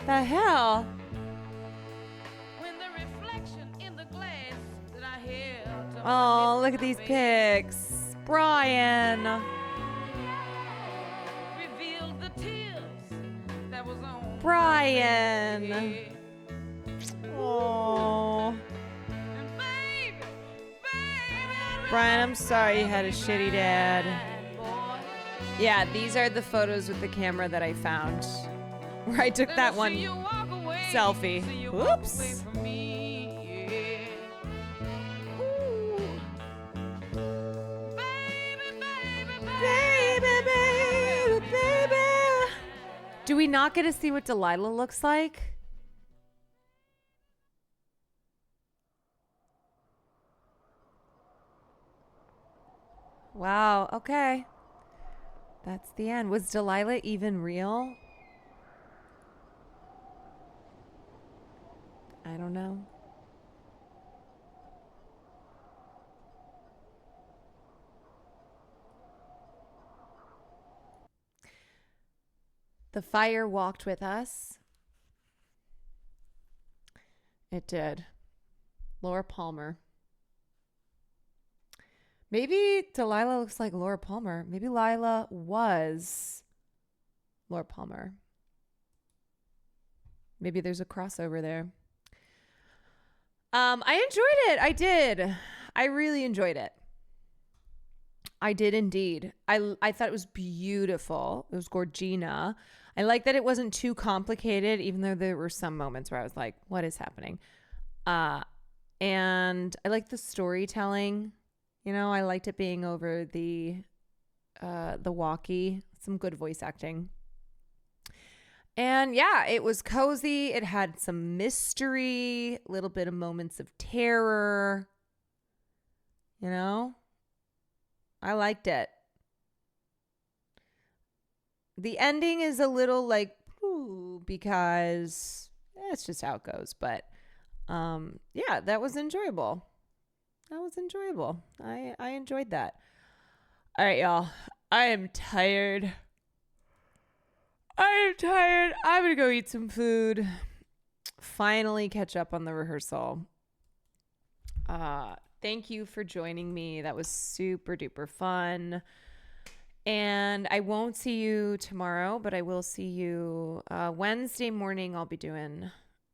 Speaker 9: The hell? Oh, look at these pics. Brian. Brian. Oh. Brian, I'm sorry you had a shitty dad. Yeah, these are the photos with the camera that I found. Where I took that one selfie. Whoops. Baby. Do we not get to see what Delilah looks like? Wow, okay. That's the end. Was Delilah even real? I don't know. The fire walked with us. It did. Laura Palmer. Maybe Delilah looks like Laura Palmer. Maybe Lila was Laura Palmer. Maybe there's a crossover there. I enjoyed it. I did. I really enjoyed it. I did indeed. I thought it was beautiful. It was Gorgina. I like that it wasn't too complicated, even though there were some moments where I was like, what is happening? And I like the storytelling. You know, I liked it being over the walkie. Some good voice acting. And yeah, it was cozy. It had some mystery, a little bit of moments of terror. You know? I liked it. The ending is a little like, ooh, because it's just how it goes. But yeah, that was enjoyable. That was enjoyable. I enjoyed that. All right, y'all. I am tired. I'm going to go eat some food. Finally catch up on the rehearsal. Thank you for joining me. That was super duper fun. And I won't see you tomorrow, but I will see you Wednesday morning. I'll be doing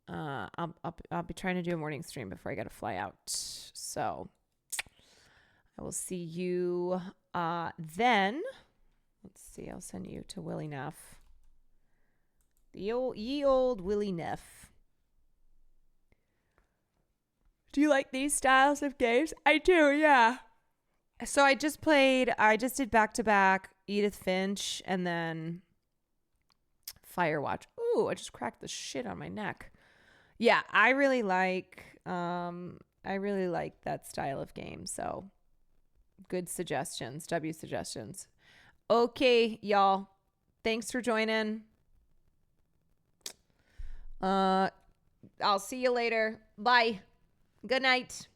Speaker 9: I'll be trying to do a morning stream before I got to fly out. So I will see you then. Let's see. I'll send you to Willie Neff. The old Willie Neff. Do you like these styles of games? I do, yeah. So I just did back-to-back Edith Finch and then Firewatch. Ooh, I just cracked the shit on my neck. Yeah, I really like that style of game. So good suggestions, W suggestions. Okay, y'all. Thanks for joining. I'll see you later. Bye. Good night.